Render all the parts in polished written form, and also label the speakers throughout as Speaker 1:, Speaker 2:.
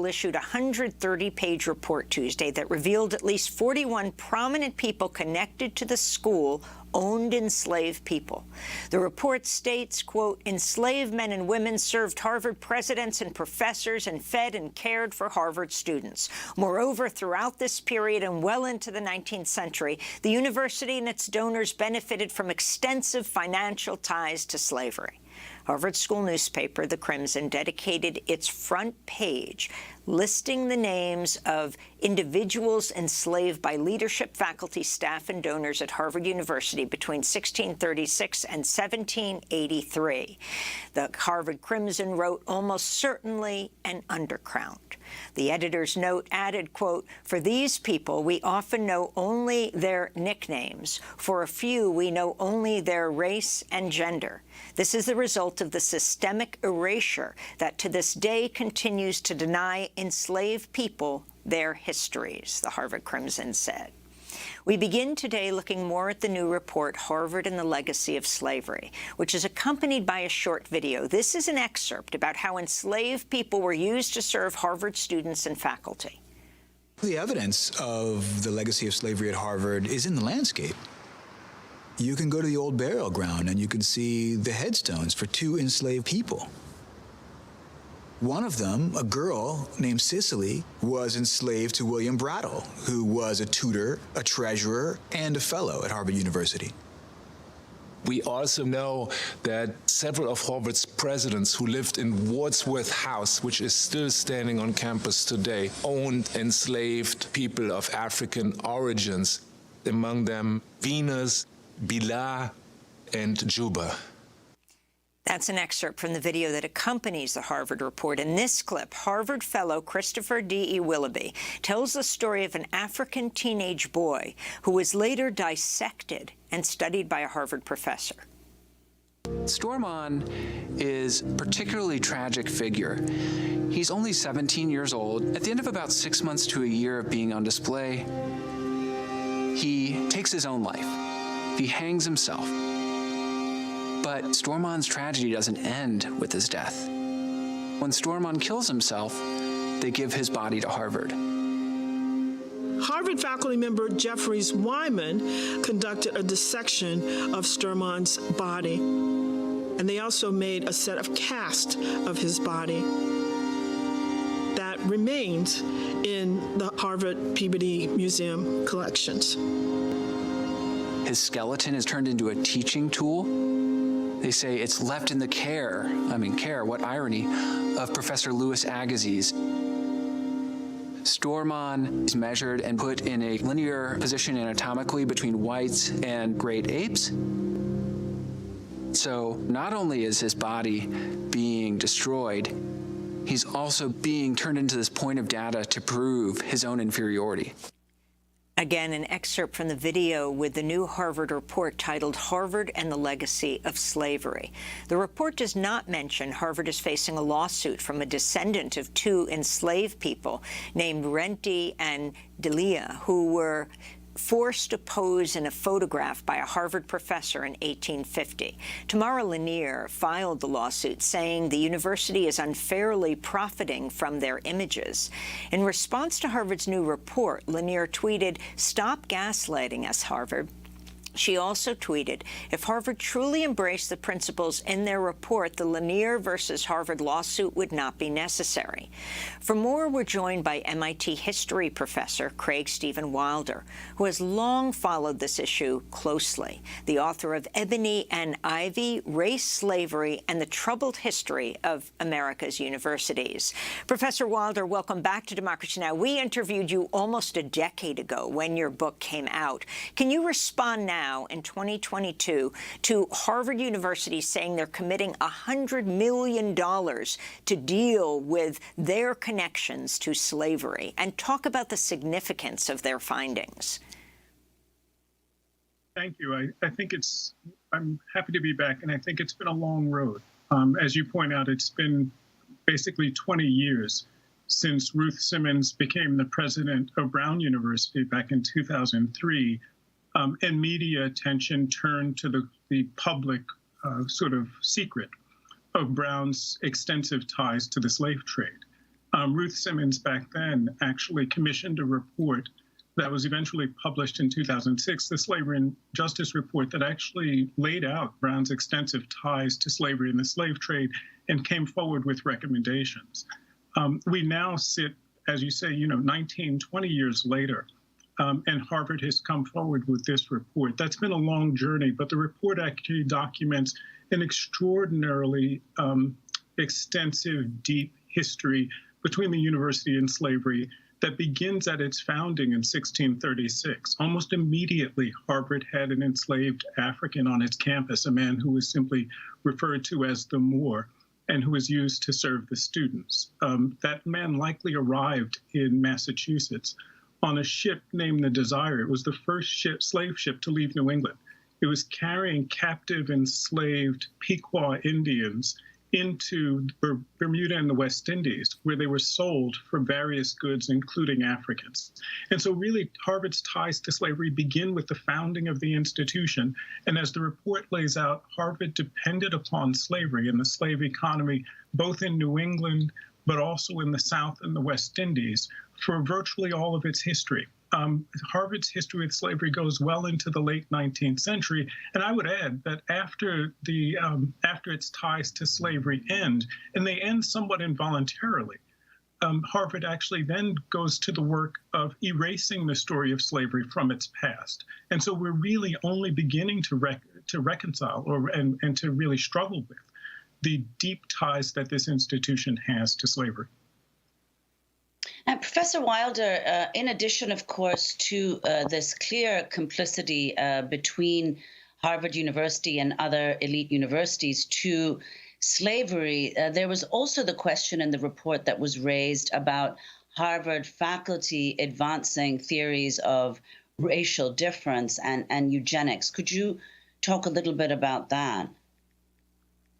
Speaker 1: issued a 130-page report Tuesday that revealed at least 41 prominent people connected to the school owned enslaved people. The report states, quote, enslaved men and women served Harvard presidents and professors and fed and cared for Harvard students. Moreover, throughout this period and well into the 19th century, the university and its donors benefited from extensive financial ties to slavery. Harvard school newspaper, The Crimson, dedicated its front page listing the names of individuals enslaved by leadership, faculty, staff, and donors at Harvard University between 1636 and 1783. The Harvard Crimson wrote, almost certainly an undercount. The editor's note added, quote, for these people, we often know only their nicknames. For a few, we know only their race and gender. This is the result of the systemic erasure that to this day continues to deny enslaved people their histories, the Harvard Crimson said. We begin today looking more at the new report, Harvard and the Legacy of Slavery, which is accompanied by a short video. This is an excerpt about how enslaved people were used to serve Harvard students and faculty.
Speaker 2: The evidence of the legacy of slavery at Harvard is in the landscape. You can go to the old burial ground and you can see the headstones for two enslaved people. One of them, a girl named Cicely, was enslaved to William Brattle, who was a tutor, a treasurer, and a fellow at Harvard University.
Speaker 3: We also know that several of Harvard's presidents who lived in Wordsworth House, which is still standing on campus today, owned enslaved people of African origins, among them Venus, Bilal, and Juba.
Speaker 1: That's an excerpt from the video that accompanies the Harvard report. In this clip, Harvard fellow Christopher D.E. Willoughby tells the story of an African teenage boy who was later dissected and studied by a Harvard professor.
Speaker 4: Stormon is a particularly tragic figure. He's only 17 years old. At the end of about 6 months to a year of being on display, he takes his own life. He hangs himself. But Stormon's tragedy doesn't end with his death. When Stormon kills himself, they give his body to Harvard.
Speaker 5: Harvard faculty member Jeffries Wyman conducted a dissection of Stormon's body, and they also made a set of casts of his body that remains in the Harvard Peabody Museum collections.
Speaker 4: His skeleton is turned into a teaching tool. They say it's left in the care, what irony, of Professor Louis Agassiz. Stormon is measured and put in a linear position anatomically between whites and great apes. So not only is his body being destroyed, he's also being turned into this point of data to prove his own inferiority.
Speaker 1: Again, an excerpt from the video with the new Harvard report titled Harvard and the Legacy of Slavery. The report does not mention Harvard is facing a lawsuit from a descendant of two enslaved people named Renti and Delia, who were forced to pose in a photograph by a Harvard professor in 1850. Tamara Lanier filed the lawsuit, saying the university is unfairly profiting from their images. In response to Harvard's new report, Lanier tweeted, "Stop gaslighting us, Harvard." She also tweeted, if Harvard truly embraced the principles in their report, the Lanier versus Harvard lawsuit would not be necessary. For more, we're joined by MIT history professor Craig Stephen Wilder, who has long followed this issue closely, the author of Ebony and Ivy, Race, Slavery, and the Troubled History of America's Universities. Professor Wilder, welcome back to Democracy Now! We interviewed you almost a decade ago when your book came out. Can you respond now in 2022 to Harvard University saying they're committing $100 million to deal with their connections to slavery, and talk about the significance of their findings?
Speaker 6: Thank you. I think I'm happy to be back, and I think it's been a long road. As you point out, it's been basically 20 years since Ruth Simmons became the president of Brown University back in 2003. And media attention turned to the public sort of secret of Brown's extensive ties to the slave trade. Ruth Simmons back then actually commissioned a report that was eventually published in 2006, the Slavery and Justice Report, that actually laid out Brown's extensive ties to slavery and the slave trade and came forward with recommendations. We now sit, as you say, 19, 20 years later, and Harvard has come forward with this report. That's been a long journey, but the report actually documents an extraordinarily extensive, deep history between the university and slavery that begins at its founding in 1636. Almost immediately, Harvard had an enslaved African on its campus, a man who was simply referred to as the Moor, and who was used to serve the students. That man likely arrived in Massachusetts on a ship named the Desire. It was the first slave ship to leave New England. It was carrying captive enslaved Pequot Indians into Bermuda and the West Indies, where they were sold for various goods, including Africans. And so really, Harvard's ties to slavery begin with the founding of the institution. And as the report lays out, Harvard depended upon slavery and the slave economy, both in New England, but also in the South and the West Indies, for virtually all of its history. Harvard's history with slavery goes well into the late 19th century, and I would add that after its ties to slavery end, and they end somewhat involuntarily, Harvard actually then goes to the work of erasing the story of slavery from its past. And so we're really only beginning to reconcile and to really struggle with the deep ties that this institution has to slavery.
Speaker 7: Professor Wilder, in addition, of course, to this clear complicity between Harvard University and other elite universities to slavery, there was also the question in the report that was raised about Harvard faculty advancing theories of racial difference and eugenics. Could you talk a little bit about that?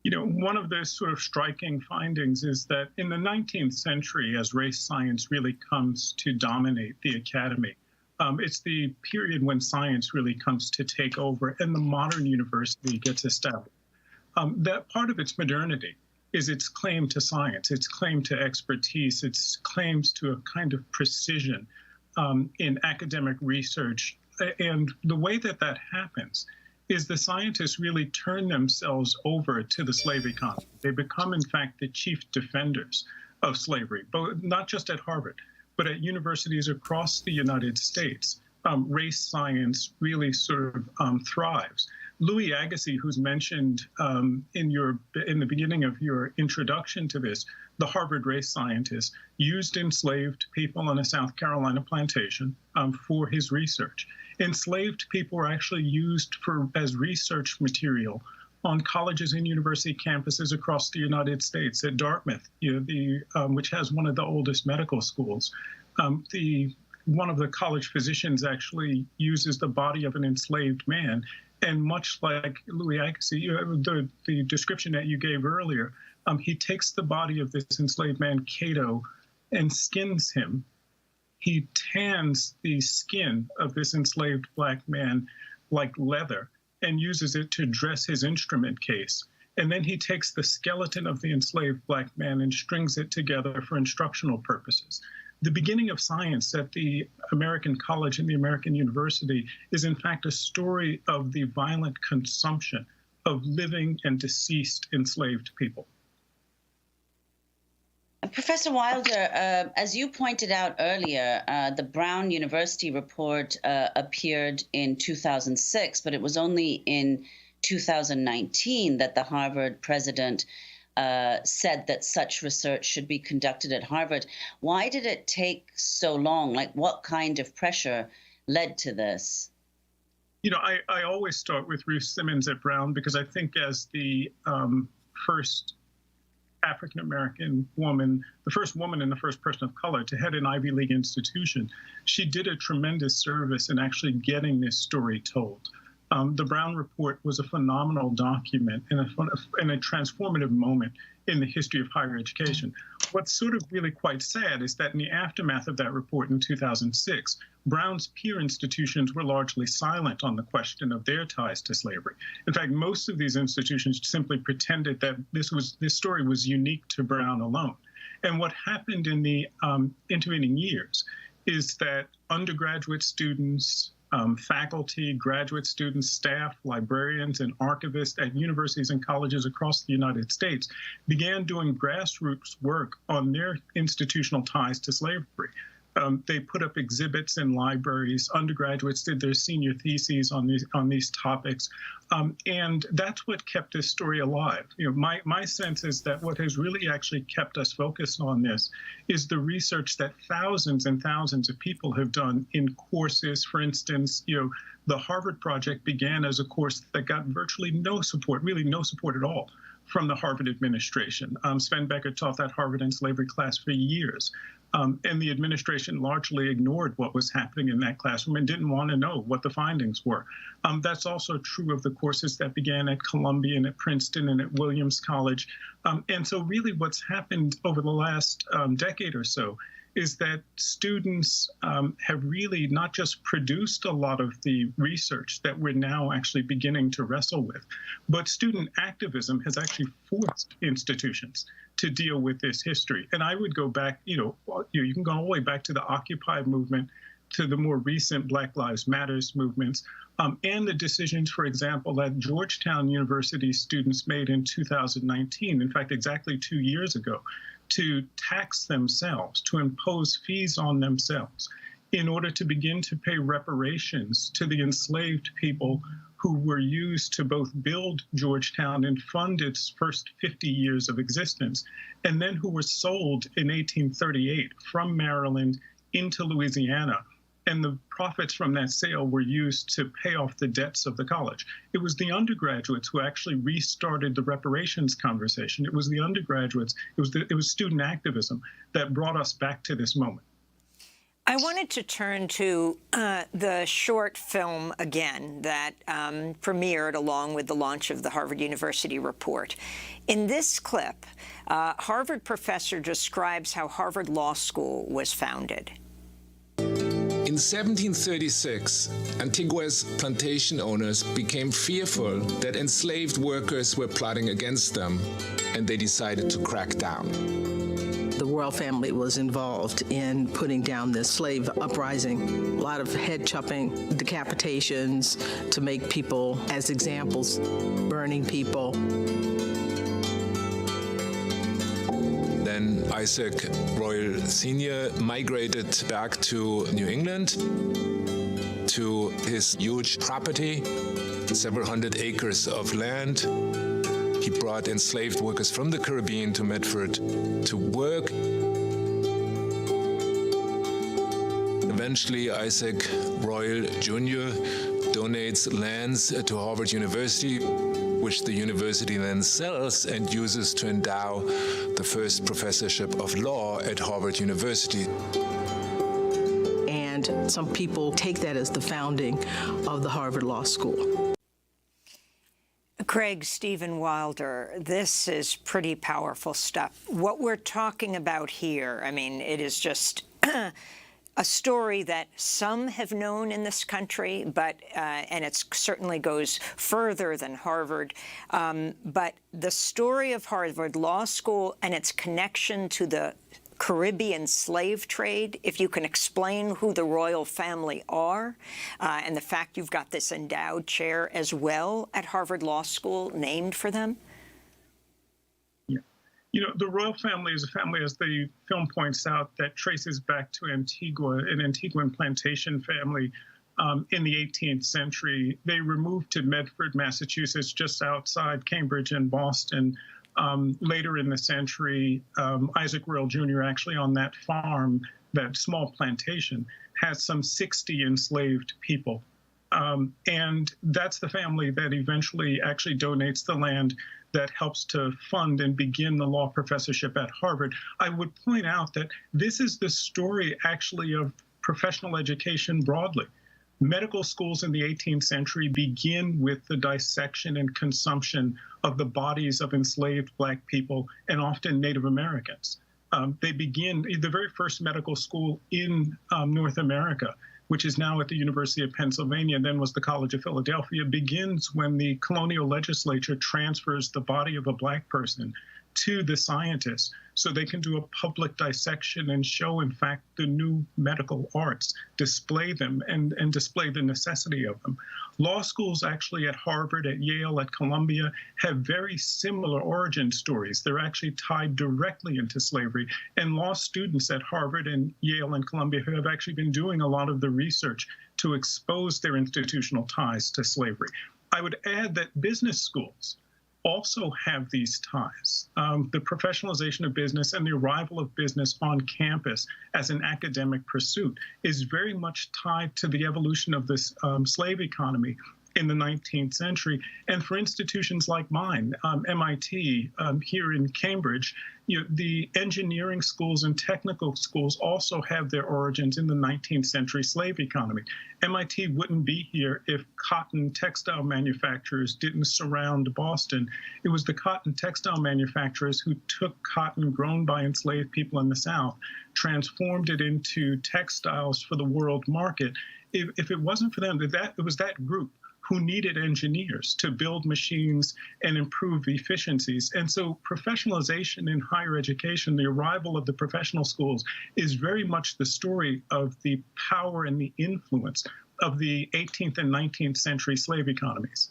Speaker 6: One of the sort of striking findings is that in the 19th century, as race science really comes to dominate the academy, it's the period when science really comes to take over and the modern university gets established. That part of its modernity is its claim to science, its claim to expertise, its claims to a kind of precision in academic research. And the way that happens is the scientists really turn themselves over to the slave economy. They become, in fact, the chief defenders of slavery, but not just at Harvard, but at universities across the United States. Race science really sort of thrives. Louis Agassiz, who's mentioned in the beginning of your introduction to this, the Harvard race scientist, used enslaved people on a South Carolina plantation for his research. Enslaved people were actually used as research material on colleges and university campuses across the United States. At Dartmouth, which has one of the oldest medical schools, one of the college physicians actually uses the body of an enslaved man. And much like Louis Agassiz, the description that you gave earlier, he takes the body of this enslaved man, Cato, and skins him. He tans the skin of this enslaved black man like leather and uses it to dress his instrument case. And then he takes the skeleton of the enslaved black man and strings it together for instructional purposes. The beginning of science at the American college and the American university is, in fact, a story of the violent consumption of living and deceased enslaved people.
Speaker 7: Professor Wilder, as you pointed out earlier, the Brown University report appeared in 2006, but it was only in 2019 that the Harvard president said that such research should be conducted at Harvard. Why did it take so long? Like, what kind of pressure led to this?
Speaker 6: I always start with Ruth Simmons at Brown because I think as the first African-American woman, the first woman and the first person of color to head an Ivy League institution, she did a tremendous service in actually getting this story told. The Brown Report was a phenomenal document and a transformative moment in the history of higher education. What's sort of really quite sad is that in the aftermath of that report in 2006, Brown's peer institutions were largely silent on the question of their ties to slavery. In fact, most of these institutions simply pretended that this story was unique to Brown alone. And what happened in the intervening years is that undergraduate students, faculty, graduate students, staff, librarians, and archivists at universities and colleges across the United States began doing grassroots work on their institutional ties to slavery. They put up exhibits in libraries. Undergraduates did their senior theses on these topics, and that's what kept this story alive. My sense is that what has really actually kept us focused on this is the research that thousands and thousands of people have done in courses. For instance, the Harvard Project began as a course that got virtually no support, really no support at all, from the Harvard administration. Sven Becker taught that Harvard and slavery class for years. And the administration largely ignored what was happening in that classroom and didn't want to know what the findings were. That's also true of the courses that began at Columbia and at Princeton and at Williams College. And so really what's happened over the last decade or so is that students have really not just produced a lot of the research that we're now actually beginning to wrestle with, but student activism has actually forced institutions to deal with this history. And I would go back, you can go all the way back to the Occupy movement, to the more recent Black Lives Matters movements, and the decisions, for example, that Georgetown University students made in 2019, in fact, exactly 2 years ago, to tax themselves, to impose fees on themselves in order to begin to pay reparations to the enslaved people who were used to both build Georgetown and fund its first 50 years of existence, and then who were sold in 1838 from Maryland into Louisiana. And the profits from that sale were used to pay off the debts of the college. It was the undergraduates who actually restarted the reparations conversation. It was the undergraduates, it was student activism that brought us back to this moment.
Speaker 1: I wanted to turn to the short film again that premiered along with the launch of the Harvard University report. In this clip, Harvard professor describes how Harvard Law School was founded.
Speaker 3: In 1736, Antigua's plantation owners became fearful that enslaved workers were plotting against them, and they decided to crack down.
Speaker 8: The royal family was involved in putting down this slave uprising. A lot of head chopping, decapitations to make people as examples, burning people.
Speaker 3: Then Isaac Royal Sr. migrated back to New England, to his huge property, several hundred acres of land. He brought enslaved workers from the Caribbean to Medford to work. Eventually, Isaac Royal Jr. donates lands to Harvard University, which the university then sells and uses to endow the first professorship of law at Harvard University.
Speaker 8: And some people take that as the founding of the Harvard Law School.
Speaker 1: Craig, Stephen Wilder, this is pretty powerful stuff. What we're talking about here, I mean, it is just a story that some have known in this country, but and it certainly goes further than Harvard. But the story of Harvard Law School and its connection to the Caribbean slave trade, if you can explain who the royal family are, and the fact you've got this endowed chair as well at Harvard Law School named for them?
Speaker 6: The royal family is a family, as the film points out, that traces back to Antigua, an Antiguan plantation family in the 18th century. They removed to Medford, Massachusetts, just outside Cambridge and Boston. Later in the century, Isaac Royal Jr. actually on that farm, that small plantation, has some 60 enslaved people. And that's the family that eventually actually donates the land that helps to fund and begin the law professorship at Harvard. I would point out that this is the story actually of professional education broadly. Medical schools in the 18th century begin with the dissection and consumption of the bodies of enslaved Black people and often Native Americans. They begin, the very first medical school in North America, which is now at the University of Pennsylvania, then was the College of Philadelphia, begins when the colonial legislature transfers the body of a Black person to the scientists so they can do a public dissection and show, in fact, the new medical arts, display them and display the necessity of them. Law schools actually at Harvard, at Yale, at Columbia have very similar origin stories. They're actually tied directly into slavery. And law students at Harvard and Yale and Columbia have actually been doing a lot of the research to expose their institutional ties to slavery. I would add that business schools also have these ties. The professionalization of business and the arrival of business on campus as an academic pursuit is very much tied to the evolution of this slave economy in the 19th century. And for institutions like mine, MIT here in Cambridge, the engineering schools and technical schools also have their origins in the 19th century slave economy. MIT wouldn't be here if cotton textile manufacturers didn't surround Boston. It was the cotton textile manufacturers who took cotton grown by enslaved people in the South, transformed it into textiles for the world market. If it wasn't for them, it was that group who needed engineers to build machines and improve efficiencies. And so professionalization in higher education, the arrival of the professional schools, is very much the story of the power and the influence of the 18th and 19th century slave economies.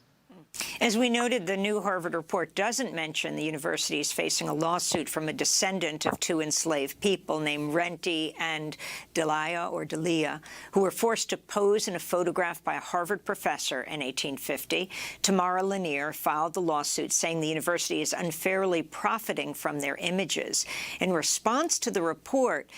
Speaker 1: As we noted, the new Harvard report doesn't mention the university is facing a lawsuit from a descendant of two enslaved people named Renty and Delia, who were forced to pose in a photograph by a Harvard professor in 1850. Tamara Lanier filed the lawsuit saying the university is unfairly profiting from their images. In response to the report,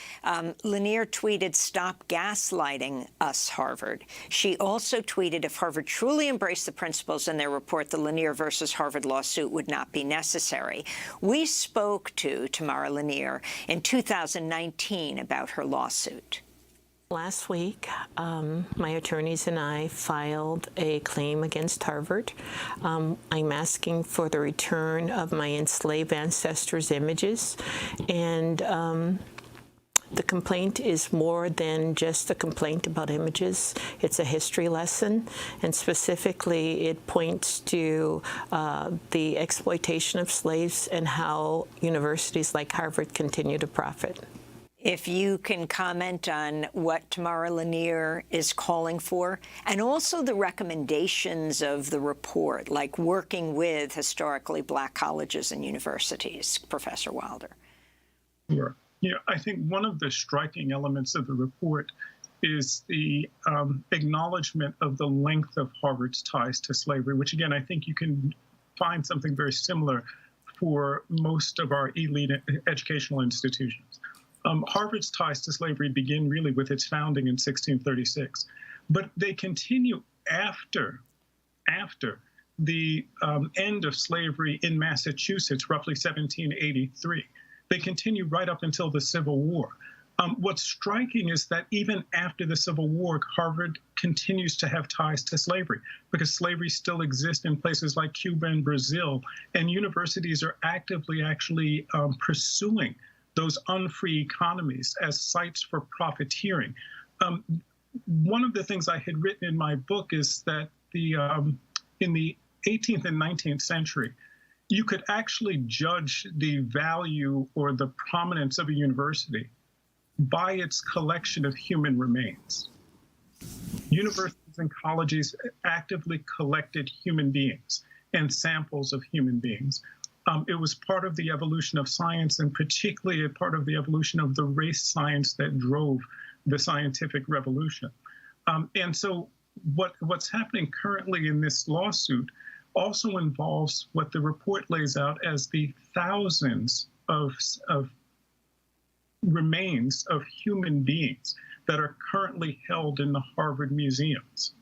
Speaker 1: Lanier tweeted, "Stop gaslighting us, Harvard." She also tweeted, if Harvard truly embraced the principles in their report, the Lanier versus Harvard lawsuit would not be necessary. We spoke to Tamara Lanier in 2019 about her lawsuit.
Speaker 9: Last week, my attorneys and I filed a claim against Harvard. I'm asking for the return of my enslaved ancestors' images, and the complaint is more than just a complaint about images. It's a history lesson, and specifically it points to the exploitation of slaves and how universities like Harvard continue to profit.
Speaker 1: If you can comment on what Tamara Lanier is calling for, and also the recommendations of the report, like working with historically Black colleges and universities, Professor Wilder.
Speaker 6: Sure. I think one of the striking elements of the report is the acknowledgement of the length of Harvard's ties to slavery, which, again, I think you can find something very similar for most of our elite educational institutions. Harvard's ties to slavery begin really with its founding in 1636, but they continue after the end of slavery in Massachusetts, roughly 1783. They continue right up until the Civil War. What's striking is that even after the Civil War, Harvard continues to have ties to slavery because slavery still exists in places like Cuba and Brazil, and universities are actively actually pursuing those unfree economies as sites for profiteering. One of the things I had written in my book is that in the 18th and 19th century, you could actually judge the value or the prominence of a university by its collection of human remains. Universities and colleges actively collected human beings and samples of human beings. It was part of the evolution of science, and particularly a part of the evolution of the race science that drove the scientific revolution. And so what's happening currently in this lawsuit also involves what the report lays out as the thousands of remains of human beings that are currently held in the Harvard museums.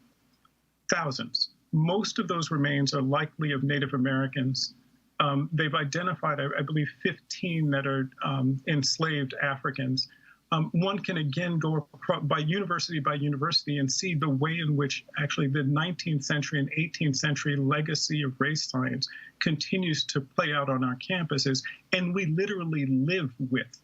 Speaker 6: Thousands. Most of those remains are likely of Native Americans. They've identified, I believe, 15 that are enslaved Africans. One can again go by university and see the way in which actually the 19th century and 18th century legacy of race science continues to play out on our campuses. And we literally live with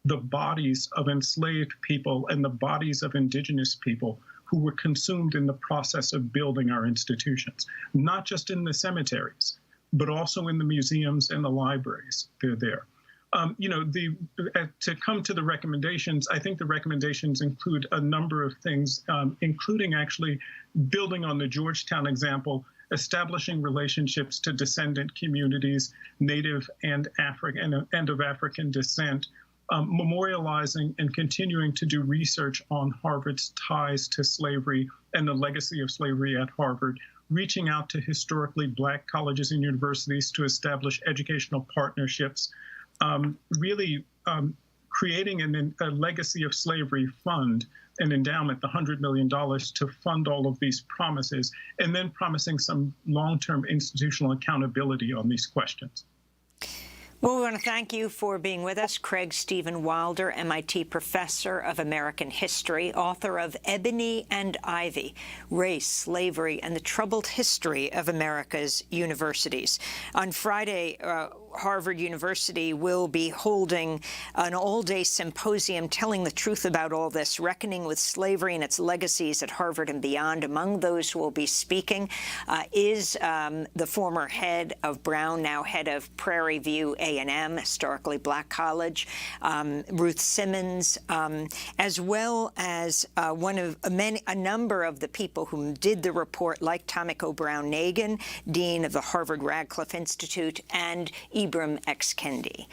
Speaker 6: the bodies of enslaved people and the bodies of indigenous people who were consumed in the process of building our institutions, not just in the cemeteries, but also in the museums and the libraries. They're there. To come to the recommendations, I think the recommendations include a number of things, including actually building on the Georgetown example, establishing relationships to descendant communities, Native and of African descent, memorializing and continuing to do research on Harvard's ties to slavery and the legacy of slavery at Harvard, reaching out to historically Black colleges and universities to establish educational partnerships, really creating a legacy of slavery fund, an endowment, the $100 million to fund all of these promises, and then promising some long-term institutional accountability on these questions.
Speaker 1: Well, we want to thank you for being with us. Craig Stephen Wilder, MIT professor of American history, author of Ebony and Ivy, Race, Slavery, and the Troubled History of America's Universities. On Friday, Harvard University will be holding an all-day symposium telling the truth about all this, reckoning with slavery and its legacies at Harvard and beyond. Among those who will be speaking is the former head of Brown, now head of Prairie View A&M, historically Black college, Ruth Simmons, as well as a number of the people who did the report, like Tomiko Brown-Nagin, dean of the Harvard Radcliffe Institute, and Ibram X. Kendi.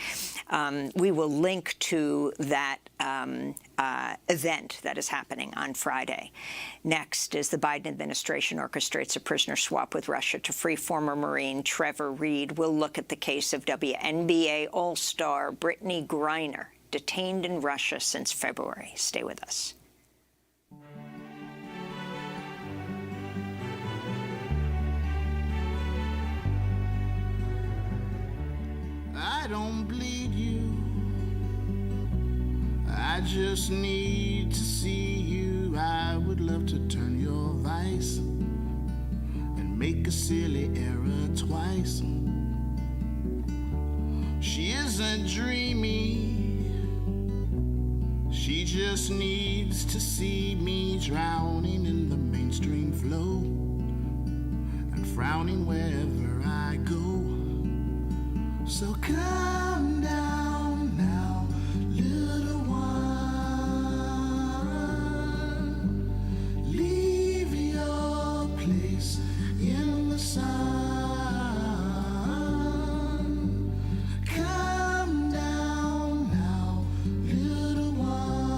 Speaker 1: We will link to that event that is happening on Friday. Next is the Biden administration orchestrates a prisoner swap with Russia to free former Marine Trevor Reed. We'll look at the case of WNBA All-Star Brittany Griner, detained in Russia since February. Stay with us.
Speaker 10: I don't bleed you, I just need to see you. I would love to turn your vice and make a silly error twice. She isn't dreamy, she just needs to see me drowning in the mainstream flow and frowning wherever I go. So calm down now, little one. Leave your place in the sun. Calm down now, little one.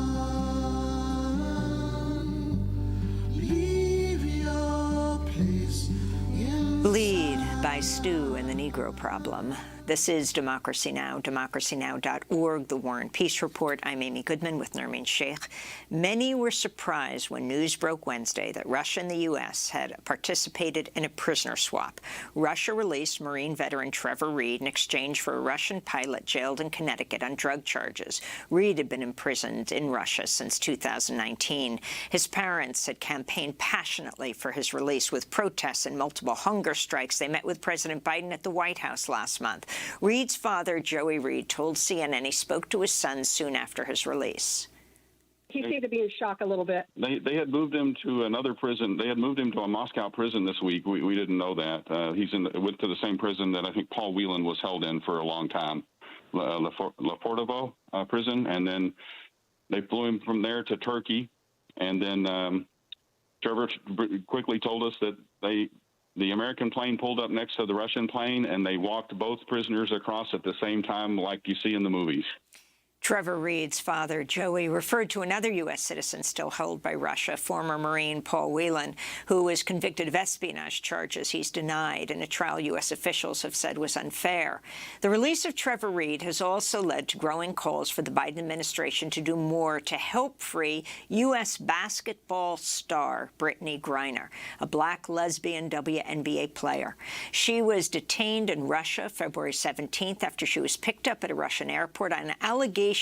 Speaker 10: Leave your place in the
Speaker 1: Bleed by Stu and the Negro Problem. This is Democracy Now!, democracynow.org, The War and Peace Report. I'm Amy Goodman with Nermeen Sheikh. Many were surprised when news broke Wednesday that Russia and the U.S. had participated in a prisoner swap. Russia released Marine veteran Trevor Reed in exchange for a Russian pilot jailed in Connecticut on drug charges. Reed had been imprisoned in Russia since 2019. His parents had campaigned passionately for his release with protests and multiple hunger strikes. They met with President Biden at the White House last month. Reed's father, Joey Reed, told CNN he spoke to his son soon after his release.
Speaker 11: He seemed to be in shock a little bit.
Speaker 12: They had moved him to another prison. They had moved him to a Moscow prison this week. We didn't know that. Went to the same prison that I think Paul Whelan was held in for a long time, Lefortovo prison. And then they flew him from there to Turkey. And then Trevor quickly told us that the American plane pulled up next to the Russian plane, and they walked both prisoners across at the same time like you see in the movies.
Speaker 1: Trevor Reed's father, Joey, referred to another U.S. citizen still held by Russia, former Marine Paul Whelan, who was convicted of espionage charges he's denied in a trial U.S. officials have said was unfair. The release of Trevor Reed has also led to growing calls for the Biden administration to do more to help free U.S. basketball star Brittany Griner, a Black lesbian WNBA player. She was detained in Russia February 17th after she was picked up at a Russian airport on allegations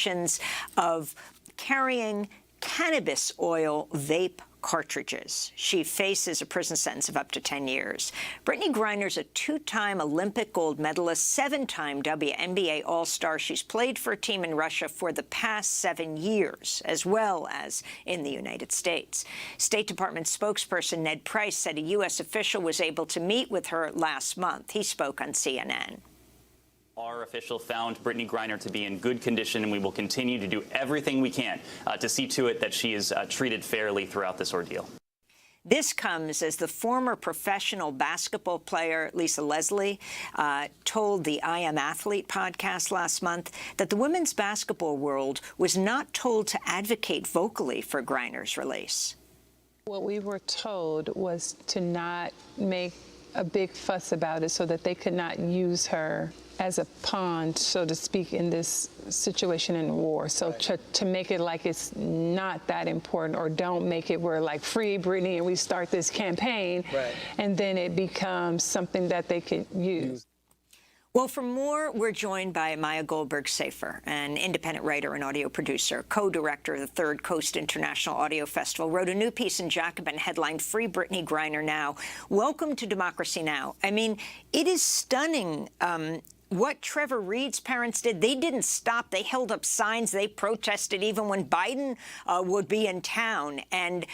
Speaker 1: of carrying cannabis oil vape cartridges. She faces a prison sentence of up to 10 years. Brittany Griner's a two-time Olympic gold medalist, 7-time WNBA All-Star. She's played for a team in Russia for the past 7 years, as well as in the United States. State Department spokesperson Ned Price said a U.S. official was able to meet with her last month. He spoke on CNN.
Speaker 13: Our official found Brittany Griner to be in good condition, and we will continue to do everything we can to see to it that she is treated fairly throughout this ordeal.
Speaker 1: This comes as the former professional basketball player Lisa Leslie told the I Am Athlete podcast last month that the women's basketball world was not told to advocate vocally for Griner's release.
Speaker 14: What we were told was to not make a big fuss about it so that they could not use her as a pawn, so to speak, in this situation in war. So to make it like it's not that important, or don't make it where like free Brittany and we start this campaign, and then it becomes something that they could use.
Speaker 1: Well, for more, we're joined by Maya Goldberg-Safer, an independent writer and audio producer, co-director of the Third Coast International Audio Festival, wrote a new piece in Jacobin headlined Free Brittany Griner Now. Welcome to Democracy Now! I mean, it is stunning what Trevor Reed's parents did. They didn't stop. They held up signs. They protested even when Biden would be in town, and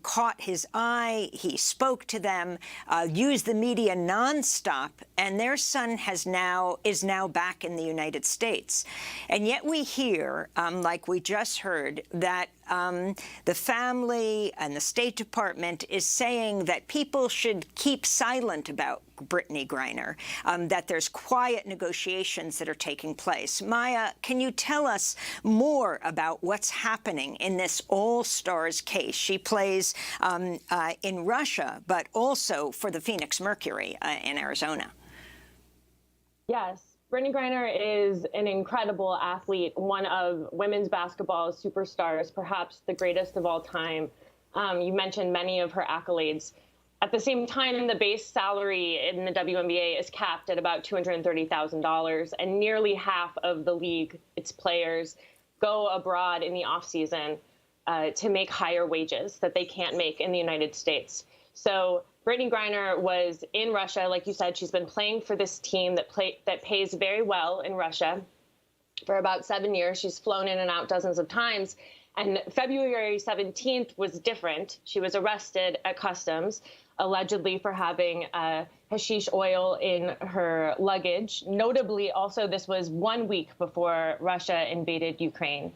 Speaker 1: caught his eye. He spoke to them, used the media nonstop, and their son is now back in the United States. And yet we hear, like we just heard, that the family and the State Department is saying that people should keep silent about Brittany Griner, that there's quiet negotiations that are taking place. Maya, can you tell us more about what's happening in this All-Stars case? She plays in Russia, but also for the Phoenix Mercury in Arizona.
Speaker 15: Yes. Brittany Griner is an incredible athlete, one of women's basketball's superstars, perhaps the greatest of all time. You mentioned many of her accolades. At the same time, the base salary in the WNBA is capped at about $230,000, and nearly half of the league, its players, go abroad in the offseason to make higher wages that they can't make in the United States. So Brittany Griner was in Russia. Like you said, she's been playing for this team that pays very well in Russia for about 7 years. She's flown in and out dozens of times. And February 17th was different. She was arrested at customs, allegedly for having hashish oil in her luggage. Notably, also, this was 1 week before Russia invaded Ukraine.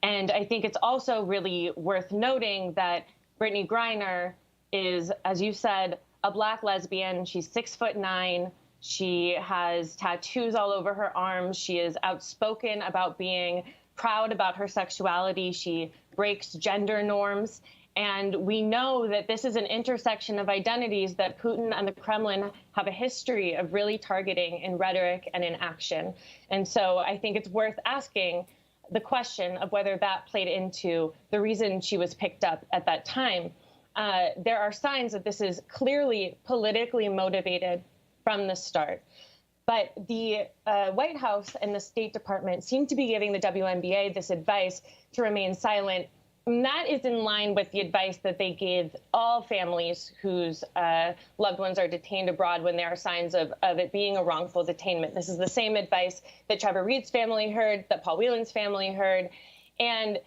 Speaker 15: And I think it's also really worth noting that Brittany Griner is, as you said, a Black lesbian. She's 6'9". She has tattoos all over her arms. She is outspoken about being proud about her sexuality. She breaks gender norms. And we know that this is an intersection of identities that Putin and the Kremlin have a history of really targeting in rhetoric and in action. And so I think it's worth asking the question of whether that played into the reason she was picked up at that time. There are signs that this is clearly politically motivated from the start. But the White House and the State Department seem to be giving the WNBA this advice to remain silent. And that is in line with the advice that they give all families whose loved ones are detained abroad when there are signs of it being a wrongful detainment. This is the same advice that Trevor Reed's family heard, that Paul Whelan's family heard. And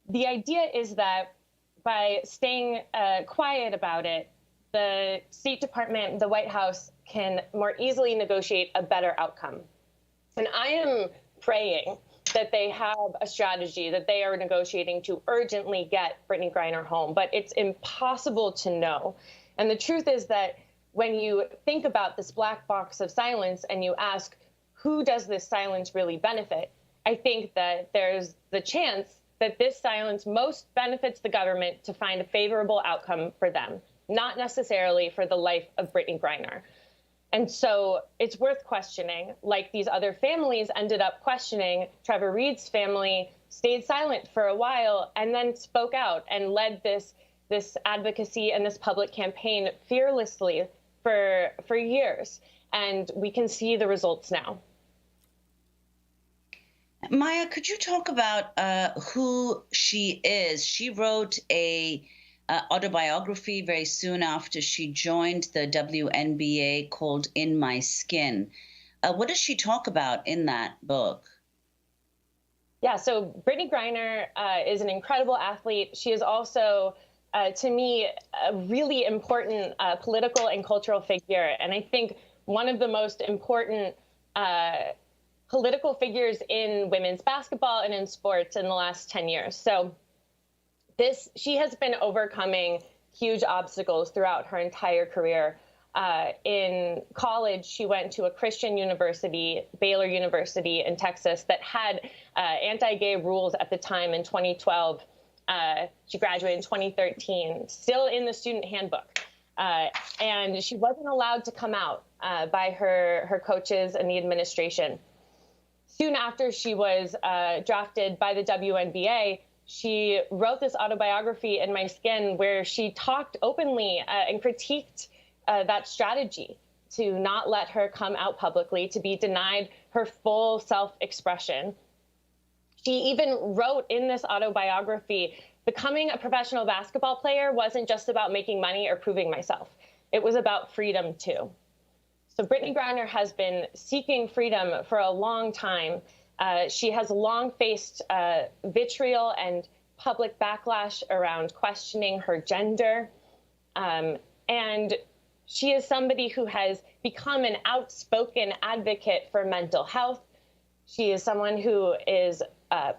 Speaker 15: the idea is that by staying quiet about it, the State Department, the White House can more easily negotiate a better outcome. And I am praying that they have a strategy that they are negotiating to urgently get Brittany Griner home, but it's impossible to know. And the truth is that when you think about this black box of silence and you ask, who does this silence really benefit? I think that there's the chance that this silence most benefits the government to find a favorable outcome for them, not necessarily for the life of Brittany Griner. And so it's worth questioning, like these other families ended up questioning. Trevor Reed's family stayed silent for a while and then spoke out and led this advocacy and this public campaign fearlessly for years. And we can see the results now.
Speaker 7: Maya, could you talk about who she is? She wrote a autobiography very soon after she joined the WNBA called In My Skin. What does she talk about in that book?
Speaker 15: Yeah, so Brittany Griner is an incredible athlete. She is also, to me, a really important political and cultural figure. And I think one of the most important political figures in women's basketball and in sports in the last 10 years. So she has been overcoming huge obstacles throughout her entire career. In college, she went to a Christian university, Baylor University in Texas, that had anti-gay rules at the time in 2012. She graduated in 2013, still in the student handbook. And she wasn't allowed to come out by her coaches and the administration. Soon after she was drafted by the WNBA, she wrote this autobiography, In My Skin, where she talked openly and critiqued that strategy to not let her come out publicly, to be denied her full self-expression. She even wrote in this autobiography, becoming a professional basketball player wasn't just about making money or proving myself. It was about freedom, too. So Brittney Griner has been seeking freedom for a long time. She has long faced vitriol and public backlash around questioning her gender. And she is somebody who has become an outspoken advocate for mental health. She is someone who is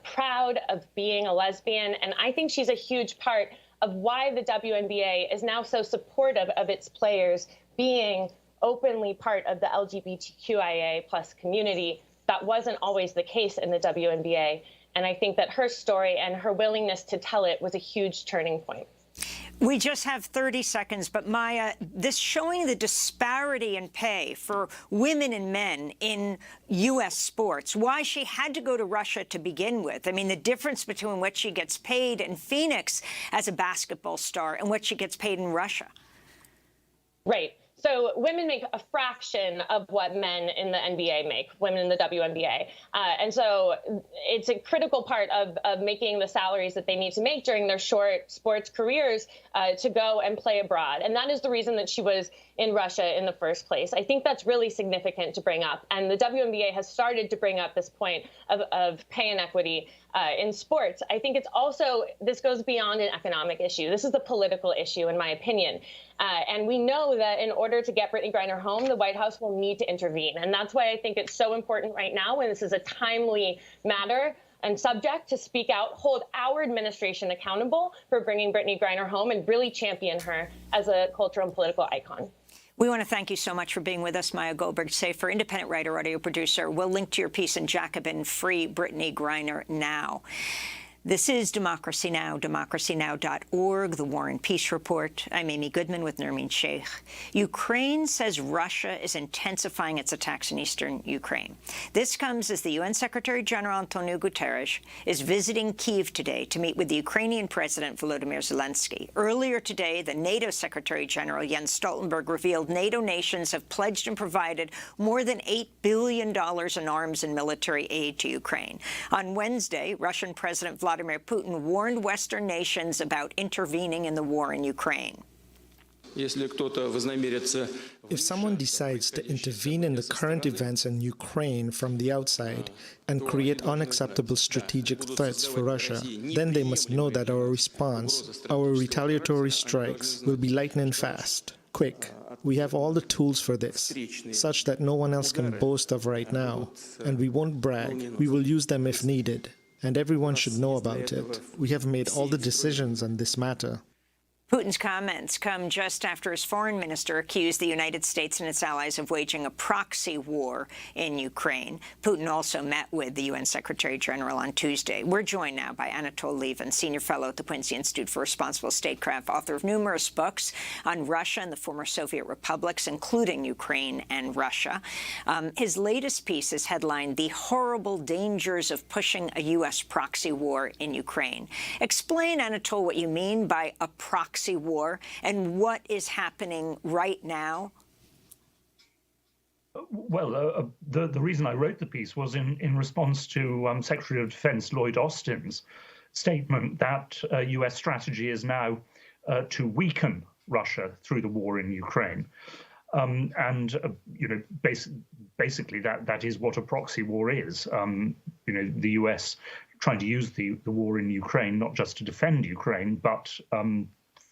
Speaker 15: proud of being a lesbian. And I think she's a huge part of why the WNBA is now so supportive of its players being openly part of the LGBTQIA plus community. That wasn't always the case in the WNBA. And I think that her story and her willingness to tell it was a huge turning point.
Speaker 1: We just have 30 seconds, but Maya, this showing the disparity in pay for women and men in U.S. sports, why she had to go to Russia to begin with. I mean, the difference between what she gets paid in Phoenix as a basketball star and what she gets paid in Russia.
Speaker 15: Right. So women make a fraction of what men in the NBA make, women in the WNBA. And so it's a critical part of making the salaries that they need to make during their short sports careers to go and play abroad. And that is the reason that she was in Russia in the first place. I think that's really significant to bring up. And the WNBA has started to bring up this point of pay inequity in sports. I think it's also, this goes beyond an economic issue. This is a political issue, in my opinion. And we know that in order to get Brittney Griner home, the White House will need to intervene. And that's why I think it's so important right now, when this is a timely matter and subject, to speak out, hold our administration accountable for bringing Brittney Griner home and really champion her as a cultural and political icon.
Speaker 1: We want to thank you so much for being with us, Maya Goldberg-Safer, independent writer, audio producer. We'll link to your piece in Jacobin, Free Brittney Griner Now. This is Democracy Now!, democracynow.org, The War and Peace Report. I'm Amy Goodman with Nermeen Sheikh. Ukraine says Russia is intensifying its attacks in eastern Ukraine. This comes as the UN Secretary-General Antonio Guterres is visiting Kyiv today to meet with the Ukrainian President Volodymyr Zelensky. Earlier today, the NATO Secretary-General Jens Stoltenberg revealed NATO nations have pledged and provided more than $8 billion in arms and military aid to Ukraine. On Wednesday, Russian President Vladimir Putin warned Western nations about intervening in the war in Ukraine.
Speaker 16: If someone decides to intervene in the current events in Ukraine from the outside and create unacceptable strategic threats for Russia, then they must know that our response, our retaliatory strikes, will be lightning fast, quick. We have all the tools for this, such that no one else can boast of right now, and we won't brag. We will use them if needed. And everyone should know about it. We have made all the decisions on this matter.
Speaker 1: Putin's comments come just after his foreign minister accused the United States and its allies of waging a proxy war in Ukraine. Putin also met with the UN Secretary-General on Tuesday. We're joined now by Anatol Lieven, senior fellow at the Quincy Institute for Responsible Statecraft, author of numerous books on Russia and the former Soviet republics, including Ukraine and Russia. His latest piece is headlined, "The Horrible Dangers of Pushing a U.S. Proxy War in Ukraine." Explain, Anatol, what you mean by a proxy war and what is happening right now?
Speaker 17: Well, the reason I wrote the piece was in response to Secretary of Defense Lloyd Austin's statement that U.S. strategy is now to weaken Russia through the war in Ukraine. Basically that is what a proxy war is. The U.S. trying to use the war in Ukraine not just to defend Ukraine, but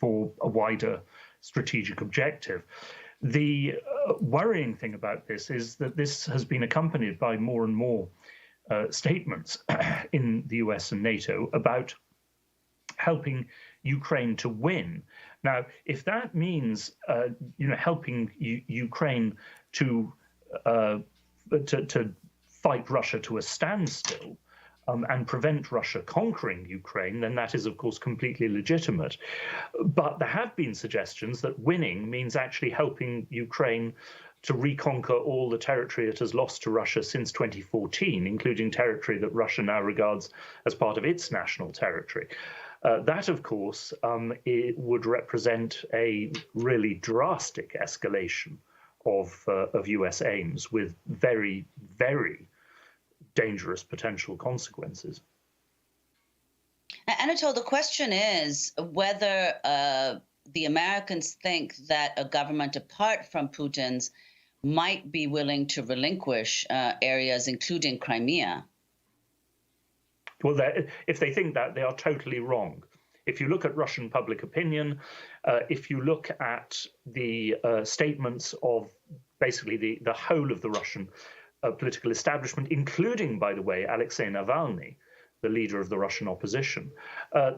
Speaker 17: for a wider strategic objective. The worrying thing about this is that this has been accompanied by more and more statements in the US and NATO about helping Ukraine to win. Now, if that means helping Ukraine to fight Russia to a standstill and prevent Russia conquering Ukraine, then that is, of course, completely legitimate. But there have been suggestions that winning means actually helping Ukraine to reconquer all the territory it has lost to Russia since 2014, including territory that Russia now regards as part of its national territory. That, of course, it would represent a really drastic escalation of US aims with very, very dangerous potential consequences.
Speaker 7: Anatol, the question is whether the Americans think that a government apart from Putin's might be willing to relinquish areas, including Crimea.
Speaker 17: Well, if they think that, they are totally wrong. If you look at Russian public opinion, if you look at the statements of basically the whole of the Russian political establishment, including, by the way, Alexei Navalny, the leader of the Russian opposition,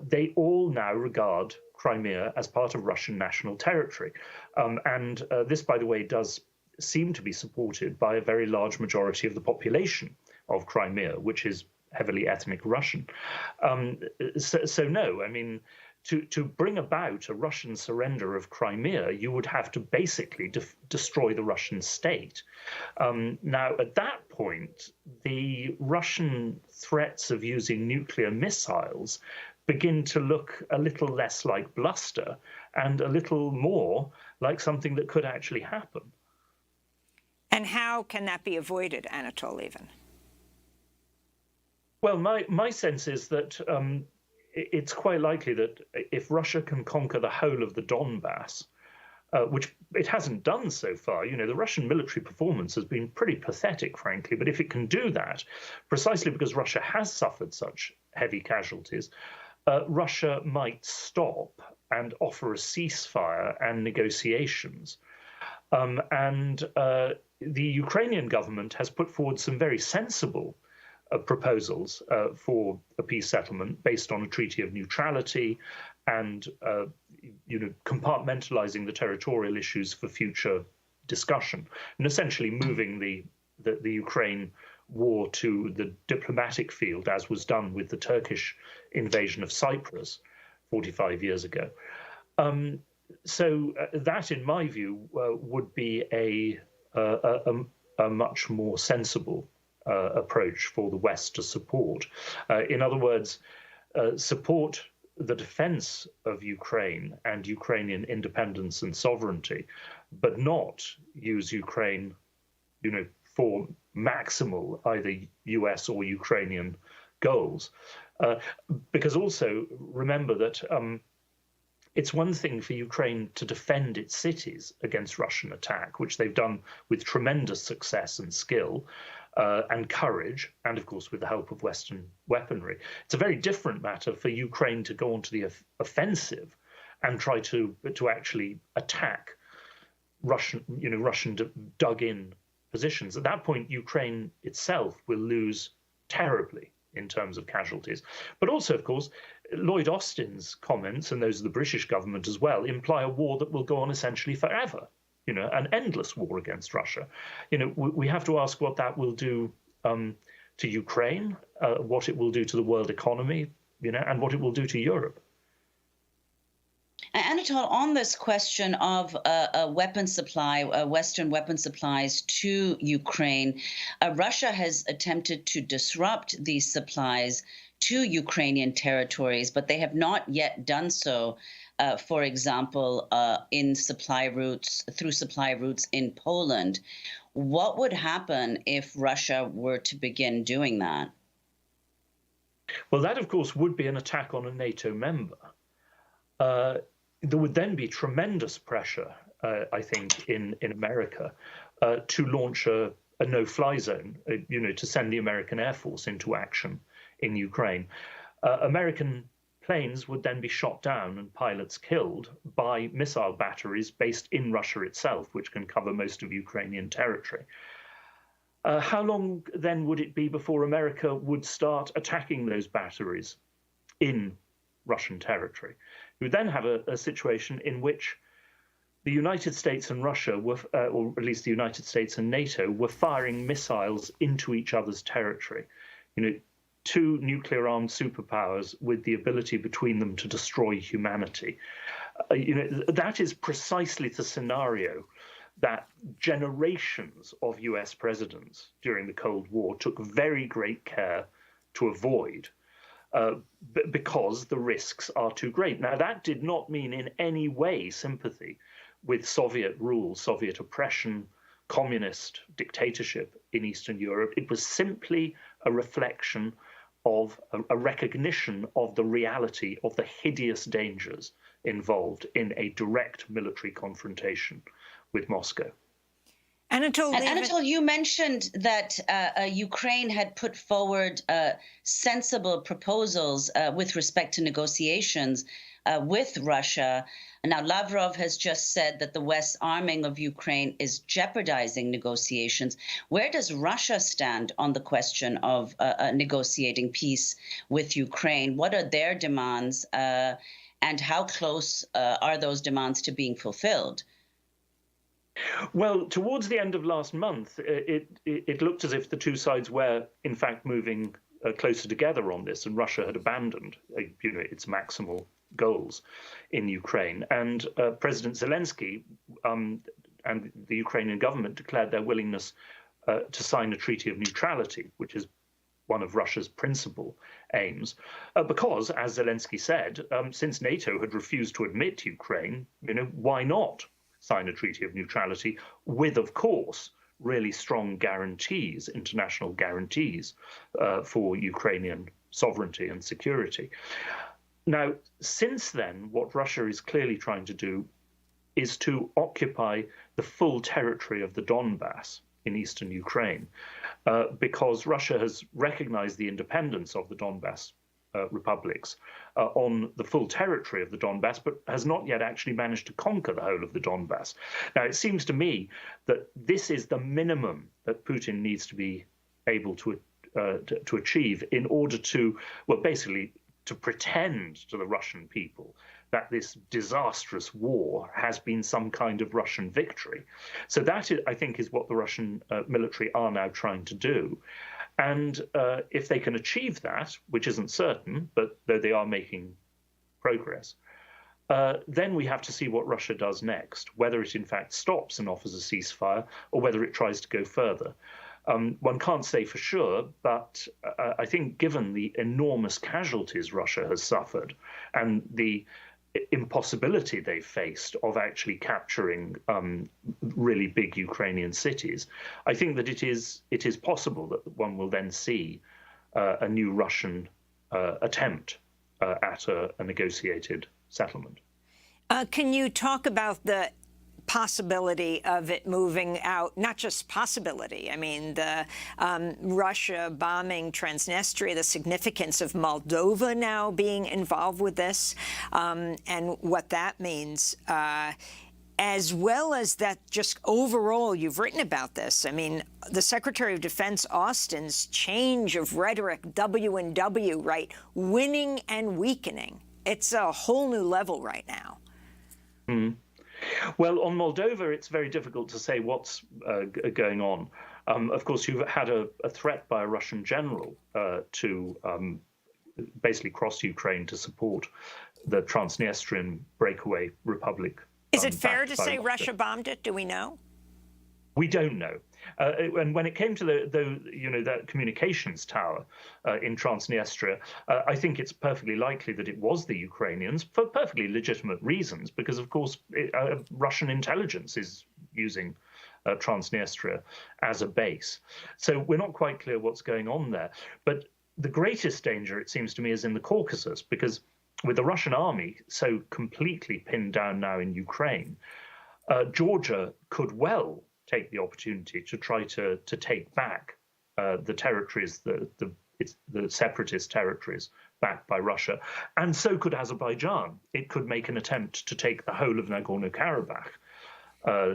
Speaker 17: they all now regard Crimea as part of Russian national territory. And this, by the way, does seem to be supported by a very large majority of the population of Crimea, which is heavily ethnic Russian. So no, I mean, to bring about a Russian surrender of Crimea, you would have to basically destroy the Russian state. Now, at that point, the Russian threats of using nuclear missiles begin to look a little less like bluster and a little more like something that could actually happen.
Speaker 1: And how can that be avoided, Anatol, even?
Speaker 17: Well, my sense is that it's quite likely that if Russia can conquer the whole of the Donbass, which it hasn't done so far, the Russian military performance has been pretty pathetic, frankly, but if it can do that, precisely because Russia has suffered such heavy casualties, Russia might stop and offer a ceasefire and negotiations. And the Ukrainian government has put forward some very sensible proposals for a peace settlement based on a treaty of neutrality and compartmentalizing the territorial issues for future discussion, and essentially moving the Ukraine war to the diplomatic field, as was done with the Turkish invasion of Cyprus 45 years ago. So that, in my view, would be a much more sensible approach for the West to support. In other words, support the defense of Ukraine and Ukrainian independence and sovereignty, but not use Ukraine, for maximal either US or Ukrainian goals. Because also remember that it's one thing for Ukraine to defend its cities against Russian attack, which they've done with tremendous success and skill and courage, and of course with the help of Western weaponry. It's a very different matter for Ukraine to go onto the offensive and try to actually attack Russian dug-in positions. At that point, Ukraine itself will lose terribly in terms of casualties. But also, of course, Lloyd Austin's comments, and those of the British government as well, imply a war that will go on essentially forever, an endless war against Russia. We have to ask what that will do to Ukraine, what it will do to the world economy, and what it will do to Europe.
Speaker 7: Anatol, on this question of weapon supply, Western weapon supplies to Ukraine, Russia has attempted to disrupt these supplies to Ukrainian territories, but they have not yet done so, for example, through supply routes in Poland. What would happen if Russia were to begin doing that?
Speaker 17: Well, that, of course, would be an attack on a NATO member. There would then be tremendous pressure, I think, in America to launch a no-fly zone, to send the American Air Force into action in Ukraine. American planes would then be shot down and pilots killed by missile batteries based in Russia itself, which can cover most of Ukrainian territory. How long then would it be before America would start attacking those batteries in Russian territory? You would then have a situation in which the United States and Russia were, or at least the United States and NATO, were firing missiles into each other's territory. You know, two nuclear-armed superpowers with the ability between them to destroy humanity. You know, that is precisely the scenario that generations of US presidents during the Cold War took very great care to avoid because the risks are too great. Now, that did not mean in any way sympathy with Soviet rule, Soviet oppression, communist dictatorship in Eastern Europe. It was simply a reflection of a recognition of the reality of the hideous dangers involved in a direct military confrontation with Moscow.
Speaker 7: Anatol, you mentioned that Ukraine had put forward sensible proposals with respect to negotiations with Russia. Now, Lavrov has just said that the West's arming of Ukraine is jeopardizing negotiations. Where does Russia stand on the question of negotiating peace with Ukraine? What are their demands, and how close are those demands to being fulfilled?
Speaker 17: Well, towards the end of last month, it looked as if the two sides were, in fact, moving closer together on this, and Russia had abandoned, its maximal goals in Ukraine. And President Zelensky and the Ukrainian government declared their willingness to sign a treaty of neutrality, which is one of Russia's principal aims, because, as Zelensky said, since NATO had refused to admit Ukraine, why not sign a treaty of neutrality with, of course, really strong guarantees, international guarantees for Ukrainian sovereignty and security. Now, since then, what Russia is clearly trying to do is to occupy the full territory of the Donbass in eastern Ukraine, because Russia has recognized the independence of the Donbass republics on the full territory of the Donbass, but has not yet actually managed to conquer the whole of the Donbass. Now, it seems to me that this is the minimum that Putin needs to be able to achieve in order to, well, basically to pretend to the Russian people that this disastrous war has been some kind of Russian victory. So that, I think, is what the Russian military are now trying to do. And if they can achieve that, which isn't certain, but though they are making progress, then we have to see what Russia does next, whether it in fact stops and offers a ceasefire or whether it tries to go further. One can't say for sure, but I think given the enormous casualties Russia has suffered and the impossibility they've faced of actually capturing really big Ukrainian cities, I think that it is possible that one will then see a new Russian attempt at a negotiated settlement.
Speaker 1: Can you talk about the possibility of it moving out, not just possibility, I mean, the Russia bombing Transnistria, the significance of Moldova now being involved with this, and what that means, as well as that just overall, you've written about this. I mean, the Secretary of Defense Austin's change of rhetoric, W&W, right, winning and weakening. It's a whole new level right now.
Speaker 17: Mm. Well, on Moldova, it's very difficult to say what's going on. Of course, you've had a threat by a Russian general to basically cross Ukraine to support the Transnistrian breakaway republic.
Speaker 1: Is it fair to say Russia bombed it? Do we know?
Speaker 17: We don't know. And when it came to that communications tower in Transnistria, I think it's perfectly likely that it was the Ukrainians for perfectly legitimate reasons, because, of course, Russian intelligence is using Transnistria as a base. So we're not quite clear what's going on there. But the greatest danger, it seems to me, is in the Caucasus, because with the Russian army so completely pinned down now in Ukraine, Georgia could well take the opportunity to try to take back the territories, the separatist territories backed by Russia, and so could Azerbaijan. It could make an attempt to take the whole of Nagorno-Karabakh,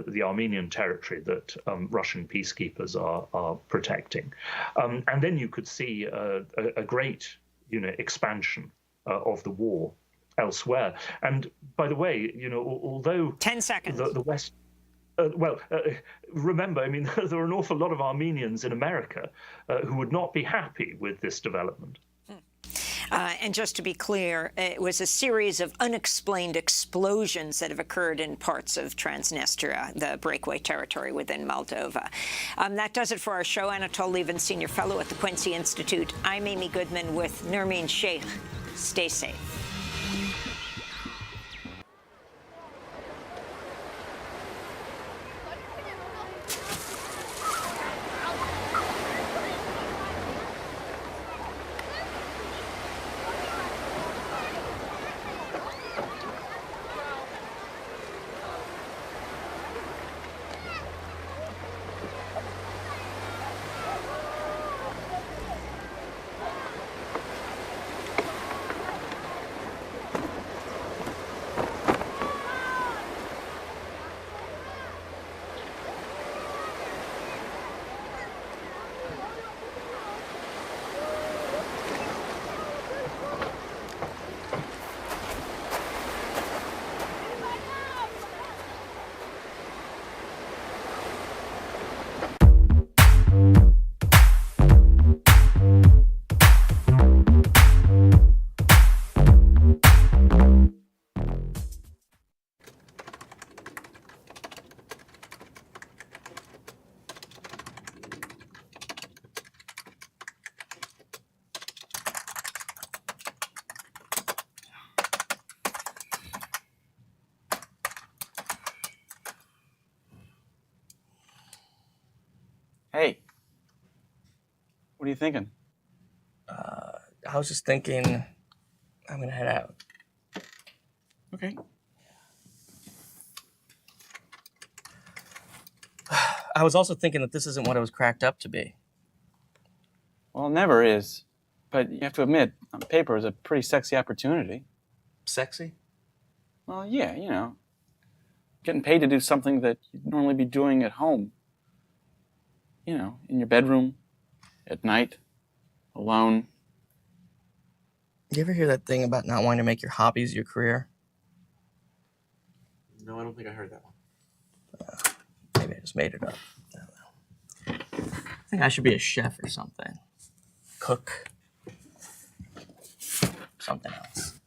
Speaker 17: the Armenian territory that Russian peacekeepers are protecting. And then you could see a great expansion of the war elsewhere. And by the way, although
Speaker 1: 10 seconds.
Speaker 17: The West, remember, I mean, there are an awful lot of Armenians in America who would not be happy with this development.
Speaker 1: And just to be clear, it was a series of unexplained explosions that have occurred in parts of Transnistria, the breakaway territory within Moldova. That does it for our show. Anatol Lieven, Senior Fellow at the Quincy Institute. I'm Amy Goodman with Nermeen Sheikh. Stay safe.
Speaker 18: Hey, what are you thinking?
Speaker 19: I was just thinking I'm gonna head out.
Speaker 18: Okay.
Speaker 19: I was also thinking that this isn't what it was cracked up to be.
Speaker 18: Well, it never is. But you have to admit, on paper, it's a pretty sexy opportunity.
Speaker 19: Sexy?
Speaker 18: Well, yeah, getting paid to do something that you'd normally be doing at home. In your bedroom, at night, alone.
Speaker 19: You ever hear that thing about not wanting to make your hobbies your career?
Speaker 18: No, I don't think I heard that one.
Speaker 19: Maybe I just made it up. I don't know. I think I should be a chef or something. Cook. Something else.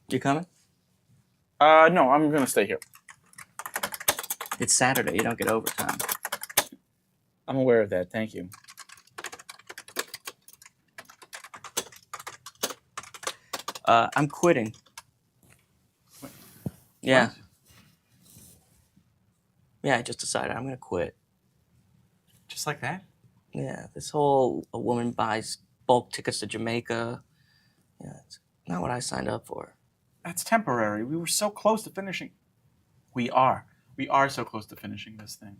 Speaker 19: You coming?
Speaker 18: No, I'm gonna stay here.
Speaker 19: It's Saturday. You don't get overtime.
Speaker 18: I'm aware of that. Thank you.
Speaker 19: I'm quitting.
Speaker 18: Wait,
Speaker 19: yeah.
Speaker 18: what?
Speaker 19: Yeah, I just decided I'm going to quit.
Speaker 18: Just like that?
Speaker 19: Yeah, this whole a woman buys bulk tickets to Jamaica. Yeah, it's not what I signed up for.
Speaker 18: That's temporary. We were so close to finishing. We are. We are so close to finishing this thing.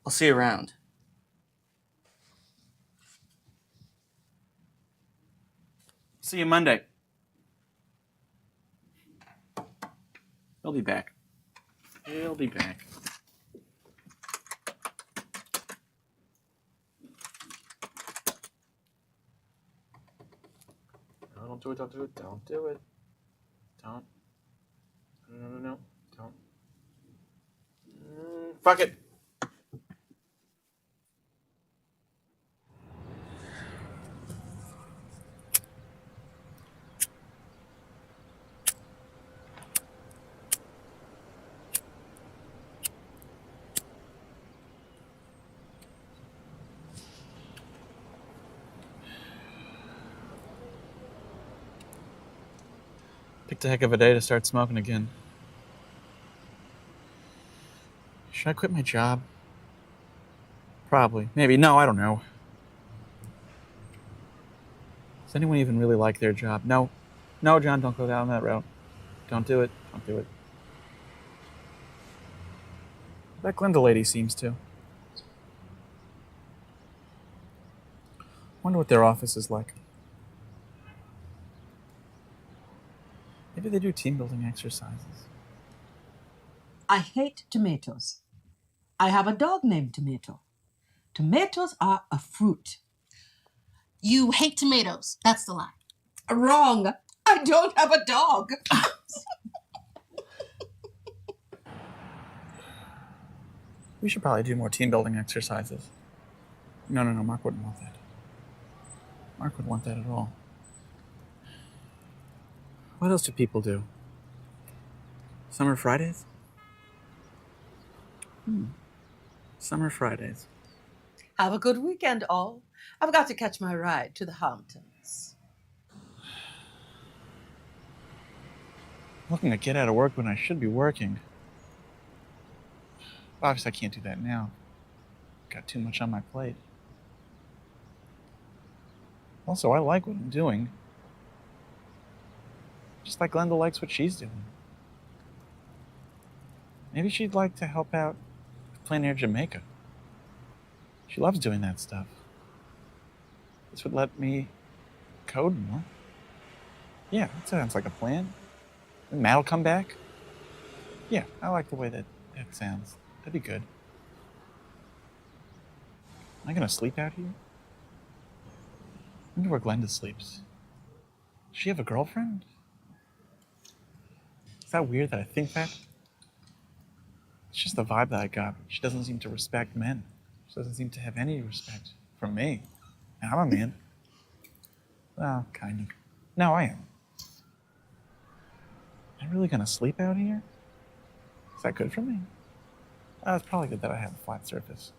Speaker 19: I'll see you around.
Speaker 18: See you Monday. He'll be back. He'll be back. No, don't do it, don't do it, don't do it. Don't. No, don't. Fuck it. Picked a heck of a day to start smoking again. Should I quit my job? Probably. Maybe. No, I don't know. Does anyone even really like their job? No. No, John, don't go down that route. Don't do it. Don't do it. That Glenda lady seems to. wonder what their office is like. Maybe they do team-building exercises.
Speaker 20: I hate tomatoes. I have a dog named Tomato. Tomatoes are a fruit.
Speaker 21: You hate tomatoes. That's the lie.
Speaker 20: Wrong. I don't have a dog.
Speaker 18: We should probably do more team-building exercises. No, Mark wouldn't want that. Mark would want that at all. What else do people do? Summer Fridays? Summer Fridays.
Speaker 20: Have a good weekend, all. I've got to catch my ride to the Hamptons.
Speaker 18: Looking to get out of work when I should be working. Obviously, I can't do that now. Got too much on my plate. Also, I like what I'm doing. Just like Glenda likes what she's doing. Maybe she'd like to help out with Plein Air Jamaica. She loves doing that stuff. This would let me code more. Yeah, that sounds like a plan. And Matt'll come back. Yeah, I like the way that sounds. That'd be good. Am I gonna sleep out here? I wonder where Glenda sleeps. Does she have a girlfriend? Is that weird that I think that? It's just the vibe that I got. She doesn't seem to respect men. She doesn't seem to have any respect for me. And I'm a man. Well, kind of. No, I am. Am I really gonna sleep out here? Is that good for me? It's probably good that I have a flat surface.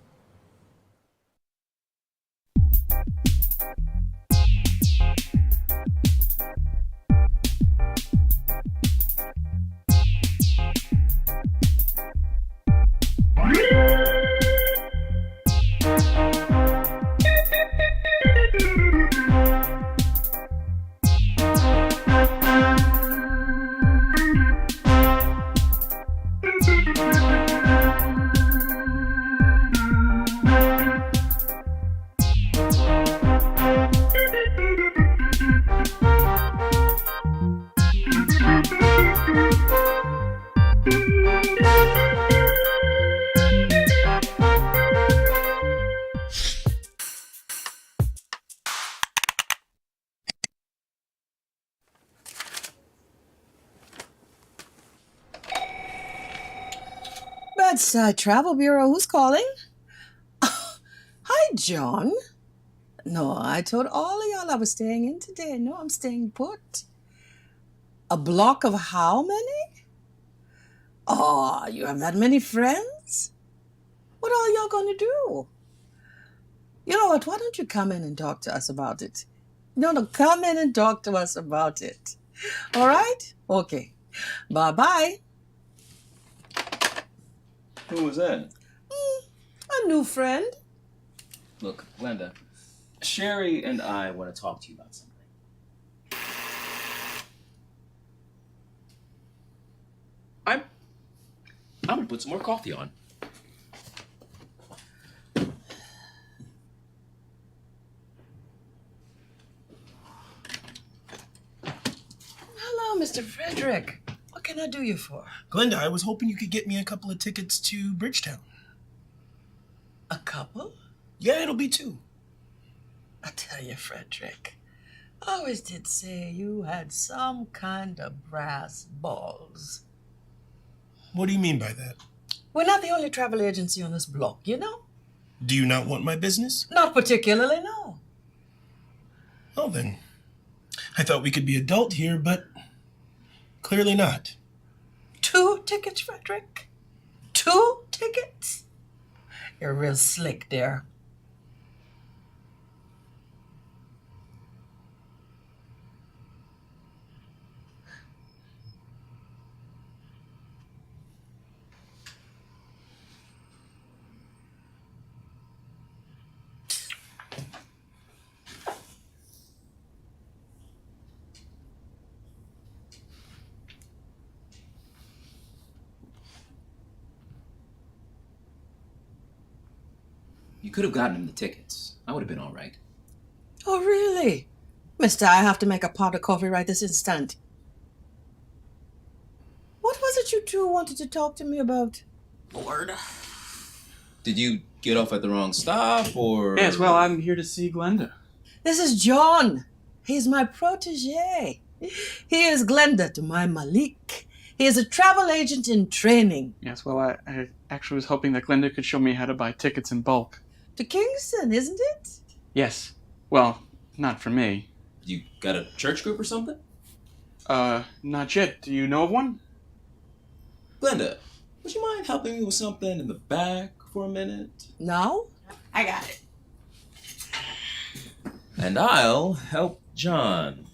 Speaker 20: Bedside Travel Bureau, who's calling? Hi, John. No, I told all of y'all I was staying in today. No, I'm staying put. A block of how many? Oh, you have that many friends? What are y'all gonna do? You know what, why don't you come in and talk to us about it? No, come in and talk to us about it. All right? Okay. Bye-bye.
Speaker 22: Who was that?
Speaker 20: A new friend.
Speaker 22: Look, Glenda, Sherry and I want to talk to you about something. I'm gonna put some more coffee on.
Speaker 20: Hello, Mr. Frederick. What can I do you for?
Speaker 23: Glenda, I was hoping you could get me a couple of tickets to Bridgetown.
Speaker 20: A couple?
Speaker 23: Yeah, it'll be 2.
Speaker 20: I tell you, Frederick, I always did say you had some kind of brass balls.
Speaker 23: What do you mean by that?
Speaker 20: We're not the only travel agency on this block, you know?
Speaker 23: Do you not want my business?
Speaker 20: Not particularly, no.
Speaker 23: Oh, then. I thought we could be adult here, but clearly not.
Speaker 20: 2 tickets, Frederick? 2 tickets? You're real slick there.
Speaker 22: You could have gotten him the tickets. I would have been all right.
Speaker 20: Really? Mister, I have to make a pot of coffee right this instant. What was it you two wanted to talk to me about?
Speaker 22: Lord. Did you get off at the wrong stop, or...?
Speaker 18: Yes, well, I'm here to see Glenda.
Speaker 20: This is John. He's my protege. He is Glenda to my Malik. He is a travel agent in training.
Speaker 18: Yes, well, I actually was hoping that Glenda could show me how to buy tickets in bulk.
Speaker 20: To Kingston, isn't it?
Speaker 18: Yes. Well, not for me.
Speaker 22: You got a church group or something?
Speaker 18: Not yet. Do you know of one?
Speaker 22: Glenda, would you mind helping me with something in the back for a minute?
Speaker 20: No? I got it.
Speaker 22: And I'll help John.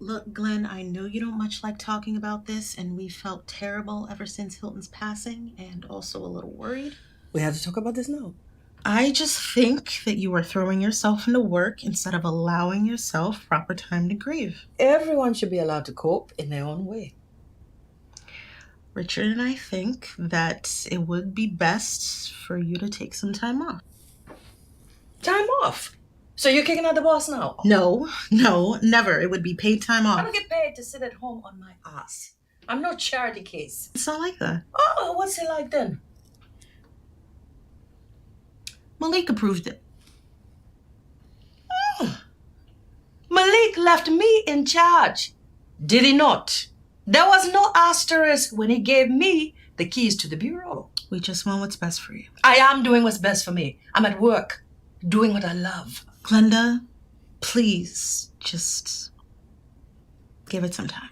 Speaker 21: Look, Glenn, I know you don't much like talking about this, and we felt terrible ever since Hilton's passing, and also a little worried.
Speaker 20: We have to talk about this now.
Speaker 21: I just think that you are throwing yourself into work instead of allowing yourself proper time to grieve.
Speaker 20: Everyone should be allowed to cope in their own way.
Speaker 21: Richard and I think that it would be best for you to take some time off.
Speaker 20: Time off? So you're kicking out the boss now?
Speaker 21: No, never. It would be paid time off.
Speaker 20: I don't get paid to sit at home on my ass. I'm no charity case.
Speaker 21: It's not like that.
Speaker 20: Oh, what's it like then?
Speaker 21: Malik approved it.
Speaker 20: Oh. Malik left me in charge. Did he not? There was no asterisk when he gave me the keys to the bureau.
Speaker 21: We just want what's best for you.
Speaker 20: I am doing what's best for me. I'm at work, doing what I love.
Speaker 21: Glenda, please, just give it some time.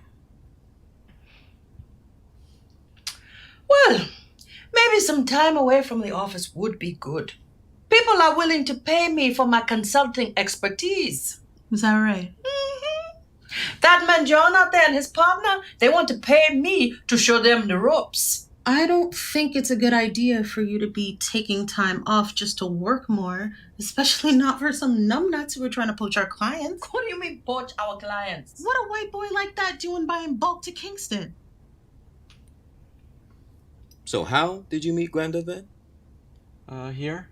Speaker 20: Well, maybe some time away from the office would be good. People are willing to pay me for my consulting expertise.
Speaker 21: Is that right?
Speaker 20: That man John out there and his partner, they want to pay me to show them the ropes.
Speaker 21: I don't think it's a good idea for you to be taking time off just to work more, especially not for some numbnuts who are trying to poach our clients.
Speaker 20: What do you mean poach our clients?
Speaker 21: What a white boy like that doing buying bulk to Kingston?
Speaker 2: So how did you meet Glenda then?
Speaker 18: Here?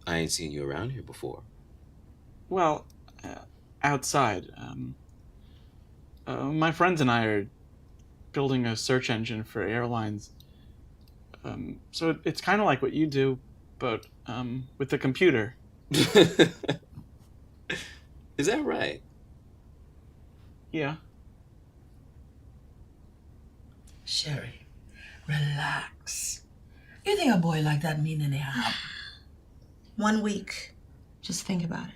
Speaker 2: I ain't seen you around here before.
Speaker 18: Well, outside. My friends and I are building a search engine for airlines. So it's kind of like what you do, but with the computer.
Speaker 2: Is that right?
Speaker 18: Yeah.
Speaker 20: Sherry, relax. You think a boy like that mean any harm?
Speaker 21: 1 week. Just think about it.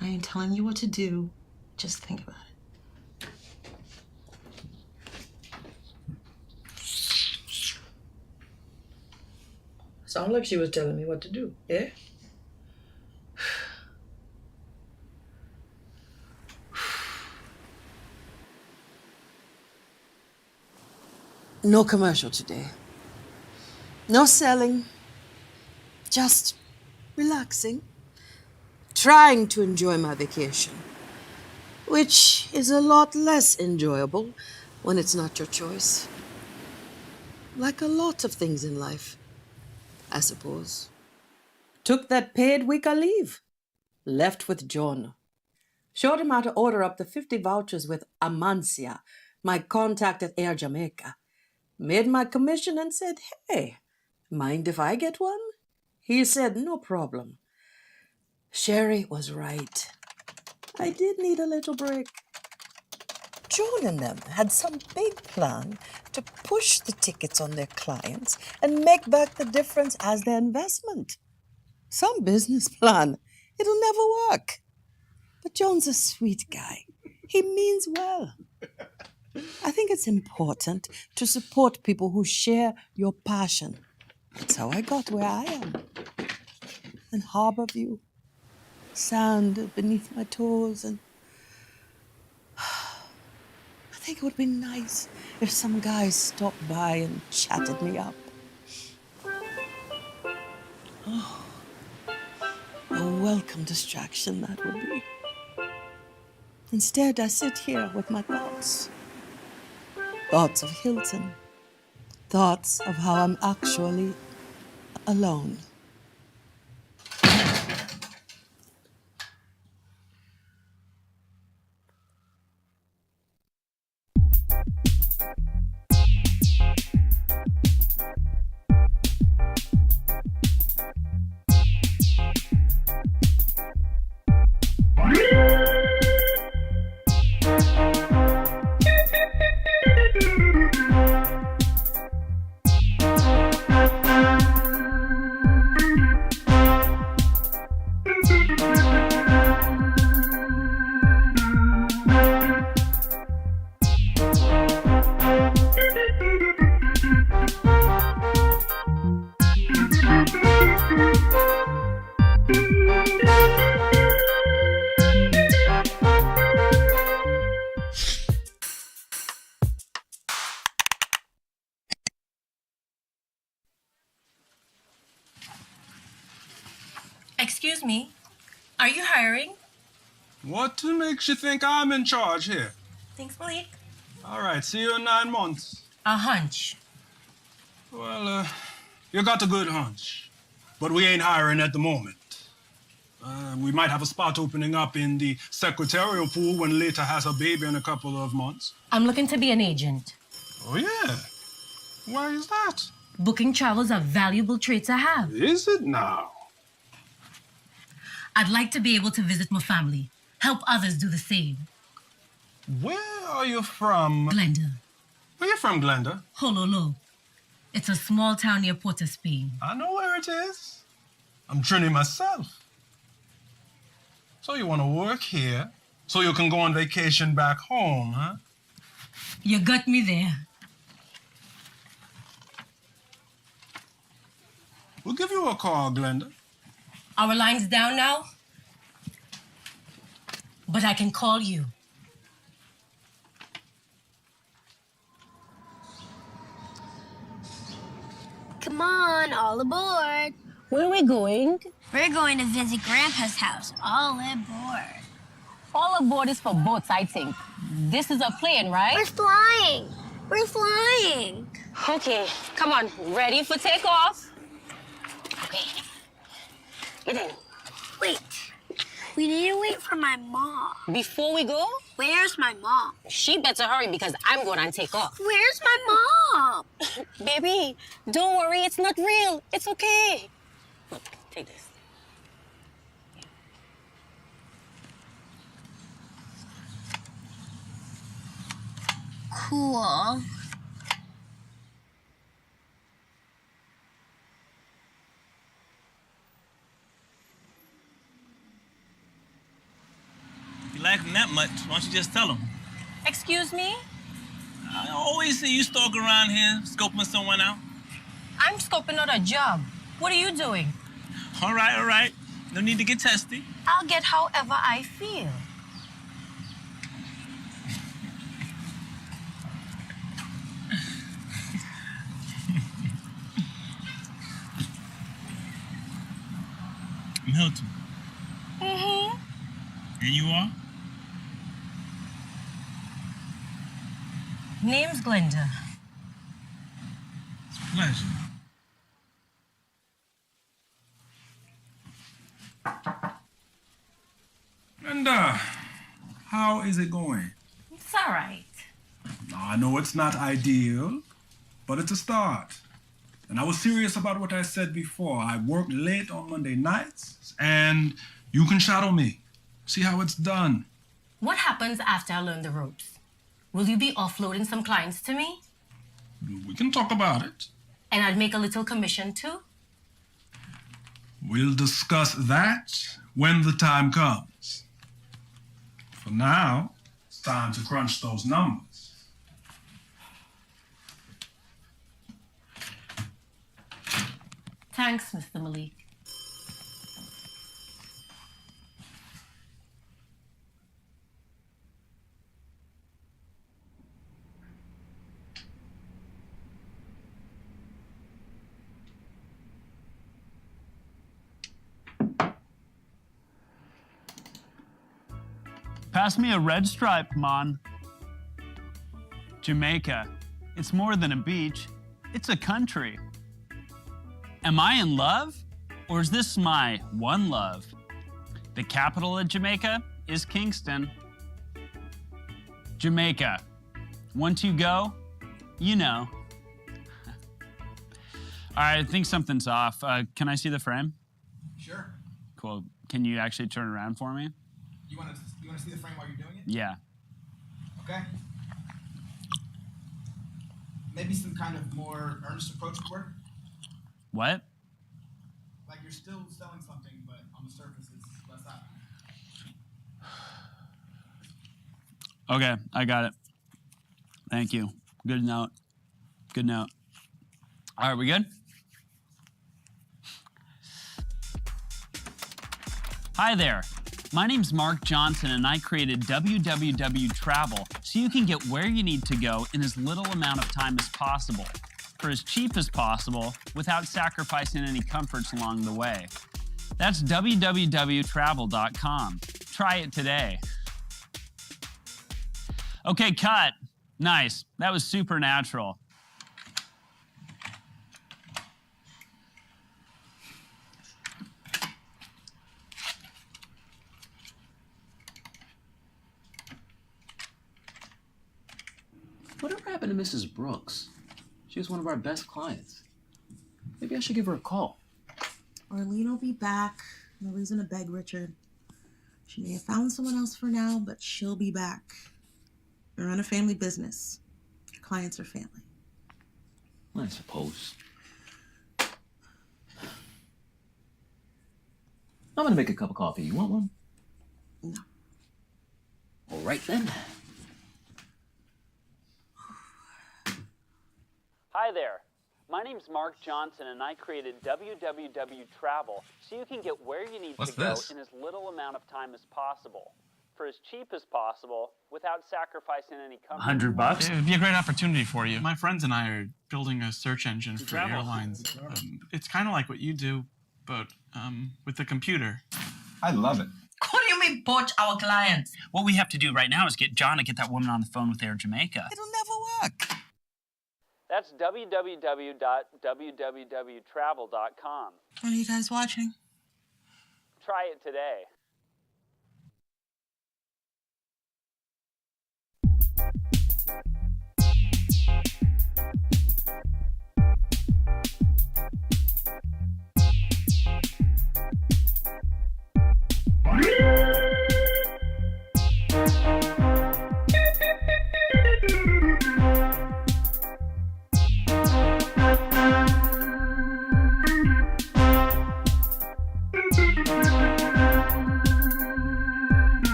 Speaker 21: I ain't telling you what to do. Just think about it.
Speaker 20: Sound like she was telling me what to do, yeah? No commercial today. No selling. Just relaxing. Trying to enjoy my vacation. Which is a lot less enjoyable when it's not your choice. Like a lot of things in life, I suppose. Took that paid week of leave. Left with John. Showed him how to order up to 50 vouchers with Amancia, my contact at Air Jamaica. Made my commission and said, hey, mind if I get one? He said, no problem. Sherry was right. I did need a little break. John and them had some big plan to push the tickets on their clients and make back the difference as their investment. Some business plan. It'll never work. But John's a sweet guy. He means well. I think it's important to support people who share your passion. That's how I got where I am. And Harborview. Sand beneath my toes and... I think it would be nice if some guys stopped by and chatted me up. Oh, a welcome distraction that would be. Instead, I sit here with my thoughts. Thoughts of Hilton. Thoughts of how I'm actually alone.
Speaker 3: Excuse me, are you hiring?
Speaker 4: What makes you think I'm in charge here?
Speaker 3: Thanks, Malik.
Speaker 4: All right, see you in 9 months.
Speaker 3: A hunch.
Speaker 4: Well, you got a good hunch. But we ain't hiring at the moment. We might have a spot opening up in the secretarial pool when Lita has a baby in a couple of months.
Speaker 3: I'm looking to be an agent.
Speaker 4: Oh, yeah? Why is that?
Speaker 3: Booking travel's a valuable trait to have.
Speaker 4: Is it now?
Speaker 3: I'd like to be able to visit my family, help others do the same.
Speaker 4: Where are you from?
Speaker 3: Glenda.
Speaker 4: Where you from, Glenda?
Speaker 3: Hololo. It's a small town near Port of Spain.
Speaker 4: I know where it is. I'm Trini myself. So you want to work here so you can go on vacation back home, huh?
Speaker 3: You got me there.
Speaker 4: We'll give you a call, Glenda.
Speaker 3: Our line's down now, but I can call you.
Speaker 5: Come on, all aboard.
Speaker 3: Where are we going?
Speaker 5: We're going to visit Grandpa's house. All aboard.
Speaker 3: All aboard is for boats, I think. This is a plane, right?
Speaker 5: We're flying. We're flying.
Speaker 3: Okay, come on. Ready for takeoff? Okay. Get in.
Speaker 5: Wait. We need to wait for my mom.
Speaker 3: Before we go?
Speaker 5: Where's my mom?
Speaker 3: She better hurry because I'm going to take off.
Speaker 5: Where's my mom?
Speaker 3: Baby, don't worry. It's not real. It's okay. Look, take this.
Speaker 5: Cool.
Speaker 24: If you like him that much, why don't you just tell him?
Speaker 3: Excuse me?
Speaker 24: I always see you stalk around here, scoping someone out.
Speaker 3: I'm scoping out a job. What are you doing?
Speaker 24: All right. No need to get testy.
Speaker 3: I'll get however I feel.
Speaker 24: I'm Hilton.
Speaker 3: Mm-hmm.
Speaker 24: And you are?
Speaker 3: Name's Glenda.
Speaker 24: It's a pleasure.
Speaker 4: And, how is it going?
Speaker 3: It's all right.
Speaker 4: I know it's not ideal, but it's a start. And I was serious about what I said before. I work late on Monday nights, and you can shadow me. See how it's done.
Speaker 3: What happens after I learn the ropes? Will you be offloading some clients to me?
Speaker 4: We can talk about it.
Speaker 3: And I'd make a little commission too?
Speaker 4: We'll discuss that when the time comes. For now, it's time to crunch those numbers.
Speaker 3: Thanks, Mr. Malik.
Speaker 6: Pass me a red stripe, Mon. Jamaica. It's more than a beach. It's a country. Am I in love? Or is this my one love? The capital of Jamaica is Kingston. Jamaica. Once you go, you know. All right, I think something's off. Can I see the frame?
Speaker 8: Sure.
Speaker 6: Cool. Can you actually turn around for me?
Speaker 8: You want to see the frame while you're doing it?
Speaker 6: Yeah.
Speaker 8: Okay. Maybe some kind of more earnest approach would work.
Speaker 6: What?
Speaker 8: Like you're still selling something, but on the surface it's less out.
Speaker 6: Okay, I got it. Thank you. Good note. Good note. All right, we good? Hi there. My name's Mark Johnson, and I created www Travel so you can get where you need to go in as little amount of time as possible, for as cheap as possible, without sacrificing any comforts along the way. That's www.travel.com. Try it today. Okay, cut. Nice. That was supernatural.
Speaker 9: Whatever happened to Mrs. Brooks? She was one of our best clients. Maybe I should give her a call.
Speaker 21: Arlene will be back. No reason to beg Richard. She may have found someone else for now, but she'll be back. You're in a family business. Your clients are family.
Speaker 9: I suppose. I'm gonna make a cup of coffee. You want one?
Speaker 21: No.
Speaker 9: All right then.
Speaker 6: Hi there. My name's Mark Johnson, and I created www Travel so you can get where you need to go in as little amount of time as possible, for as cheap as possible, without sacrificing any comfort.
Speaker 18: $100? It would be a great opportunity for you. My friends and I are building a search engine for airlines. It's kind of like what you do, but with a computer.
Speaker 10: I love it.
Speaker 25: What do you mean, poach our clients?
Speaker 6: What we have to do right now is get John to get that woman on the phone with Air Jamaica.
Speaker 25: It'll never work.
Speaker 6: That's www.travel.com.
Speaker 21: What are you guys watching?
Speaker 6: Try it today.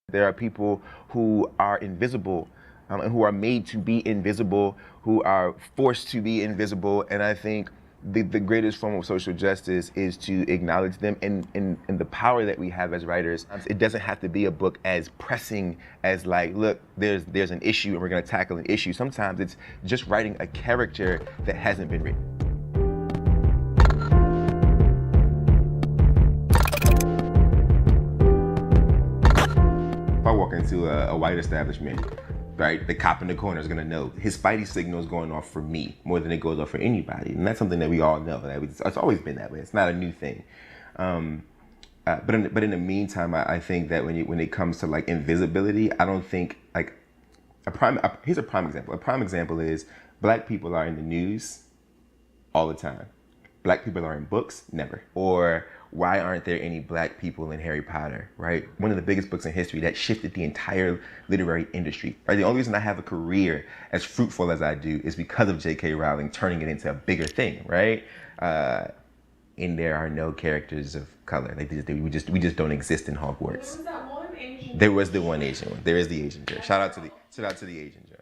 Speaker 26: There are people who are invisible and who are made to be invisible, who are forced to be invisible. And I think the greatest form of social justice is to acknowledge them and the power that we have as writers. It doesn't have to be a book as pressing as like, look, there's an issue and we're gonna tackle an issue. Sometimes it's just writing a character that hasn't been written. If I walk into a white establishment, right, the cop in the corner is gonna know his spidey signal is going off for me more than it goes off for anybody, and that's something that we all know. It's always been that way. It's not a new thing. But in the meantime, I think that when it comes to like invisibility, I don't think like here's a prime example. A prime example is Black people are in the news all the time. Black people are in books, never. Or why aren't there any Black people in Harry Potter, right? One of the biggest books in history that shifted the entire literary industry, right? The only reason I have a career as fruitful as I do is because of J.K. Rowling turning it into a bigger thing, right? And there are no characters of color. We just don't exist in Hogwarts.
Speaker 15: There was that one Asian.
Speaker 26: There was the one Asian one. There is the Asian girl. Shout out to the Asian girl.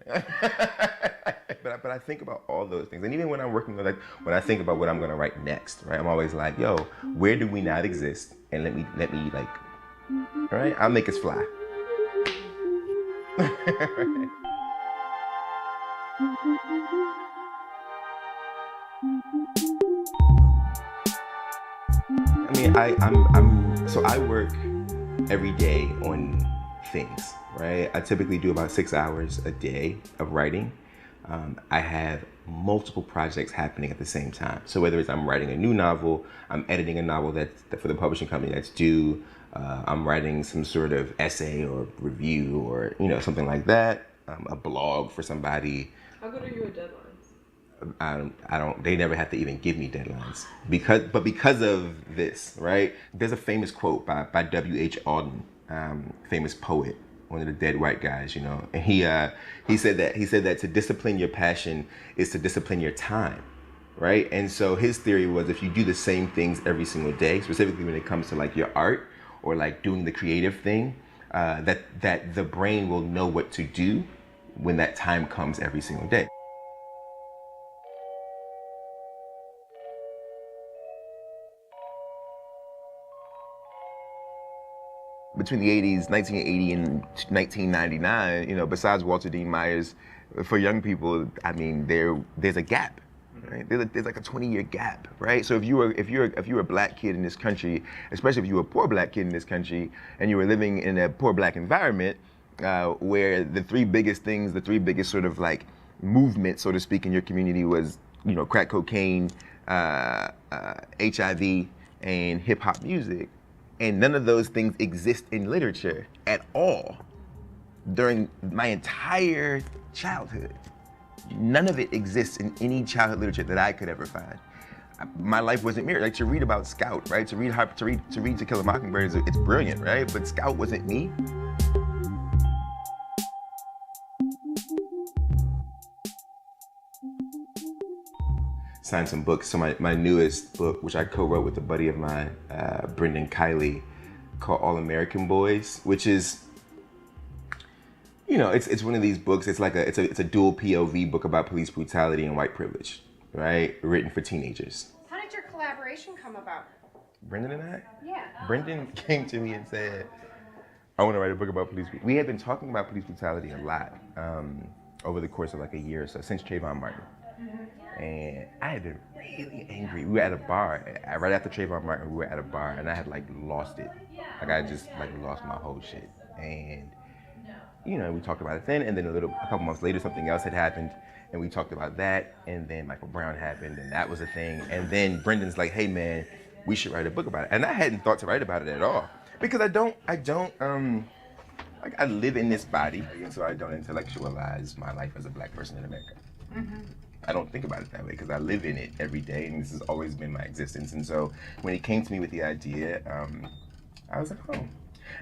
Speaker 26: But but I think about all those things. And even when I'm working, like when I think about what I'm gonna write next, right? I'm always like, yo, where do we not exist? And let me like, all right, I'll make us fly. I mean, I work every day on things, right? I typically do about 6 hours a day of writing. I have multiple projects happening at the same time. So whether it's I'm writing a new novel, I'm editing a novel that's for the publishing company that's due, I'm writing some sort of essay or review or, you know, something like that, a blog for somebody.
Speaker 10: How good are you at deadlines?
Speaker 26: I don't, they never have to even give me deadlines because of this, right? There's a famous quote by W.H. Auden, famous poet, one of the dead white guys, you know, and he said that to discipline your passion is to discipline your time, right? And so his theory was if you do the same things every single day, specifically when it comes to like your art or like doing the creative thing, that the brain will know what to do when that time comes every single day. Between the 80s, 1980 and 1999, you know, besides Walter Dean Myers, for young people, I mean, there's a gap, right? There's like a 20-year gap, right? So if you're a black kid in this country, especially if you were a poor black kid in this country, and you were living in a poor black environment, where the three biggest sort of like movements, so to speak, in your community was, you know, crack cocaine, HIV, and hip hop music. And none of those things exist in literature at all during my entire childhood. None of it exists in any childhood literature that I could ever find. My life wasn't mirrored. Like to read about Scout, right? To read To Kill a Mockingbird, it's brilliant, right? But Scout wasn't me. Signed some books. So my newest book, which I co-wrote with a buddy of mine, Brendan Kiley, called All American Boys, which is, you know, it's one of these books. It's like it's a dual POV book about police brutality and white privilege, right? Written for teenagers.
Speaker 11: How did your collaboration come about?
Speaker 26: Brendan and I?
Speaker 11: Yeah.
Speaker 26: Brendan came to me and said, I want to write a book about police. We had been talking about police brutality a lot over the course of like a year or so, since Trayvon Martin. And I had been really angry. We were at a bar, right after Trayvon Martin, we were at a bar, and I had like lost it. Like I just like lost my whole shit. And, you know, we talked about it then, and then a couple months later, something else had happened, and we talked about that, and then Michael Brown happened, and that was a thing. And then Brendan's like, hey man, we should write a book about it. And I hadn't thought to write about it at all. Because I live in this body, and so I don't intellectualize my life as a black person in America. Mm-hmm. I don't think about it that way because I live in it every day, and this has always been my existence. And so when he came to me with the idea, I was like, oh.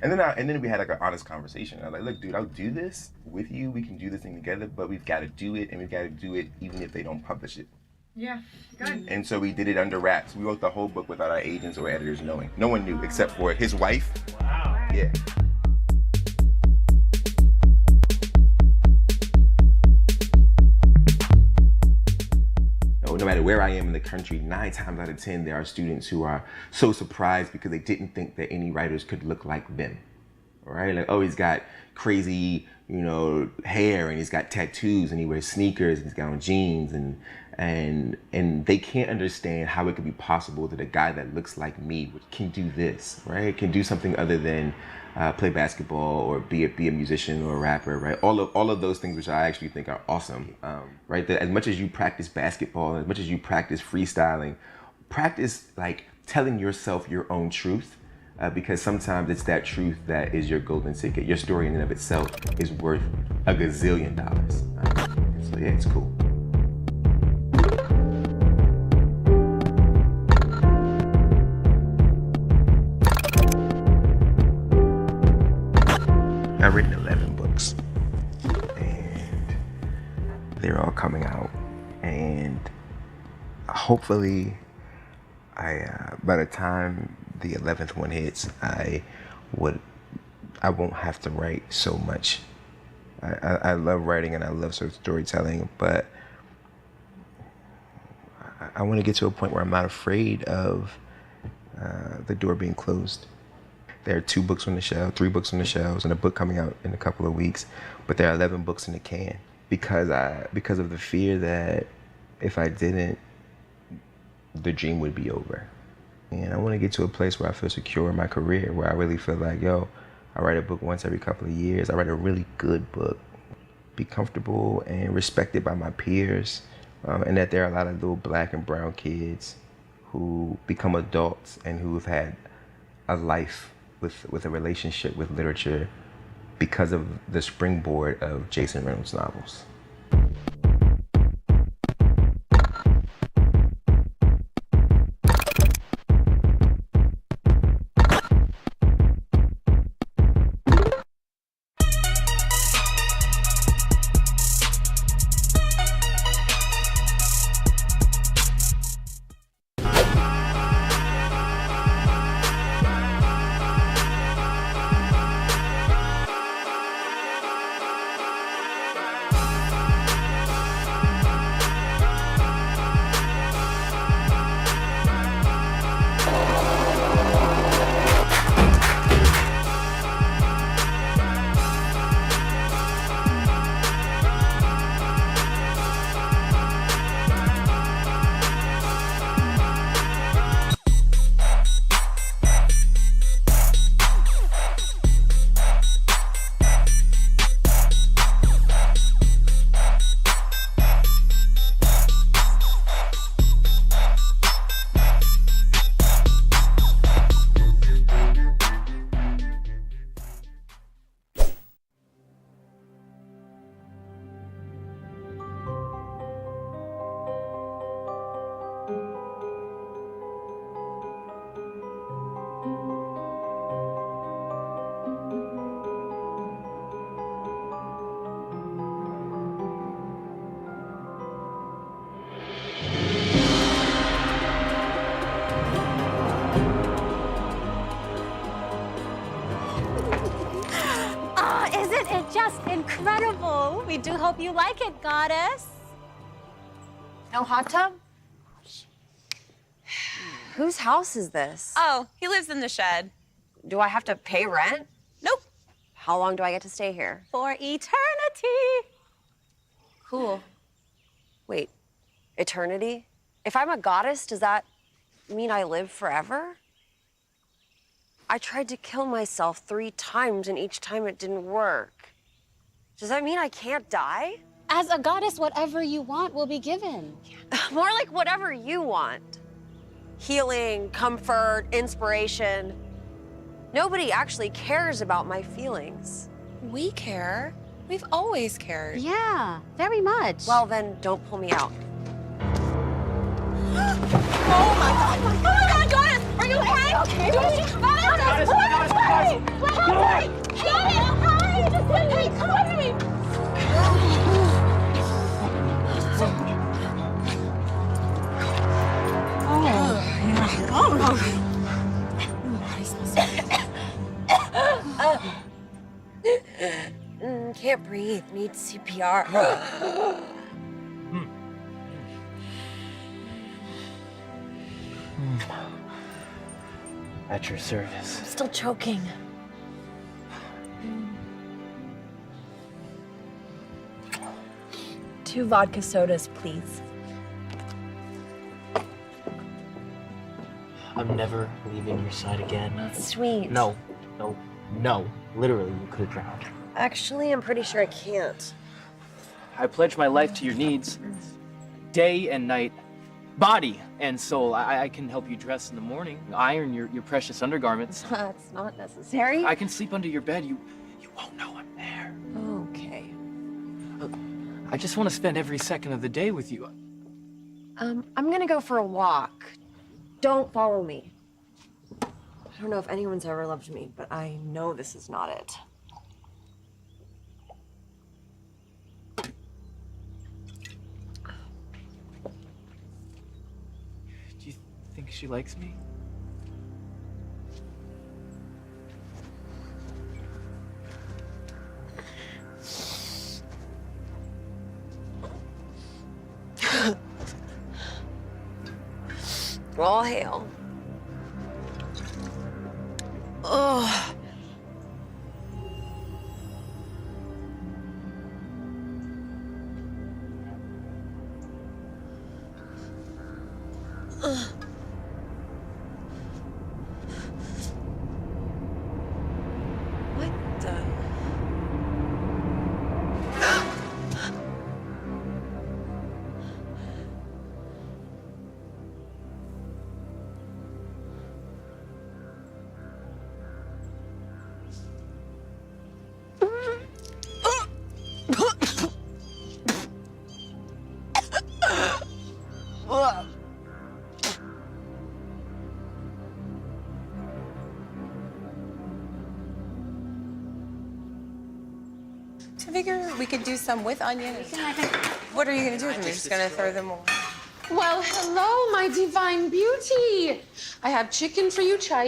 Speaker 26: And then we had like an honest conversation. I was like, look, dude, I'll do this with you. We can do this thing together, but we've got to do it, and we've got to do it even if they don't publish it.
Speaker 11: Yeah, good.
Speaker 26: And so we did it under wraps. We wrote the whole book without our agents or editors knowing. No one knew except for his wife. Wow. Yeah. No matter where I am in the country, 9 times out of 10, there are students who are so surprised because they didn't think that any writers could look like them, right? Like, oh, he's got crazy, you know, hair, and he's got tattoos, and he wears sneakers, and he's got on jeans, and they can't understand how it could be possible that a guy that looks like me can do this, right? Can do something other than play basketball or be a musician or a rapper, right? All of those things, which I actually think are awesome, right? That as much as you practice basketball, as much as you practice freestyling, practice like telling yourself your own truth, because sometimes it's that truth that is your golden ticket. Your story in and of itself is worth $1 gazillion. So yeah, it's cool. I've written 11 books, and they're all coming out, and hopefully by the time the 11th one hits, I won't have to write so much. I love writing and I love storytelling, but I want to get to a point where I'm not afraid of the door being closed. There are 2 books on the shelf, 3 books on the shelves, and a book coming out in a couple of weeks. But there are 11 books in the can because of the fear that if I didn't, the dream would be over. And I want to get to a place where I feel secure in my career, where I really feel like, yo, I write a book once every couple of years. I write a really good book, be comfortable and respected by my peers, and that there are a lot of little black and brown kids who become adults and who have had a life with a relationship with literature because of the springboard of Jason Reynolds novels.
Speaker 7: Isn't it just incredible? We do hope you like it, goddess.
Speaker 10: No hot tub? Whose house is this?
Speaker 3: Oh, he lives in the shed.
Speaker 10: Do I have to pay rent?
Speaker 3: Nope.
Speaker 10: How long do I get to stay here?
Speaker 7: For eternity.
Speaker 10: Cool. Wait, eternity? If I'm a goddess, does that mean I live forever? I tried to kill myself 3 times and each time it didn't work. Does that mean I can't die?
Speaker 7: As a goddess, whatever you want will be given.
Speaker 10: More like whatever you want. Healing, comfort, inspiration. Nobody actually cares about my feelings.
Speaker 3: We care. We've always cared.
Speaker 7: Yeah, very much.
Speaker 10: Well, then don't pull me out.
Speaker 3: Oh my God! Oh my God, goddess! Are you okay? Okay. Goddess! Goddess! Run away! Goddess! Hide! Hey, come on to me!
Speaker 10: Can't breathe. Need CPR.
Speaker 19: At your service.
Speaker 10: I'm still choking.
Speaker 3: 2 vodka sodas, please.
Speaker 19: I'm never leaving your side again.
Speaker 10: That's sweet.
Speaker 19: No, no, no. Literally, you could drown.
Speaker 10: Actually, I'm pretty sure I can't.
Speaker 19: I pledge my life to your needs, day and night, body and soul. I can help you dress in the morning, iron your precious undergarments.
Speaker 10: That's not necessary.
Speaker 19: I can sleep under your bed. You won't know I'm there.
Speaker 10: Okay.
Speaker 19: I just want to spend every second of the day with you.
Speaker 10: I'm gonna go for a walk. Don't follow me. I don't know if anyone's ever loved me, but I know this is not it.
Speaker 19: Do you think she likes me?
Speaker 10: All hail. Ugh. What the?
Speaker 1: I figure we could do some with onion. What are you gonna do with them? You're just gonna throw them away?
Speaker 12: Well, hello, my divine beauty. I have chicken for you, chai.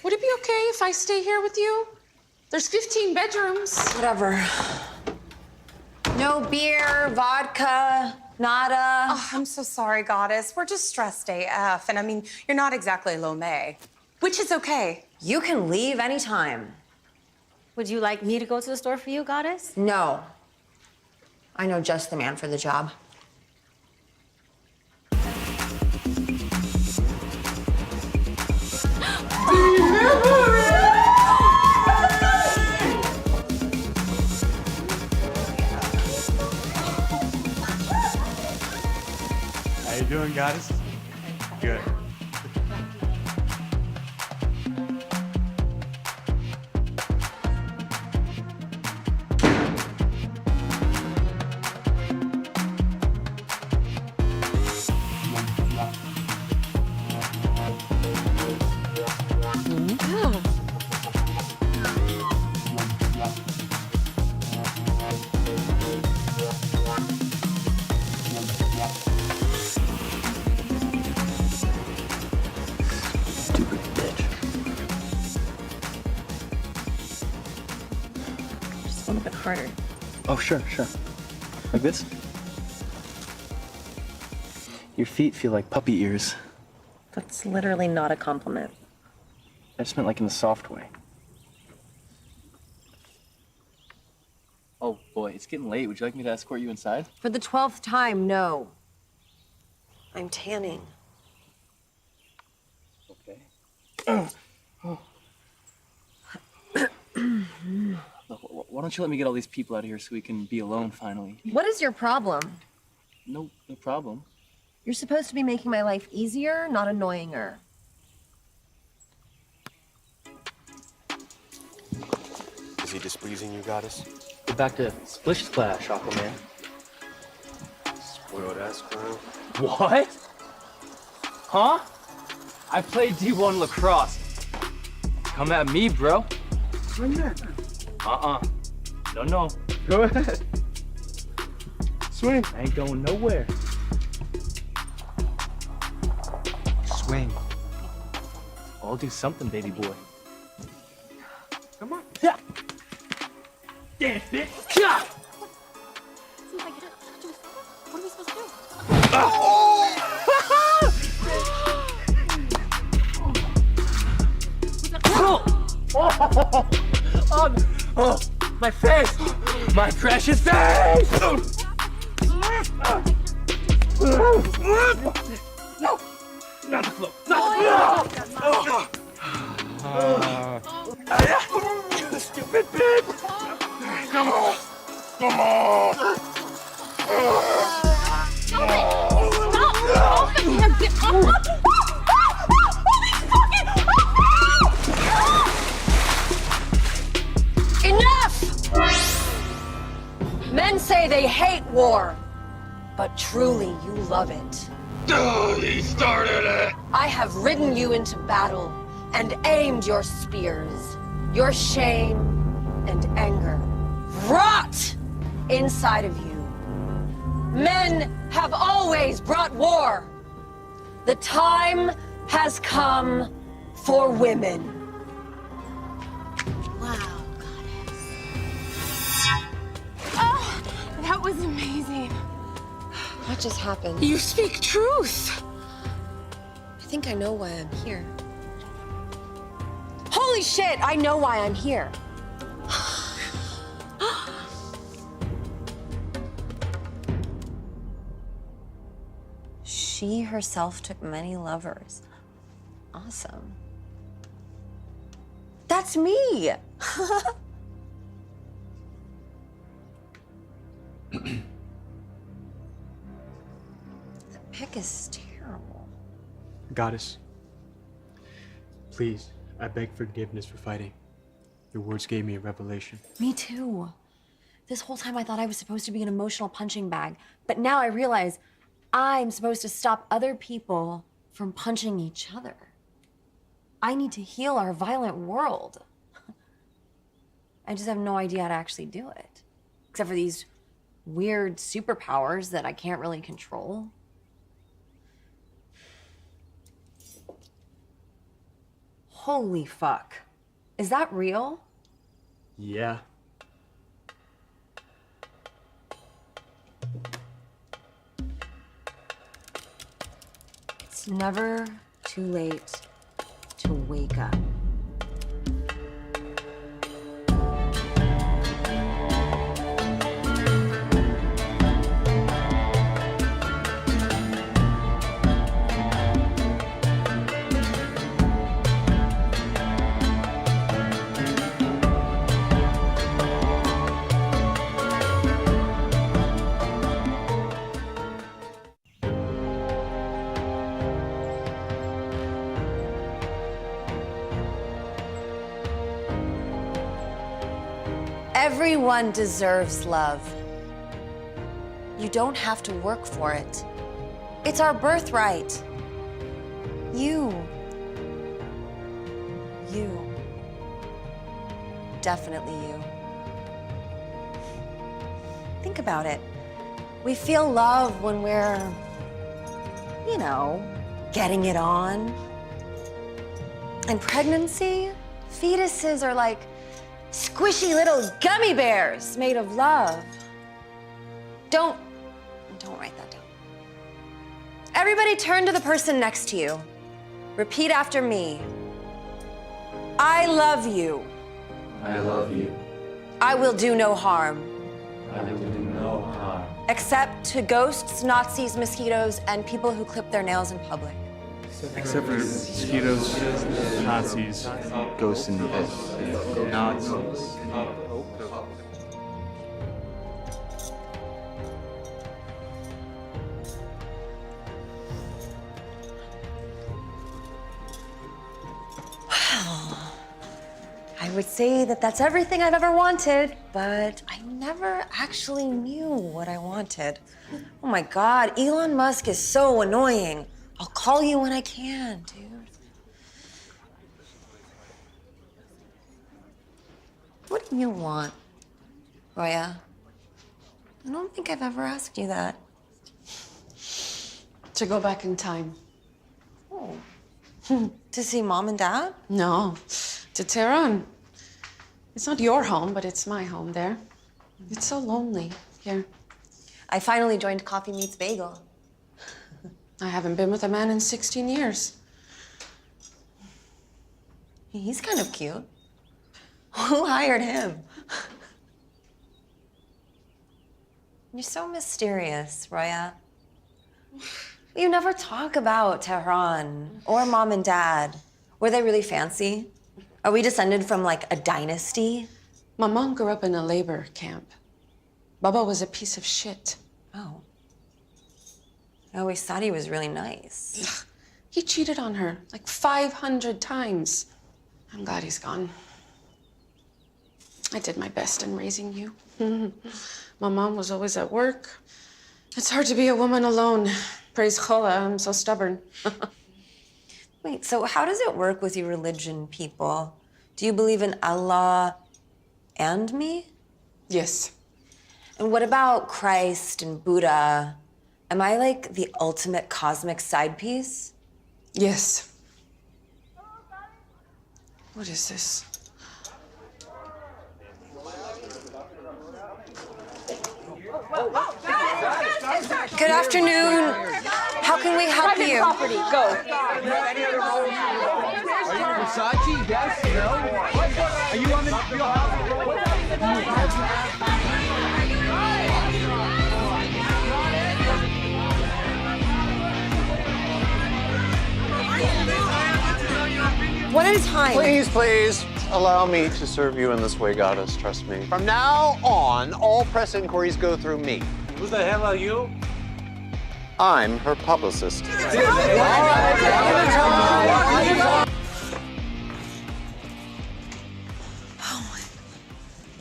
Speaker 12: Would it be okay if I stay here with you? There's 15 bedrooms.
Speaker 10: Whatever. No beer, vodka, nada.
Speaker 1: Oh, I'm so sorry, Goddess. We're just stressed AF. And I mean, you're not exactly lo may, which is okay.
Speaker 10: You can leave anytime.
Speaker 7: Would you like me to go to the store for you, Goddess?
Speaker 10: No. I know just the man for the job.
Speaker 13: How you doing, Goddess? Good.
Speaker 19: Stupid bitch.
Speaker 10: Just a little bit harder.
Speaker 19: Oh, sure. Like this? Your feet feel like puppy ears.
Speaker 10: That's literally not a compliment.
Speaker 19: I just meant like in the soft way. Oh boy, it's getting late. Would you like me to escort you inside?
Speaker 10: For the 12th time, no. I'm tanning.
Speaker 19: Okay. Look, why don't you let me get all these people out of here so we can be alone finally?
Speaker 10: What is your problem?
Speaker 19: No problem.
Speaker 10: You're supposed to be making my life easier, not annoyinger.
Speaker 13: Is he displeasing you, Goddess?
Speaker 19: Get back to Splish Splash, Aquaman.
Speaker 13: Spoiled ass girl.
Speaker 19: What? Huh? I played D1 lacrosse. Come at me, bro.
Speaker 13: Swing that.
Speaker 19: No.
Speaker 13: Go ahead. Swing.
Speaker 19: I ain't going nowhere.
Speaker 13: Swing.
Speaker 19: I'll do something, baby boy.
Speaker 13: Come on.
Speaker 19: Yeah. Dance, bitch. Yeah.
Speaker 7: What are we supposed to do?
Speaker 19: Oh, my face! My precious face! No, not the floor. Not the floor. Stupid bitch! Come on!
Speaker 3: Stop! Get up!
Speaker 10: Enough! Men say they hate war, but truly you love it.
Speaker 13: Oh, he started it!
Speaker 10: I have ridden you into battle and aimed your spears. Your shame and anger rot inside of you. Men have always brought war. The time has come for women.
Speaker 7: Wow, Goddess.
Speaker 12: Oh, that was amazing.
Speaker 10: What just happened?
Speaker 12: You speak truth.
Speaker 10: I think I know why I'm here. Holy shit, I know why I'm here. She herself took many lovers. Awesome. That's me! The pic is terrible.
Speaker 2: Goddess, please, I beg forgiveness for fighting. Your words gave me a revelation.
Speaker 10: Me too. This whole time I thought I was supposed to be an emotional punching bag, but now I realize I'm supposed to stop other people from punching each other. I need to heal our violent world. I just have no idea how to actually do it, except for these weird superpowers that I can't really control. Holy fuck. Is that real?
Speaker 2: Yeah.
Speaker 10: It's never too late to wake up. Everyone deserves love. You don't have to work for it. It's our birthright. You. Definitely you. Think about it. We feel love when we're, you know, getting it on. And pregnancy, fetuses are like squishy little gummy bears made of love. Don't write that down. Everybody turn to the person next to you. Repeat after me. I love you.
Speaker 13: I love you.
Speaker 10: I will do no harm.
Speaker 13: I will do no harm.
Speaker 10: Except to ghosts, Nazis, mosquitoes, and people who clip their nails in public.
Speaker 2: Except for mosquitoes, Nazis, ghosts, and Nazis.
Speaker 10: I would say that that's everything I've ever wanted, but I never actually knew what I wanted. Oh my God, Elon Musk is so annoying. I'll call you when I can, dude. What do you want, Roya? I don't think I've ever asked you that.
Speaker 12: To go back in time.
Speaker 10: Oh. To see Mom and Dad?
Speaker 12: No, to Tehran. It's not your home, but it's my home there. It's so lonely here.
Speaker 10: I finally joined Coffee Meets Bagel.
Speaker 12: I haven't been with a man in 16 years.
Speaker 10: He's kind of cute. Who hired him? You're so mysterious, Roya. You never talk about Tehran or Mom and Dad. Were they really fancy? Are we descended from like a dynasty?
Speaker 12: My mom grew up in a labor camp. Baba was a piece of shit.
Speaker 10: Oh. I always thought he was really nice.
Speaker 12: He cheated on her like 500 times. I'm glad he's gone. I did my best in raising you. My mom was always at work. It's hard to be a woman alone. Praise Chola, I'm so stubborn.
Speaker 10: Wait, so how does it work with your religion people? Do you believe in Allah and me?
Speaker 12: Yes.
Speaker 10: And what about Christ and Buddha? Am I like the ultimate cosmic side piece?
Speaker 12: Yes. What is this?
Speaker 10: Good afternoon. How can we help
Speaker 3: Private
Speaker 10: you?
Speaker 3: property, go.
Speaker 14: Are you Versace? Yes? No? Are you on the Real
Speaker 10: One at a time.
Speaker 16: Please, allow me to serve you in this way, goddess. Trust me. From now on, all press inquiries go through me.
Speaker 14: Who the hell are you?
Speaker 16: I'm her publicist.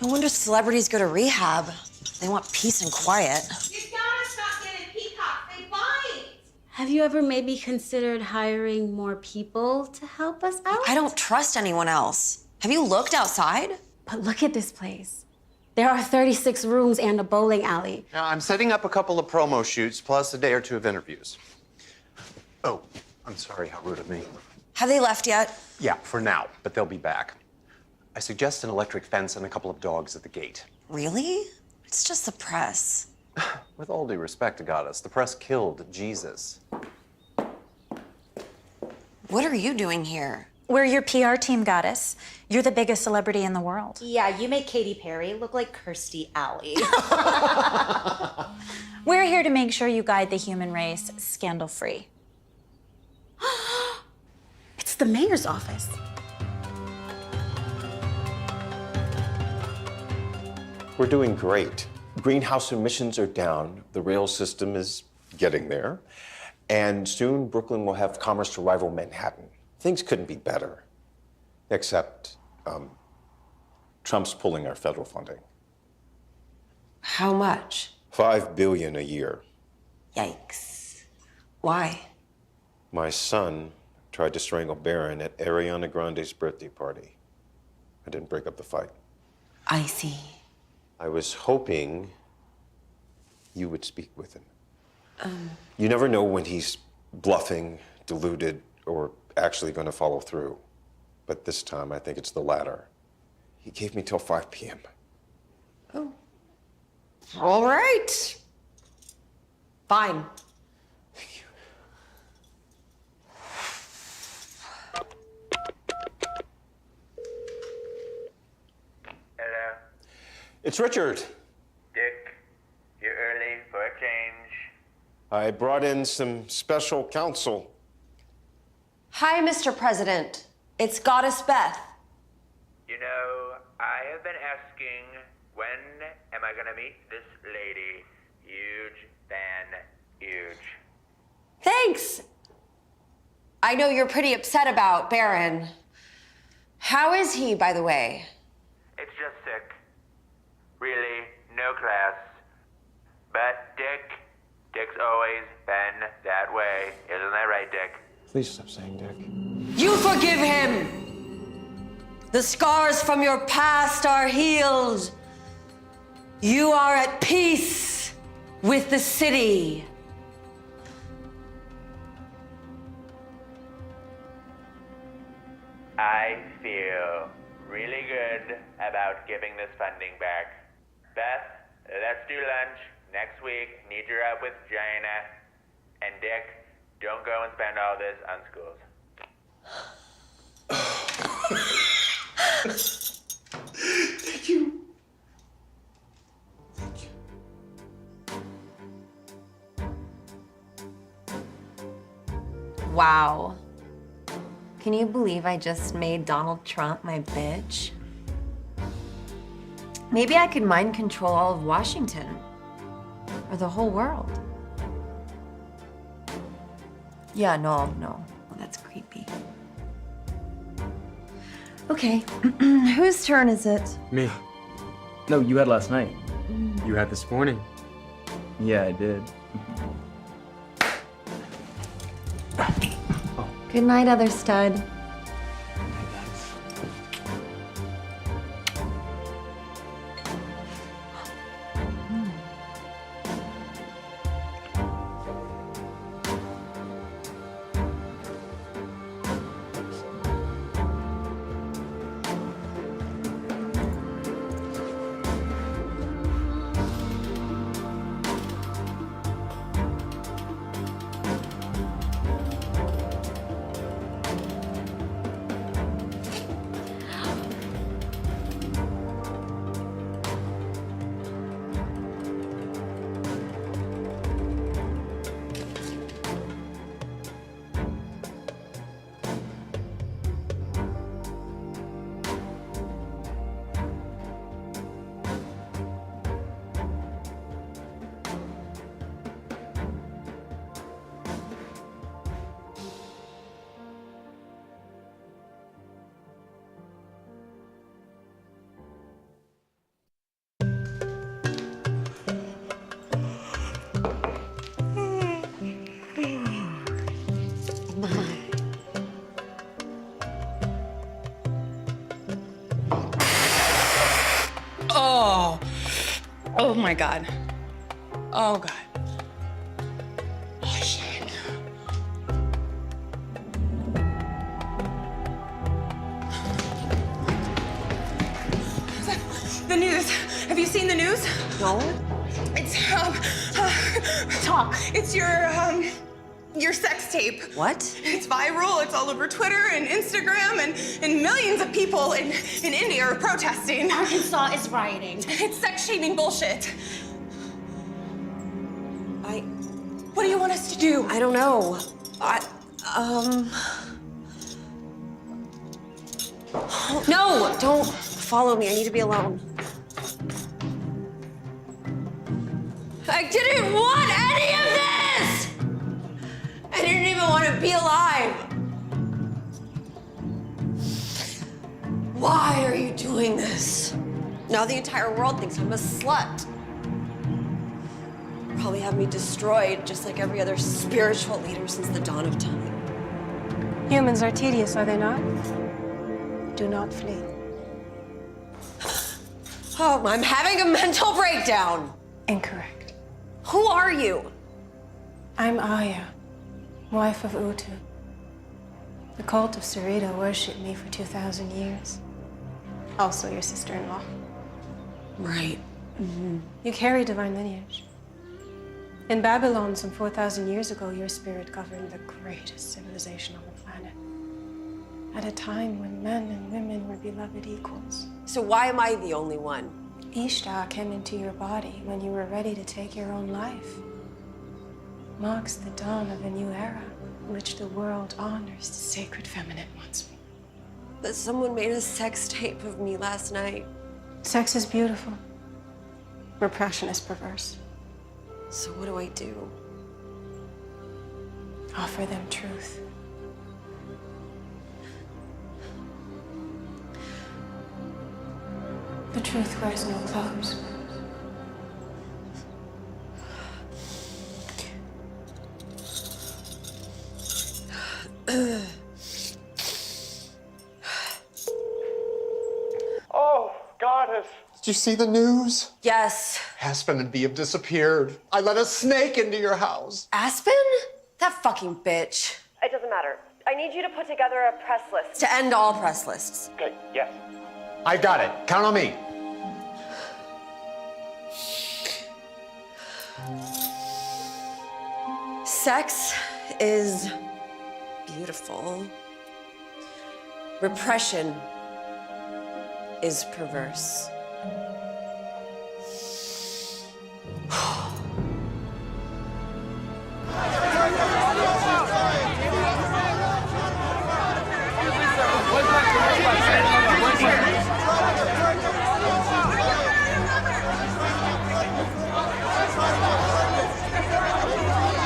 Speaker 10: No wonder celebrities go to rehab. They want peace and quiet.
Speaker 7: Have you ever maybe considered hiring more people to help us out?
Speaker 10: I don't trust anyone else. Have you looked outside?
Speaker 7: But look at this place. There are 36 rooms and a bowling alley.
Speaker 16: Now, I'm setting up a couple of promo shoots plus a day or two of interviews. Oh, I'm sorry, how rude of me.
Speaker 10: Have they left yet?
Speaker 16: Yeah, for now, but they'll be back. I suggest an electric fence and a couple of dogs at the gate.
Speaker 10: Really? It's just the press.
Speaker 16: With all due respect, goddess, the press killed Jesus.
Speaker 10: What are you doing here?
Speaker 17: We're your PR team, goddess. You're the biggest celebrity in the world.
Speaker 20: Yeah, you make Katy Perry look like Kirstie Alley.
Speaker 17: We're here to make sure you guide the human race scandal-free.
Speaker 7: It's the mayor's office.
Speaker 22: We're doing great. Greenhouse emissions are down. The rail system is getting there. And soon, Brooklyn will have commerce to rival Manhattan. Things couldn't be better. Except, Trump's pulling our federal funding.
Speaker 10: How much?
Speaker 22: $5 billion a year.
Speaker 10: Yikes. Why?
Speaker 22: My son tried to strangle Barron at Ariana Grande's birthday party. I didn't break up the fight.
Speaker 10: I see.
Speaker 22: I was hoping you would speak with him. You never know when he's bluffing, deluded, or actually going to follow through. But this time, I think it's the latter. He gave me till 5 p.m.
Speaker 10: Oh. All right. Fine.
Speaker 23: Hello?
Speaker 22: It's Richard.
Speaker 23: Dick, you're early for a change.
Speaker 22: I brought in some special counsel.
Speaker 10: Hi, Mr. President. It's Goddess Beth.
Speaker 23: You know, I have been asking, when am I gonna meet this lady? Huge fan, huge.
Speaker 10: Thanks. I know you're pretty upset about Barron. How is he, by the way?
Speaker 23: It's just sick. Really, no class. But Dick's always been that way. Isn't that right, Dick?
Speaker 22: Please stop saying Dick.
Speaker 10: You forgive him. The scars from your past are healed. You are at peace with the city.
Speaker 23: I feel really good about giving this funding back. Beth, let's do lunch next week. Need your help with Jaina. And Dick, don't go and spend all this on schools.
Speaker 22: Thank you.
Speaker 10: Wow. Can you believe I just made Donald Trump my bitch? Maybe I could mind control all of Washington. Or the whole world. Yeah, no. That's creepy. Okay, whose turn is it?
Speaker 19: Me. No, you had last night. You had this morning. Yeah, I did.
Speaker 10: Good night, other stud.
Speaker 1: Oh my God. Oh God. Oh shit. The news. Have you seen the news?
Speaker 10: No.
Speaker 1: It's talk. It's your sex tape.
Speaker 10: What?
Speaker 1: It's viral. It's all over Twitter and Instagram, and millions of people in India are protesting.
Speaker 7: Arkansas is rioting.
Speaker 1: It's sex shaming bullshit. What do you want us to do?
Speaker 10: I don't know. No, don't follow me. I need to be alone. I didn't want any of this! I didn't even want to be alive. Why are you doing this? Now the entire world thinks I'm a slut. Probably have me destroyed just like every other spiritual leader since the dawn of time.
Speaker 1: Humans are tedious, are they not? Do not flee.
Speaker 10: Oh, I'm having a mental breakdown.
Speaker 1: Incorrect.
Speaker 10: Who are you?
Speaker 1: I'm Aya, wife of Utu. The cult of Sarita worshipped me for 2,000 years. Also your sister-in-law.
Speaker 10: Right. Mm-hmm.
Speaker 1: You carry divine lineage. In Babylon, some 4,000 years ago, your spirit governed the greatest civilization on the planet. At a time when men and women were beloved equals.
Speaker 10: So why am I the only one?
Speaker 1: Ishtar came into your body when you were ready to take your own life. Marks the dawn of a new era in which the world honors the sacred feminine once more.
Speaker 10: But someone made a sex tape of me last night.
Speaker 1: Sex is beautiful. Repression is perverse.
Speaker 10: So what do I do?
Speaker 1: Offer them truth. The truth wears no clothes.
Speaker 16: Oh, goddess. Did you see the news?
Speaker 10: Yes.
Speaker 16: Aspen and Bee have disappeared. I let a snake into your house.
Speaker 10: Aspen? That fucking bitch. It doesn't matter. I need you to put together a press list. To end all press lists.
Speaker 16: Okay, yes. I got it. Count on me.
Speaker 10: Sex is beautiful. Repression is perverse.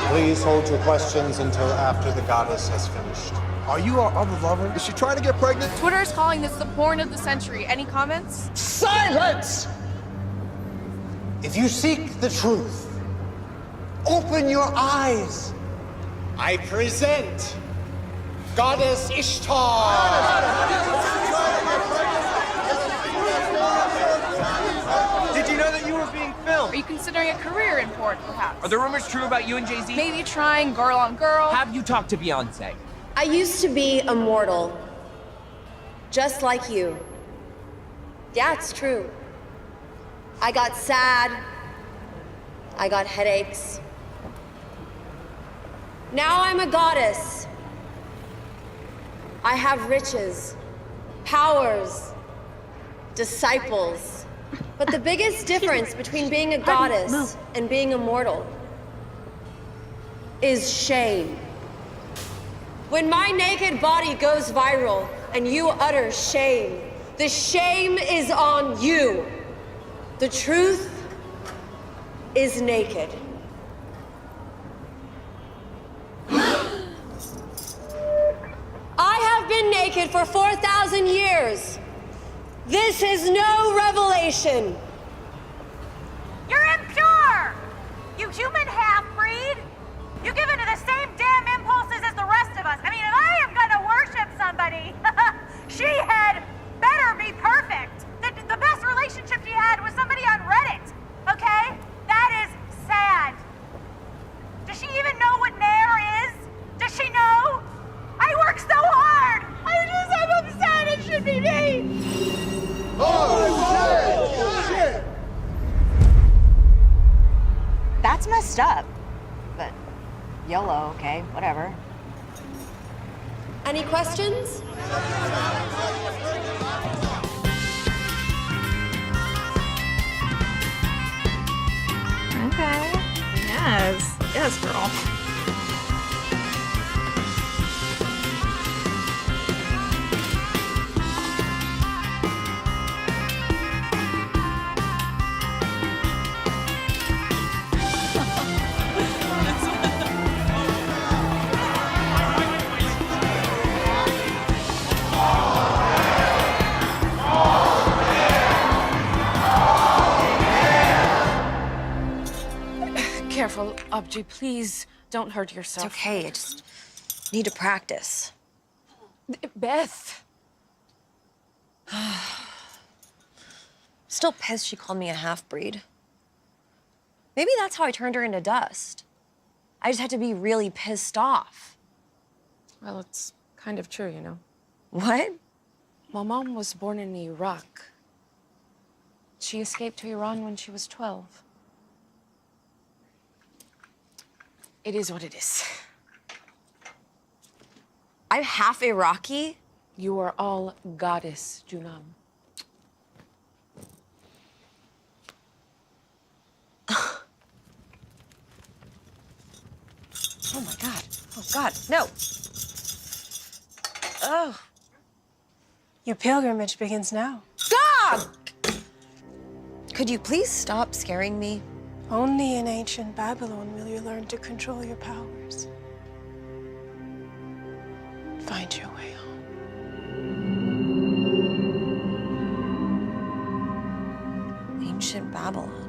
Speaker 16: Please hold your questions until after the goddess has finished.
Speaker 14: Are you our other lover? Is she trying to get pregnant?
Speaker 11: Twitter's calling this the porn of the century. Any comments?
Speaker 16: Silence! If you seek the truth, open your eyes. I present Goddess Ishtar.
Speaker 14: Did you know that you were being filmed?
Speaker 11: Are you considering a career in porn, perhaps?
Speaker 14: Are the rumors true about you and Jay-Z?
Speaker 11: Maybe trying girl on girl?
Speaker 14: Have you talked to Beyonce?
Speaker 10: I used to be immortal, just like you. Yeah, it's true. I got sad. I got headaches. Now I'm a goddess. I have riches, powers, disciples. But the biggest difference between being a goddess and being immortal is shame. When my naked body goes viral and you utter shame, the shame is on you. The truth is naked. I have been naked for 4,000 years. This is no revelation.
Speaker 3: You're impure! You human half-breed! You give into the same damn impulses as the rest of us. I mean, if I am gonna worship somebody, she had better be perfect. The best relationship she had was somebody on Reddit, okay?
Speaker 10: That's messed up. But YOLO, okay, whatever. Any questions?
Speaker 4: Okay. Yes. Yes, girl.
Speaker 12: Careful, Abji, please don't hurt yourself.
Speaker 10: It's okay, I just need to practice.
Speaker 12: Beth.
Speaker 10: Still pissed she called me a half-breed. Maybe that's how I turned her into dust. I just had to be really pissed off.
Speaker 12: Well, it's kind of true, you know.
Speaker 10: What?
Speaker 12: My mom was born in Iraq. She escaped to Iran when she was 12. It is what it is.
Speaker 10: I'm half Iraqi?
Speaker 12: You are all goddess, Junam.
Speaker 10: Oh my God. Oh God, no. Oh.
Speaker 1: Your pilgrimage begins now.
Speaker 10: God! Could you please stop scaring me?
Speaker 1: Only in ancient Babylon will you learn to control your powers. Find your way home.
Speaker 10: Ancient Babylon.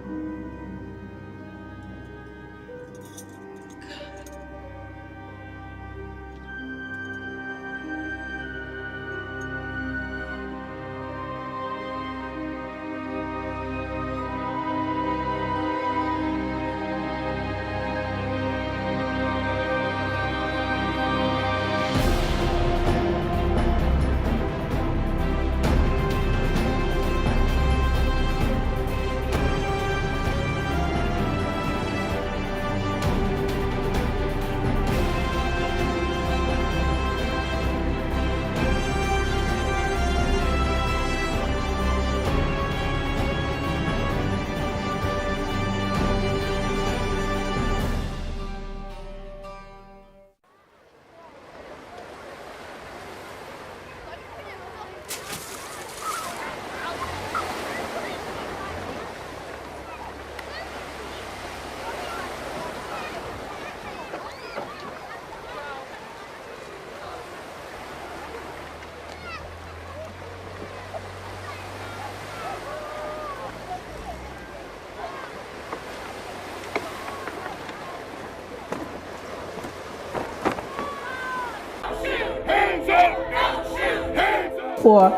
Speaker 5: For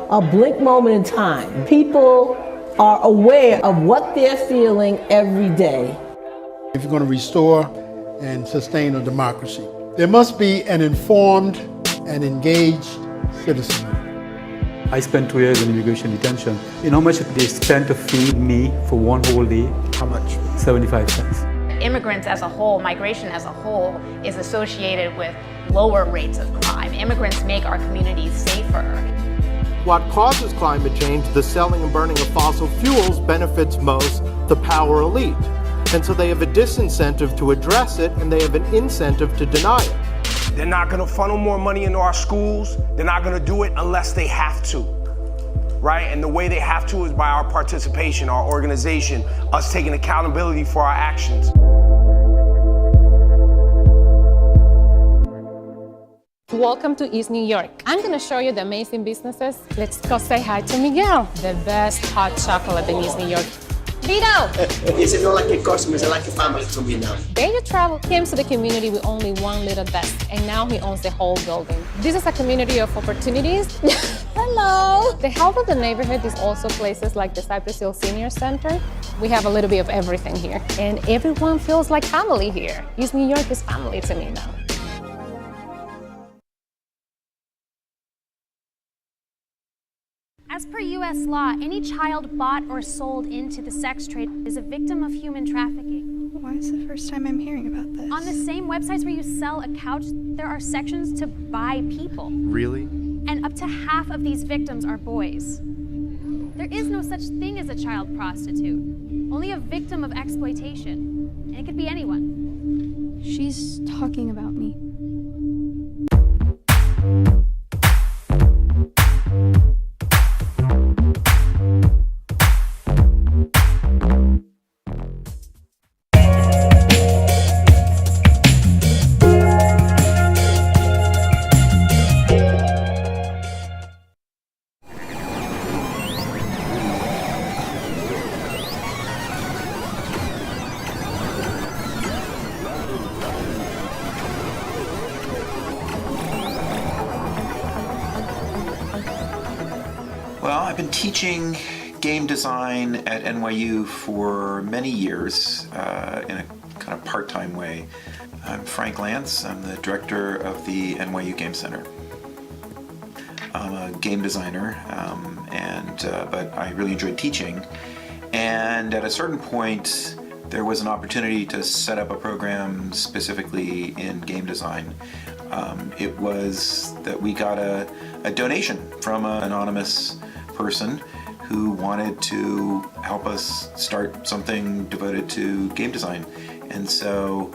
Speaker 5: a blink moment in time, people are aware of what they're feeling every day.
Speaker 8: If you're going to restore and sustain a democracy, there must be an informed and engaged citizenry.
Speaker 2: I spent 2 years in immigration detention. You know how much they spent to feed me for one whole day?
Speaker 8: How much?
Speaker 2: 75 cents.
Speaker 9: Immigrants as a whole, migration as a whole, is associated with lower rates of crime. Immigrants make our communities safer.
Speaker 18: What causes climate change, the selling and burning of fossil fuels, benefits most the power elite. And so they have a disincentive to address it, and they have an incentive to deny it.
Speaker 24: They're not going to funnel more money into our schools. They're not going to do it unless they have to, right? And the way they have to is by our participation, our organization, us taking accountability for our actions.
Speaker 27: Welcome to East New York. I'm gonna show you the amazing businesses. Let's go say hi to Miguel, the best hot chocolate in East New York. Vito!
Speaker 28: Ese no like a customer, it's like a family to me now.
Speaker 27: Daily Travel came to the community with only one little desk, and now he owns the whole building. This is a community of opportunities. Hello! The health of the neighborhood is also places like the Cypress Hill Senior Center. We have a little bit of everything here, and everyone feels like family here. East New York is family to me now.
Speaker 29: As
Speaker 6: per U.S. law, any child bought or sold into the sex trade is a victim of human trafficking.
Speaker 4: Why is the first time I'm hearing about this?
Speaker 6: On the same websites where you sell a couch, there are sections to buy people.
Speaker 13: Really?
Speaker 6: And up to half of these victims are boys. There is no such thing as a child prostitute, only a victim of exploitation. And it could be anyone.
Speaker 4: She's talking about me.
Speaker 15: Well, I've been teaching game design at NYU for many years in a kind of part-time way. I'm Frank Lance. I'm the director of the NYU Game Center. I'm a game designer, but I really enjoyed teaching. And at a certain point, there was an opportunity to set up a program specifically in game design. It was that we got a donation from an anonymous person who wanted to help us start something devoted to game design. And so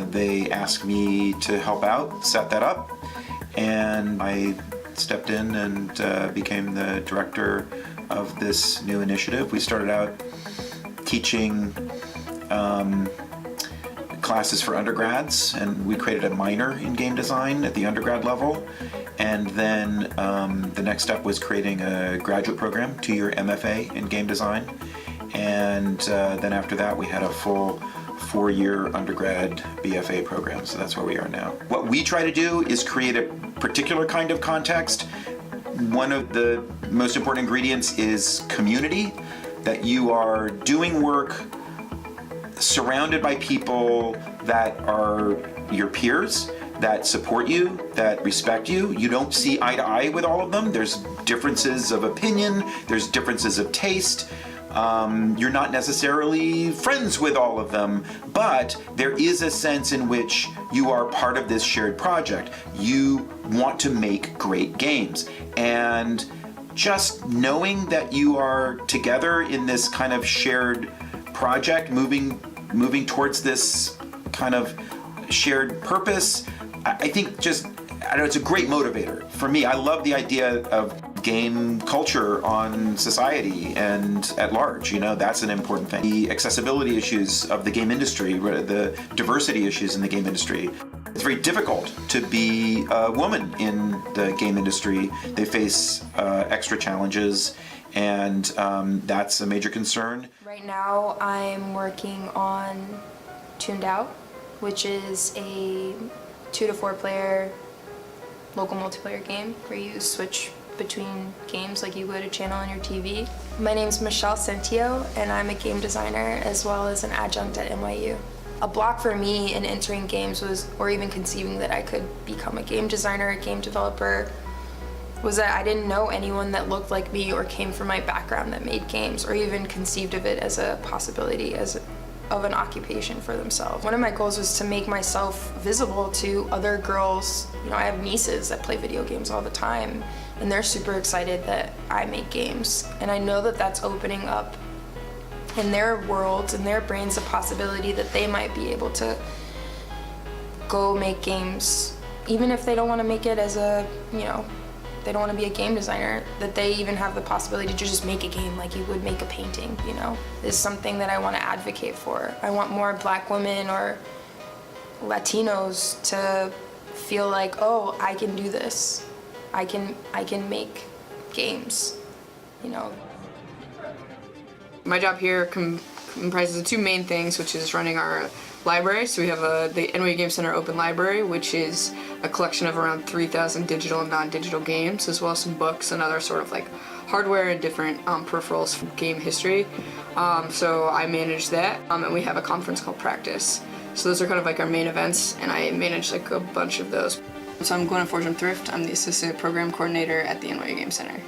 Speaker 15: they asked me to help out, set that up, and I stepped in and became the director of this new initiative. We started out teaching classes for undergrads, and we created a minor in game design at the undergrad level. And then the next step was creating a graduate program, 2-year MFA in game design. And then after that, we had a full 4-year undergrad BFA program. So that's where we are now. What we try to do is create a particular kind of context. One of the most important ingredients is community, that you are doing work surrounded by people that are your peers, that support you, that respect you. You don't see eye to eye with all of them. There's differences of opinion, there's differences of taste. You're not necessarily friends with all of them, but there is a sense in which you are part of this shared project. You want to make great games. And just knowing that you are together in this kind of shared project, moving towards this kind of shared purpose, I think it's a great motivator. For me, I love the idea of game culture on society and at large. You know, that's an important thing. The accessibility issues of the game industry, the diversity issues in the game industry. It's very difficult to be a woman in the game industry. They face extra challenges, and that's a major concern.
Speaker 17: Right now, I'm working on Tuned Out, which is a 2 to 4 player local multiplayer game where you switch between games like you would a channel on your TV. My name's Michelle Centio, and I'm a game designer as well as an adjunct at NYU. A block for me in entering games was, or even conceiving that I could become a game designer, a game developer, was that I didn't know anyone that looked like me or came from my background that made games or even conceived of it as a possibility of an occupation for themselves. One of my goals was to make myself visible to other girls. You know, I have nieces that play video games all the time, and they're super excited that I make games. And I know that that's opening up in their worlds and their brains the possibility that they might be able to go make games, even if they don't want to make it as a, they don't want to be a game designer, that they even have the possibility to just make a game like you would make a painting, is something that I want to advocate for. I want more Black women or Latinos to feel like, oh, I can do this. I can make games,
Speaker 11: My job here comprises of 2 main things, which is running our library. So we have the NYU Game Center Open Library, which is a collection of around 3,000 digital and non-digital games, as well as some books and other sort of like hardware and different peripherals from game history. So I manage that, and we have a conference called Practice. So those are kind of like our main events, and I manage like a bunch of those. So I'm Gwen Fortune Thrift. I'm the assistant program coordinator at the NYU Game Center.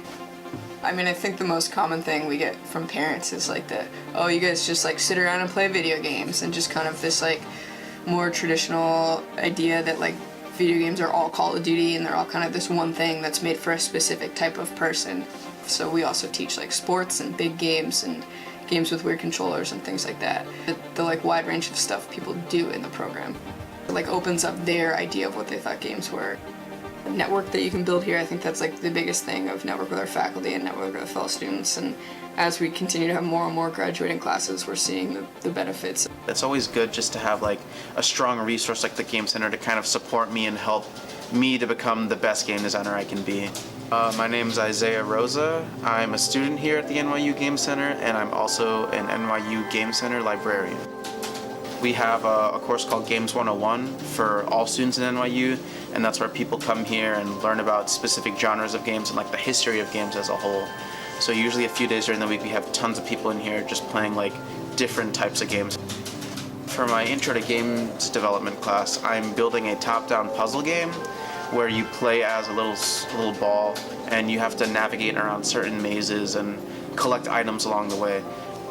Speaker 11: I mean, I think the most common thing we get from parents is like that, oh, you guys just like sit around and play video games, and just kind of this like more traditional idea that like video games are all Call of Duty and they're all kind of this one thing that's made for a specific type of person. So we also teach like sports and big games and games with weird controllers and things like that. The like wide range of stuff people do in the program. It like opens up their idea of what they thought games were. The network that you can build here, I think that's like the biggest thing, of network with our faculty and network with fellow students. And as we continue to have more and more graduating classes, we're seeing the benefits.
Speaker 13: It's always good just to have like a strong resource like the Game Center to kind of support me and help me to become the best game designer I can be. My name's Isaiah Rosa. I'm a student here at the NYU Game Center, and I'm also an NYU Game Center librarian. We have a course called Games 101 for all students in NYU, and that's where people come here and learn about specific genres of games and like the history of games as a whole. So usually a few days during the week we have tons of people in here just playing like different types of games. For my Intro to Games Development class, I'm building a top-down puzzle game where you play as a little ball and you have to navigate around certain mazes and collect items along the way.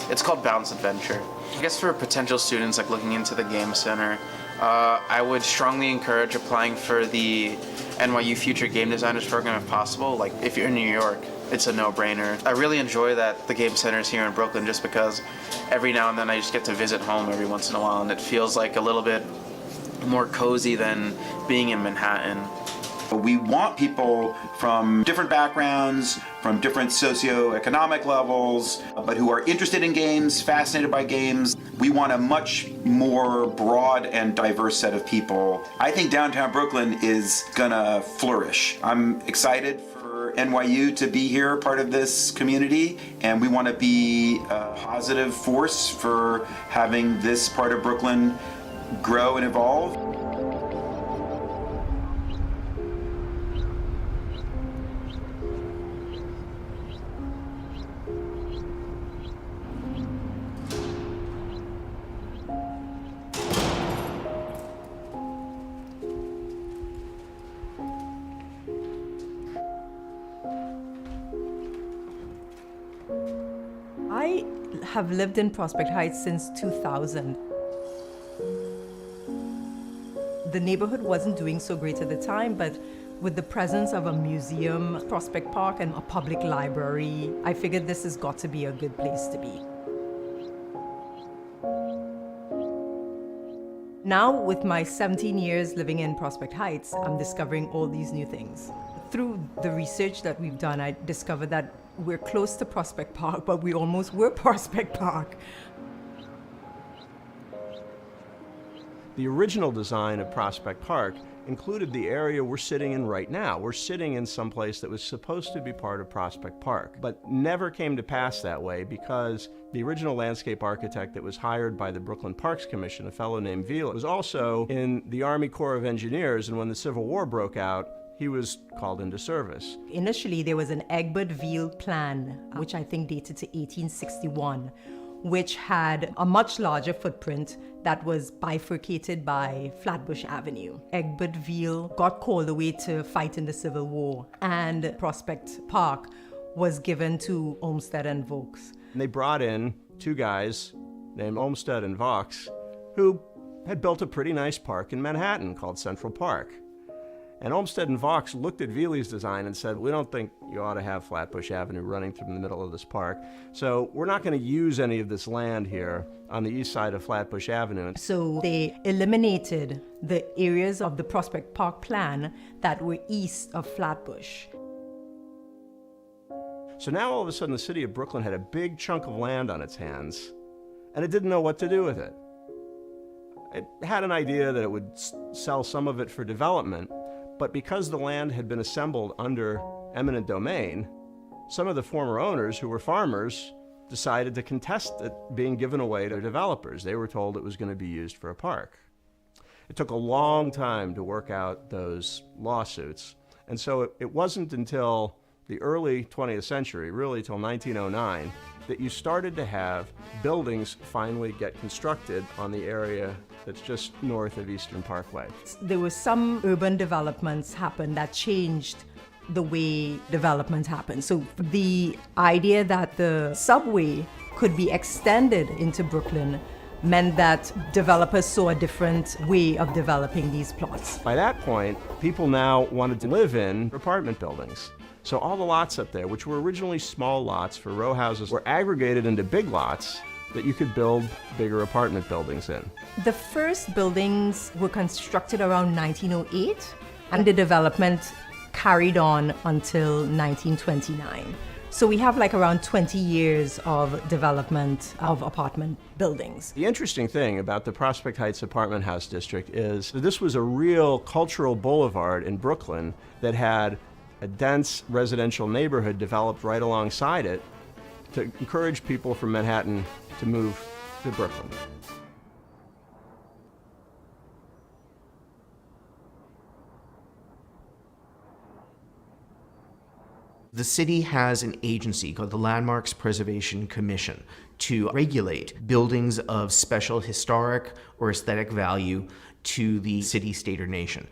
Speaker 13: It's called Bounce Adventure. I guess for potential students like looking into the Game Center, I would strongly encourage applying for the NYU Future Game Designers program if possible. Like if you're in New York, it's a no-brainer. I really enjoy that the Game Center is here in Brooklyn just because every now and then I just get to visit home every once in a while, and it feels like a little bit more cozy than being in Manhattan.
Speaker 15: We want people from different backgrounds, from different socioeconomic levels, but who are interested in games, fascinated by games. We want a much more broad and diverse set of people. I think downtown Brooklyn is gonna flourish. I'm excited for NYU to be here, part of this community, and we want to be a positive force for having this part of Brooklyn grow and evolve.
Speaker 19: I have lived in Prospect Heights since 2000. The neighborhood wasn't doing so great at the time, but with the presence of a museum, Prospect Park, and a public library, I figured this has got to be a good place to be. Now, with my 17 years living in Prospect Heights, I'm discovering all these new things. Through the research that we've done, I discovered that we're close to Prospect Park, but we almost were Prospect Park.
Speaker 18: The original design of Prospect Park included the area we're sitting in right now. We're sitting in some place that was supposed to be part of Prospect Park, but never came to pass that way because the original landscape architect that was hired by the Brooklyn Parks Commission, a fellow named Veal, was also in the Army Corps of Engineers, and when the Civil War broke out, he was called into service.
Speaker 19: Initially, there was an Egbert-Veal plan, which I think dated to 1861, which had a much larger footprint that was bifurcated by Flatbush Avenue. Egbert-Veal got called away to fight in the Civil War, and Prospect Park was given to Olmsted and Vaux.
Speaker 18: And they brought in two guys named Olmsted and Vaux who had built a pretty nice park in Manhattan called Central Park. And Olmsted and Vaux looked at Veely's design and said, we don't think you ought to have Flatbush Avenue running through the middle of this park, so we're not going to use any of this land here on the east side of Flatbush Avenue.
Speaker 19: So they eliminated the areas of the Prospect Park plan that were east of Flatbush.
Speaker 18: So now all of a sudden the city of Brooklyn had a big chunk of land on its hands, and it didn't know what to do with it. It had an idea that it would sell some of it for development, but because the land had been assembled under eminent domain, some of the former owners, who were farmers, decided to contest it being given away to developers. They were told it was going to be used for a park. It took a long time to work out those lawsuits, and so it wasn't until the early 20th century, really till 1909, that you started to have buildings finally get constructed on the area that's just north of Eastern Parkway.
Speaker 19: There were some urban developments happen that changed the way development happens. So the idea that the subway could be extended into Brooklyn meant that developers saw a different way of developing these plots.
Speaker 24: By that point, people now wanted to live in apartment buildings. So all the lots up there, which were originally small lots for row houses, were aggregated into big lots that you could build bigger apartment buildings in.
Speaker 19: The first buildings were constructed around 1908, and the development carried on until 1929. So we have like around 20 years of development of apartment buildings.
Speaker 24: The interesting thing about the Prospect Heights apartment house district is that this was a real cultural boulevard in Brooklyn that had a dense residential neighborhood developed right alongside it to encourage people from Manhattan to move to Brooklyn.
Speaker 7: The city has an agency called the Landmarks Preservation Commission to regulate buildings of special historic or aesthetic value to the city, state, or nation.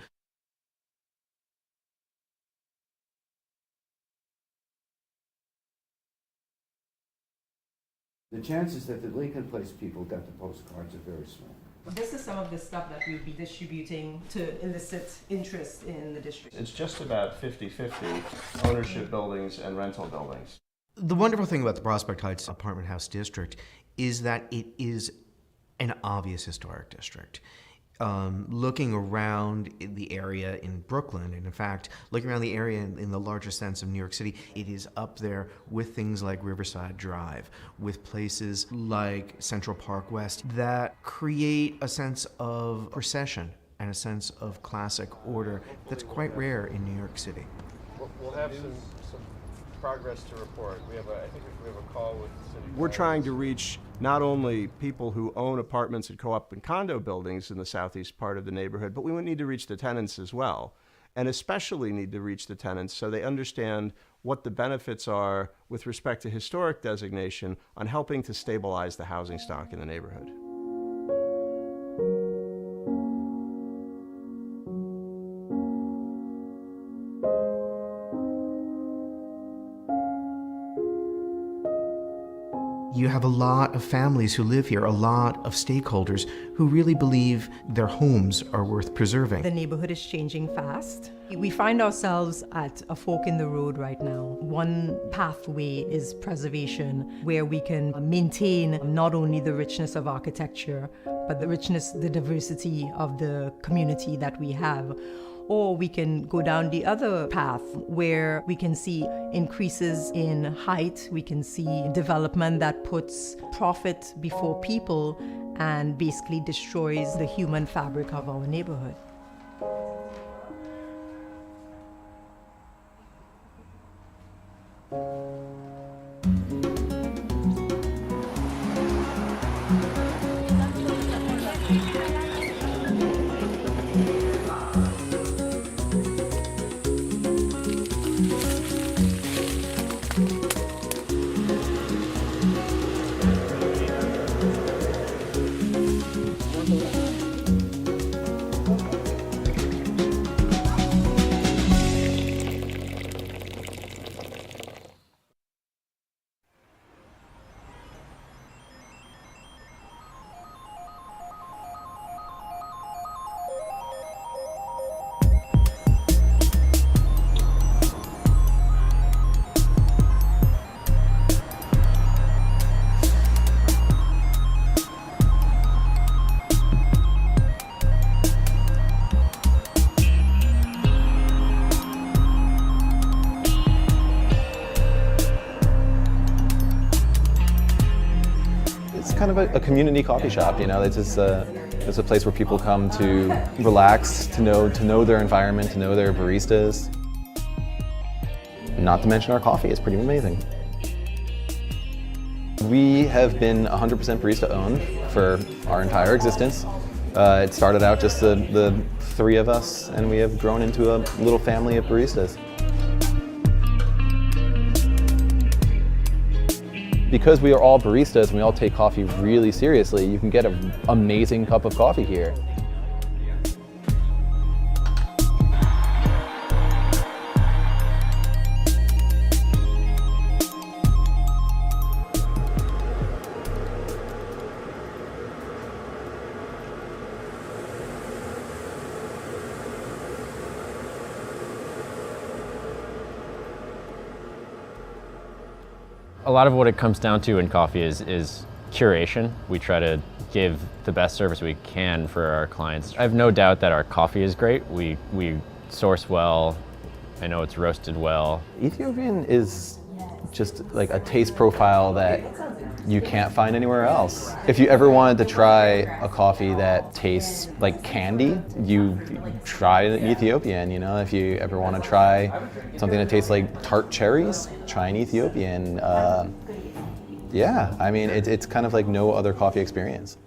Speaker 16: The chances that the Lincoln Place people got the postcards are very small.
Speaker 19: This is some of the stuff that we'll be distributing to elicit interest in the district.
Speaker 24: It's just about 50-50 ownership buildings and rental buildings.
Speaker 7: The wonderful thing about the Prospect Heights apartment house district is that it is an obvious historic district. Looking around in the area in Brooklyn, and in fact, looking around the area in the larger sense of New York City, it is up there with things like Riverside Drive, with places like Central Park West that create a sense of procession and a sense of classic order that's quite rare in New York City.
Speaker 24: We'll have some progress to report. I think we have a call with the city. We're trying to reach not only people who own apartments and co-op and condo buildings in the southeast part of the neighborhood, but we would need to reach the tenants as well, and especially need to reach the tenants so they understand what the benefits are with respect to historic designation on helping to stabilize the housing stock in the neighborhood.
Speaker 7: You have a lot of families who live here, a lot of stakeholders who really believe their homes are worth preserving.
Speaker 19: The neighborhood is changing fast. We find ourselves at a fork in the road right now. One pathway is preservation, where we can maintain not only the richness of architecture, but the richness, the diversity of the community that we have. Or we can go down the other path where we can see increases in height, we can see development that puts profit before people and basically destroys the human fabric of our neighborhood.
Speaker 20: Kind of a community coffee shop, you know. It's just it's a place where people come to relax, to know their environment, to know their baristas. Not to mention our coffee is pretty amazing. We have been 100% barista owned for our entire existence. It started out just the three of us, and we have grown into a little family of baristas. Because we are all baristas and we all take coffee really seriously, you can get an amazing cup of coffee here.
Speaker 3: A lot of what it comes down to in coffee is curation. We try to give the best service we can for our clients. I have no doubt that our coffee is great. We source well. I know it's roasted well.
Speaker 20: Ethiopian is just like a taste profile that you can't find anywhere else. If you ever wanted to try a coffee that tastes like candy, you try an Ethiopian, you know? If you ever want to try something that tastes like tart cherries, try an Ethiopian. Yeah, I mean, it's kind of like no other coffee experience.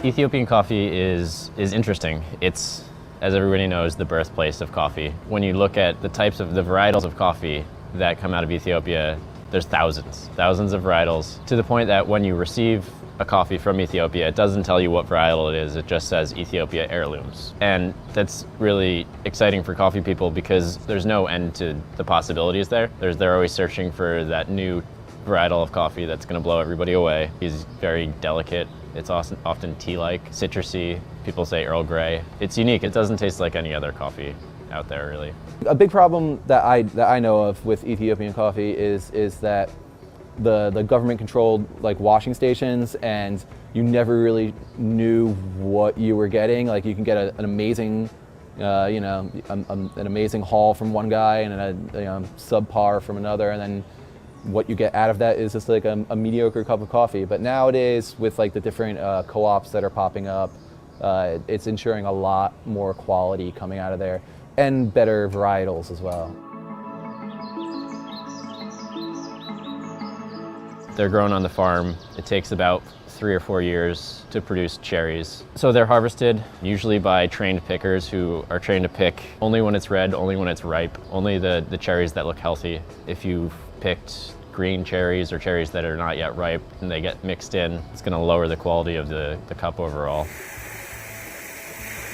Speaker 3: Ethiopian coffee is interesting. It's, as everybody knows, the birthplace of coffee. When you look at the types of the varietals of coffee that come out of Ethiopia, there's thousands of varietals, to the point that when you receive a coffee from Ethiopia, it doesn't tell you what varietal it is, it just says Ethiopia heirlooms. And that's really exciting for coffee people because there's no end to the possibilities there. They're always searching for that new varietal of coffee that's gonna blow everybody away. He's very delicate. It's often tea-like, citrusy. People say Earl Grey. It's unique. It doesn't taste like any other coffee out there, really.
Speaker 20: A big problem that I know of with Ethiopian coffee is that the government controlled like washing stations, and you never really knew what you were getting. Like you can get an amazing, an amazing haul from one guy and a subpar from another, and then what you get out of that is just like a mediocre cup of coffee. But nowadays, with like the different co-ops that are popping up, it's ensuring a lot more quality coming out of there and better varietals as well.
Speaker 3: They're grown on the farm. It takes about 3 or 4 years to produce cherries. So they're harvested usually by trained pickers who are trained to pick only when it's red, only when it's ripe, only the cherries that look healthy. If you've picked green cherries or cherries that are not yet ripe and they get mixed in, it's going to lower the quality of the cup overall.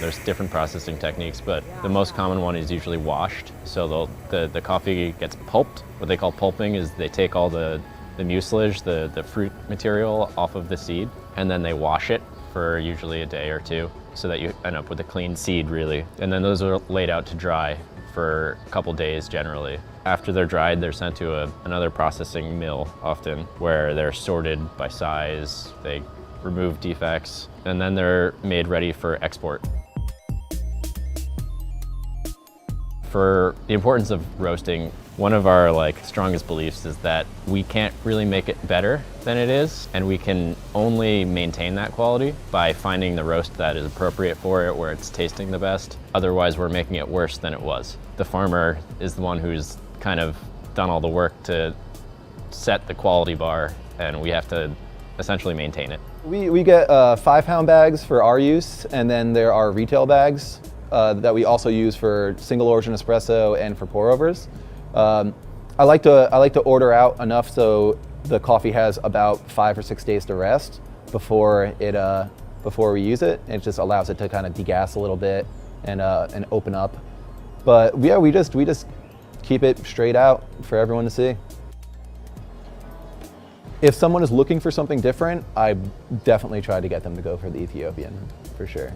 Speaker 3: There's different processing techniques, but the most common one is usually washed. So the coffee gets pulped. What they call pulping is they take all the mucilage, the fruit material off of the seed, and then they wash it for usually a day or two so that you end up with a clean seed, really. And then those are laid out to dry for a couple days generally. After they're dried, they're sent to another processing mill often, where they're sorted by size, they remove defects, and then they're made ready for export. For the importance of roasting, one of our strongest beliefs is that we can't really make it better than it is, and we can only maintain that quality by finding the roast that is appropriate for it, where it's tasting the best. Otherwise, we're making it worse than it was. The farmer is the one who's kind of done all the work to set the quality bar, and we have to essentially maintain it.
Speaker 20: We get 5-pound bags for our use, and then there are retail bags that we also use for single origin espresso and for pour overs. I like to order out enough so the coffee has about 5 or 6 days to rest before we use it. It just allows it to kind of degas a little bit and open up. But yeah, we just keep it straight out for everyone to see. If someone is looking for something different, I definitely try to get them to go for the Ethiopian, for sure.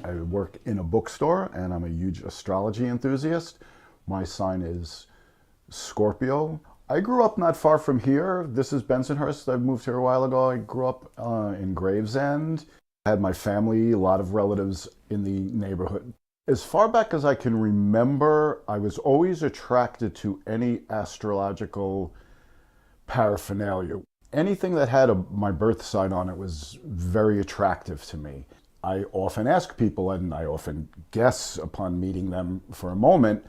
Speaker 12: I work in a bookstore and I'm a huge astrology enthusiast. My sign is Scorpio. I grew up not far from here. This is Bensonhurst. I moved here a while ago. I grew up in Gravesend. I had my family, a lot of relatives in the neighborhood. As far back as I can remember, I was always attracted to any astrological paraphernalia. Anything that had my birth sign on it was very attractive to me. I often ask people, and I often guess upon meeting them for a moment,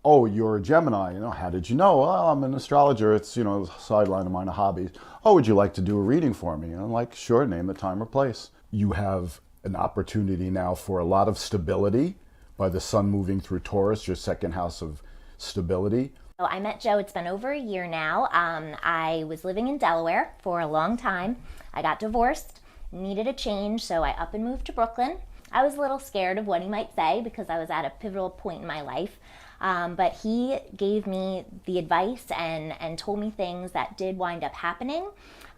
Speaker 12: oh, you're a Gemini, how did you know? Oh, I'm an astrologer, it's, a sideline of mine, a hobby. Oh, would you like to do a reading for me? And I'm like, sure, name the time or place. You have an opportunity now for a lot of stability by the sun moving through Taurus, your second house of stability.
Speaker 1: So I met Joe, it's been over a year now. I was living in Delaware for a long time. I got divorced, needed a change, so I up and moved to Brooklyn. I was a little scared of what he might say because I was at a pivotal point in my life. But he gave me the advice and told me things that did wind up happening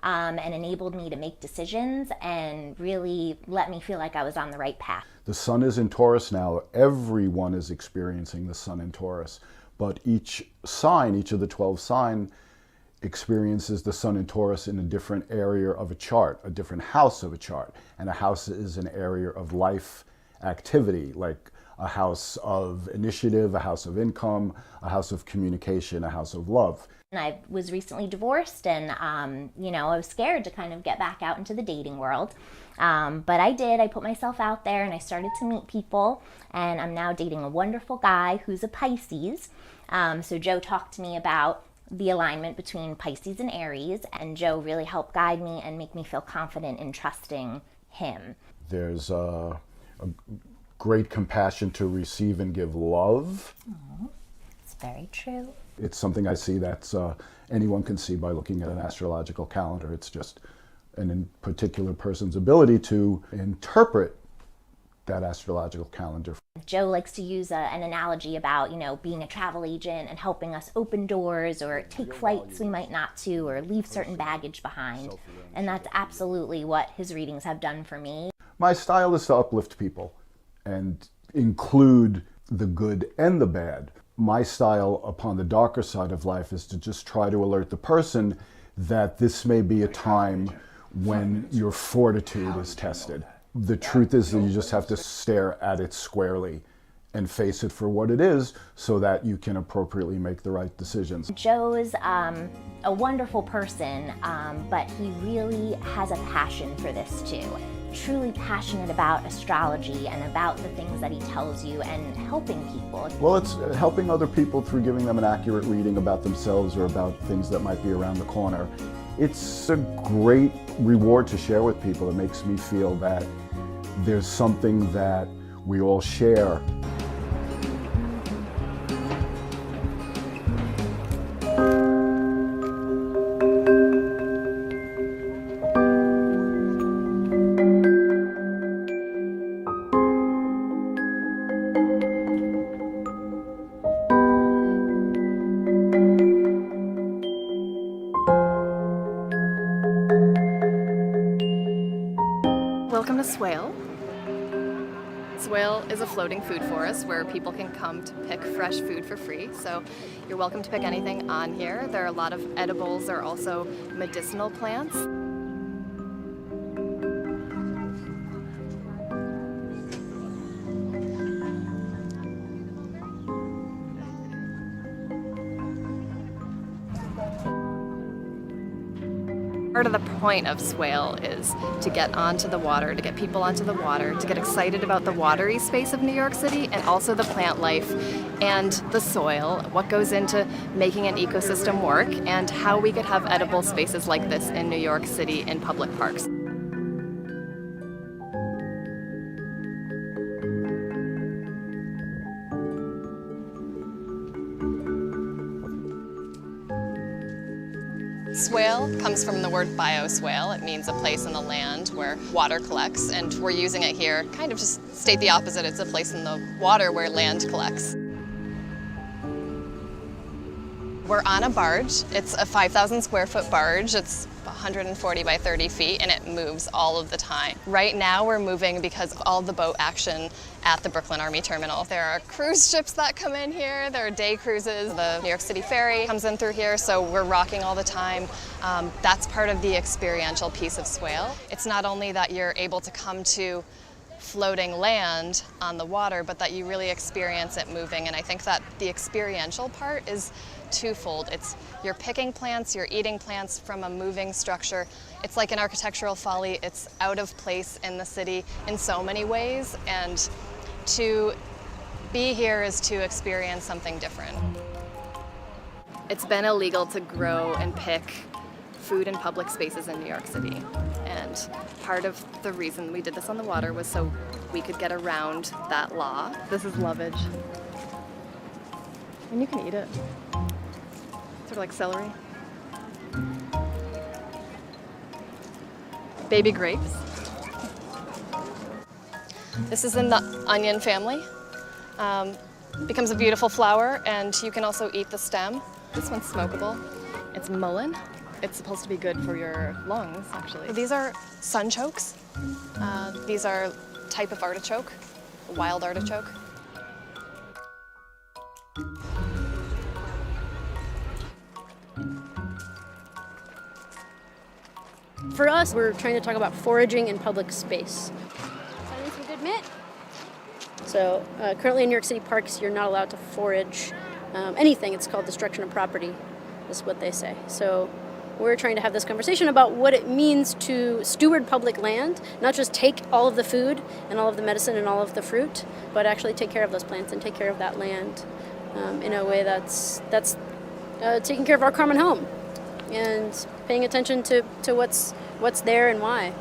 Speaker 1: and enabled me to make decisions and really let me feel like I was on the right path.
Speaker 12: The sun is in Taurus now. Everyone is experiencing the sun in Taurus. But each sign, each of the 12 signs, experiences the sun in Taurus in a different area of a chart, a different house of a chart. And a house is an area of life activity, like a house of initiative, a house of income, a house of communication, a house of love.
Speaker 1: And I was recently divorced and, I was scared to kind of get back out into the dating world. But I did. I put myself out there and I started to meet people. And I'm now dating a wonderful guy who's a Pisces. So Joe talked to me about the alignment between Pisces and Aries. And Joe really helped guide me and make me feel confident in trusting him.
Speaker 12: There's a great compassion to receive and give love.
Speaker 1: It's very true.
Speaker 12: It's something I see that's anyone can see by looking at an astrological calendar. It's just an particular person's ability to interpret that astrological calendar.
Speaker 1: Joe likes to use an analogy about, being a travel agent and helping us open doors or take flights we might not to or leave certain baggage behind. And that's absolutely what his readings have done for me.
Speaker 12: My style is to uplift people and include the good and the bad. My style upon the darker side of life is to just try to alert the person that this may be a time when your fortitude is tested. The truth is that you just have to stare at it squarely and face it for what it is so that you can appropriately make the right decisions.
Speaker 1: Joe's a wonderful person, but he really has a passion for this too. Truly passionate about astrology and about the things that he tells you and helping people.
Speaker 12: Well, it's helping other people through giving them an accurate reading about themselves or about things that might be around the corner. It's a great reward to share with people. It makes me feel that there's something that we all share.
Speaker 10: Welcome to Swale. Swale is a floating food forest where people can come to pick fresh food for free. So you're welcome to pick anything on here. There are a lot of edibles. There are also medicinal plants. Part of the point of Swale is to get onto the water, to get people onto the water, to get excited about the watery space of New York City and also the plant life and the soil, what goes into making an ecosystem work, and how we could have edible spaces like this in New York City in public parks. Swale comes from the word bioswale. It means a place in the land where water collects, and we're using it here kind of just state the opposite. It's a place in the water where land collects. We're on a barge. It's a 5,000 square foot barge. It's 140 by 30 feet, and it moves all of the time. Right now we're moving because of all the boat action at the Brooklyn Army Terminal. There are cruise ships that come in here. There are day cruises. The New York City Ferry comes in through here, so we're rocking all the time. That's part of the experiential piece of Swale. It's not only that you're able to come to floating land on the water, but that you really experience it moving. And I think that the experiential part is twofold. It's you're picking plants, you're eating plants from a moving structure. It's like an architectural folly. It's out of place in the city in so many ways. And to be here is to experience something different. It's been illegal to grow and pick food in public spaces in New York City. And part of the reason we did this on the water was so we could get around that law. This is lovage. And you can eat it. Sort of like celery. Baby grapes. This is in the onion family. Becomes a beautiful flower, and you can also eat the stem. This one's smokable. It's mullein. It's supposed to be good for your lungs, actually. These are sunchokes. These are type of artichoke, a wild artichoke.
Speaker 5: For us, we're trying to talk about foraging in public space. Silence with admit. So currently in New York City parks, you're not allowed to forage anything. It's called destruction of property, is what they say. So we're trying to have this conversation about what it means to steward public land, not just take all of the food and all of the medicine and all of the fruit, but actually take care of those plants and take care of that land in a way that's taking care of our common home and paying attention to what's there and why.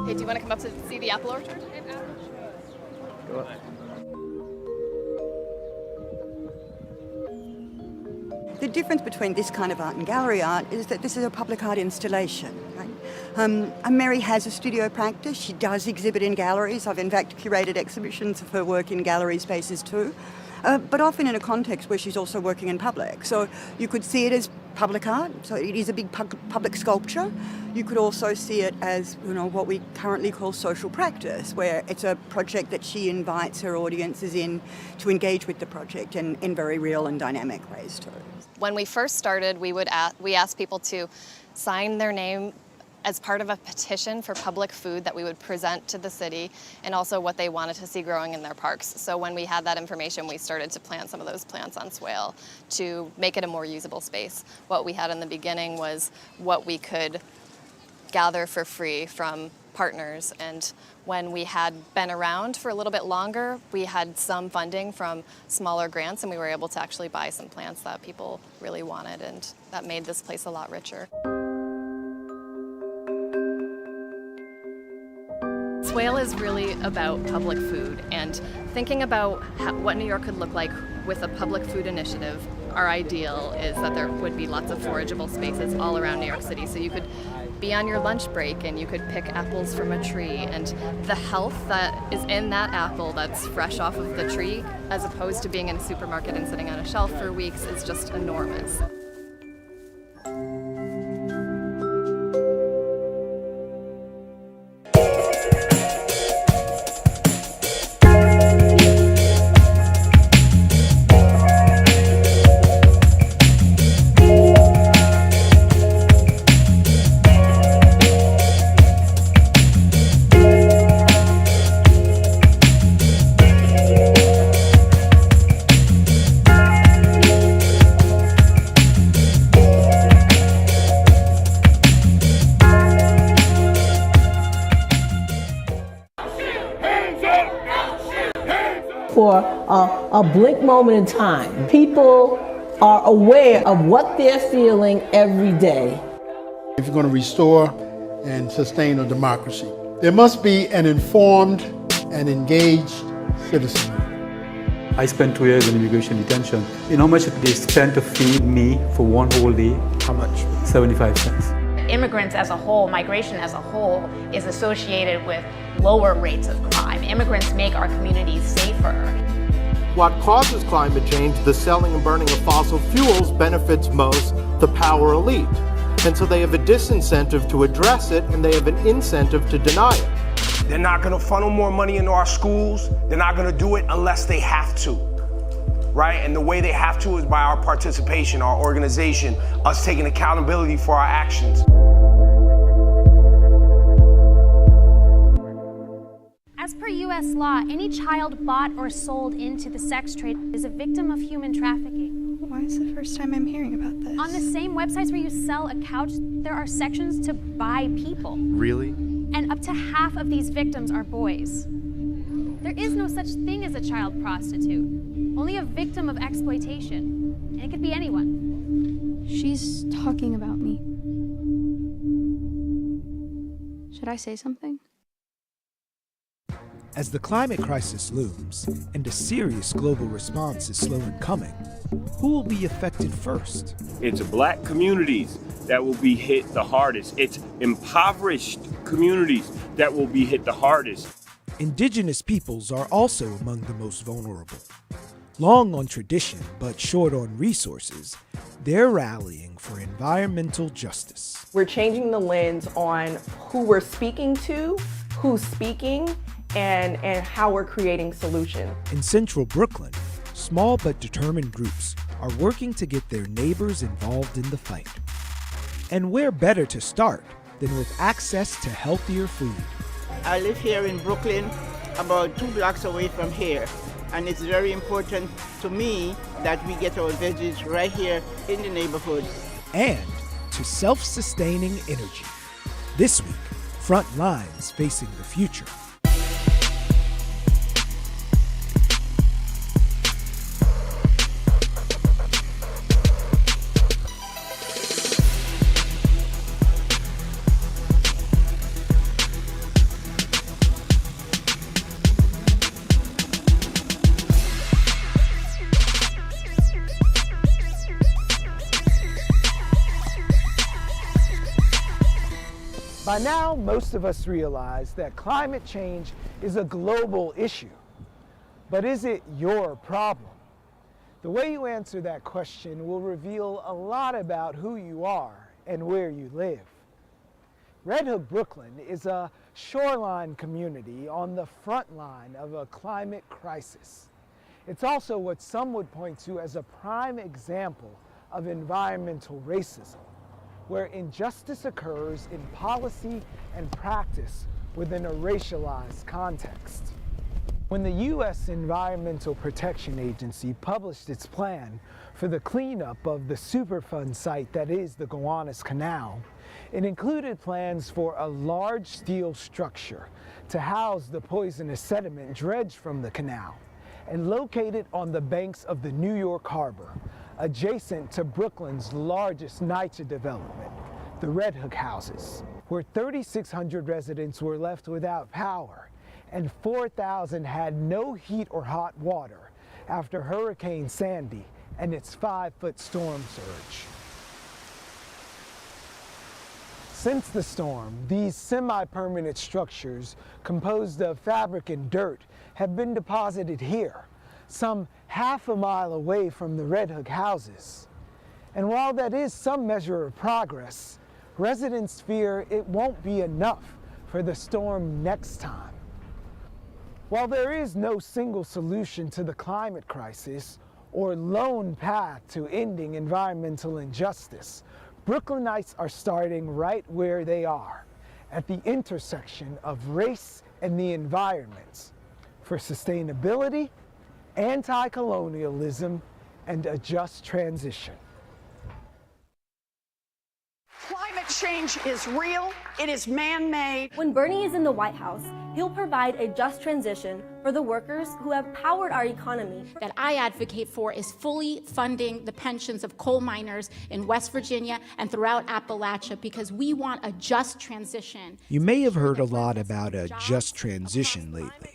Speaker 10: Hey, do you want to come up to see the apple orchard?
Speaker 8: The difference between this kind of art and gallery art is that this is a public art installation. Right? And Mary has a studio practice. She does exhibit in galleries. I've in fact curated exhibitions of her work in gallery spaces too, but often in a context where she's also working in public. So you could see it as public art, so it is a big public sculpture. You could also see it as, you know, what we currently call social practice, where it's a project that she invites her audiences in to engage with the project in very real and dynamic ways too.
Speaker 10: When we first started, we asked people to sign their name as part of a petition for public food that we would present to the city, and also what they wanted to see growing in their parks. So when we had that information, we started to plant some of those plants on swale to make it a more usable space. What we had in the beginning was what we could gather for free from partners, and when we had been around for a little bit longer, we had some funding from smaller grants, and we were able to actually buy some plants that people really wanted, and that made this place a lot richer. Swale is really about public food, and thinking about what New York could look like with a public food initiative. Our ideal is that there would be lots of forageable spaces all around New York City, so you could be on your lunch break and you could pick apples from a tree, and the health that is in that apple that's fresh off of the tree, as opposed to being in a supermarket and sitting on a shelf for weeks, is just enormous.
Speaker 14: For a blink moment in time, people are aware of what they're feeling every day.
Speaker 21: If you're going to restore and sustain a democracy, there must be an informed and engaged citizen.
Speaker 2: I spent 2 years in immigration detention. You know how much they spent to feed me for one whole day?
Speaker 21: How much?
Speaker 2: 75 cents.
Speaker 9: Immigrants as a whole, migration as a whole, is associated with lower rates of crime. Immigrants make our communities safer.
Speaker 18: What causes climate change, the selling and burning of fossil fuels, benefits most the power elite. And so they have a disincentive to address it, and they have an incentive to deny it.
Speaker 24: They're not going to funnel more money into our schools. They're not going to do it unless they have to. right? And the way they have to is by our participation, our organization, us taking accountability for our actions.
Speaker 4: As per U.S. law, any child bought or sold into the sex trade is a victim of human trafficking.
Speaker 6: Why is the first time I'm hearing about this?
Speaker 4: On the same websites where you sell a couch, there are sections to buy people.
Speaker 22: Really?
Speaker 4: And up to half of these victims are boys. There is no such thing as a child prostitute, only a victim of exploitation. And it could be anyone.
Speaker 6: She's talking about me. Should I say something?
Speaker 23: As the climate crisis looms and a serious global response is slow in coming, who will be affected first?
Speaker 25: It's Black communities that will be hit the hardest. It's impoverished communities that will be hit the hardest.
Speaker 23: Indigenous peoples are also among the most vulnerable. Long on tradition but short on resources, they're rallying for environmental justice.
Speaker 26: We're changing the lens on who we're speaking to, who's speaking, and how we're creating solutions.
Speaker 23: In central Brooklyn, small but determined groups are working to get their neighbors involved in the fight. And where better to start than with access to healthier food?
Speaker 27: I live here in Brooklyn, about 2 blocks away from here. And it's very important to me that we get our veggies right here in the neighborhood.
Speaker 23: And to self-sustaining energy. This week, front lines facing the future.
Speaker 28: By now, most of us realize that climate change is a global issue. But is it your problem? The way you answer that question will reveal a lot about who you are and where you live. Red Hook, Brooklyn is a shoreline community on the front line of a climate crisis. It's also what some would point to as a prime example of environmental racism, where injustice occurs in policy and practice within a racialized context. When the U.S. Environmental Protection Agency published its plan for the cleanup of the Superfund site that is the Gowanus Canal, it included plans for a large steel structure to house the poisonous sediment dredged from the canal and located on the banks of the New York Harbor, adjacent to Brooklyn's largest NYCHA development, the Red Hook houses, where 3,600 residents were left without power and 4,000 had no heat or hot water after Hurricane Sandy and its 5-foot storm surge. Since the storm, these semi-permanent structures composed of fabric and dirt have been deposited here, some half a mile away from the Red Hook houses. And while that is some measure of progress, residents fear it won't be enough for the storm next time. While there is no single solution to the climate crisis or lone path to ending environmental injustice, Brooklynites are starting right where they are, at the intersection of race and the environment, for sustainability, anti-colonialism, and a just transition.
Speaker 29: Climate change is real, it is man-made.
Speaker 30: When Bernie is in the White House, he'll provide a just transition for the workers who have powered our economy.
Speaker 31: That I advocate for is fully funding the pensions of coal miners in West Virginia and throughout Appalachia, because we want a just transition.
Speaker 23: You may have heard a lot about a just transition lately.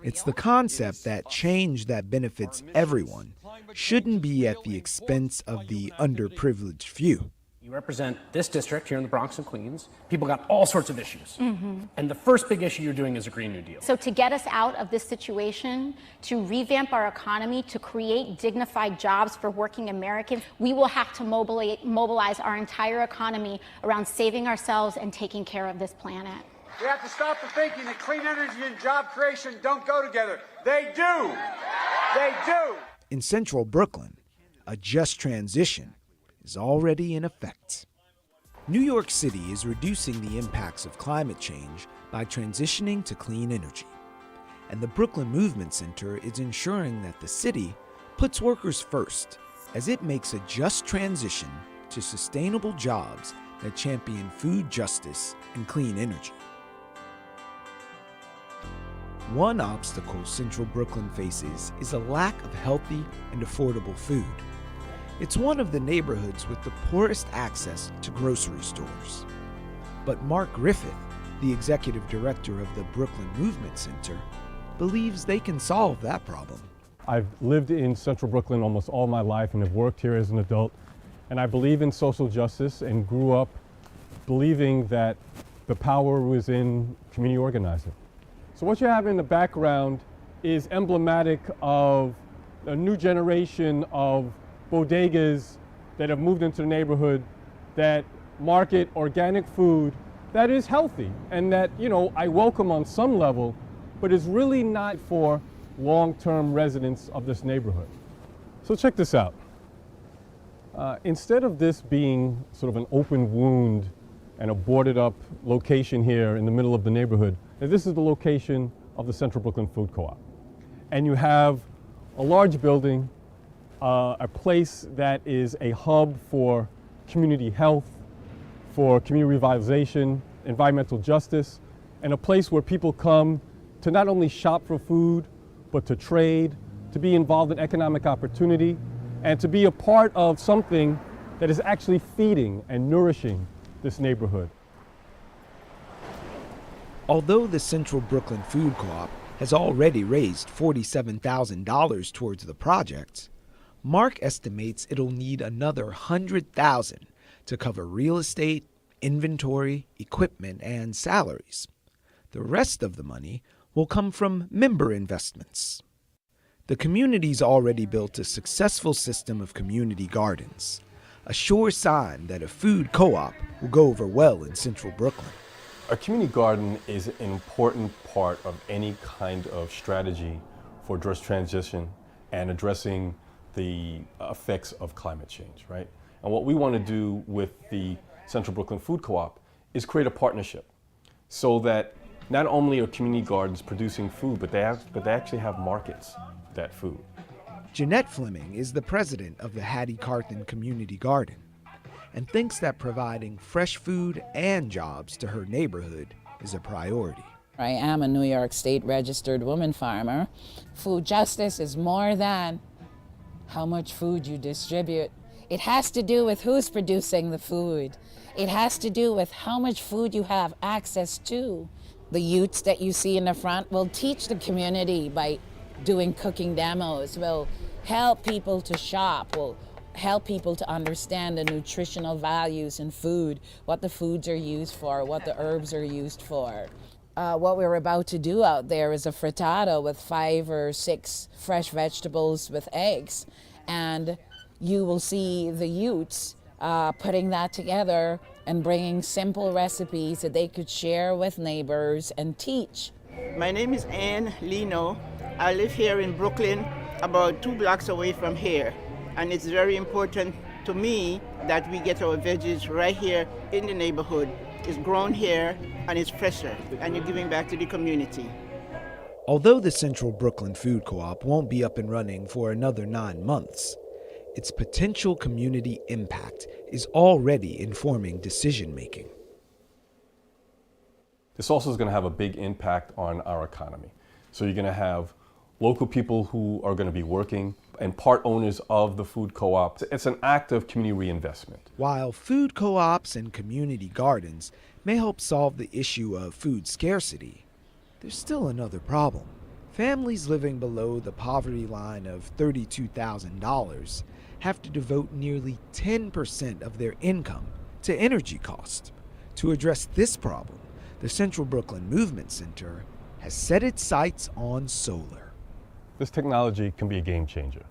Speaker 23: It's the concept that change that benefits everyone shouldn't be at the expense of the underprivileged few.
Speaker 32: You represent this district here in the Bronx and Queens. People got all sorts of issues. And the first big issue you're doing is a Green New Deal.
Speaker 31: So to get us out of this situation, to revamp our economy, to create dignified jobs for working Americans, we will have to mobilize our entire economy around saving ourselves and taking care of this planet.
Speaker 33: We have to stop the thinking that clean energy and job creation don't go together. They do. They do.
Speaker 23: In central Brooklyn, a just transition is already in effect. New York City is reducing the impacts of climate change by transitioning to clean energy. And the Brooklyn Movement Center is ensuring that the city puts workers first as it makes a just transition to sustainable jobs that champion food justice and clean energy. One obstacle Central Brooklyn faces is a lack of healthy and affordable food. It's one of the neighborhoods with the poorest access to grocery stores. But Mark Griffith, the executive director of the Brooklyn Movement Center, believes they can solve that problem.
Speaker 1: I've lived in Central Brooklyn almost all my life and have worked here as an adult. And I believe in social justice and grew up believing that the power was in community organizing. So what you have in the background is emblematic of a new generation of bodegas that have moved into the neighborhood that market organic food that is healthy and that, I welcome on some level, but is really not for long-term residents of this neighborhood. So check this out. Instead of this being sort of an open wound and a boarded up location here in the middle of the neighborhood, this is the location of the Central Brooklyn Food Co-op. And you have a large building, a place that is a hub for community health, for community revitalization, environmental justice, and a place where people come to not only shop for food, but to trade, to be involved in economic opportunity, and to be a part of something that is actually feeding and nourishing this neighborhood.
Speaker 23: Although the Central Brooklyn Food Co-op has already raised $47,000 towards the project, Mark estimates it'll need another $100,000 to cover real estate, inventory, equipment, and salaries. The rest of the money will come from member investments. The community's already built a successful system of community gardens, a sure sign that a food co-op will go over well in Central Brooklyn.
Speaker 3: A community garden is an important part of any kind of strategy for just transition and addressing the effects of climate change, right? And what we want to do with the Central Brooklyn Food Co-op is create a partnership so that not only are community gardens producing food, but they actually have markets for that food.
Speaker 23: Jeanette Fleming is the president of the Hattie Carthen Community Garden and thinks that providing fresh food and jobs to her neighborhood is a priority.
Speaker 7: I am a New York State registered woman farmer. Food justice is more than how much food you distribute. It has to do with who's producing the food. It has to do with how much food you have access to. The youths that you see in the front will teach the community by doing cooking demos, will help people to shop, will help people to understand the nutritional values in food, what the foods are used for, what the herbs are used for. What we're about to do out there is a frittata with 5 or 6 fresh vegetables with eggs. And you will see the youths putting that together and bringing simple recipes that they could share with neighbors and teach.
Speaker 27: My name is Ann Lino. I live here in Brooklyn, about 2 blocks away from here. And it's very important to me that we get our veggies right here in the neighborhood. It's grown here and it's fresher, and you're giving back to the community.
Speaker 23: Although the Central Brooklyn Food Co-op won't be up and running for another 9 months, its potential community impact is already informing decision-making.
Speaker 3: This also is going to have a big impact on our economy. So you're going to have local people who are going to be working and part owners of the food co-op. It's an act of community reinvestment.
Speaker 23: While food co-ops and community gardens may help solve the issue of food scarcity, there's still another problem. Families living below the poverty line of $32,000 have to devote nearly 10% of their income to energy costs. To address this problem, the Central Brooklyn Movement Center has set its sights on solar.
Speaker 3: This technology can be a game changer.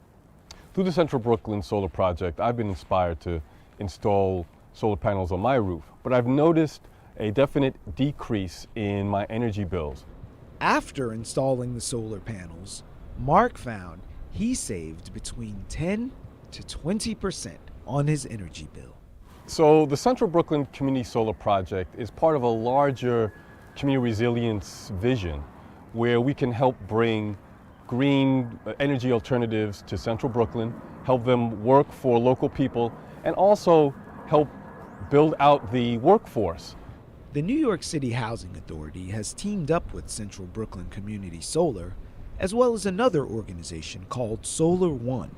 Speaker 3: Through the Central Brooklyn Solar Project, I've been inspired to install solar panels on my roof, but I've noticed a definite decrease in my energy bills.
Speaker 23: After installing the solar panels, Mark found he saved between 10 to 20% on his energy bill.
Speaker 3: So the Central Brooklyn Community Solar Project is part of a larger community resilience vision where we can help bring green energy alternatives to Central Brooklyn, help them work for local people, and also help build out the workforce.
Speaker 23: The New York City Housing Authority has teamed up with Central Brooklyn Community Solar, as well as another organization called Solar One,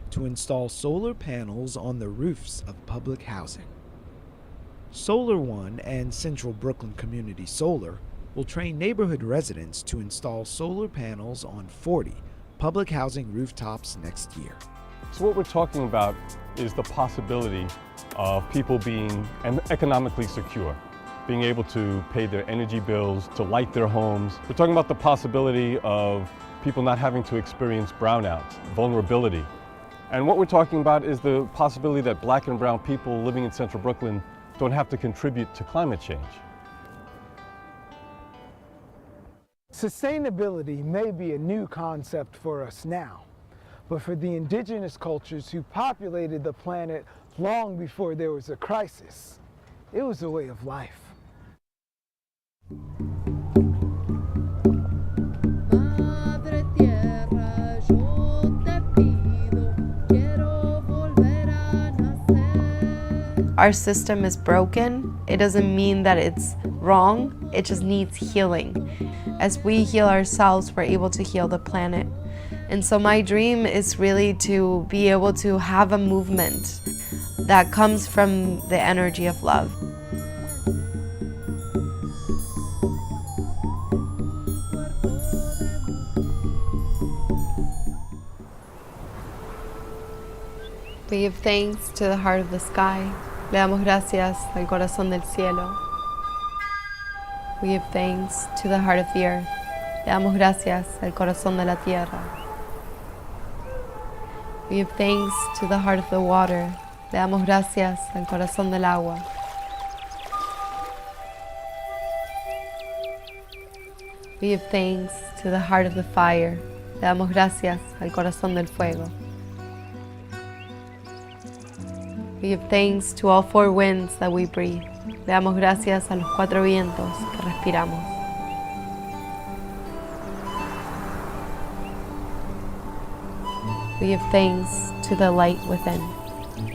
Speaker 23: to install solar panels on the roofs of public housing. Solar One and Central Brooklyn Community Solar will train neighborhood residents to install solar panels on 40 public housing rooftops next year.
Speaker 3: So what we're talking about is the possibility of people being economically secure, being able to pay their energy bills, to light their homes. We're talking about the possibility of people not having to experience brownouts, vulnerability. And what we're talking about is the possibility that Black and brown people living in Central Brooklyn don't have to contribute to climate change.
Speaker 28: Sustainability may be a new concept for us now, but for the indigenous cultures who populated the planet long before there was a crisis, it was a way of life.
Speaker 5: Our system is broken. It doesn't mean that it's wrong, it just needs healing. As we heal ourselves, we're able to heal the planet. And so my dream is really to be able to have a movement that comes from the energy of love. We give thanks to the heart of the sky. Le damos gracias al corazón del cielo. We give thanks to the heart of the earth. Le damos gracias al corazón de la tierra. We give thanks to the heart of the water. Le damos gracias al corazón del agua. We give thanks to the heart of the fire. Le damos gracias al corazón del fuego. We give thanks to all four winds that we breathe. Le damos gracias a los cuatro vientos que respiramos. We give thanks to the light within.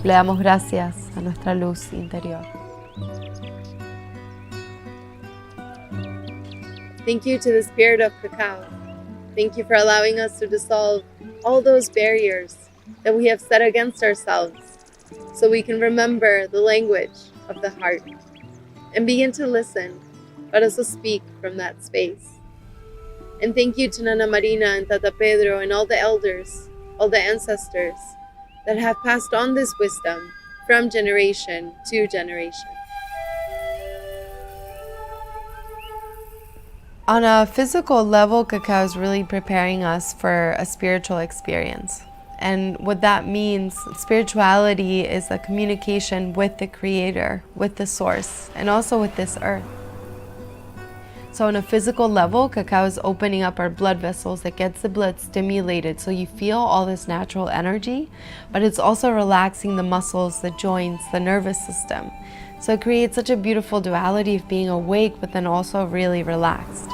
Speaker 5: Le damos gracias a nuestra luz interior. Thank you to the spirit of cacao. Thank you for allowing us to dissolve all those barriers that we have set against ourselves, so we can remember the language of the heart and begin to listen, but also speak from that space. And thank you to Nana Marina and Tata Pedro and all the elders, all the ancestors that have passed on this wisdom from generation to generation. On a physical level, cacao is really preparing us for a spiritual experience. And what that means, spirituality is a communication with the Creator, with the Source, and also with this earth. So on a physical level, cacao is opening up our blood vessels. That gets the blood stimulated so you feel all this natural energy, but it's also relaxing the muscles, the joints, the nervous system. So it creates such a beautiful duality of being awake, but then also really relaxed.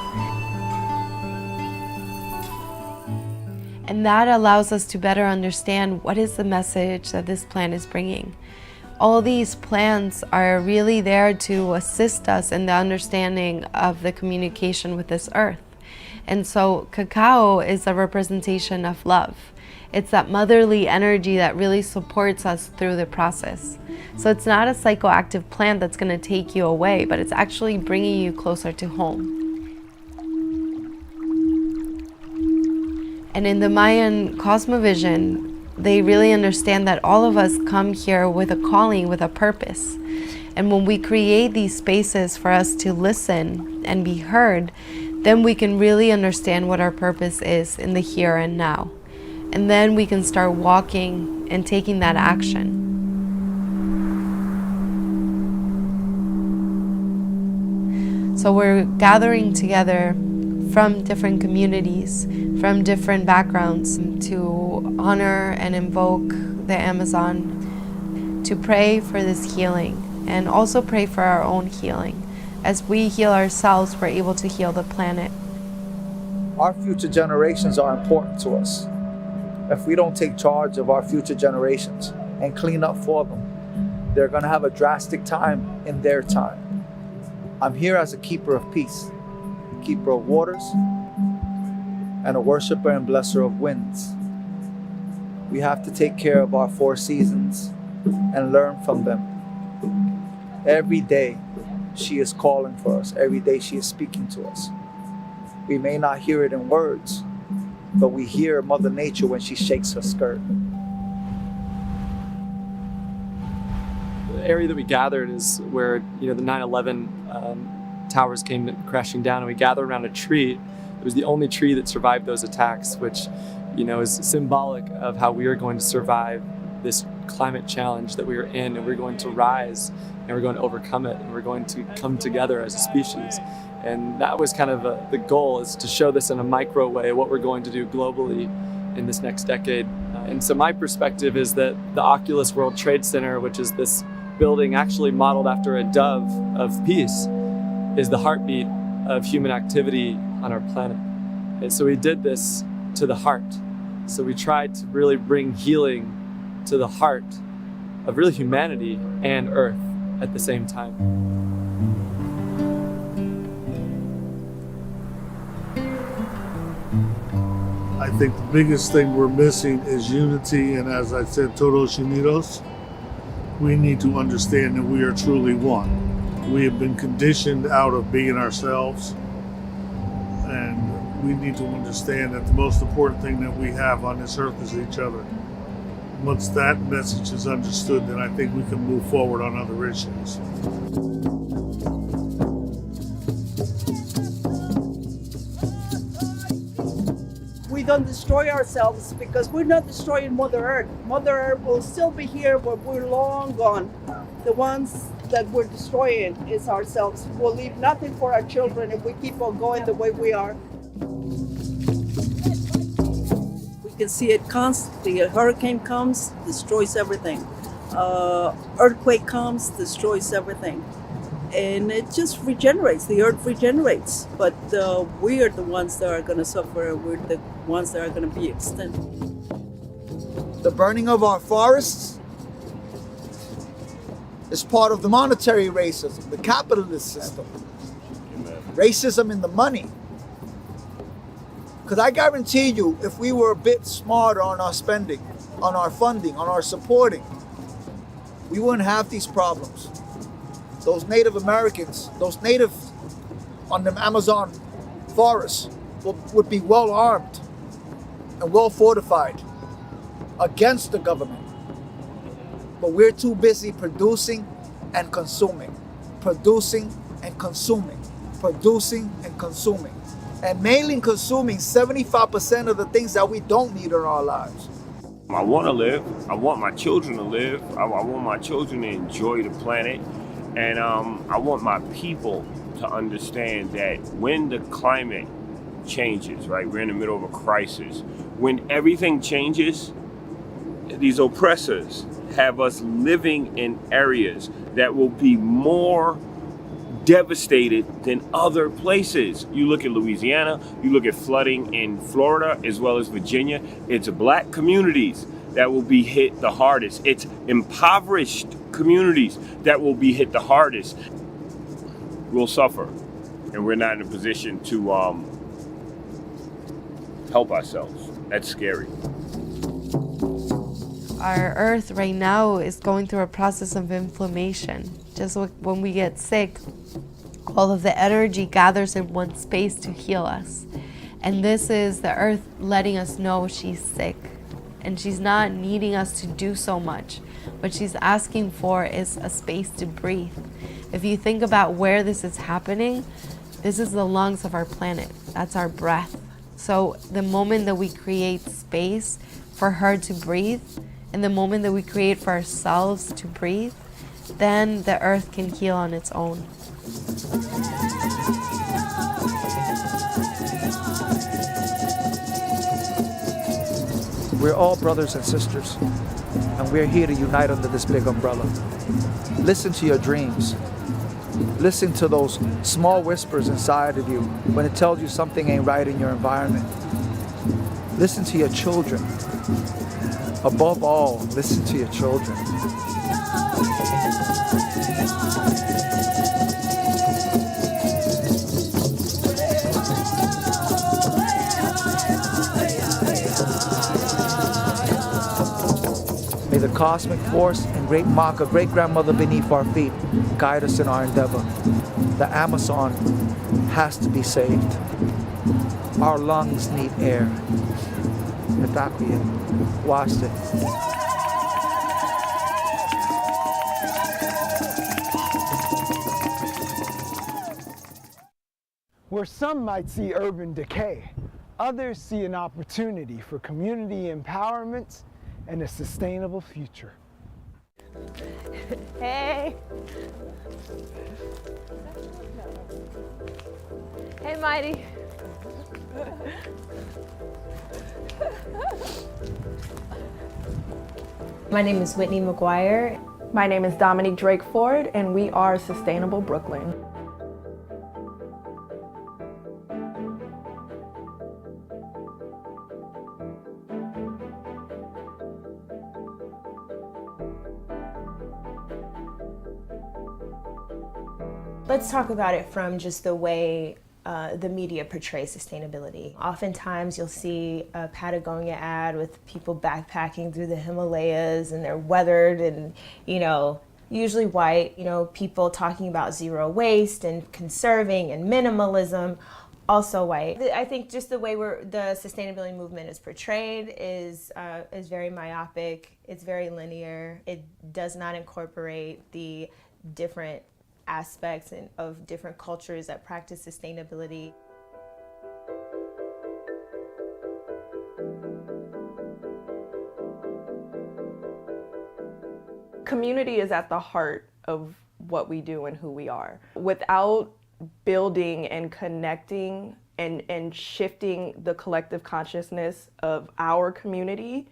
Speaker 5: And that allows us to better understand what is the message that this plant is bringing. All these plants are really there to assist us in the understanding of the communication with this earth. And so cacao is a representation of love. It's that motherly energy that really supports us through the process. So it's not a psychoactive plant that's going to take you away, but it's actually bringing you closer to home. And in the Mayan cosmovision, they really understand that all of us come here with a calling, with a purpose. And when we create these spaces for us to listen and be heard, then we can really understand what our purpose is in the here and now. And then we can start walking and taking that action. So we're gathering together from different communities, from different backgrounds, to honor and invoke the Amazon, to pray for this healing, and also pray for our own healing. As we heal ourselves, we're able to heal the planet.
Speaker 8: Our future generations are important to us. If we don't take charge of our future generations and clean up for them, they're going to have a drastic time in their time. I'm here as a keeper of peace, keeper of waters, and a worshiper and blesser of winds. We have to take care of our 4 seasons and learn from them. Every day, she is calling for us. Every day, she is speaking to us. We may not hear it in words, but we hear Mother Nature when she shakes her skirt.
Speaker 10: The area that we gathered is where, the 9/11 towers came crashing down, and we gathered around a tree. It was the only tree that survived those attacks, which, is symbolic of how we are going to survive this climate challenge that we are in, and we're going to rise, and we're going to overcome it, and we're going to come together as a species. And that was kind of the goal, is to show this in a micro way, what we're going to do globally in this next decade. And so my perspective is that the Oculus World Trade Center, which is this building actually modeled after a dove of peace, is the heartbeat of human activity on our planet. And so we did this to the heart. So we tried to really bring healing to the heart of really humanity and Earth at the same time.
Speaker 11: I think the biggest thing we're missing is unity, and as I said, todos unidos. We need to understand that we are truly one. We have been conditioned out of being ourselves, and we need to understand that the most important thing that we have on this earth is each other. Once that message is understood, then I think we can move forward on other issues.
Speaker 29: We don't destroy ourselves because we're not destroying Mother Earth. Mother Earth will still be here, but we're long gone. The ones that we're destroying is ourselves. We'll leave nothing for our children if we keep on going the way we are. We can see it constantly. A hurricane comes, destroys everything. Earthquake comes, destroys everything. And it just regenerates. The earth regenerates. But we are the ones that are going to suffer. We're the ones that are going to be extinct.
Speaker 8: The burning of our forests is part of the monetary racism, the capitalist system. Racism in the money. Because I guarantee you, if we were a bit smarter on our spending, on our funding, on our supporting, we wouldn't have these problems. Those Native Americans, those natives on the Amazon forests would be well armed and well fortified against the government. But we're too busy producing and consuming, producing and consuming, producing and consuming, and mainly consuming 75% of the things that we don't need in our lives.
Speaker 25: I want to live. I want my children to live. I want my children to enjoy the planet. And I want my people to understand that when the climate changes, right, we're in the middle of a crisis. When everything changes, these oppressors have us living in areas that will be more devastated than other places. You look at Louisiana, you look at flooding in Florida as well as Virginia. It's black communities that will be hit the hardest. It's impoverished communities that will be hit the hardest. We'll suffer, and we're not in a position to help ourselves. That's scary.
Speaker 5: Our earth right now is going through a process of inflammation. Just when we get sick, all of the energy gathers in one space to heal us. And this is the earth letting us know she's sick. And she's not needing us to do so much. What she's asking for is a space to breathe. If you think about where this is happening, this is the lungs of our planet. That's our breath. So the moment that we create space for her to breathe, and the moment that we create for ourselves to breathe, then the earth can heal on its own.
Speaker 8: We're all brothers and sisters, and we're here to unite under this big umbrella. Listen to your dreams. Listen to those small whispers inside of you when it tells you something ain't right in your environment. Listen to your children. Above all, listen to your children. May the cosmic force and great Maka, great-grandmother beneath our feet, guide us in our endeavor. The Amazon has to be saved. Our lungs need air. Watch it.
Speaker 28: Where some might see urban decay, others see an opportunity for community empowerment and a sustainable future.
Speaker 2: Hey. Hey, Mighty.
Speaker 26: My name is Whitney McGuire. My name is Dominique Drake Ford, and we are Sustainable Brooklyn.
Speaker 30: Let's talk about it from just the way the media portrays sustainability. Oftentimes you'll see a Patagonia ad with people backpacking through the Himalayas and they're weathered and, usually white, people talking about zero waste and conserving and minimalism, also white. I think just the way the sustainability movement is portrayed is very myopic, it's very linear, it does not incorporate the different aspects of different cultures that practice sustainability.
Speaker 26: Community is at the heart of what we do and who we are. Without building and connecting and shifting the collective consciousness of our community,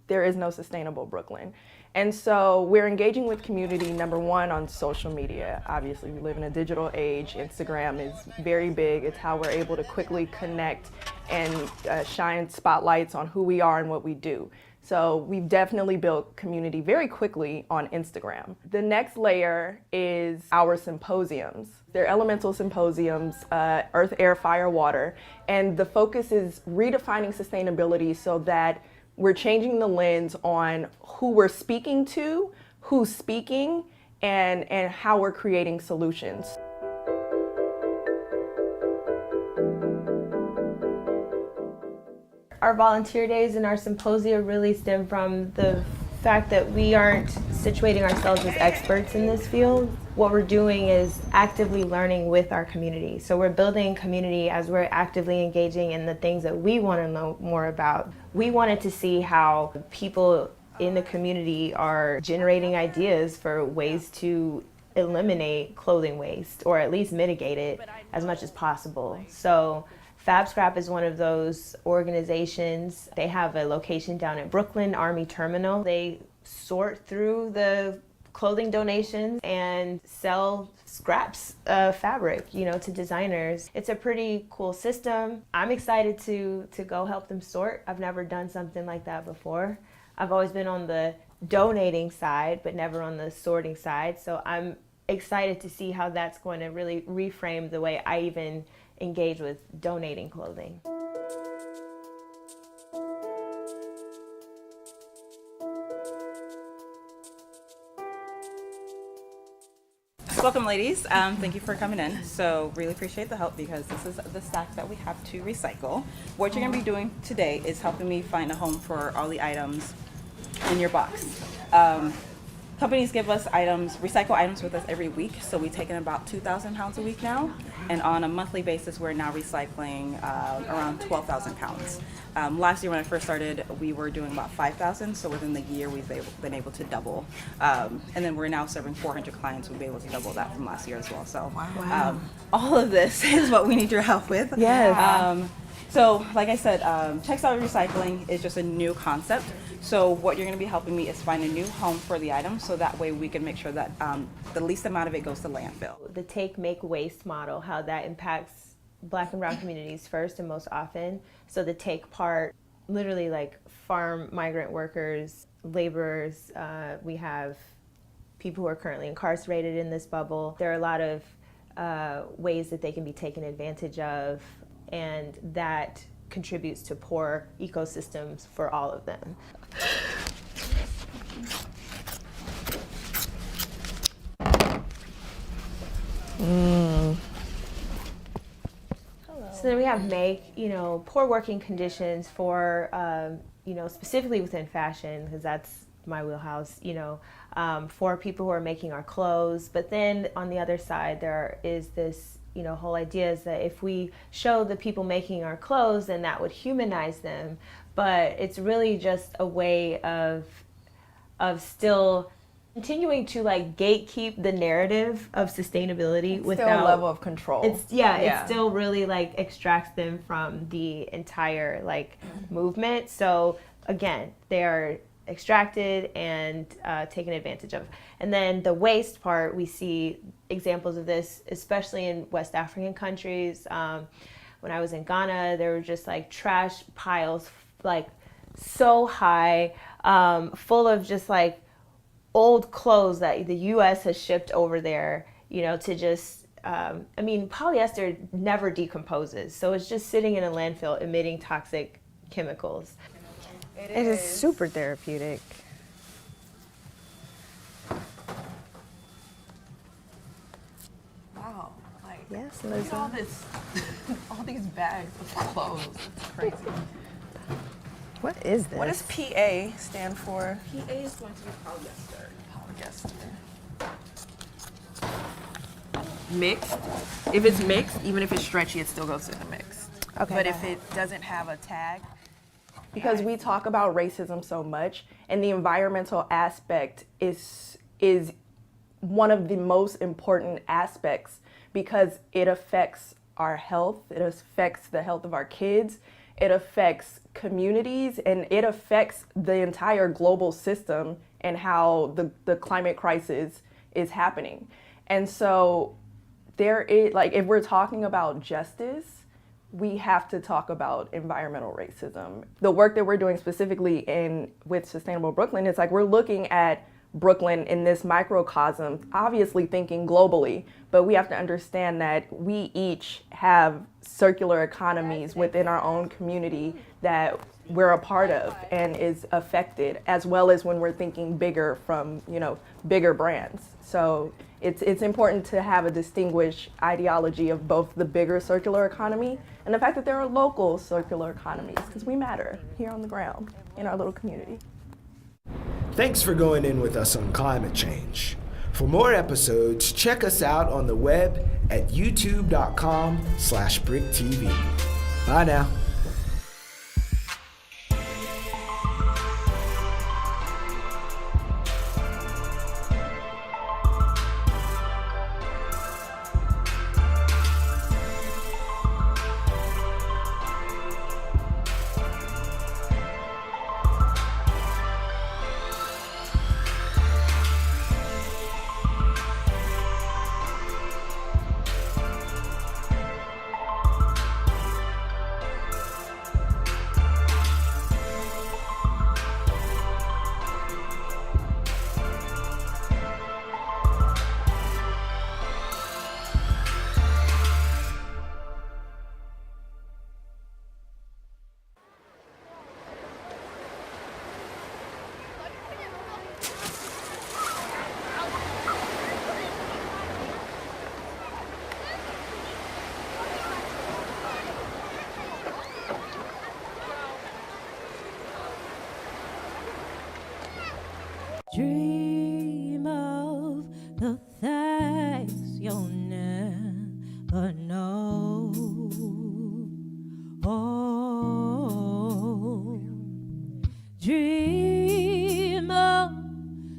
Speaker 26: there is no sustainable Brooklyn. And so we're engaging with community, number one, on social media. Obviously, we live in a digital age. Instagram is very big. It's how we're able to quickly connect and shine spotlights on who we are and what we do. So we've definitely built community very quickly on Instagram. The next layer is our symposiums. They're elemental symposiums, earth, air, fire, water. And the focus is redefining sustainability so that we're changing the lens on who we're speaking to, who's speaking, and how we're creating solutions.
Speaker 30: Our volunteer days and our symposia really stem from the fact that we aren't situating ourselves as experts in this field. What we're doing is actively learning with our community. So we're building community as we're actively engaging in the things that we want to know more about. We wanted to see how people in the community are generating ideas for ways to eliminate clothing waste, or at least mitigate it as much as possible. So Fab Scrap is one of those organizations. They have a location down in Brooklyn, Army Terminal. They sort through the clothing donations and sell scraps of fabric, to designers. It's a pretty cool system. I'm excited to go help them sort. I've never done something like that before. I've always been on the donating side, but never on the sorting side. So I'm excited to see how that's going to really reframe the way I even engage with donating clothing.
Speaker 9: Welcome, ladies. Thank you for coming in. So really appreciate the help because this is the stack that we have to recycle. What you're going to be doing today is helping me find a home for all the items in your box. Companies give us items, recycle items with us every week, so we take in about 2,000 pounds a week now, and on a monthly basis, we're now recycling around 12,000 pounds. Last year when I first started, we were doing about 5,000, so within the year we've been able to double. And then we're now serving 400 clients, we'll be able to double that from last year as well. So all of this is what we need your help with.
Speaker 26: Yes.
Speaker 9: So, like I said, textile recycling is just a new concept. So what you're going to be helping me is find a new home for the item, so that way we can make sure that the least amount of it goes to landfill.
Speaker 30: The take, make, waste model, how that impacts Black and brown communities first and most often. So the take part, literally like farm migrant workers, laborers, we have people who are currently incarcerated in this bubble. There are a lot of ways that they can be taken advantage of, and that contributes to poor ecosystems for all of them. So then we have make, poor working conditions for, specifically within fashion, because that's my wheelhouse, for people who are making our clothes. But then on the other side, there is this, whole idea is that if we show the people making our clothes, then that would humanize them. But it's really just a way of still continuing to like gatekeep the narrative of sustainability without
Speaker 26: still a level of control.
Speaker 30: It still really like extracts them from the entire like movement. So again, they are extracted and taken advantage of. And then the waste part, we see examples of this, especially in West African countries. When I was in Ghana, there were just like trash piles, like so high, full of just like old clothes that the U.S. has shipped over there, to just, polyester never decomposes. So it's just sitting in a landfill emitting toxic chemicals.
Speaker 26: It is super therapeutic. Wow.
Speaker 30: Yes,
Speaker 26: look at all this, all these bags of clothes. It's crazy.
Speaker 30: What is this?
Speaker 26: What does PA stand for?
Speaker 9: PA is going to be polyester.
Speaker 26: Mixed. If it's mixed, even if it's stretchy, it still goes to the mixed.
Speaker 30: Okay.
Speaker 26: But if it doesn't have a tag, because we talk about racism so much, and the environmental aspect is one of the most important aspects, because it affects our health, it affects the health of our kids, it affects communities, and it affects the entire global system and how the climate crisis is happening. And so there is, like, if we're talking about justice, we have to talk about environmental racism. The work that we're doing specifically with Sustainable Brooklyn, it's like we're looking at Brooklyn in this microcosm, obviously thinking globally, but we have to understand that we each have circular economies within our own community that we're a part of and is affected, as well as when we're thinking bigger from, bigger brands. So it's important to have a distinguished ideology of both the bigger circular economy and the fact that there are local circular economies, because we matter here on the ground in our little community.
Speaker 23: Thanks for going in with us on climate change. For more episodes, check us out on the web at youtube.com/Bric TV. Bye now.
Speaker 2: Dream of the things you'll never know. Oh, dream of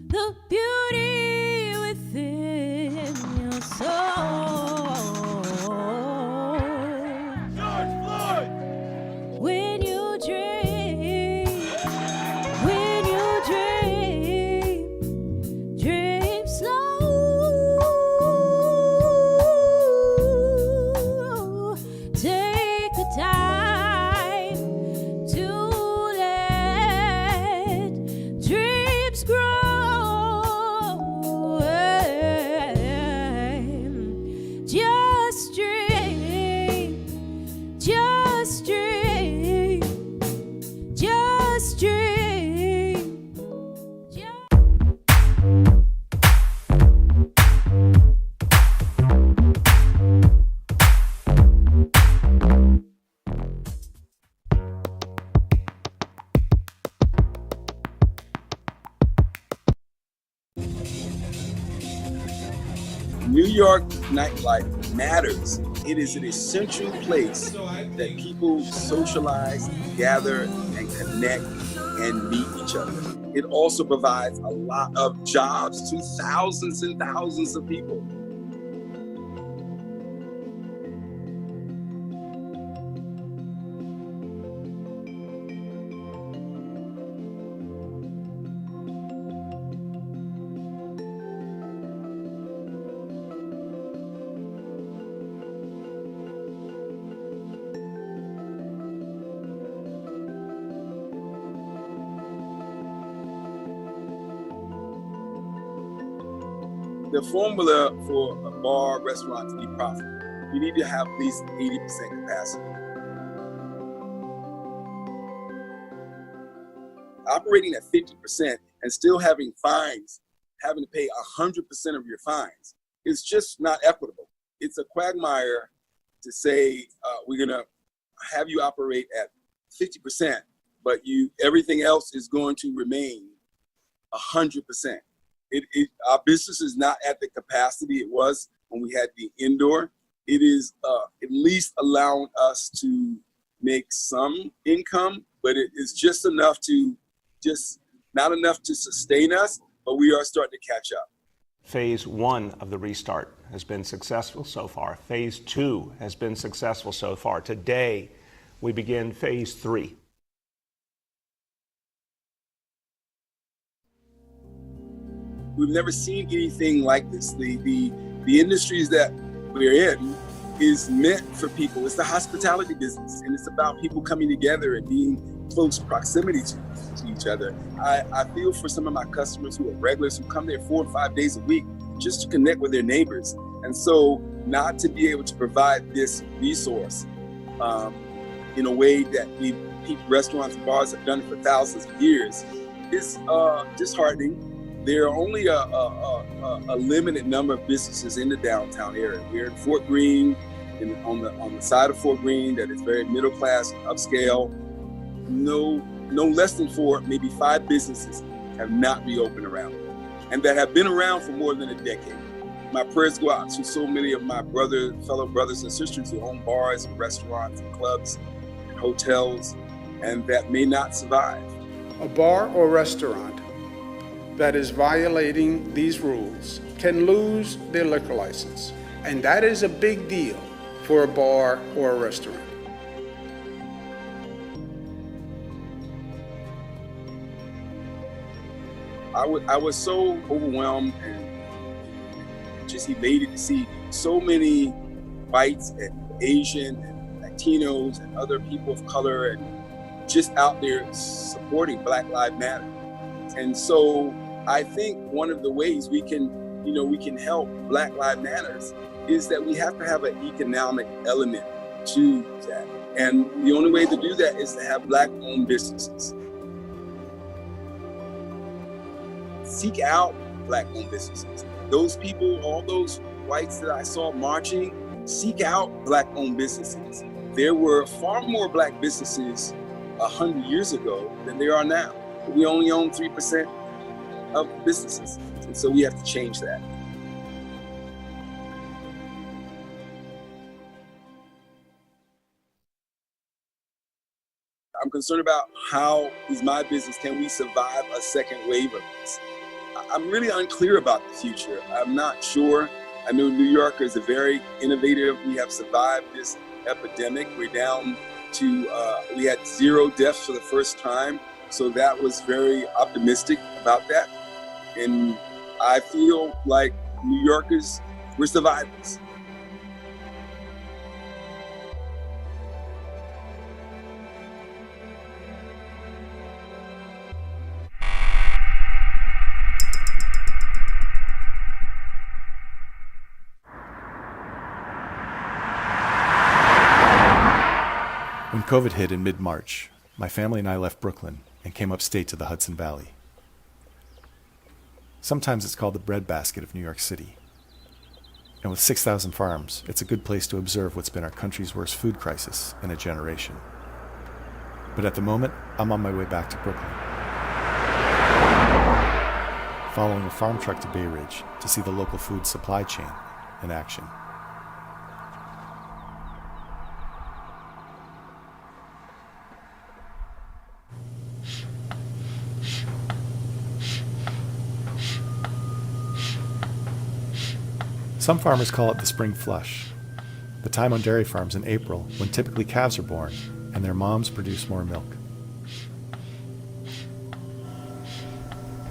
Speaker 2: the beauty within your soul.
Speaker 12: George Floyd! York nightlife matters. It is an essential place that people socialize, gather, and connect and meet each other. It also provides a lot of jobs to thousands and thousands of people. The formula for a bar restaurant to be profitable, you need to have at least 80% capacity. Operating at 50% and still having fines, having to pay 100% of your fines, is just not equitable. It's a quagmire to say we're gonna have you operate at 50%, but everything else is going to remain 100%. Our business is not at the capacity it was when we had the indoor. It is at least allowing us to make some income, but it is just enough not enough to sustain us, but we are starting to catch up.
Speaker 13: Phase 1 of the restart has been successful so far. Phase 2 has been successful so far. Today, we begin phase 3.
Speaker 12: We've never seen anything like this. The industries that we're in is meant for people. It's the hospitality business, and it's about people coming together and being close proximity to each other. I feel for some of my customers who are regulars who come there 4 or 5 days a week just to connect with their neighbors. And so not to be able to provide this resource in a way that restaurants and bars have done it for thousands of years is disheartening. There are only a limited number of businesses in the downtown area. We're in Fort Greene, on the side of Fort Greene that is very middle class, upscale. No less than 4, maybe 5 businesses have not reopened around, and that have been around for more than a decade. My prayers go out to so many of my fellow brothers and sisters who own bars and restaurants and clubs and hotels, and that may not survive.
Speaker 14: A bar or restaurant that is violating these rules can lose their liquor license. And that is a big deal for a bar or a restaurant.
Speaker 12: I was so overwhelmed and just elated to see so many whites and Asian and Latinos and other people of color and just out there supporting Black Lives Matter. And so I think one of the ways we can help Black Lives Matter is that we have to have an economic element to that. And the only way to do that is to have Black-owned businesses. Seek out Black-owned businesses. Those people, all those whites that I saw marching, seek out Black-owned businesses. There were far more Black businesses 100 years ago than there are now. We only own 3% of businesses, and so we have to change that. I'm concerned about how is my business, can we survive a second wave of this? I'm really unclear about the future. I'm not sure. I know New York is very innovative. We have survived this epidemic. We're down to, we had 0 deaths for the first time. So that was very optimistic about that. And I feel like New Yorkers, we're survivors.
Speaker 15: When COVID hit in mid-March, my family and I left Brooklyn and came upstate to the Hudson Valley. Sometimes it's called the breadbasket of New York City. And with 6,000 farms, it's a good place to observe what's been our country's worst food crisis in a generation. But at the moment, I'm on my way back to Brooklyn, following a farm truck to Bay Ridge to see the local food supply chain in action. Some farmers call it the spring flush, the time on dairy farms in April when typically calves are born and their moms produce more milk.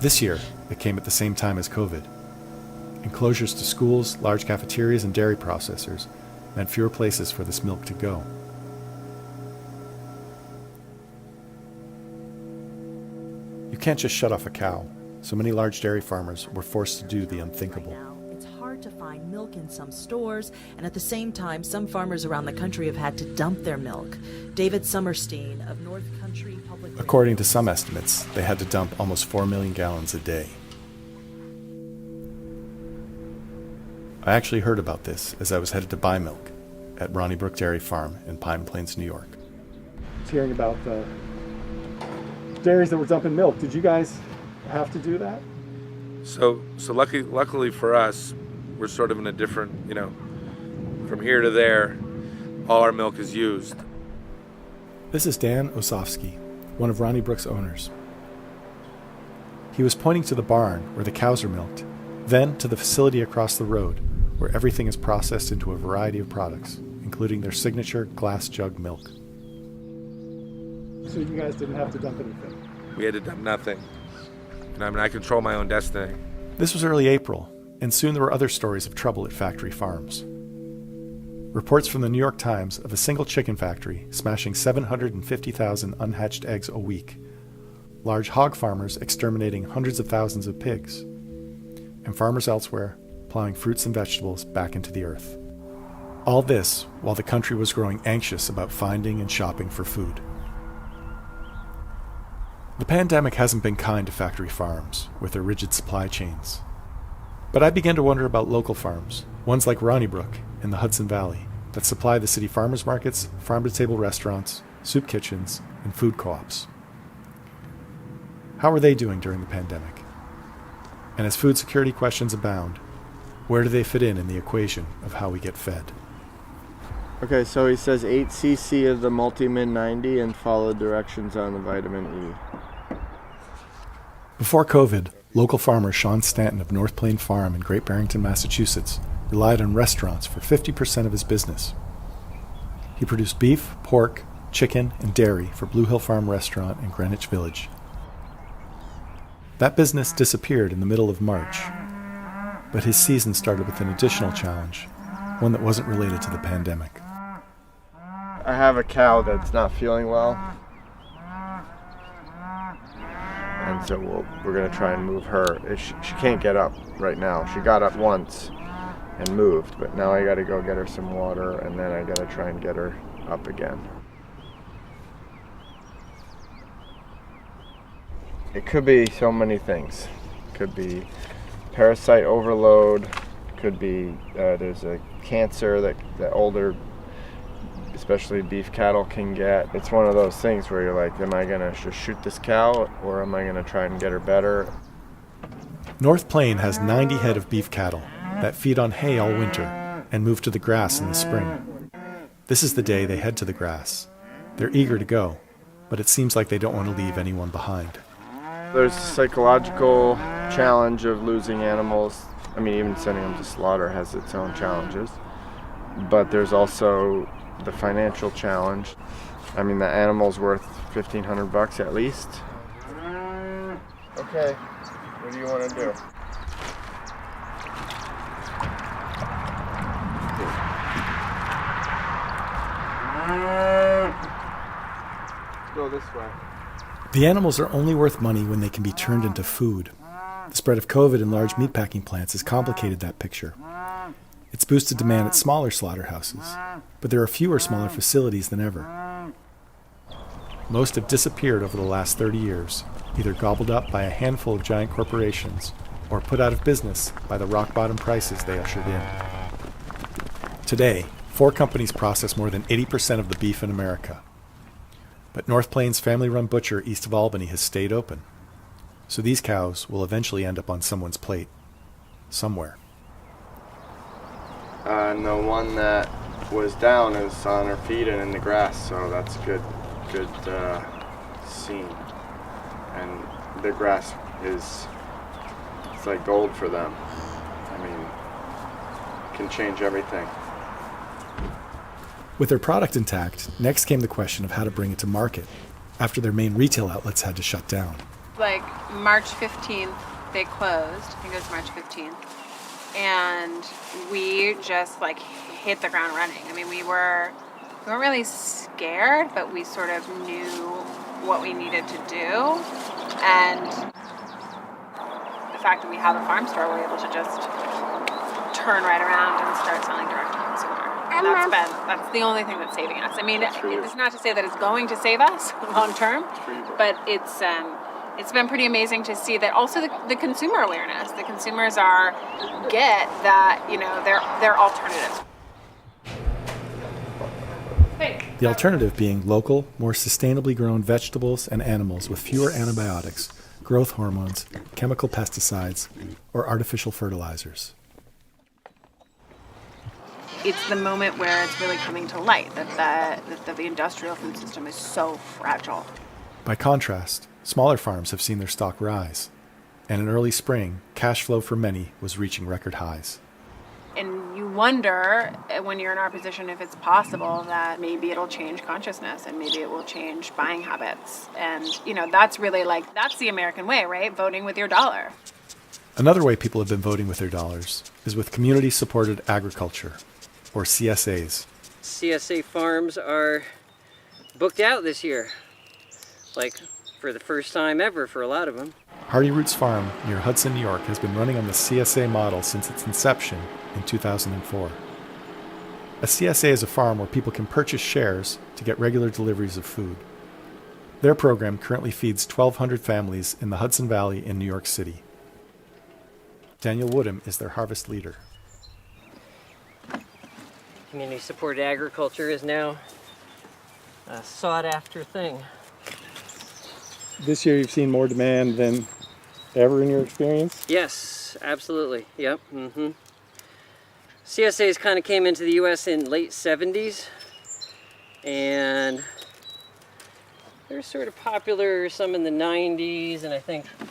Speaker 15: This year, it came at the same time as COVID. Enclosures to schools, large cafeterias, and dairy processors meant fewer places for this milk to go. You can't just shut off a cow, so many large dairy farmers were forced to do the unthinkable.
Speaker 4: It's hard to find milk in some stores, and at the same time, some farmers around the country have had to dump their milk. David Summerstein of North Country Public...
Speaker 15: According to some estimates, they had to dump almost 4 million gallons a day. I actually heard about this as I was headed to buy milk at Ronnie Brook Dairy Farm in Pine Plains, New York.
Speaker 10: I was hearing about the dairies that were dumping milk. Did you guys have to do that?
Speaker 6: So luckily for us, we're sort of in a different, from here to there, all our milk is used.
Speaker 15: This is Dan Osofsky, one of Ronnie Brook's owners. He was pointing to the barn where the cows are milked, then to the facility across the road where everything is processed into a variety of products, including their signature glass jug milk.
Speaker 10: So you guys didn't have to dump anything?
Speaker 6: We had to dump nothing. I control my own destiny.
Speaker 15: This was early April, and soon there were other stories of trouble at factory farms. Reports from the New York Times of a single chicken factory smashing 750,000 unhatched eggs a week, large hog farmers exterminating hundreds of thousands of pigs, and farmers elsewhere plowing fruits and vegetables back into the earth. All this while the country was growing anxious about finding and shopping for food. The pandemic hasn't been kind to factory farms with their rigid supply chains. But I began to wonder about local farms, ones like Ronnie Brook in the Hudson Valley, that supply the city farmers markets, farm-to-table restaurants, soup kitchens, and food co-ops. How are they doing during the pandemic? And as food security questions abound, where do they fit in the equation of how we get fed?
Speaker 16: Okay, so he says 8 cc of the Multimin 90 and follow directions on the vitamin E.
Speaker 15: Before COVID, local farmer Sean Stanton of North Plain Farm in Great Barrington, Massachusetts, relied on restaurants for 50% of his business. He produced beef, pork, chicken, and dairy for Blue Hill Farm Restaurant in Greenwich Village. That business disappeared in the middle of March, but his season started with an additional challenge, one that wasn't related to the pandemic.
Speaker 16: I have a cow that's not feeling well, and so we're going to try and move her. She can't get up right now. She got up once and moved, but now I got to go get her some water, and then I got to try and get her up again. It could be so many things. It could be parasite overload, could be there's a cancer that older, especially beef cattle, can get. It's one of those things where you're like, am I going to just shoot this cow, or am I going to try and get her better?
Speaker 15: North Plain has 90 head of beef cattle that feed on hay all winter and move to the grass in the spring. This is the day they head to the grass. They're eager to go, but it seems like they don't want to leave anyone behind.
Speaker 16: There's a psychological challenge of losing animals. I mean, even sending them to slaughter has its own challenges. But there's also the financial challenge. I mean, the animal's worth $1,500 at least. Okay, what do you want to do? Let's go this way.
Speaker 15: The animals are only worth money when they can be turned into food. The spread of COVID in large meatpacking plants has complicated that picture. It's boosted demand at smaller slaughterhouses, but there are fewer smaller facilities than ever. Most have disappeared over the last 30 years, either gobbled up by a handful of giant corporations or put out of business by the rock-bottom prices they ushered in. Today, 4 companies process more than 80% of the beef in America. But North Plain's family-run butcher east of Albany has stayed open. So these cows will eventually end up on someone's plate. Somewhere.
Speaker 16: And the one that was down is on her feet and in the grass, so that's a good scene. And the grass it's like gold for them. I mean, can change everything.
Speaker 15: With their product intact, next came the question of how to bring it to market after their main retail outlets had to shut down.
Speaker 1: Like March 15th, they closed. I think it was March 15th. And we just like hit the ground running. I mean, we weren't really scared, but we sort of knew what we needed to do. And the fact that we have a farm store, we're able to just turn right around and start selling direct to consumer. That's the only thing that's saving us. I mean, it's not to say that it's going to save us long term, but it's been pretty amazing to see that also the consumer awareness. The consumers get that, you know, they're alternatives.
Speaker 15: The alternative being local, more sustainably grown vegetables and animals with fewer antibiotics, growth hormones, chemical pesticides, or artificial fertilizers.
Speaker 1: It's the moment where it's really coming to light that the industrial food system is so fragile.
Speaker 15: By contrast, smaller farms have seen their stock rise, and in early spring, cash flow for many was reaching record highs.
Speaker 1: And you wonder, when you're in our position, if it's possible that maybe it'll change consciousness and maybe it will change buying habits. And, you know, that's really that's the American way, right? Voting with your dollar.
Speaker 15: Another way people have been voting with their dollars is with community-supported agriculture, or CSAs.
Speaker 7: CSA farms are booked out this year, like for the first time ever for a lot of them.
Speaker 15: Hardy Roots Farm near Hudson, New York has been running on the CSA model since its inception in 2004. A CSA is a farm where people can purchase shares to get regular deliveries of food. Their program currently feeds 1,200 families in the Hudson Valley in New York City. Daniel Woodham is their harvest leader.
Speaker 7: Community-supported agriculture is now a sought-after thing.
Speaker 17: This year you've seen more demand than ever in your experience?
Speaker 7: Yes, absolutely. Yep. CSAs kind of came into the U.S. in late 70s, and they're sort of popular some in the 90s, and I think it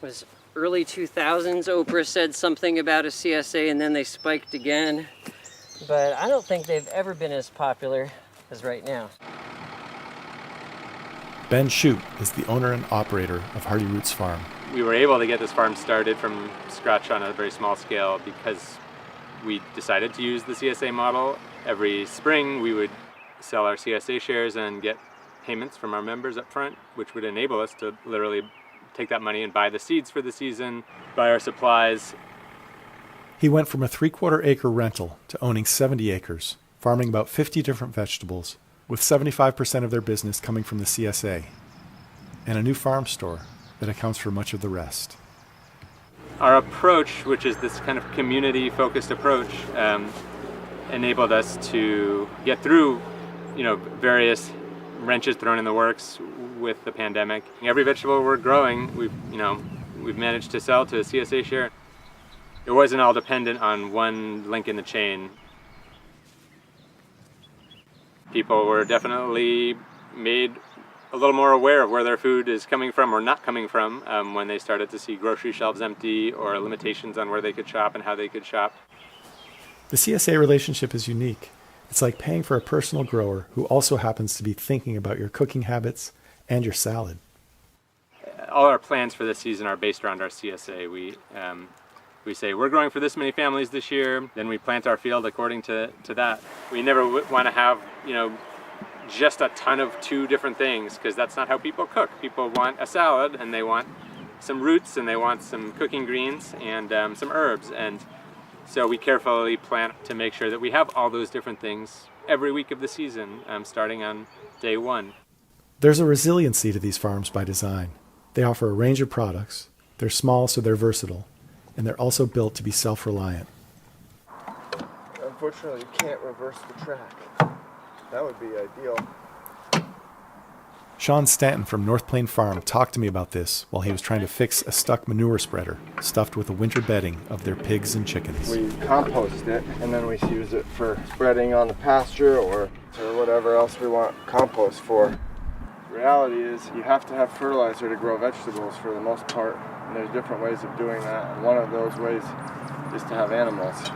Speaker 7: was early 2000s. Oprah said something about a CSA, and then they spiked again. But I don't think they've ever been as popular as right now.
Speaker 15: Ben Shute is the owner and operator of Hardy Roots Farm.
Speaker 18: We were able to get this farm started from scratch on a very small scale because we decided to use the CSA model. Every spring we would sell our CSA shares and get payments from our members up front, which would enable us to literally take that money and buy the seeds for the season, buy our supplies.
Speaker 15: He went from a 3/4 acre rental to owning 70 acres, farming about 50 different vegetables, with 75% of their business coming from the CSA, and a new farm store that accounts for much of the rest.
Speaker 18: Our approach, which is this kind of community-focused approach, enabled us to get through, various wrenches thrown in the works with the pandemic. Every vegetable we're growing, we've managed to sell to a CSA share. It wasn't all dependent on one link in the chain. People were definitely made a little more aware of where their food is coming from or not coming from when they started to see grocery shelves empty or limitations on where they could shop and how they could shop.
Speaker 15: The CSA relationship is unique. It's like paying for a personal grower who also happens to be thinking about your cooking habits and your salad.
Speaker 18: All our plans for this season are based around our CSA. We say we're growing for this many families this year, then we plant our field according to that. We never want to have, just a ton of two different things, because that's not how people cook. People want a salad and they want some roots and they want some cooking greens and some herbs. And so we carefully plan to make sure that we have all those different things every week of the season, starting on day one.
Speaker 15: There's a resiliency to these farms by design. They offer a range of products. They're small, so they're versatile. And they're also built to be self-reliant.
Speaker 16: Unfortunately, you can't reverse the track. That would be ideal.
Speaker 15: Sean Stanton from North Plain Farm talked to me about this while he was trying to fix a stuck manure spreader stuffed with the winter bedding of their pigs and chickens.
Speaker 16: We compost it, and then we use it for spreading on the pasture or whatever else we want compost for. The reality is you have to have fertilizer to grow vegetables for the most part, and there's different ways of doing that, and one of those ways is to have animals.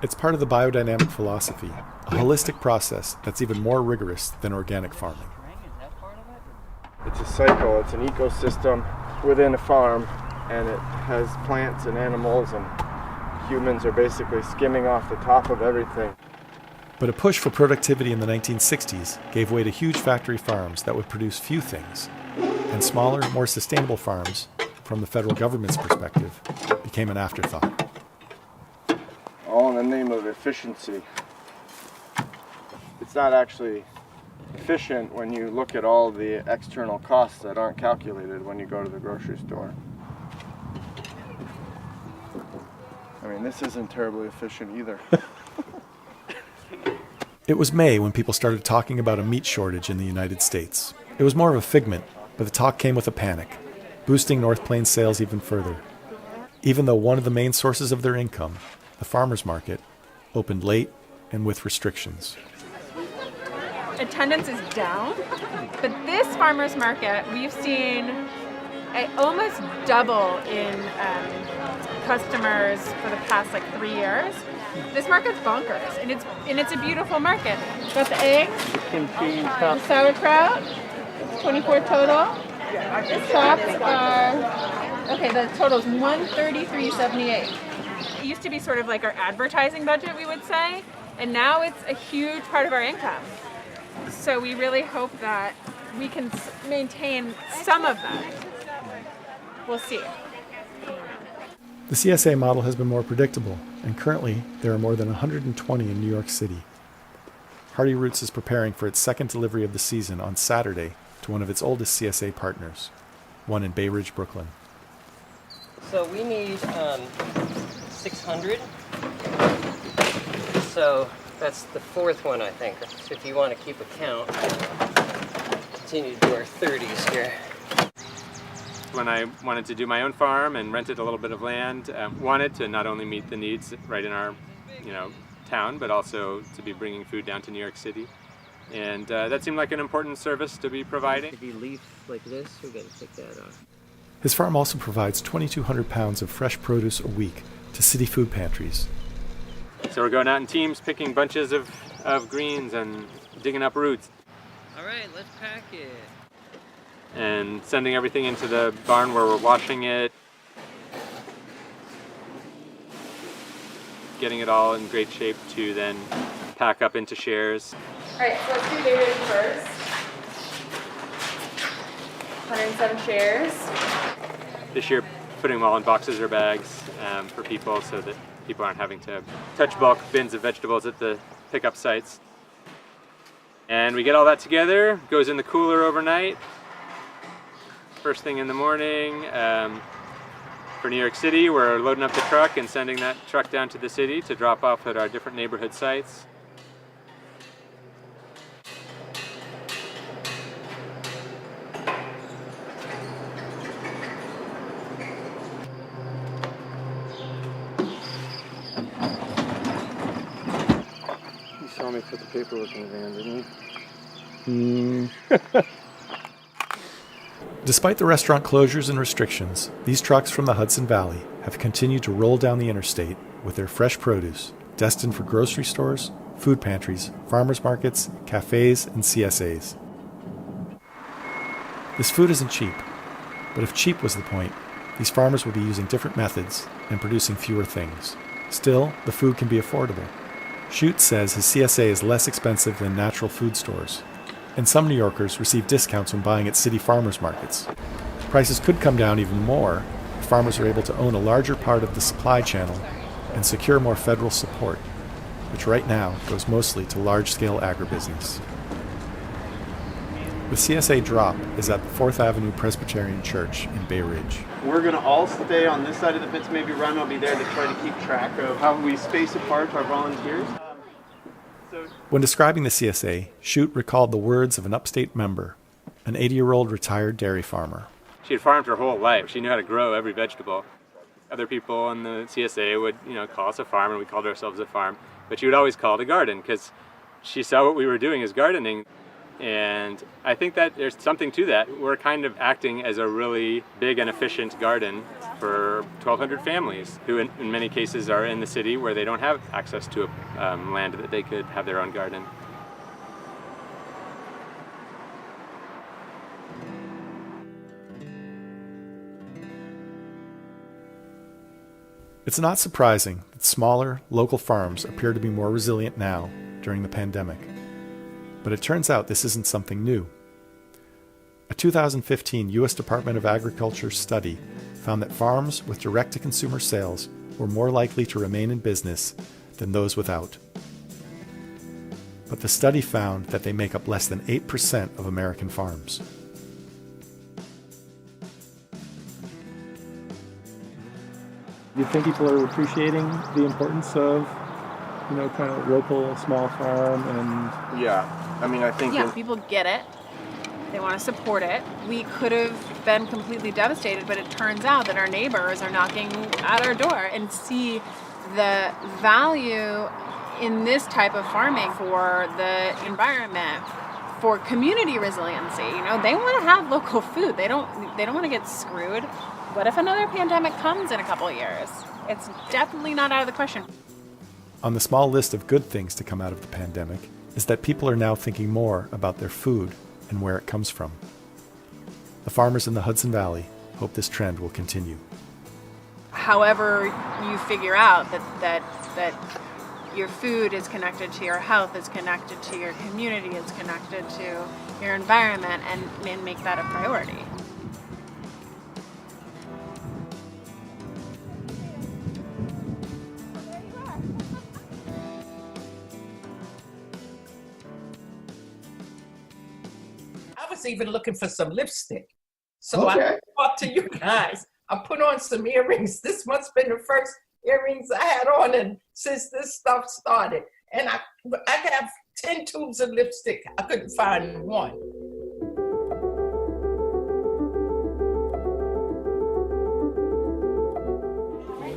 Speaker 15: It's part of the biodynamic philosophy, a holistic process that's even more rigorous than organic farming.
Speaker 16: It's a cycle, it's an ecosystem within a farm, and it has plants and animals, and humans are basically skimming off the top of everything.
Speaker 15: But a push for productivity in the 1960s gave way to huge factory farms that would produce few things, and smaller, more sustainable farms, from the federal government's perspective, became an afterthought.
Speaker 16: All in the name of efficiency. It's not actually efficient when you look at all the external costs that aren't calculated when you go to the grocery store. I mean, this isn't terribly efficient either.
Speaker 15: It was May when people started talking about a meat shortage in the United States. It was more of a figment, but the talk came with a panic, boosting North Plains sales even further. Even though one of the main sources of their income, the farmers market, opened late and with restrictions.
Speaker 1: Attendance is down, but this farmers market, we've seen almost double in customers for the past 3 years. This market's bonkers, and it's a beautiful market. Got the eggs, the sauerkraut, 24 total. The chops are, okay, the total's $133.78. It used to be sort of like our advertising budget, we would say, and now it's a huge part of our income. So we really hope that we can maintain some of that. We'll see.
Speaker 15: The CSA model has been more predictable, and currently there are more than 120 in New York City. Hardy Roots is preparing for its second delivery of the season on Saturday to one of its oldest CSA partners, one in Bay Ridge, Brooklyn.
Speaker 7: So we need 600. So that's the fourth one, I think. So if you want to keep a count, continue to do our 30s here.
Speaker 18: When I wanted to do my own farm and rented a little bit of land, wanted to not only meet the needs right in our, town, but also to be bringing food down to New York City. And that seemed like an important service to be providing.
Speaker 7: If you leaf like this, we're going to take that off.
Speaker 15: His farm also provides 2,200 pounds of fresh produce a week to city food pantries.
Speaker 18: So we're going out in teams, picking bunches of greens and digging up roots.
Speaker 7: All right, let's pack it.
Speaker 18: And sending everything into the barn where we're washing it. Getting it all in great shape to then pack up into shares.
Speaker 1: All right, so let's do dairy first. 107 shares.
Speaker 18: This year, putting them all in boxes or bags for people so that people aren't having to touch bulk bins of vegetables at the pickup sites. And we get all that together, goes in the cooler overnight. First thing in the morning, for New York City, we're loading up the truck and sending that truck down to the city to drop off at our different neighborhood sites.
Speaker 16: You saw me put the paperwork in the van, didn't you?
Speaker 15: Despite the restaurant closures and restrictions, these trucks from the Hudson Valley have continued to roll down the interstate with their fresh produce, destined for grocery stores, food pantries, farmers markets, cafes, and CSAs. This food isn't cheap, but if cheap was the point, these farmers would be using different methods and producing fewer things. Still, the food can be affordable. Shute says his CSA is less expensive than natural food stores, and some New Yorkers receive discounts when buying at city farmers markets. Prices could come down even more if farmers are able to own a larger part of the supply channel and secure more federal support, which right now goes mostly to large-scale agribusiness. The CSA drop is at the 4th Avenue Presbyterian Church in Bay Ridge.
Speaker 3: We're going to all stay on this side of the fence. Maybe Ryan will be there to try to keep track of how we space apart our volunteers.
Speaker 15: When describing the CSA, Shute recalled the words of an upstate member. an 80-year-old retired dairy farmer.
Speaker 18: She had farmed her whole life. She knew how to grow every vegetable. Other people in the CSA would, call us a farm, and we called ourselves a farm. But she would always call it a garden because she saw what we were doing as gardening. And I think that there's something to that. We're kind of acting as a really big and efficient garden for 1,200 families who in many cases are in the city where they don't have access to land that they could have their own garden.
Speaker 15: It's not surprising that smaller, local farms appear to be more resilient now during the pandemic. But it turns out this isn't something new. A 2015 U.S. Department of Agriculture study found that farms with direct-to-consumer sales were more likely to remain in business than those without. But the study found that they make up less than 8% of American farms.
Speaker 17: Do you think people are appreciating the importance of, kind of local, small farm and...
Speaker 16: Yeah, I think...
Speaker 1: Yeah, people get it. They want to support it. We could have been completely devastated, but it turns out that our neighbors are knocking at our door and see the value in this type of farming for the environment, for community resiliency. They want to have local food. They don't want to get screwed. What if another pandemic comes in a couple of years? It's definitely not out of the question.
Speaker 15: On the small list of good things to come out of the pandemic is that people are now thinking more about their food and where it comes from. The farmers in the Hudson Valley hope this trend will continue.
Speaker 1: However you figure out that your food is connected to your health, is connected to your community, is connected to your environment, and make that a priority.
Speaker 5: I was even looking for some lipstick. So
Speaker 11: Okay.
Speaker 5: I talked to you guys. I put on some earrings. This must have been the first earrings I had on and since this stuff started. And I have 10 tubes of lipstick. I couldn't find one.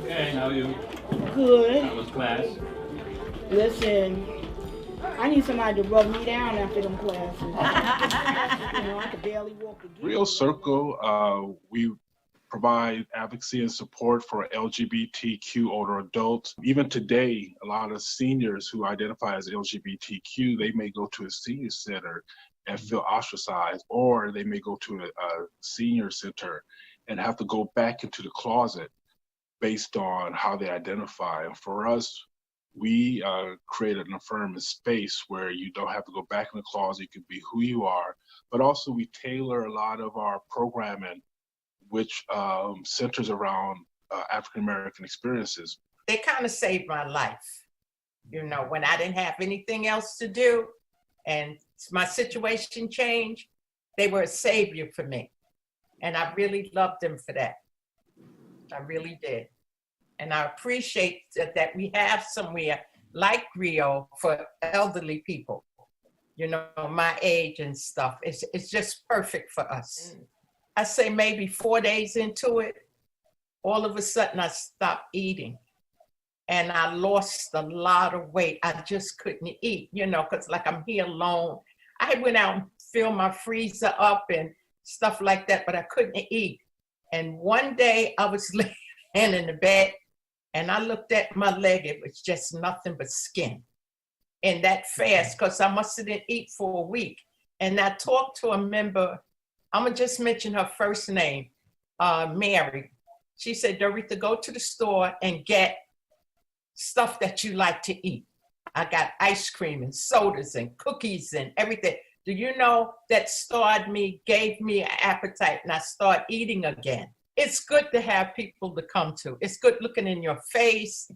Speaker 19: Okay, how are you?
Speaker 20: Good.
Speaker 19: How was class?
Speaker 20: Listen, I need somebody to rub me down after them classes. I could barely walk again.
Speaker 21: Rio Circle, we provide advocacy and support for LGBTQ older adults. Even today, a lot of seniors who identify as LGBTQ, they may go to a senior center and feel ostracized, or they may go to a senior center and have to go back into the closet based on how they identify. And for us, we created an affirming space where you don't have to go back in the closet, you can be who you are, but also we tailor a lot of our programming which centers around African-American experiences.
Speaker 5: They kind of saved my life. When I didn't have anything else to do and my situation changed, they were a savior for me. And I really loved them for that. I really did. And I appreciate that we have somewhere like Rio for elderly people, my age and stuff. It's just perfect for us. I say maybe 4 days into it, all of a sudden I stopped eating and I lost a lot of weight. I just couldn't eat, because like I'm here alone. I went out and filled my freezer up and stuff like that, but I couldn't eat. And one day I was laying in the bed and I looked at my leg. It was just nothing but skin. And that fast, because I must have didn't eat for a week. And I talked to a member, I'm gonna just mention her first name, Mary. She said, Doretha, go to the store and get stuff that you like to eat. I got ice cream and sodas and cookies and everything. Do you know that gave me an appetite and I started eating again. It's good to have people to come to. It's good looking in your face.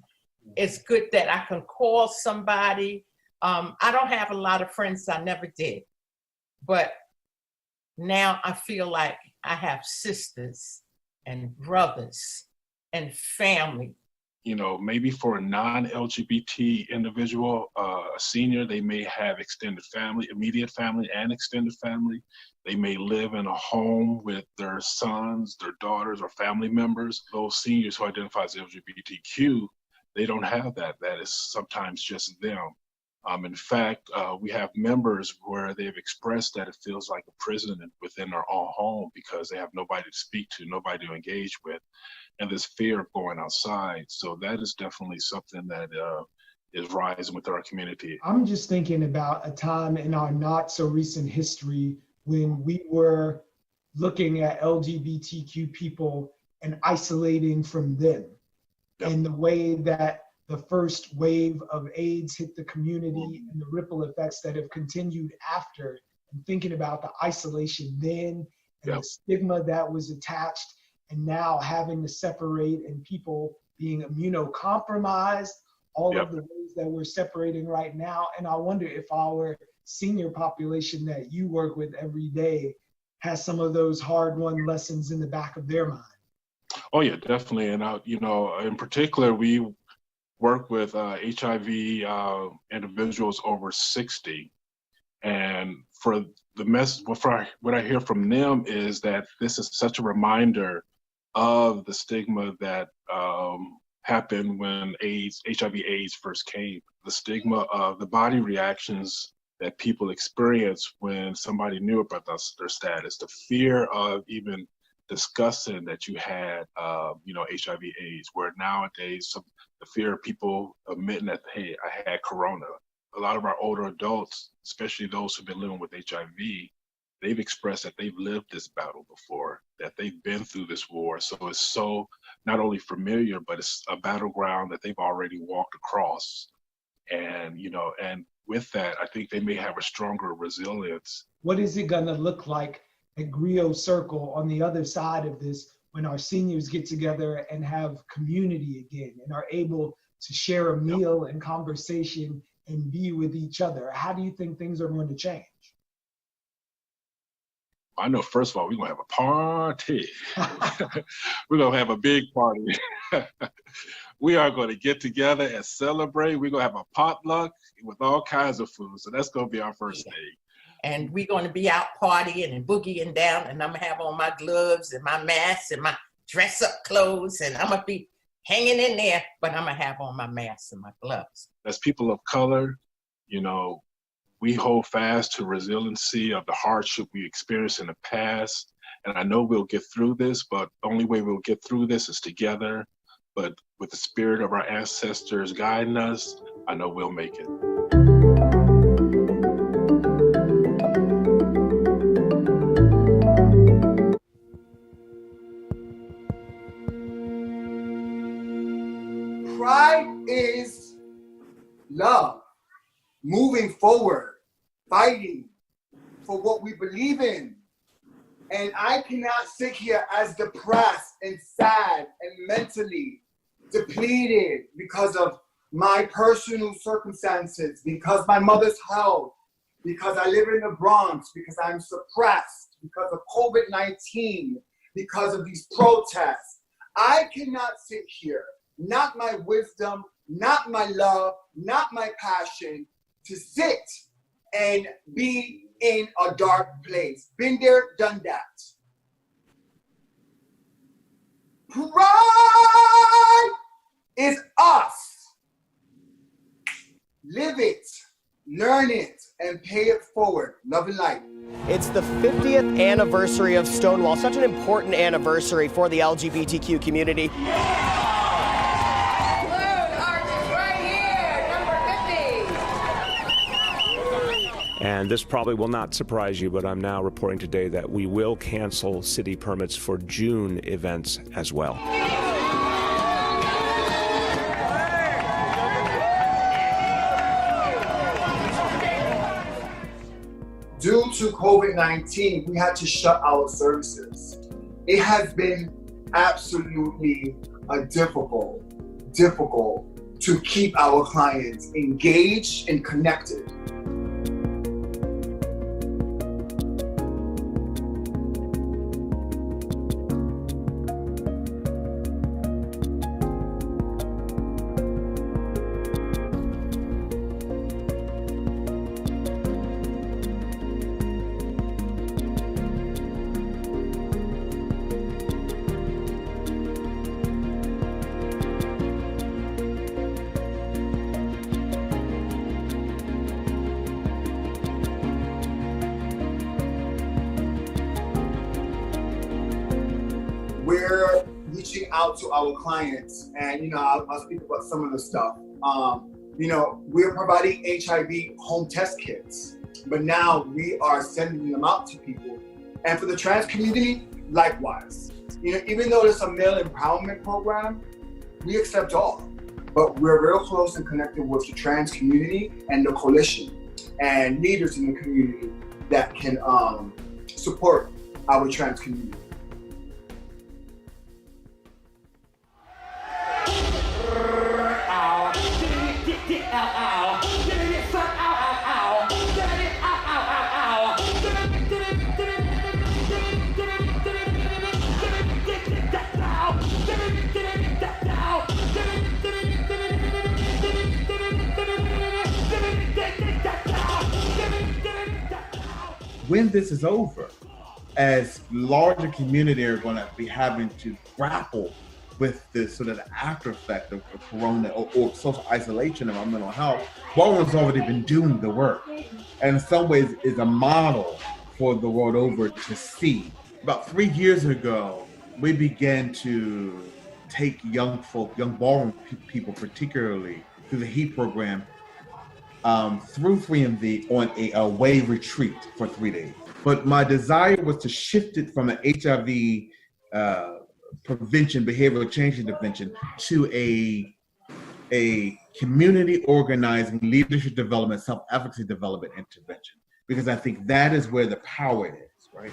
Speaker 5: It's good that I can call somebody. I don't have a lot of friends, I never did. But now I feel like I have sisters and brothers and family
Speaker 21: maybe for a non-LGBT individual, a senior, they may have extended family, immediate family and extended family. They may live in a home with their sons, their daughters, or family members. Those seniors who identify as LGBTQ, they don't have that. That is sometimes just them. In fact, we have members where they've expressed that it feels like a prison within their own home because they have nobody to speak to, nobody to engage with, and this fear of going outside. So that is definitely something that is rising with our community.
Speaker 8: I'm just thinking about a time in our not so recent history when we were looking at LGBTQ people and isolating from them, and the way that the first wave of AIDS hit the community and the ripple effects that have continued after, and thinking about the isolation then and the stigma that was attached, and now having to separate and people being immunocompromised, all of the ways that we're separating right now. And I wonder if our senior population that you work with every day has some of those hard-won lessons in the back of their mind.
Speaker 21: Oh yeah, definitely. And in particular, we work with HIV individuals over 60, and for the what I hear from them is that this is such a reminder of the stigma that happened when HIV/AIDS first came. The stigma of the body reactions that people experience when somebody knew about their status, the fear of even discussing that you had, HIV/AIDS, where nowadays the fear of people admitting that, hey, I had corona. A lot of our older adults, especially those who've been living with HIV, they've expressed that they've lived this battle before, that they've been through this war. So it's so not only familiar, but it's a battleground that they've already walked across. And, and with that, I think they may have a stronger resilience.
Speaker 8: What is it gonna look like at Griot Circle on the other side of this when our seniors get together and have community again and are able to share a meal and conversation and be with each other? How do you think things are going to change?
Speaker 21: I know, first of all, we're going to have a party. We're going to have a big party. We are going to get together and celebrate. We're going to have a potluck with all kinds of food. So that's going to be our first day.
Speaker 5: And we're going to be out partying and boogieing down, and I'm going to have on my gloves and my mask and my dress-up clothes, and I'm going to be hanging in there, but I'm going to have on my mask and my gloves.
Speaker 21: As people of color, we hold fast to resiliency of the hardship we experienced in the past. And I know we'll get through this, but the only way we'll get through this is together. But with the spirit of our ancestors guiding us, I know we'll make it.
Speaker 9: Pride is love, moving forward, fighting for what we believe in. And I cannot sit here as depressed and sad and mentally depleted because of my personal circumstances, because my mother's health, because I live in the Bronx, because I'm suppressed, because of COVID-19, because of these protests. I cannot sit here, not my wisdom, not my love, not my passion, to sit and be in a dark place. Been there, done that. Pride is us. Live it, learn it, and pay it forward. Love and light.
Speaker 11: It's the 50th anniversary of Stonewall, such an important anniversary for the LGBTQ community.
Speaker 13: And this probably will not surprise you, but I'm now reporting today that we will cancel city permits for June events as well.
Speaker 9: Due to COVID-19, we had to shut our services. It has been absolutely difficult to keep our clients engaged and connected. we're reaching out to our clients, and I'll speak about some of the stuff. We're providing HIV home test kits, but now we are sending them out to people. And for the trans community, likewise. Even though there's a male empowerment program, we accept all. But we're real close and connected with the trans community and the coalition and leaders in the community that can support our trans community.
Speaker 2: When this is over, as larger community are going to be having to grapple with this sort of after effect of corona or social isolation of our mental health, Ballroom's already been doing the work. And in some ways is a model for the world over to see. About 3 years ago, we began to take young ballroom people particularly through the HEAT program through 3MV on a away retreat for 3 days. But my desire was to shift it from an HIV prevention, behavioral change intervention to a community organizing, leadership development, self-efficacy development intervention. Because I think that is where the power is, right?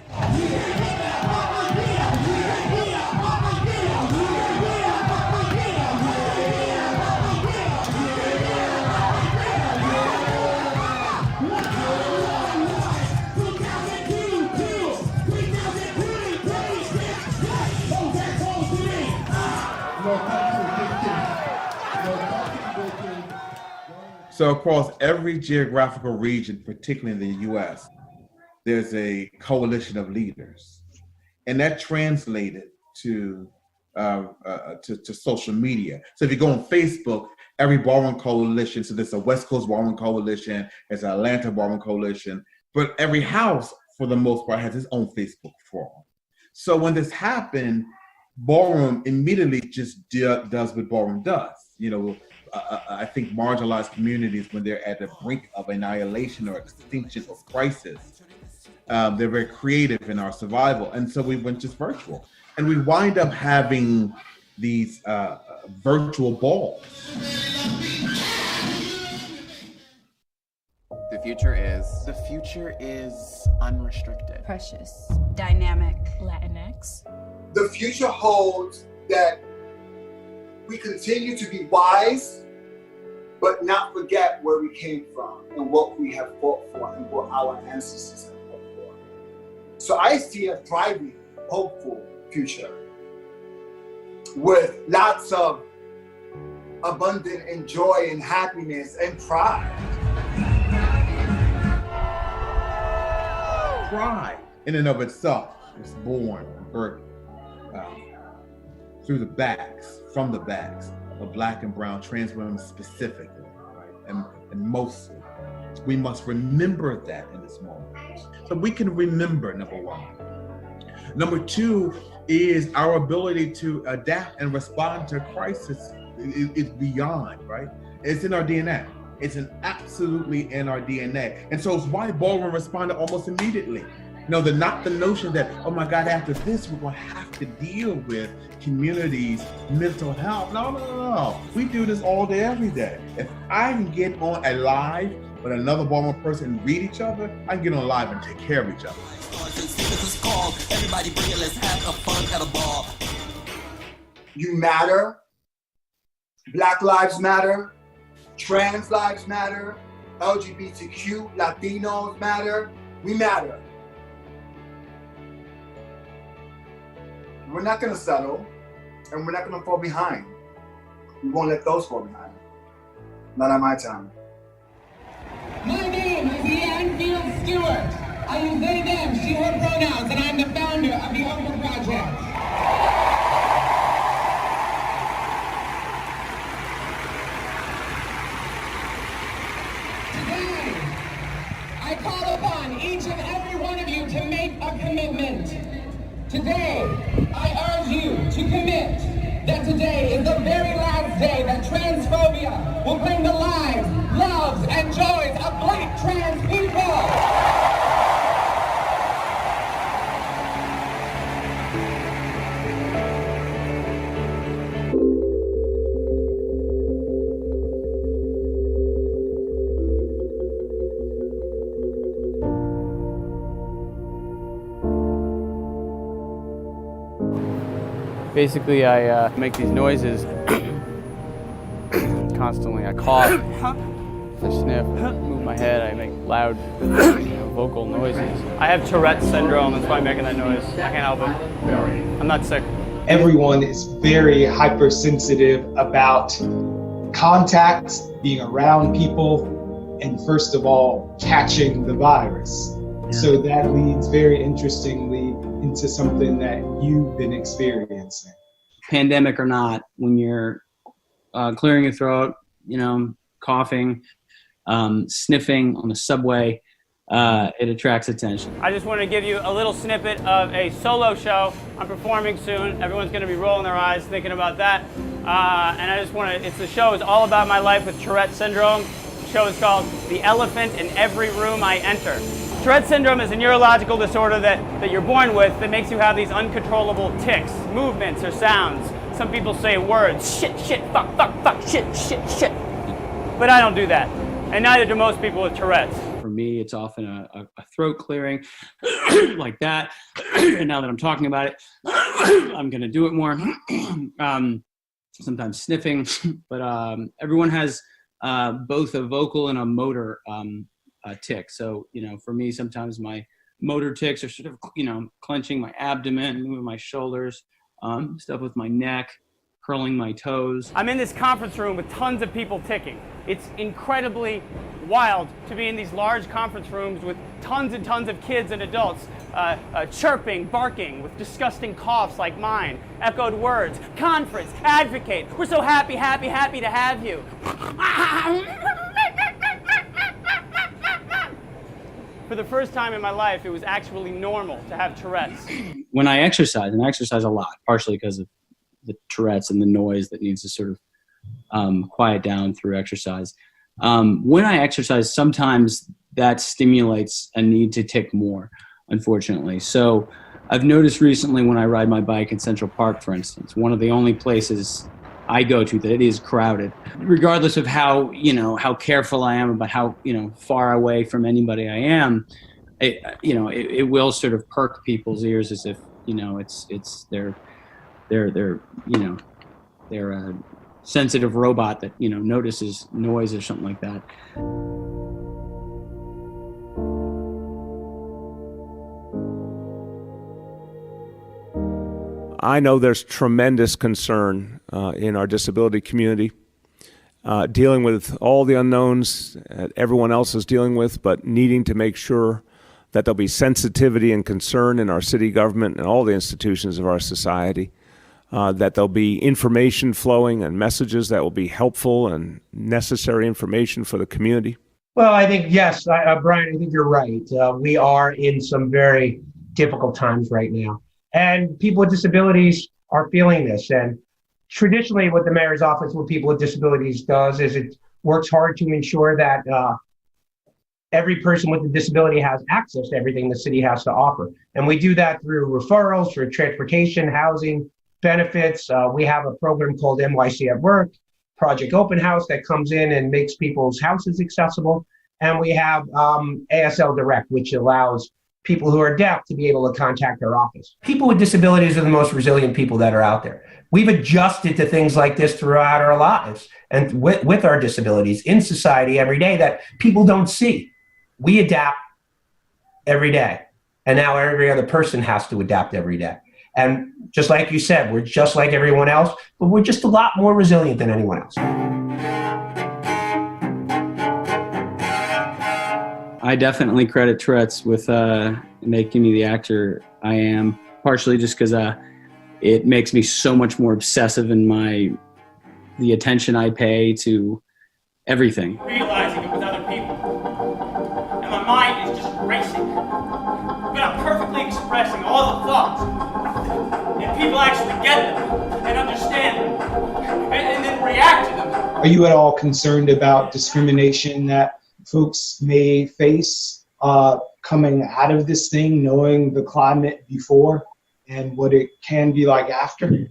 Speaker 2: So across every geographical region, particularly in the US, there's a coalition of leaders. And that translated to social media. So if you go on Facebook, every ballroom coalition, so there's a West Coast ballroom coalition, there's an Atlanta ballroom coalition, but every house, for the most part, has its own Facebook forum. So when this happened, ballroom immediately just does what ballroom does. I think marginalized communities, when they're at the brink of annihilation or extinction or crisis, they're very creative in our survival. And so we went just virtual. And we wind up having these virtual balls.
Speaker 22: The future is unrestricted.
Speaker 23: Precious, dynamic, Latinx.
Speaker 9: The future holds that we continue to be wise, but not forget where we came from and what we have fought for and what our ancestors have fought for. So I see a thriving, hopeful future with lots of abundant and joy and happiness and pride.
Speaker 2: Pride in and of itself is born, birthed through the backs, from the backs of Black and brown trans women specifically, right? And mostly. We must remember that in this moment. So we can remember, number one. Number two is our ability to adapt and respond to crisis is beyond, right? It's in our DNA. It's absolutely in our DNA. And so it's why Ballroom responded almost immediately. Not the notion that, oh my God, after this, we're gonna have to deal with communities' mental health. No. We do this all day, every day. If I can get on a live with another Ballroom person and read each other, I can get on live and take care of each other.
Speaker 9: Everybody bring it, let's have a fun at a ball. You matter. Black lives matter. Trans lives matter. LGBTQ, Latinos matter. We matter. We're not gonna settle, and we're not gonna fall behind. We won't let those fall behind. Not on my time.
Speaker 24: My name is Leanne Fields Stewart. I use they, them, she, her pronouns, and I'm the founder of the Open Project. Today, I call upon each and every one of you to make a commitment. Today, I urge you commit that today is the very last day that transphobia will claim the lives, loves, and joys of Black trans people.
Speaker 4: Basically, I make these noises constantly. I cough, I sniff, move my head, I make loud vocal noises. I have Tourette's syndrome, that's why I'm making that noise. I can't help it. I'm not sick.
Speaker 8: Everyone is very hypersensitive about contact, being around people, and first of all, catching the virus. So that leads very interestingly into something that you've been experiencing.
Speaker 10: Pandemic or not, when you're clearing your throat, coughing, sniffing on the subway, it attracts attention.
Speaker 4: I just want to give you a little snippet of a solo show. I'm performing soon. Everyone's going to be rolling their eyes thinking about that. And I just want to, the show is all about my life with Tourette's syndrome. The show is called The Elephant in Every Room I Enter. Tourette's syndrome is a neurological disorder that you're born with that makes you have these uncontrollable tics, movements, or sounds. Some people say words, shit, fuck, shit. But I don't do that. And neither do most people with Tourette's.
Speaker 10: For me, it's often a throat clearing like that. And now that I'm talking about it, I'm going to do it more. Sometimes sniffing, but everyone has both a vocal and a motor tic. So, for me, sometimes my motor tics are sort of, clenching my abdomen, moving my shoulders, stuff with my neck, curling my toes.
Speaker 4: I'm in this conference room with tons of people ticking. It's incredibly wild to be in these large conference rooms with tons and tons of kids and adults chirping, barking, with disgusting coughs like mine, echoed words, conference, advocate, we're so happy to have you. For the first time in my life, it was actually normal to have Tourette's.
Speaker 10: When I exercise, and I exercise a lot, partially because of the Tourette's and the noise that needs to sort of quiet down through exercise. When I exercise, sometimes that stimulates a need to tick more, unfortunately. So I've noticed recently when I ride my bike in Central Park, for instance, one of the only places I go to that it is crowded, regardless of how, how careful I am about how, far away from anybody I am, it will sort of perk people's ears as if, it's their a sensitive robot that, notices noise or something like that.
Speaker 13: I know there's tremendous concern in our disability community, dealing with all the unknowns that everyone else is dealing with, but needing to make sure that there'll be sensitivity and concern in our city government and all the institutions of our society, that there'll be information flowing and messages that will be helpful and necessary information for the community.
Speaker 12: Well, I think, yes, Brian, I think you're right. We are in some very difficult times right now. And people with disabilities are feeling this. And traditionally, what the mayor's office with people with disabilities does is it works hard to ensure that every person with a disability has access to everything the city has to offer. And we do that through referrals, through transportation, housing, benefits. We have a program called NYC at Work, Project Open House, that comes in and makes people's houses accessible. And we have ASL Direct, which allows people who are deaf to be able to contact our office. People with disabilities are the most resilient people that are out there. We've adjusted to things like this throughout our lives and with our disabilities in society every day that people don't see. We adapt every day. And now every other person has to adapt every day. And just like you said, we're just like everyone else, but we're just a lot more resilient than anyone else.
Speaker 10: I definitely credit Tourette's with making me the actor I am, partially just because it makes me so much more obsessive in the attention I pay to everything.
Speaker 4: Realizing it with other people. And my mind is just racing. But I'm perfectly expressing all the thoughts. And people actually get them.
Speaker 8: Are you at all concerned about discrimination that folks may face coming out of this thing, knowing the climate before and what it can be like after?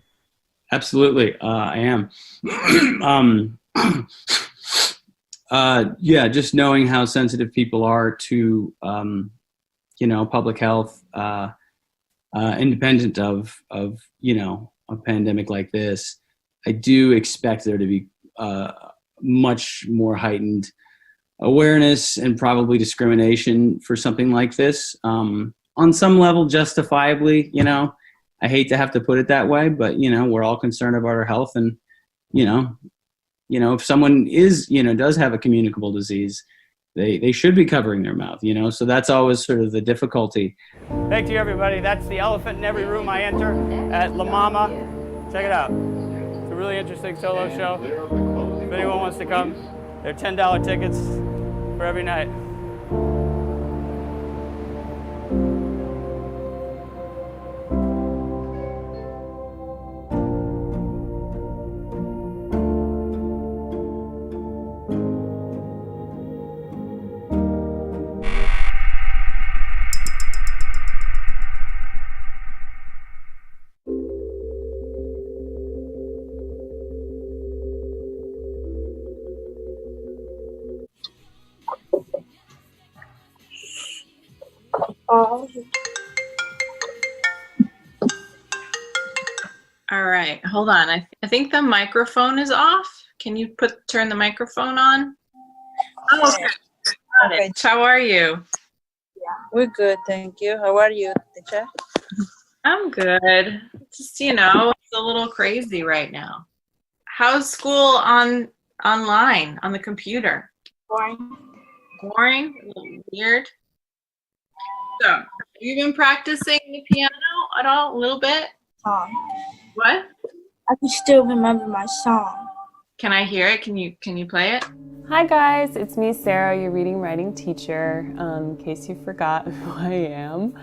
Speaker 10: Absolutely, I am. Yeah, just knowing how sensitive people are to, public health, independent of, a pandemic like this, I do expect there to be much more heightened awareness and probably discrimination for something like this. On some level, justifiably, I hate to have to put it that way, but, we're all concerned about our health, and, if someone does have a communicable disease, they should be covering their mouth, so that's always sort of the difficulty.
Speaker 4: Thank you, everybody. That's the elephant in every room I enter at La Mama. Check it out. It's a really interesting solo show. If anyone wants to come, they're $10 tickets for every night.
Speaker 1: All right, hold on. I think the microphone is off. Can you turn the microphone on? Oh, okay. Got it. How are you?
Speaker 3: We're good, thank you. How are you, teacher?
Speaker 1: I'm good. Just, it's a little crazy right now. How's school online, on the computer?
Speaker 3: Boring.
Speaker 1: Boring? A little weird? So, have you been practicing the piano at all? A little bit? What?
Speaker 3: I can still remember my song.
Speaker 1: Can I hear it? Can you play it?
Speaker 6: Hi guys, it's me, Sarah, your reading writing teacher, in case you forgot who I am.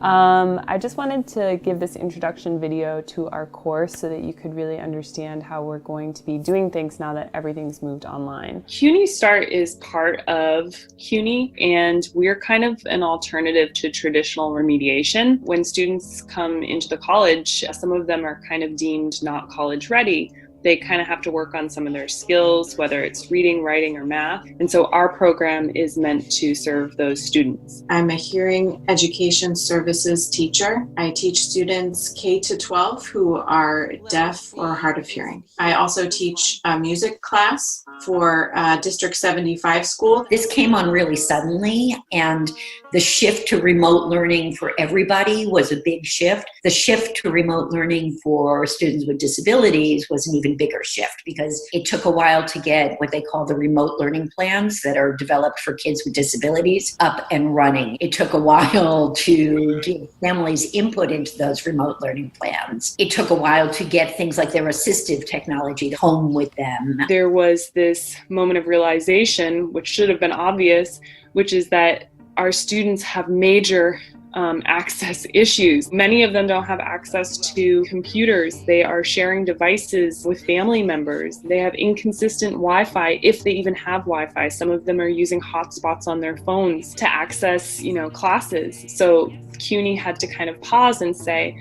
Speaker 6: I just wanted to give this introduction video to our course so that you could really understand how we're going to be doing things now that everything's moved online. CUNY Start is part of CUNY, and we're kind of an alternative to traditional remediation. When students come into the college, some of them are kind of deemed not college ready. They kind of have to work on some of their skills, whether it's reading, writing, or math. And so our program is meant to serve those students.
Speaker 1: I'm a hearing education services teacher. I teach students K to 12 who are deaf or hard of hearing. I also teach a music class for District 75 school.
Speaker 7: This came on really suddenly, and the shift to remote learning for everybody was a big shift. The shift to remote learning for students with disabilities was an even bigger shift, because it took a while to get what they call the remote learning plans that are developed for kids with disabilities up and running. It took a while to give families input into those remote learning plans. It took a while to get things like their assistive technology home with them.
Speaker 6: There was this moment of realization, which should have been obvious, which is that our students have major access issues. Many of them don't have access to computers. They are sharing devices with family members. They have inconsistent Wi-Fi, if they even have Wi-Fi. Some of them are using hotspots on their phones to access, classes. So CUNY had to kind of pause and say,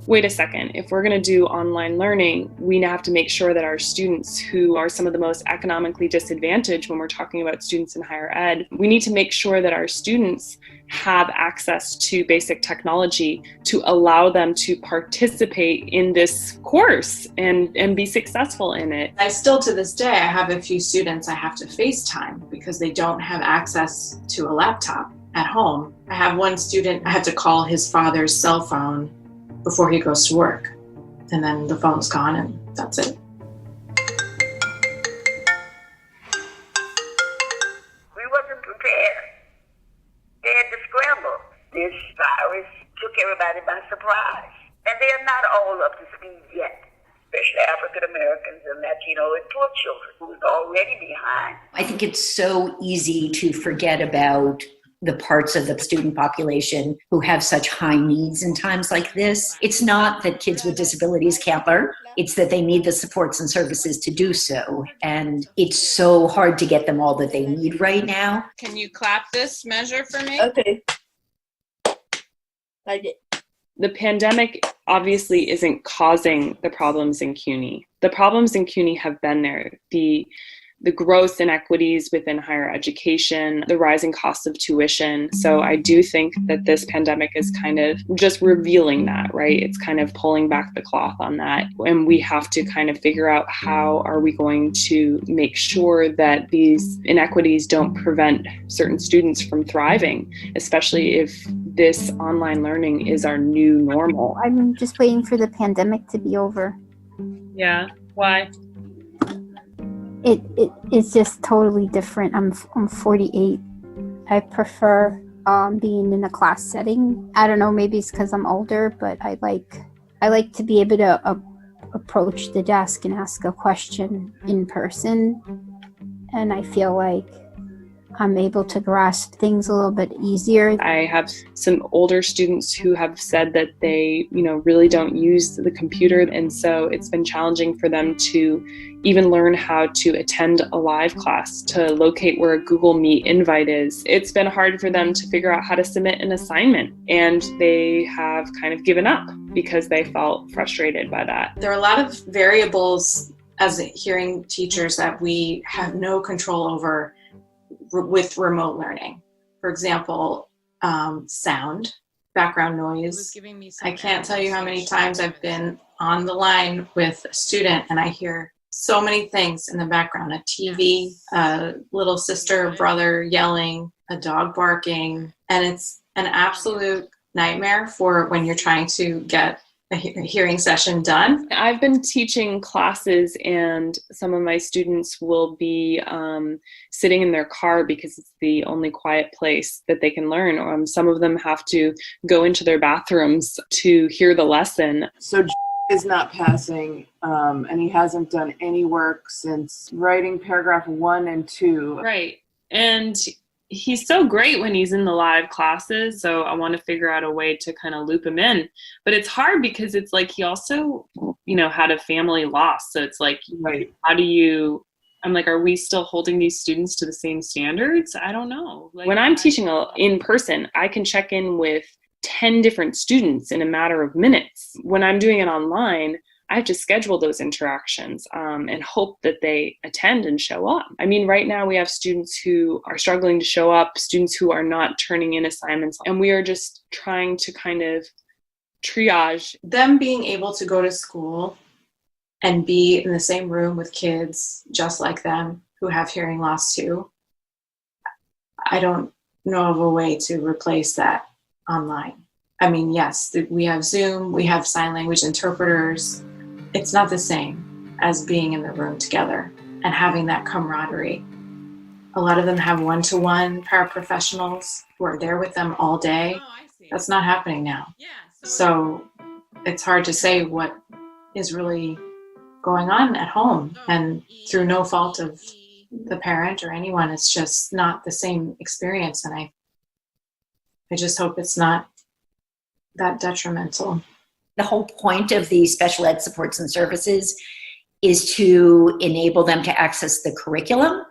Speaker 6: wait a second, if we're going to do online learning, we have to make sure that our students, who are some of the most economically disadvantaged when we're talking about students in higher ed, we need to make sure that our students have access to basic technology to allow them to participate in this course and be successful in it.
Speaker 1: I still, to this day, I have a few students I have to FaceTime because they don't have access to a laptop at home. I have one student, I have to call his father's cell phone before he goes to work, and then the phone's gone and that's it.
Speaker 14: We wasn't prepared. They had to scramble. This virus took everybody by surprise, and they are not all up to speed yet, especially African Americans and Latino and poor children who's already behind.
Speaker 7: I think it's so easy to forget about the parts of the student population who have such high needs in times like this. It's not that kids with disabilities can't learn. It's that they need the supports and services to do so. And it's so hard to get them all that they need right now.
Speaker 15: Can you clap this measure for me?
Speaker 3: Okay. I did.
Speaker 6: The pandemic obviously isn't causing the problems in CUNY. The problems in CUNY have been there. The gross inequities within higher education, the rising cost of tuition. So I do think that this pandemic is kind of just revealing that, right? It's kind of pulling back the cloth on that. And we have to kind of figure out how are we going to make sure that these inequities don't prevent certain students from thriving, especially if this online learning is our new normal.
Speaker 16: I'm just waiting for the pandemic to be over.
Speaker 6: Yeah, why?
Speaker 16: It's just totally different. I'm 48. I prefer being in a class setting. I don't know, maybe it's because I'm older, but I like to be able to approach the desk and ask a question in person. And I feel like I'm able to grasp things a little bit easier.
Speaker 6: I have some older students who have said that they, really don't use the computer. And so it's been challenging for them to even learn how to attend a live class, to locate where a Google Meet invite is. It's been hard for them to figure out how to submit an assignment. And they have kind of given up because they felt frustrated by that.
Speaker 17: There are a lot of variables as hearing teachers that we have no control over with remote learning. For example, sound, background noise. I can't tell you how many times I've been on the line with a student and I hear so many things in the background, a TV, a little sister, brother yelling, a dog barking, and it's an absolute nightmare for when you're trying to get a hearing session done.
Speaker 6: I've been teaching classes and some of my students will be sitting in their car because it's the only quiet place that they can learn. Some of them have to go into their bathrooms to hear the lesson.
Speaker 18: So is not passing and he hasn't done any work since writing paragraph 1 and 2.
Speaker 6: Right. And he's so great when he's in the live classes. So I want to figure out a way to kind of loop him in. But it's hard because it's like he also, had a family loss. So it's like,
Speaker 18: right.
Speaker 6: I'm like, are we still holding these students to the same standards? I don't know. When I'm teaching in person, I can check in with 10 different students in a matter of minutes. When I'm doing it online, I have to schedule those interactions and hope that they attend and show up. I mean, right now we have students who are struggling to show up, students who are not turning in assignments, and we are just trying to kind of triage.
Speaker 17: Them being able to go to school and be in the same room with kids just like them who have hearing loss too, I don't know of a way to replace that online. I mean, yes, we have Zoom, we have sign language interpreters. It's not the same as being in the room together and having that camaraderie. A lot of them have one-to-one paraprofessionals who are there with them all day. That's not happening now. So it's hard to say what is really going on at home, and through no fault of the parent or anyone, it's just not the same experience. And I just hope it's not that detrimental.
Speaker 7: The whole point of the special ed supports and services is to enable them to access the curriculum,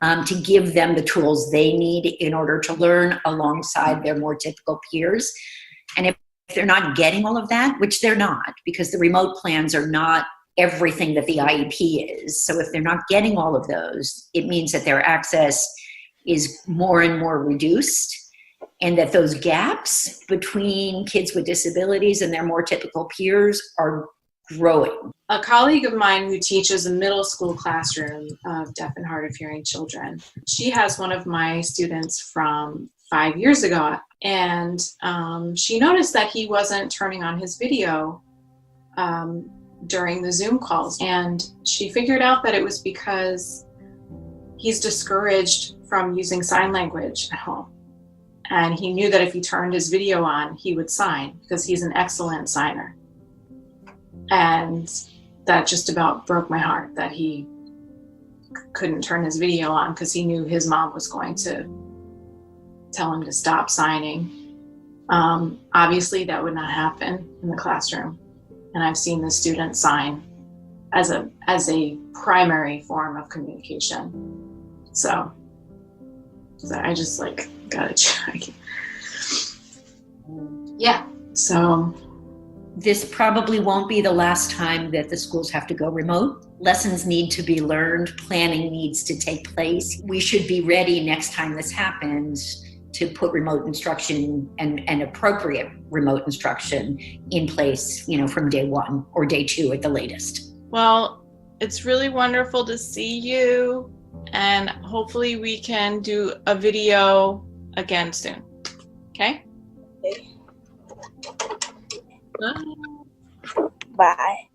Speaker 7: to give them the tools they need in order to learn alongside their more typical peers. And if they're not getting all of that, which they're not, because the remote plans are not everything that the IEP is. So if they're not getting all of those, it means that their access is more and more reduced, and that those gaps between kids with disabilities and their more typical peers are growing.
Speaker 17: A colleague of mine who teaches a middle school classroom of deaf and hard of hearing children, she has one of my students from 5 years ago, and she noticed that he wasn't turning on his video during the Zoom calls, and she figured out that it was because he's discouraged from using sign language at home. And he knew that if he turned his video on, he would sign because he's an excellent signer. And that just about broke my heart that he couldn't turn his video on because he knew his mom was going to tell them to stop signing. Obviously, that would not happen in the classroom. And I've seen the students sign as a primary form of communication. So I just like gotta check. Yeah, so.
Speaker 7: This probably won't be the last time that the schools have to go remote. Lessons need to be learned, planning needs to take place. We should be ready next time this happens to put remote instruction and appropriate remote instruction in place, from day one or day two at the latest.
Speaker 15: Well, it's really wonderful to see you, and hopefully we can do a video again soon. Okay?
Speaker 5: Bye.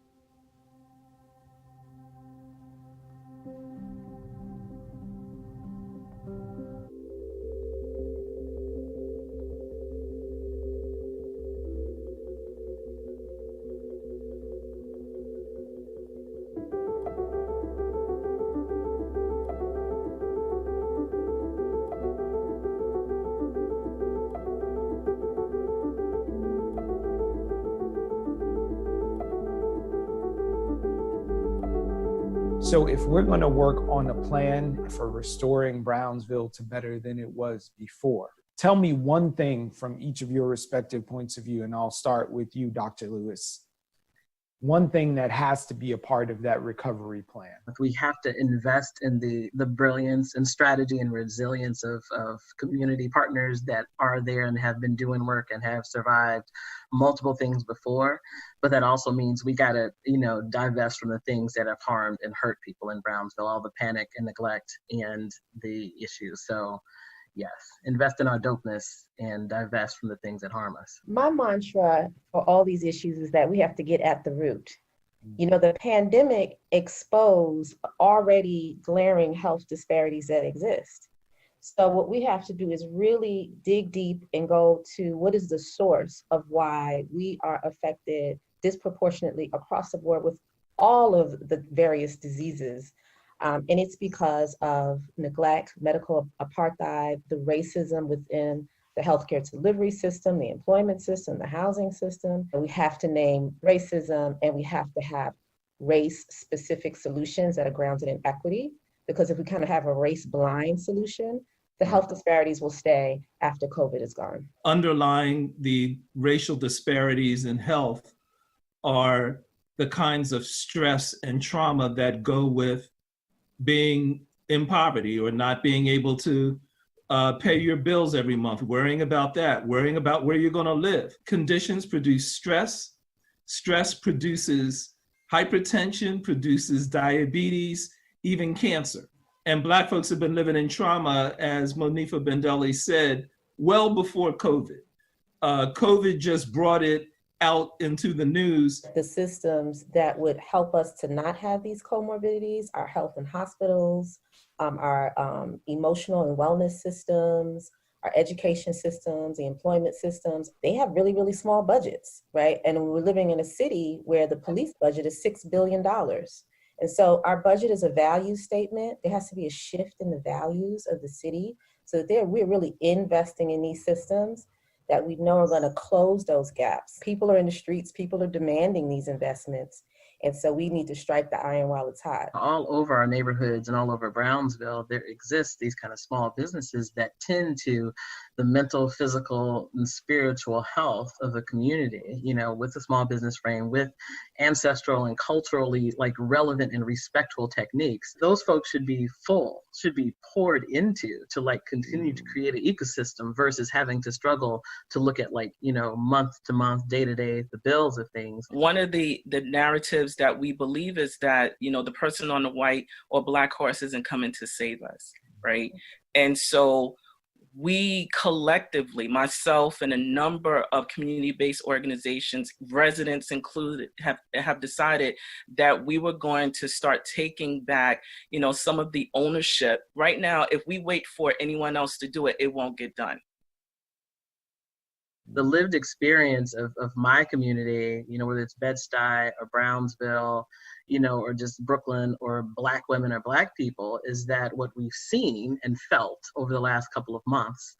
Speaker 19: So if we're going to work on a plan for restoring Brownsville to better than it was before, tell me one thing from each of your respective points of view, and I'll start with you, Dr. Lewis. One thing that has to be a part of that recovery plan.
Speaker 20: We have to invest in the brilliance and strategy and resilience of community partners that are there and have been doing work and have survived multiple things before. But that also means we gotta, divest from the things that have harmed and hurt people in Brownsville, all the panic and neglect and the issues. So yes, invest in our dopeness and divest from the things that harm us.
Speaker 21: My mantra for all these issues is that we have to get at the root. The pandemic exposed already glaring health disparities that exist. So what we have to do is really dig deep and go to what is the source of why we are affected disproportionately across the board with all of the various diseases. And it's because of neglect, medical apartheid, the racism within the healthcare delivery system, the employment system, the housing system. And we have to name racism, and we have to have race-specific solutions that are grounded in equity. Because if we kind of have a race-blind solution, the health disparities will stay after COVID is gone.
Speaker 25: Underlying the racial disparities in health are the kinds of stress and trauma that go with being in poverty or not being able to pay your bills every month, worrying about that, worrying about where you're gonna live. Conditions produce stress. Stress produces hypertension, produces diabetes, even cancer. And Black folks have been living in trauma, as Monifa Bendelli said, well before COVID. COVID just brought it out into the news.
Speaker 21: The systems that would help us to not have these comorbidities, our health and hospitals, our emotional and wellness systems, our education systems, the employment systems, they have really, really small budgets, right? And we're living in a city where the police budget is $6 billion. And so our budget is a value statement. There has to be a shift in the values of the city so that we're really investing in these systems that we know are going to close those gaps. People are in the streets, people are demanding these investments. And so we need to strike the iron while it's hot.
Speaker 20: All over our neighborhoods and all over Brownsville, there exists these kind of small businesses that tend to the mental, physical, and spiritual health of the community, with a small business frame, with ancestral and culturally relevant and respectful techniques. Those folks should be poured into to continue to create an ecosystem versus having to struggle to look at month to month, day to day, the bills of things.
Speaker 26: One of the narratives that we believe is that, the person on the white or Black horse isn't coming to save us, right? And so we collectively, myself and a number of community-based organizations, residents included, have decided that we were going to start taking back, some of the ownership. Right now, if we wait for anyone else to do it, it won't get done.
Speaker 20: The lived experience of my community, whether it's Bed-Stuy or Brownsville, or just Brooklyn or Black women or Black people, is that what we've seen and felt over the last couple of months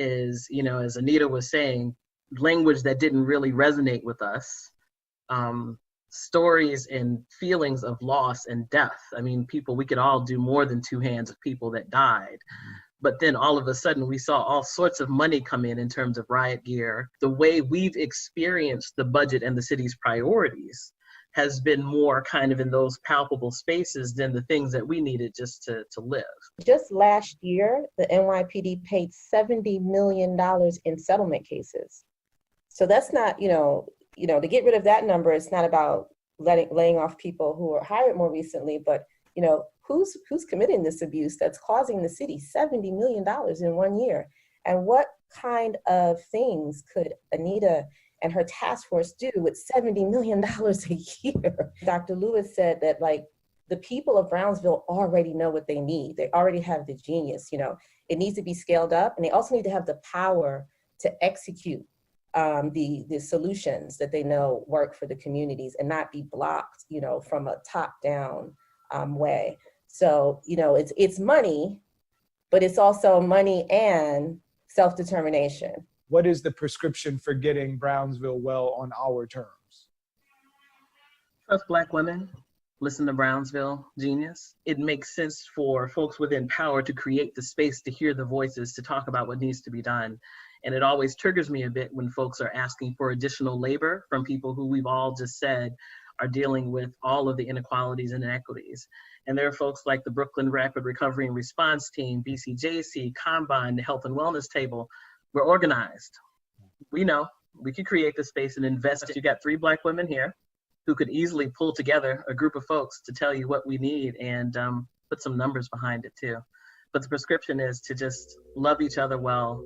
Speaker 20: is, you know, as Anita was saying, language that didn't really resonate with us, stories and feelings of loss and death. I mean, people, we could all do more than two hands of people that died. But then all of a sudden we saw all sorts of money come in terms of riot gear. The way we've experienced the budget and the city's priorities has been more kind of in those palpable spaces than the things that we needed just to live.
Speaker 21: Just last year, the NYPD paid $70 million in settlement cases. So that's not, to get rid of that number, it's not about laying off people who were hired more recently, but who's committing this abuse that's causing the city $70 million in 1 year? And what kind of things could Anita and her task force do with $70 million a year? Dr. Lewis said that the people of Brownsville already know what they need. They already have the genius, it needs to be scaled up, and they also need to have the power to execute the solutions that they know work for the communities and not be blocked, from a top-down way. So, it's money, but it's also money and self-determination.
Speaker 19: What is the prescription for getting Brownsville well on our terms?
Speaker 20: Trust Black women, listen to Brownsville Genius. It makes sense for folks within power to create the space to hear the voices, to talk about what needs to be done. And it always triggers me a bit when folks are asking for additional labor from people who we've all just said are dealing with all of the inequalities and inequities. And there are folks like the Brooklyn Rapid Recovery and Response Team, BCJC, Combine, the Health and Wellness Table. We're organized. We know we could create the space and invest. You got 3 Black women here who could easily pull together a group of folks to tell you what we need and put some numbers behind it too. But the prescription is to just love each other well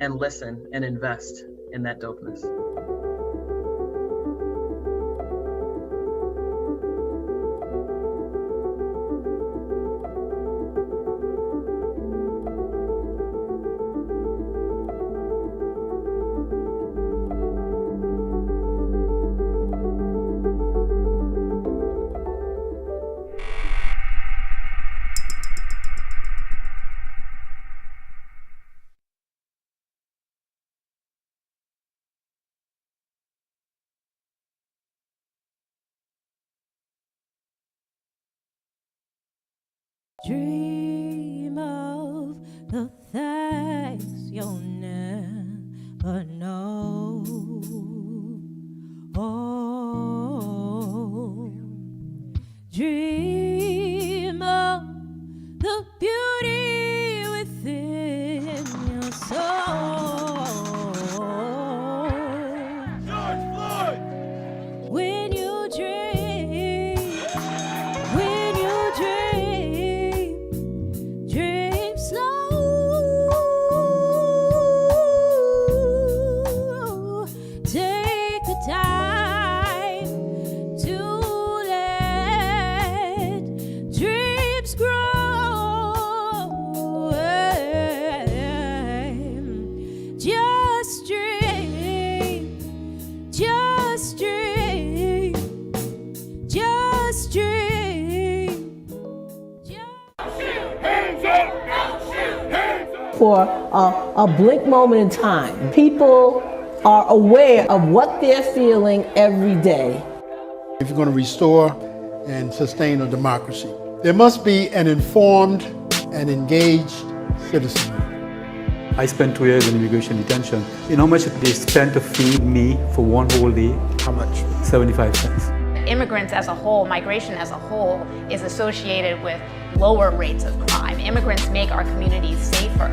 Speaker 20: and listen and invest in that dopeness.
Speaker 2: Dream of the things you'll never know. Oh, dream of the beauty within your soul. George Floyd! When you dream, dream slow. Take the time to let dreams grow. Just dream, just dream, just dream.
Speaker 5: Hands up! For a blink moment in time, people are aware of what they're feeling every day.
Speaker 9: If you're going to restore and sustain a democracy, there must be an informed and engaged citizenry.
Speaker 11: I spent 2 years in immigration detention. You know how much they spent to feed me for one whole day?
Speaker 9: How much?
Speaker 11: 75 cents.
Speaker 22: Immigrants as a whole, migration as a whole, is associated with lower rates of crime. Immigrants make our communities safer.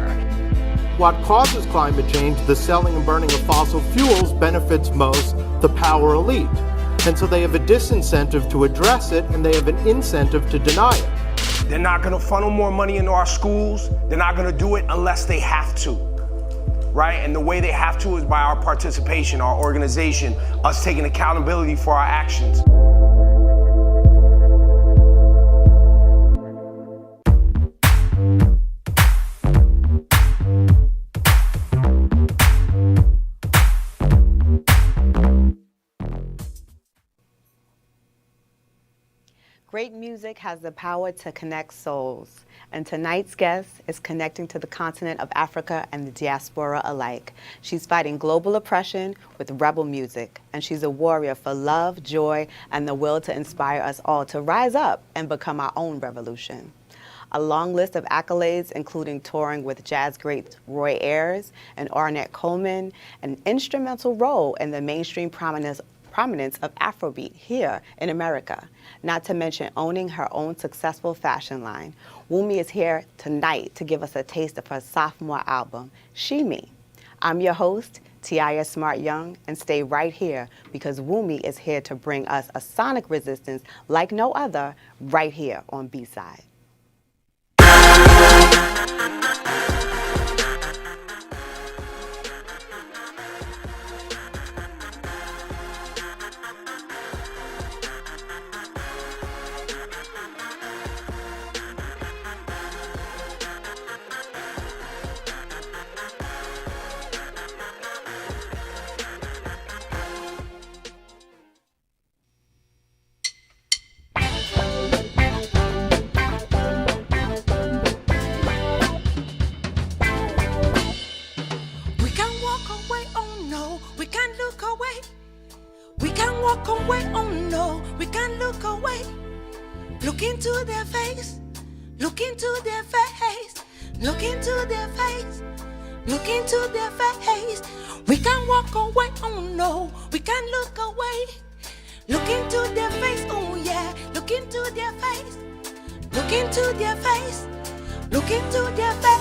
Speaker 23: What causes climate change, the selling and burning of fossil fuels, benefits most the power elite. And so they have a disincentive to address it, and they have an incentive to deny it.
Speaker 27: They're not going to funnel more money into our schools. They're not going to do it unless they have to, right? And the way they have to is by our participation, our organization, us taking accountability for our actions.
Speaker 1: Great music has the power to connect souls, and tonight's guest is connecting to the continent of Africa and the diaspora alike. She's fighting global oppression with rebel music, and she's a warrior for love, joy, and the will to inspire us all to rise up and become our own revolution. A long list of accolades, including touring with jazz greats Roy Ayers and Ornette Coleman, an instrumental role in the mainstream prominence of Afrobeat here in America, not to mention owning her own successful fashion line. Wumi is here tonight to give us a taste of her sophomore album, She Me. I'm your host, Tiaya Smart Young, and stay right here because Wumi is here to bring us a sonic resistance like no other right here on B-Side.
Speaker 2: Look into their face, look into their face, look into their face, look into their face. We can't walk away, oh no, we can't look away. Look into their face, oh yeah, look into their face, look into their face, look into their face.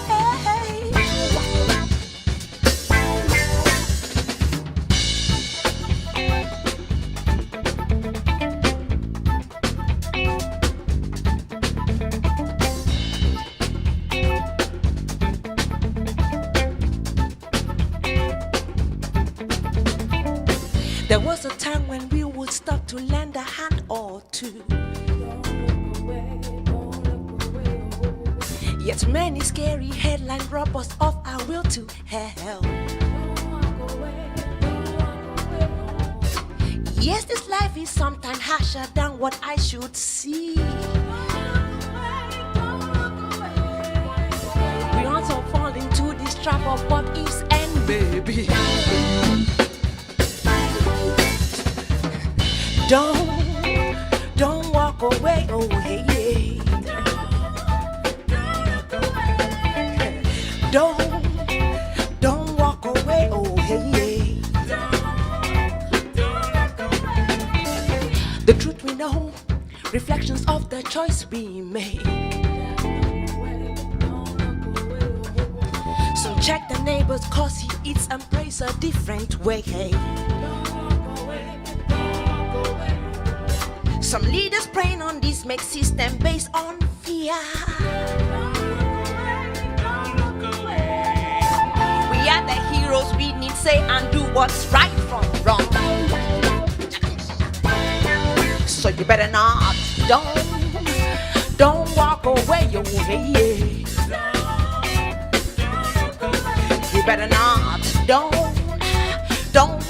Speaker 2: There was a time when we would stop to lend a hand or two. Yet many scary headlines rob us of our will to hell. Yes, this life is sometimes harsher than what I should see. We also fall into this trap of what is and baby. Don't walk away, oh hey, hey. Don't walk away, oh hey, hey. The truth we know, reflections of the choice we made. So check the neighbors cause he eats and prays a different way. Some leaders preying on this make system based on fear. We are the heroes, we need say and do what's right from wrong. So you better not, don't walk away, yo, hey, yeah. You better not, don't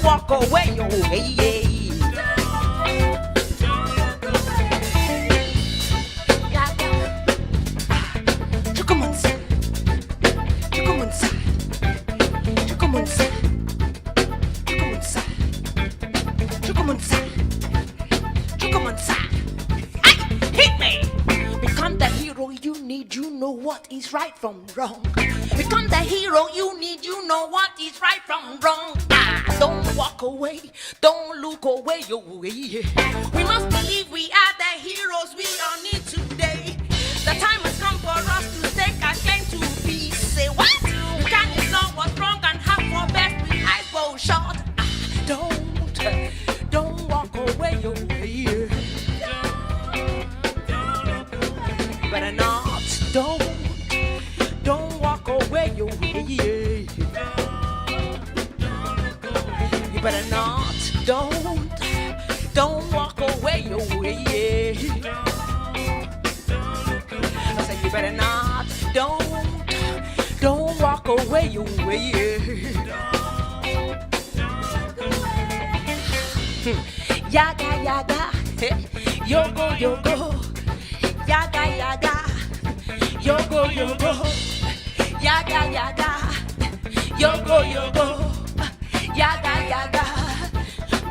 Speaker 2: walk away, yo, hey, yeah. What is right from wrong? Become the hero you need, you know what is right from wrong. Don't walk away, don't look away, yo, yeah. We must believe we are the heroes we all need today. The time has come for us to take our claim to peace. Say what? We can't ignore what's wrong and have for best with eyes bow short. Don't walk away, yo, yeah. Better not, don't walk away, yo, yeah. You better not, don't walk away, yo, yeah. I said you better not, don't walk away, yo, yeah. Yaga, yaga, yogo, yogo. yaga yaga, yogo yogo, yaga yaga, yogo yogo, yaga yaga,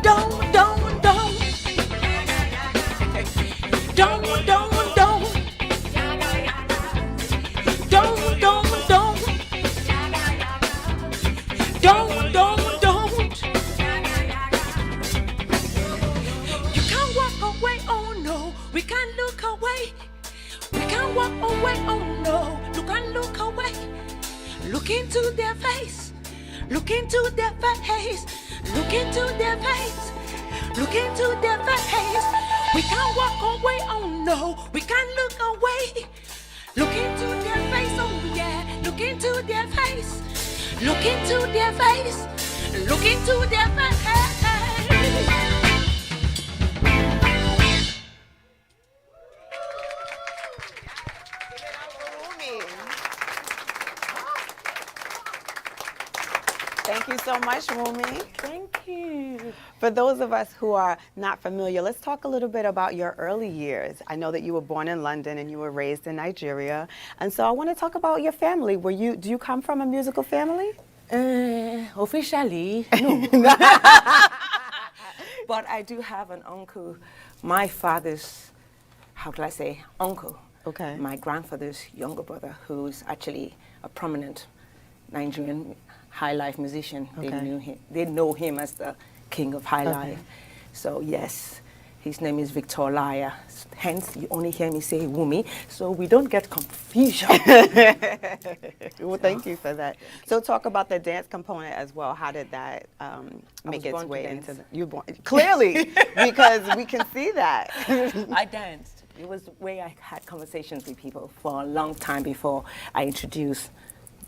Speaker 2: don't, don't, don't, don't, don't, don't, don't, don't, don't, don't, don't. You can't walk away, oh no, we can't look away. We can't walk away, oh no, you can't look away. Look into their face, look into their face, look into their face, look into their face. We can't walk away, oh no, we can't look away. Look into their face, oh yeah, look into their face, look into their face, look into their face.
Speaker 1: Thank you so much, Wumi.
Speaker 4: Thank you.
Speaker 1: For those of us who are not familiar, let's talk a little bit about your early years. I know that you were born in London and you were raised in Nigeria. And so I want to talk about your family. Do you come from a musical family?
Speaker 4: Officially, no. But I do have an uncle, my father's, how can I say, uncle.
Speaker 1: Okay.
Speaker 4: My grandfather's younger brother, who's actually a prominent Nigerian high life musician.
Speaker 1: Okay.
Speaker 4: They know him as the king of high
Speaker 1: Okay.
Speaker 4: life. So yes, his name is Victor Laya. Hence, you only hear me say Wumi, so we don't get confusion.
Speaker 1: Well, thank you for that. So talk about the dance component as well. How did that make its way into the, you born clearly because we can see that.
Speaker 4: I danced. It was the way I had conversations with people for a long time before I introduced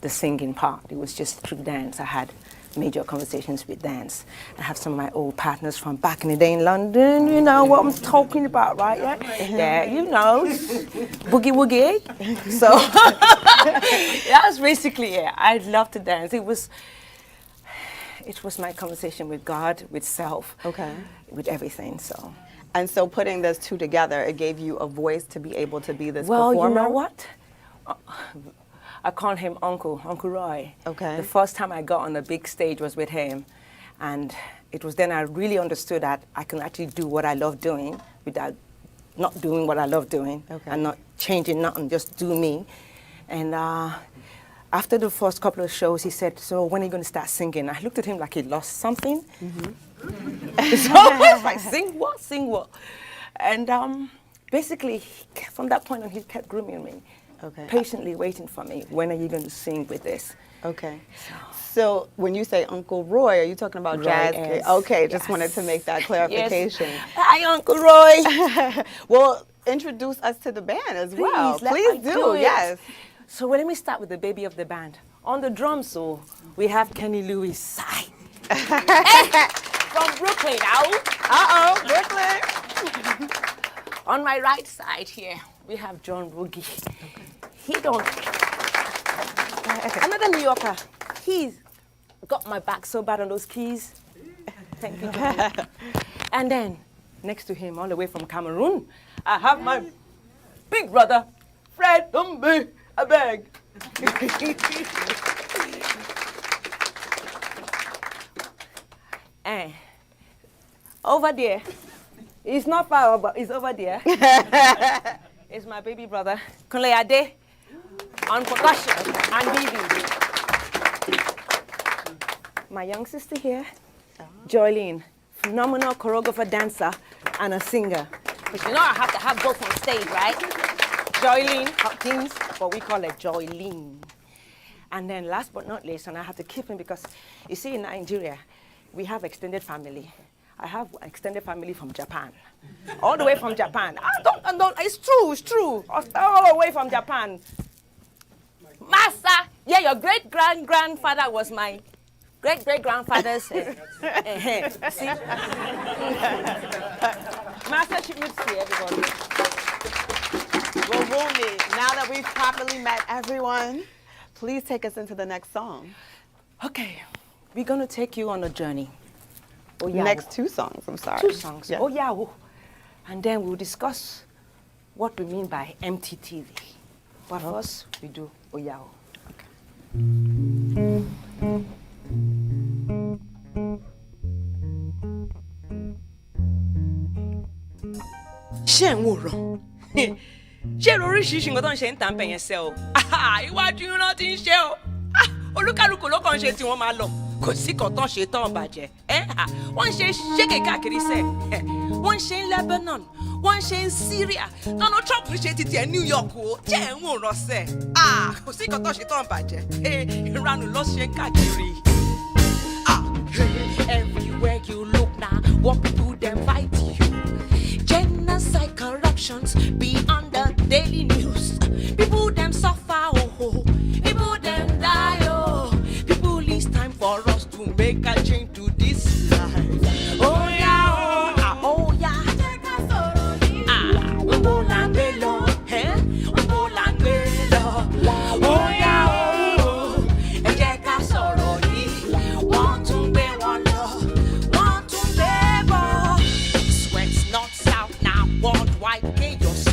Speaker 4: the singing part. It was just through dance. I had major conversations with dance. I have some of my old partners from back in the day in London. You know what I'm talking about, right? Yeah, you know, boogie woogie. So that's basically it. I love to dance. It was my conversation with God, with self, with everything. So.
Speaker 1: And so putting those two together, it gave you a voice to be able to be this
Speaker 4: well,
Speaker 1: performer?
Speaker 4: You know what? I call him Uncle Roy.
Speaker 1: Okay.
Speaker 4: The first time I got on the big stage was with him. And it was then I really understood that I can actually do what I love doing without not doing what I love doing and not changing nothing, just do me. And after the first couple of shows, he said, so when are you going to start singing? I looked at him like he lost something. So I was like, sing what? Sing what? And basically, from that point on, he kept grooming me. Patiently waiting for me. When are you going to sing with this?
Speaker 1: Okay. So when you say Uncle Roy, are you talking about
Speaker 4: Roy
Speaker 1: jazz?
Speaker 4: S.
Speaker 1: Okay, just wanted to make that clarification.
Speaker 4: Yes. Hi, Uncle Roy.
Speaker 1: Well, introduce us to the band as well. Please do. Yes.
Speaker 4: So let me start with the baby of the band. On the drums, so we have Kenny Lewis. From Brooklyn now.
Speaker 1: Brooklyn.
Speaker 4: On my right side here, we have John Woogie. He don't. Another New Yorker. He's got my back so bad on those keys. Thank you, John. And then, next to him, all the way from Cameroon, I have my big brother, Fred Dumbe, I beg. And over there, it's not far, but it's over there. It's my baby brother, Kunle Ade, on percussion and BB. My young sister here, Joylene, phenomenal choreographer, dancer, and a singer. Because you know I have to have both on stage, right? Joylene Hopkins, but we call her Joylene. And then last but not least, and I have to keep him because, you see, in Nigeria, we have extended family. I have extended family from Japan, all the way from Japan. It's true. All the way from Japan. Master, yeah, your great-grandfather was my great-great-grandfather's. See? Master shipments to everybody.
Speaker 1: Well, Wumi, now that we've properly met everyone, please take us into the next song.
Speaker 4: Okay, we're going to take you on a journey.
Speaker 1: Next two songs, I'm sorry.
Speaker 4: 2 songs.
Speaker 1: Yeah.
Speaker 4: Oh, yeah. And then we'll discuss what we mean by MTTV. But first, we do Oyao. Ṣé ń wòran? Ṣé oríṣiríṣi nǹkan tó ń ṣe ń tà ń bẹ̀ yẹn sẹ́ o? Iwájú iná ti ń ṣe o. Olúkálùkù ló kàn ń ṣe tí wọ́n máa lọ. Kò sí kan tán ṣe tán bàjẹ́. Wọ́n ń ṣe ṣége káàkiri sẹ́. Wọ́n ń ṣe ní Lebanon. Wọ́n ń ṣe ní Syria. Donald Trump ń ṣe títí ẹ̀ New York o. Jẹ́ ẹ̀ ń wòran sẹ́. Kò sí kan tán ṣe tán bàjẹ́. Ìranù ló ṣe káàkiri. Everywhere you look now, what people them fight you. Genocide, corruptions be on the daily news. People them suffer, oh. People them die, oh. People, it's time for us to make a change to this life. Oh yeah, oh yeah. Oh langelo, oh langelo. Oh yeah, oh. Ẹ jẹ́ ká sọ̀rọ̀ yìí. Wọ́n tún gbé wọn lọ. Wọ́n tún gbé bọ̀. Sweats not south now. Worldwide chaos.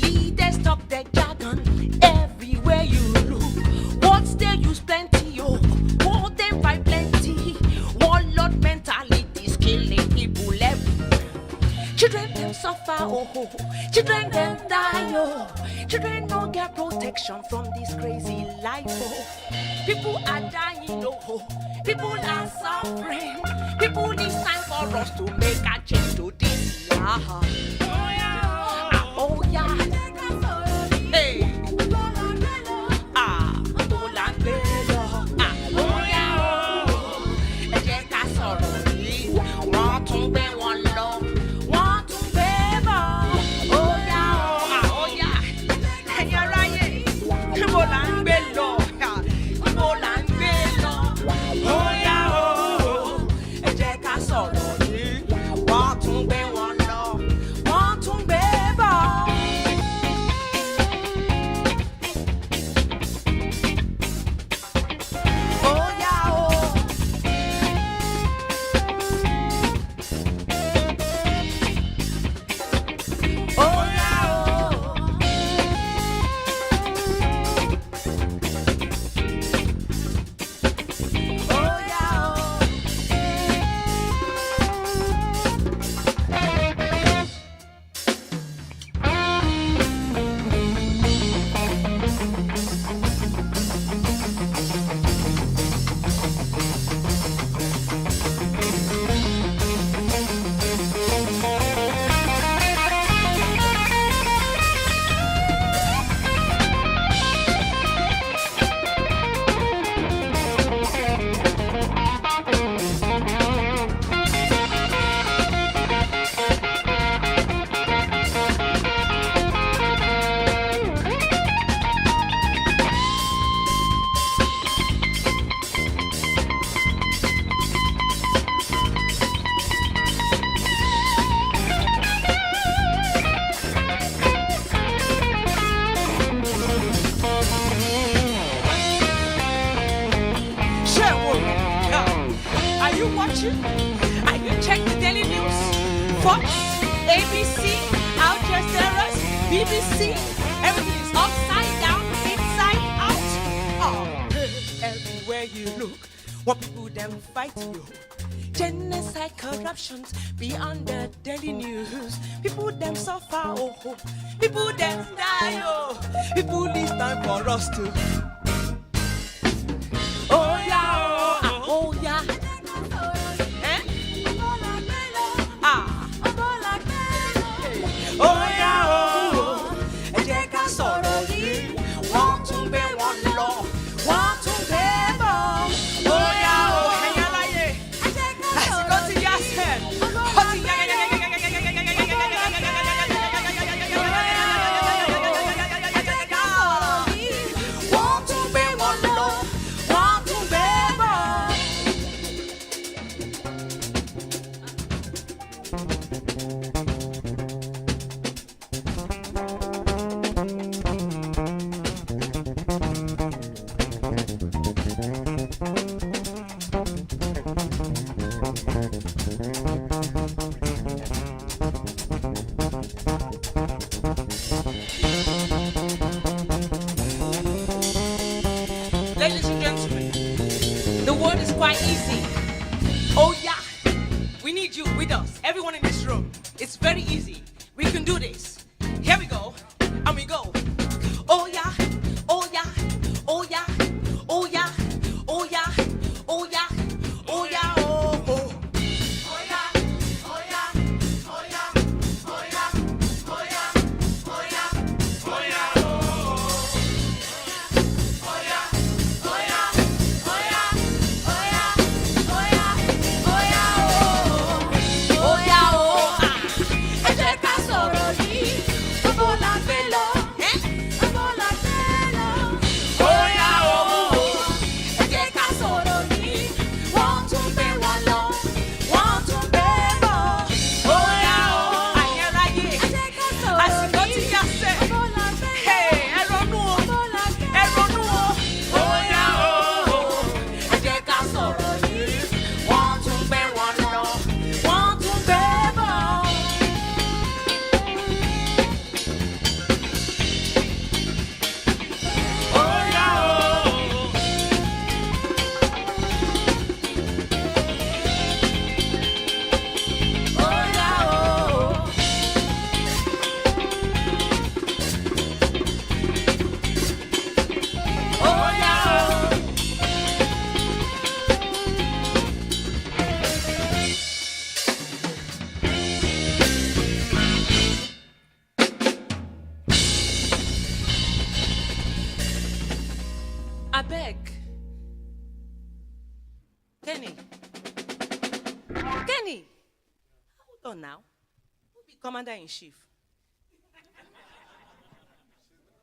Speaker 4: Leaders talk their jargon everywhere you look. What's they use plenty, oh. What they buy plenty. Warlord mentalities killing people everywhere. Children them suffer, oh. Children them die, oh. Children don't get protection from this crazy life, oh. People are dying, oh. People are suffering. People, it's time for us to make a change to this life. Oh yeah, oh yeah. Hey. Oh langelo. Oh yeah, oh. Ẹ jẹ́ ká sọ̀rọ̀ yìí. Wọ́n tún gbé wọn lọ. Wọ́n tún gbé bọ̀. Oh yeah, oh yeah. Ẹ̀yin aráyé, níbo là ń gbé lọ? Níbo là ń gbé lọ? Oh yeah, oh. Ẹ jẹ́ ká sọ̀rọ̀ yìí. Wọ́n tún gbé wọn lọ. Wọ́n tún gbé bọ̀. Oh yeah, oh. Oh yeah, oh. Oh yeah, oh. Are you watching? Are you checking the daily news? Fox, ABC, Al Jazeera, BBC, everything is upside down, inside out. Everywhere you look, what people them fight you. Genocide, corruptions be on the daily news. People them suffer, oh. People them die, oh. People, it's time for us to. Oh yeah, oh yeah. Oh yeah, oh. Ẹ jẹ́ ká sọ̀rọ̀ yìí. Wọ́n tún gbé wọn lọ. Wọ́n tún gbé bọ̀. Oh yeah, oh. Ẹ̀yin aláyé. Lásìkò ti yá sẹ́ẹ̀. Ó ti yá Wọ́n tún gbé wọn lọ. Wọ́n tún gbé bọ̀. word is quite easy. Oh yeah, we need you with us. Everyone in this room. It's very easy. We can do this. Here we go, and we go. Oh yeah, oh yeah, oh yeah, oh yeah, oh yeah, oh yeah, oh yeah, oh oh. Oh yeah, oh yeah, oh yeah, oh yeah, oh yeah, oh yeah, oh yeah, oh. Oh yeah, oh yeah, oh yeah, oh yeah, oh yeah, oh yeah, oh. Oh yeah, oh ah. Ẹ jẹ́ ká sọ̀rọ̀ yìí, gbogbo la fẹ́ lọ, gbogbo la fẹ́ lọ. Oh yeah, oh. Ẹ jẹ́ ká sọ̀rọ̀ yìí, wọ́n tún gbé wa lọ, wọ́n tún gbé bọ̀. Oh yeah, oh. Àyẹ̀ráyé, ẹ jẹ́ ká sọ̀rọ̀ yìí, àsìkò ti yá sẹ́. Gbogbo la fẹ́ lọ, ẹ ronú o, ẹ ronú o. Oh yeah, oh. Ẹ jẹ́ ká sọ̀rọ̀ yìí, wọ́n tún gbé wọn lọ, wọ́n tún gbé bọ̀. Oh yeah, oh. Oh yeah, oh. Oh yeah, oh. I beg. Kenny. Kenny. Hold on now. Who be commander in chief?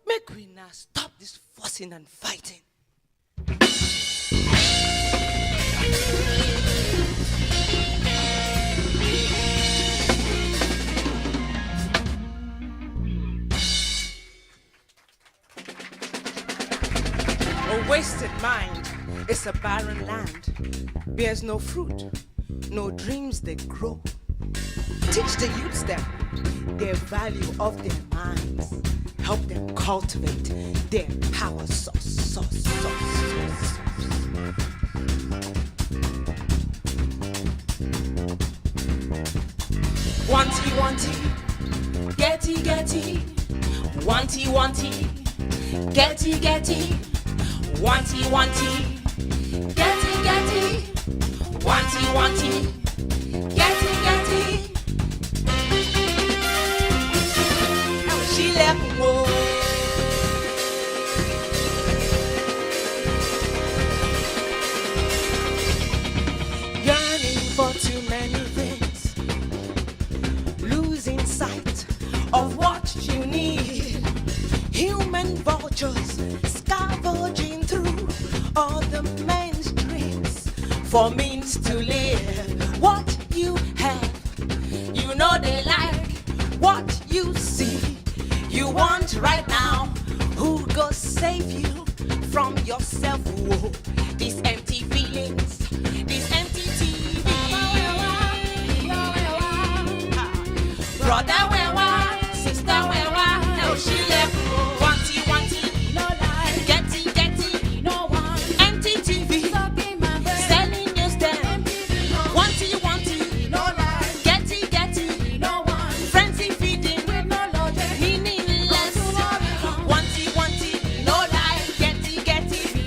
Speaker 4: Make we now stop this fussing and fighting. A wasted mind is a barren land. Bears no fruit, no dreams they grow. Teach the youths them their value of their minds. Help them cultivate their power source. Wanty, getty, wanty, getty, wanty, getty, wanty, getty. She left me. Yearning for too many things, losing sight of what you need. Human vultures scavenging through all the mainstreams for means to live. What you have, you know they like what you see. You want right now, who go save you from yourself? Whoa. These empty feelings, these empty TV. Brother, where wa? Sister, where wa? No, she left. Wanty, getty, empty TV. Selling news them. Wanty, getty, frenzy feeding. Meaningless. Wanty, no lie. Getty, empty TV.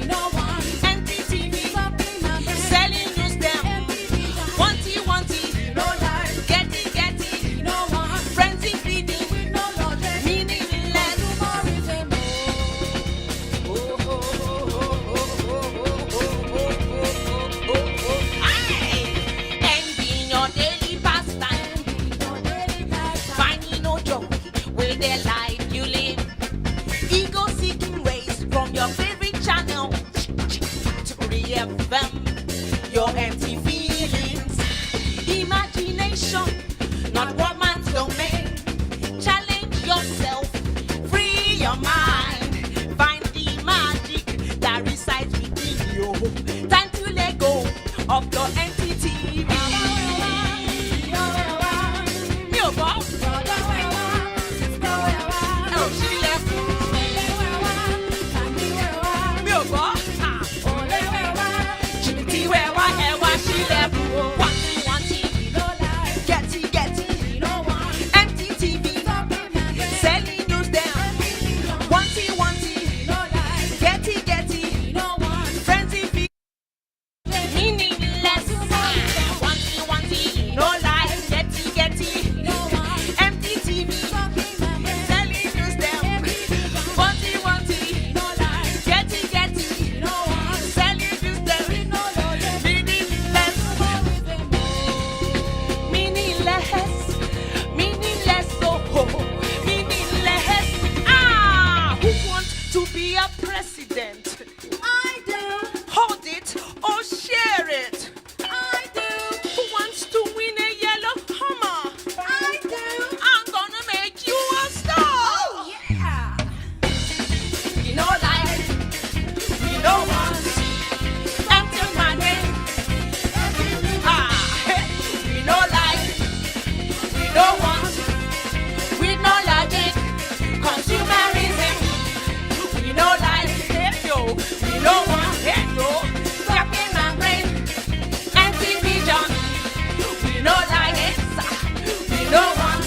Speaker 2: no want,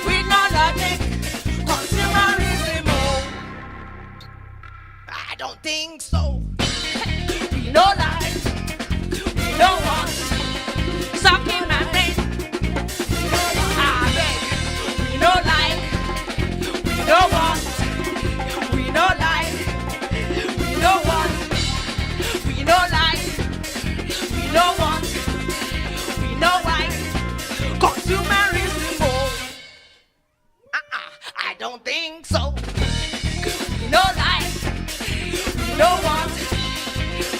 Speaker 2: we no logic, consumerism. Oh, I don't think so. We no like, we no want, sucking my brain. I beg, we no like, we no want, we no like, we no want, we no like, we no want, we no like, consumerism. Oh, I don't think so. We no like, we no want,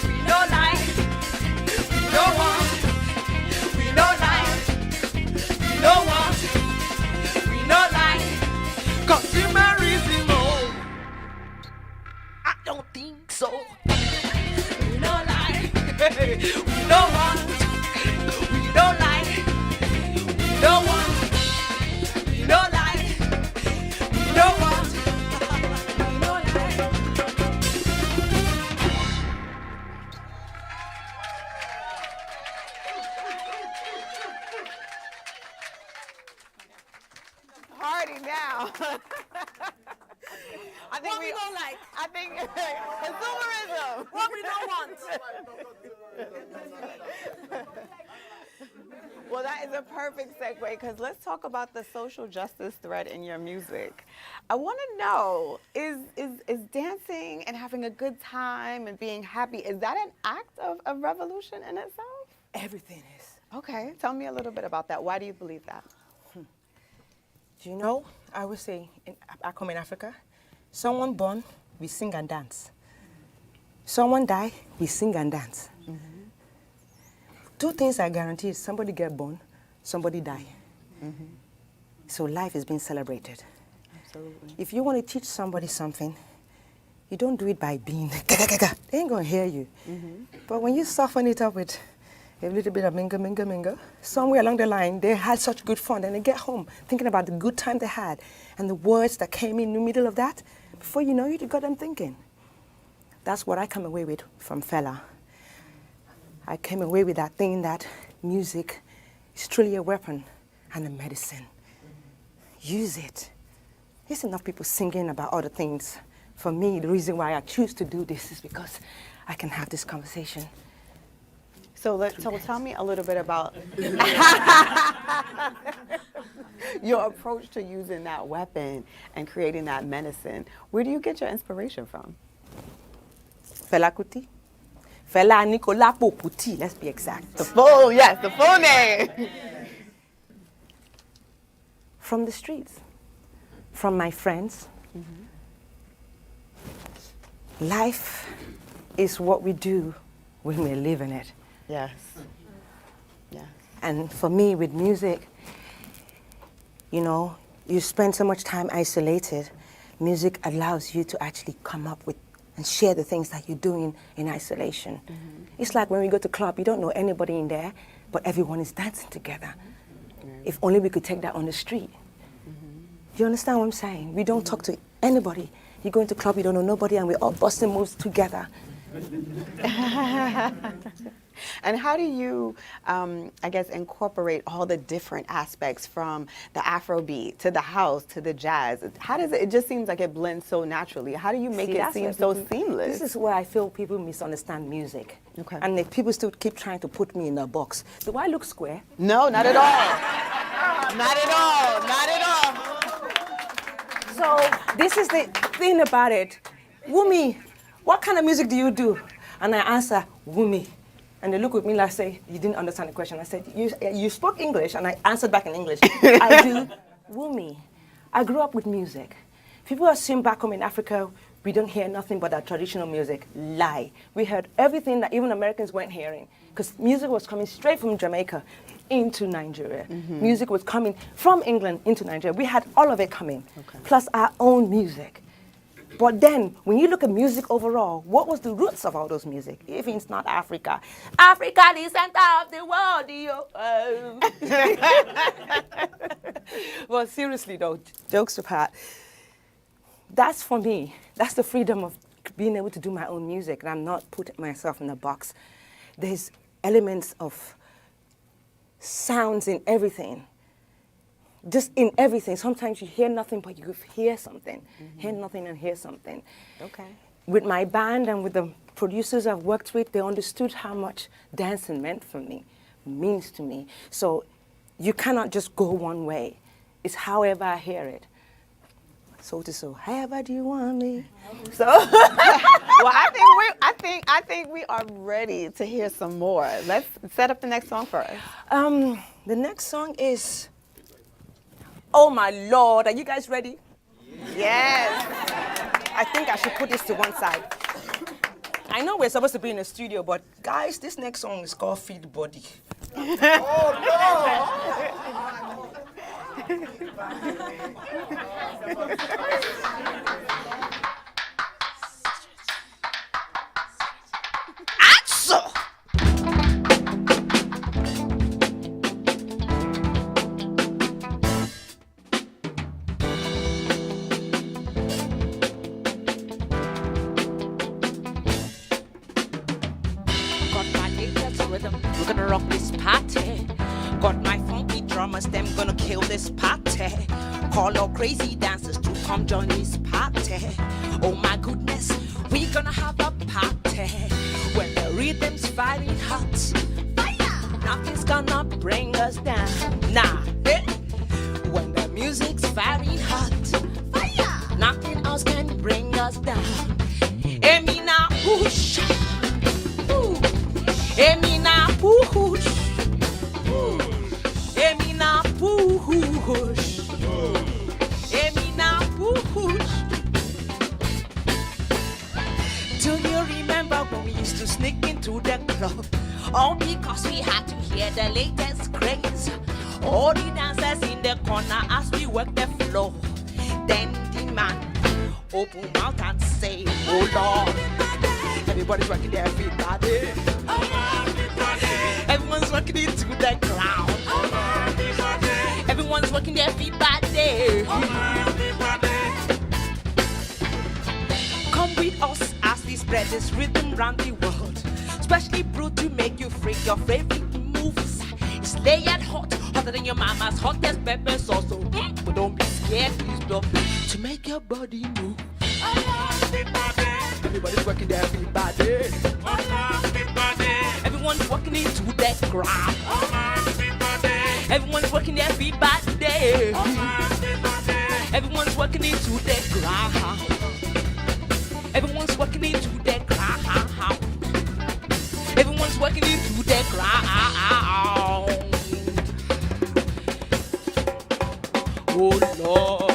Speaker 2: we no like, we no want, we no like, we no want, we no like, consumerism. Oh, I don't think so. We no like, we no want, we no like, we no want, we no like, we no want, we no like.
Speaker 1: Party now. I think
Speaker 4: What we don't like.
Speaker 1: I think consumerism.
Speaker 4: What we don't want.
Speaker 1: Well, that is a perfect segue because let's talk about the social justice thread in your music. I want to know, is dancing and having a good time and being happy, is that an act of revolution in itself?
Speaker 4: Everything is.
Speaker 1: Okay, tell me a little bit about that. Why do you believe that?
Speaker 4: Do you know, I would say, I come in Africa, someone born, we sing and dance. Someone die, we sing and dance. Two things are guaranteed. Somebody get born, somebody die. So life is being celebrated.
Speaker 1: Absolutely.
Speaker 4: If you want to teach somebody something, you don't do it by being, they ain't going to hear you. But when you soften it up with a little bit of mingle, somewhere along the line, they had such good fun, and they get home thinking about the good time they had and the words that came in the middle of that. Before you know it, you got them thinking. That's what I come away with from Fela. I came away with that thing that music is truly a weapon and a medicine. Use it. There's enough people singing about other things. For me, the reason why I choose to do this is because I can have this conversation.
Speaker 1: So tell me a little bit about your approach to using that weapon and creating that medicine. Where do you get your inspiration from?
Speaker 4: Fela Kuti. Fela Nicolas Kuti, let's be exact.
Speaker 1: The full name.
Speaker 4: From the streets, from my friends. Life is what we do when we're living it.
Speaker 1: Yes. Yes.
Speaker 4: And for me, with music, you know, you spend so much time isolated. Music allows you to actually come up with and share the things that you're doing in isolation. It's like when we go to club, you don't know anybody in there, but everyone is dancing together. If only we could take that on the street. You understand what I'm saying? We don't talk to anybody. You go into club, you don't know nobody, and we're all busting moves together.
Speaker 1: And how do you, I guess, incorporate all the different aspects from the Afrobeat to the house to the jazz? How does it just seems like it blends so naturally. How do you make it seem so seamless?
Speaker 4: This is where I feel people misunderstand music.
Speaker 1: Okay.
Speaker 4: And if people still keep trying to put me in a box. Do I look square?
Speaker 1: No, not at all. Not at all. Not at all.
Speaker 4: So this is the thing about it. Wumi, what kind of music do you do? And I answer, Wumi. And they look at me like, say, you didn't understand the question. I said, you spoke English, and I answered back in English. I do Wumi. I grew up with music. People assume back home in Africa, we don't hear nothing but our traditional music. Lie. We heard everything that even Americans weren't hearing, because music was coming straight from Jamaica into Nigeria. Music was coming from England into Nigeria. We had all of it coming, plus our own music. But then, when you look at music overall, what was the roots of all those music? If it's not Africa. Africa, the center of the world. Well, seriously though, jokes apart, that's for me. That's the freedom of being able to do my own music, and I'm not putting myself in a box. There's elements of sounds in everything. just in everything. Sometimes you hear nothing, but you hear something. Hear nothing and hear something.
Speaker 1: Okay.
Speaker 4: With my band and with the producers I've worked with, they understood how much dancing means to me. So you cannot just go one way. It's however I hear it. So to so, however do you want me? So
Speaker 1: well, I think we are ready to hear some more. Let's set up the next song for us.
Speaker 4: The next song is Oh My Lord. Are you guys ready?
Speaker 1: Yes.
Speaker 4: I think I should put this to one side. I know we're supposed to be in the studio, but guys, this next song is called Feed Body. Axel!
Speaker 2: We're gonna rock this party. Got my funky drummers, them gonna kill this party. Call all crazy dancers to come join this party. Oh my goodness, we gonna have a party. When the rhythm's firing hot, fire! Nothing's gonna bring us down. Nah, eh? When the music's firing hot, fire! Nothing else can bring us down. Emi na push. Emi na push. Emi na push. Emi na push. Do you remember when we used to sneak into the club? All because we had to hear the latest craze. All the dancers in the corner as we work the floor. Then the man open mouth and say, oh Lord. Everybody's working their feet, body. Everyone's working it to the ground. Everyone's working their feet body. Come with us as we spread this rhythm round the world. Especially brewed to make you freak your favorite moves. It's layered hot, hotter than your mama's hottest pepper sauce. So, but don't be scared, please don't. To make your body move. Everybody's working their feet body. Everyone's working into the ground. Everyone's working their feet body. Everyone's working into the ground. Everyone's working into the ground. Everyone's working into the ground. Oh Lord.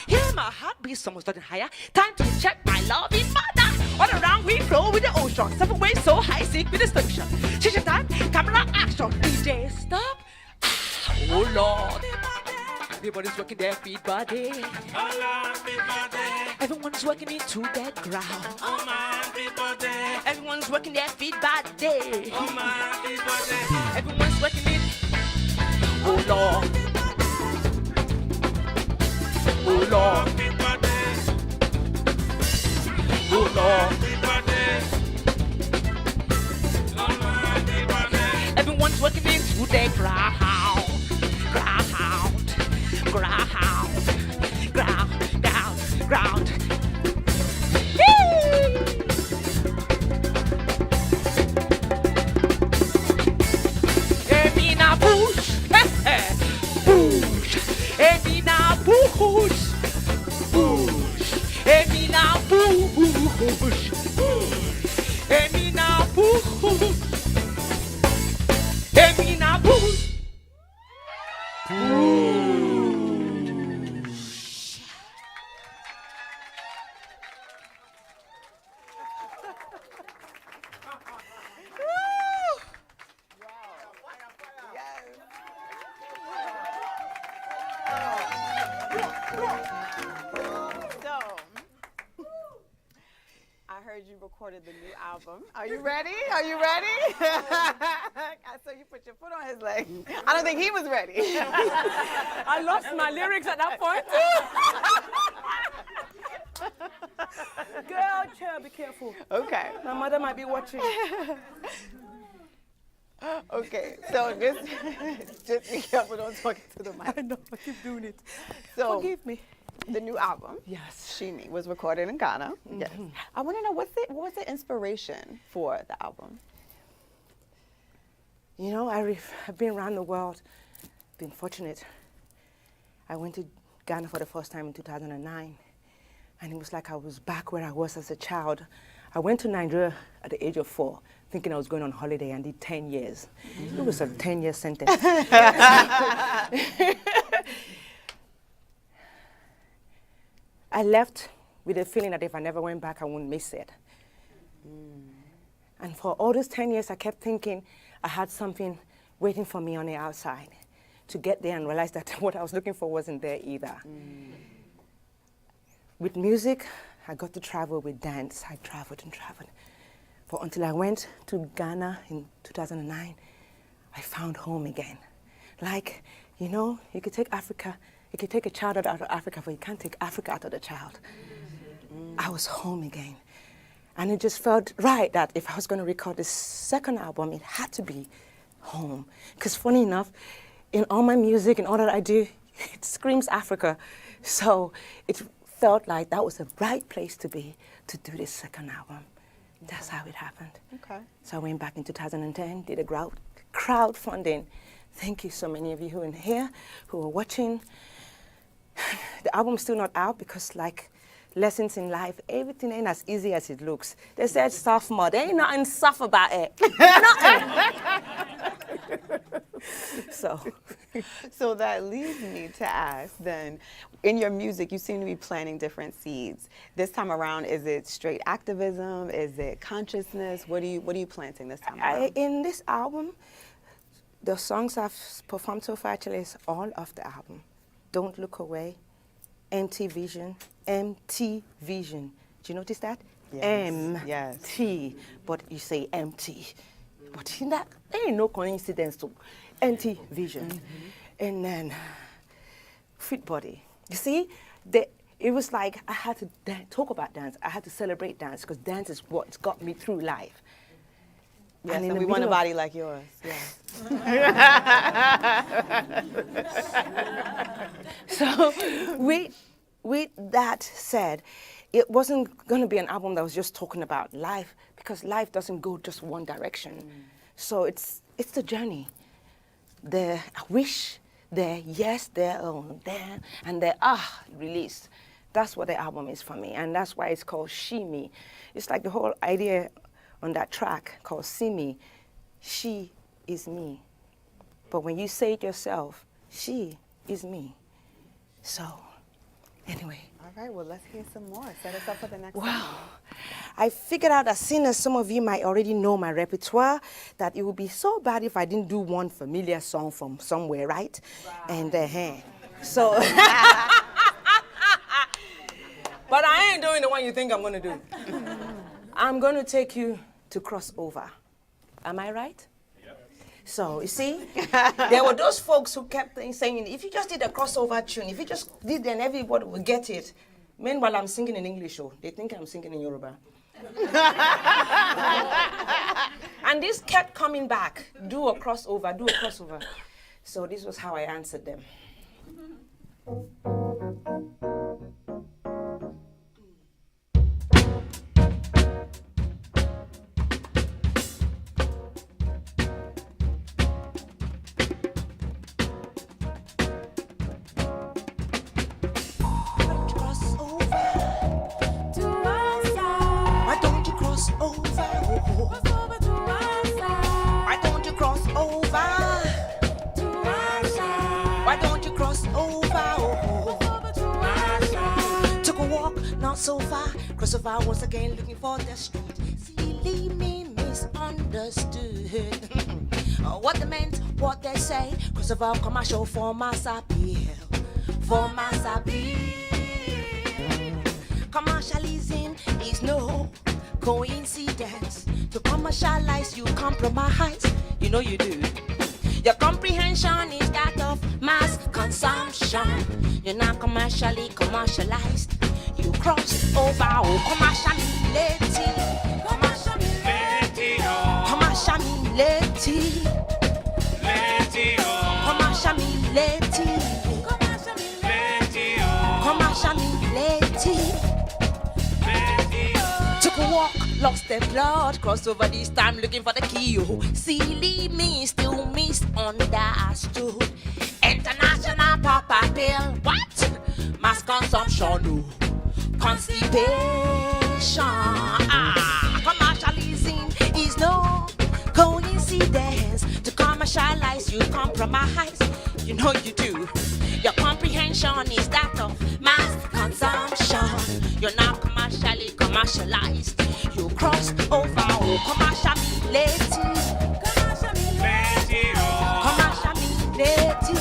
Speaker 2: Hear my heartbeat, someone's starting higher. Time to check my loving mother. All around we flow with the ocean. 7 waves so high, seek with distinction. Station time, camera action. DJ stop. Oh Lord. Everybody's working their feet body. Everyone's working into the ground. Everyone's working their feet body. Everyone's working it. Oh Lord. Oh Lord. Oh Lord. Everyone's working into the ground. Ground. Ground. Ground. Ground. Ground.
Speaker 1: I heard you recorded the new album. Are you ready? Are you ready? I saw you put your foot on his leg. I don't think he was ready.
Speaker 4: I lost my lyrics at that point. Girl, child, be careful.
Speaker 1: Okay.
Speaker 4: My mother might be watching.
Speaker 1: Okay, so just be careful, don't talk to the mic.
Speaker 4: I know, I keep doing it.
Speaker 1: So,
Speaker 4: forgive me.
Speaker 1: The new album,
Speaker 4: yes,
Speaker 1: Shimi, was recorded in Ghana. Yes. I want to know what was the inspiration for the album?
Speaker 4: You know, I've been around the world, been fortunate. I went to Ghana for the first time in 2009, and it was like I was back where I was as a child. I went to Nigeria at the age of 4, thinking I was going on holiday, and did 10 years. It was a 10-year sentence. I left with a feeling that if I never went back, I wouldn't miss it. And for all those 10 years, I kept thinking I had something waiting for me on the outside to get there and realize that what I was looking for wasn't there either. With music, I got to travel. With dance, I traveled and traveled. But until I went to Ghana in 2009, I found home again. Like, you know, you could take Africa, you could take a child out of Africa, but you can't take Africa out of the child. I was home again. And it just felt right that if I was going to record this second album, it had to be home. Because funny enough, in all my music and all that I do, it screams Africa. So it felt like that was the right place to be to do this second album. That's how it happened.
Speaker 1: Okay.
Speaker 4: So I went back in 2010, did a crowdfunding. Thank you so many of you who are in here, who are watching. The album's still not out because, like lessons in life, everything ain't as easy as it looks. They said sophomore, there ain't nothing soft about it.
Speaker 1: So that leads me to ask then, in your music, you seem to be planting different seeds. This time around, is it straight activism? Is it consciousness? What are you planting this time around?
Speaker 4: In this album, the songs I've performed so far actually is all of the album. Don't Look Away, Empty Vision, MT Vision. Do you notice that?
Speaker 1: Yes. Yes.
Speaker 4: M-T, but you say empty. But in that, there ain't no coincidence to empty vision. And then Fit Body. You see, it was like I had to talk about dance. I had to celebrate dance because dance is what's got me through life.
Speaker 1: Yes, and we want a body like yours. Yes.
Speaker 4: So, with that said, it wasn't going to be an album that was just talking about life because life doesn't go just one direction. So it's the journey. The wish, the yes, the there, and the release. That's what the album is for me, and that's why it's called She Me. It's like the whole idea on that track called See Me. She is me. But when you say it yourself, she is me. So, anyway.
Speaker 1: All right, well, let's hear some more. Set us up for the next one.
Speaker 4: Wow. I figured out, as soon as some of you might already know my repertoire, that it would be so bad if I didn't do one familiar song from somewhere, right? And so. But I ain't doing the one you think I'm going to do. I'm going to take you to crossover. Am I right? Yep. So, you see, there were those folks who kept saying, if you just did a crossover tune, if you just did, then everybody would get it. Meanwhile, I'm singing in English, they think I'm singing in Yoruba. And this kept coming back, do a crossover, do a crossover. So this was how I answered them.
Speaker 2: Crossover once again looking for the street. Silly me misunderstood. What they meant, what they say. Crossover commercial for mass appeal. For mass appeal. Commercialism is no coincidence. To commercialize, you compromise. You know you do. Your comprehension is that of mass consumption. You're not commercially commercialized. You cross over, oh, commerciality. Commerciality. Commerciality. Took a walk, lost their blood, crossed over this time looking for the key. Oh, silly me, still misunderstood. International papa pill, what? Mass consumption, no. Constipation. Commercialism is no coincidence. To commercialize, you compromise. You know you do. Your comprehension is that of mass consumption. You're not commercially commercialized. You cross over, oh, commerciality. Commerciality.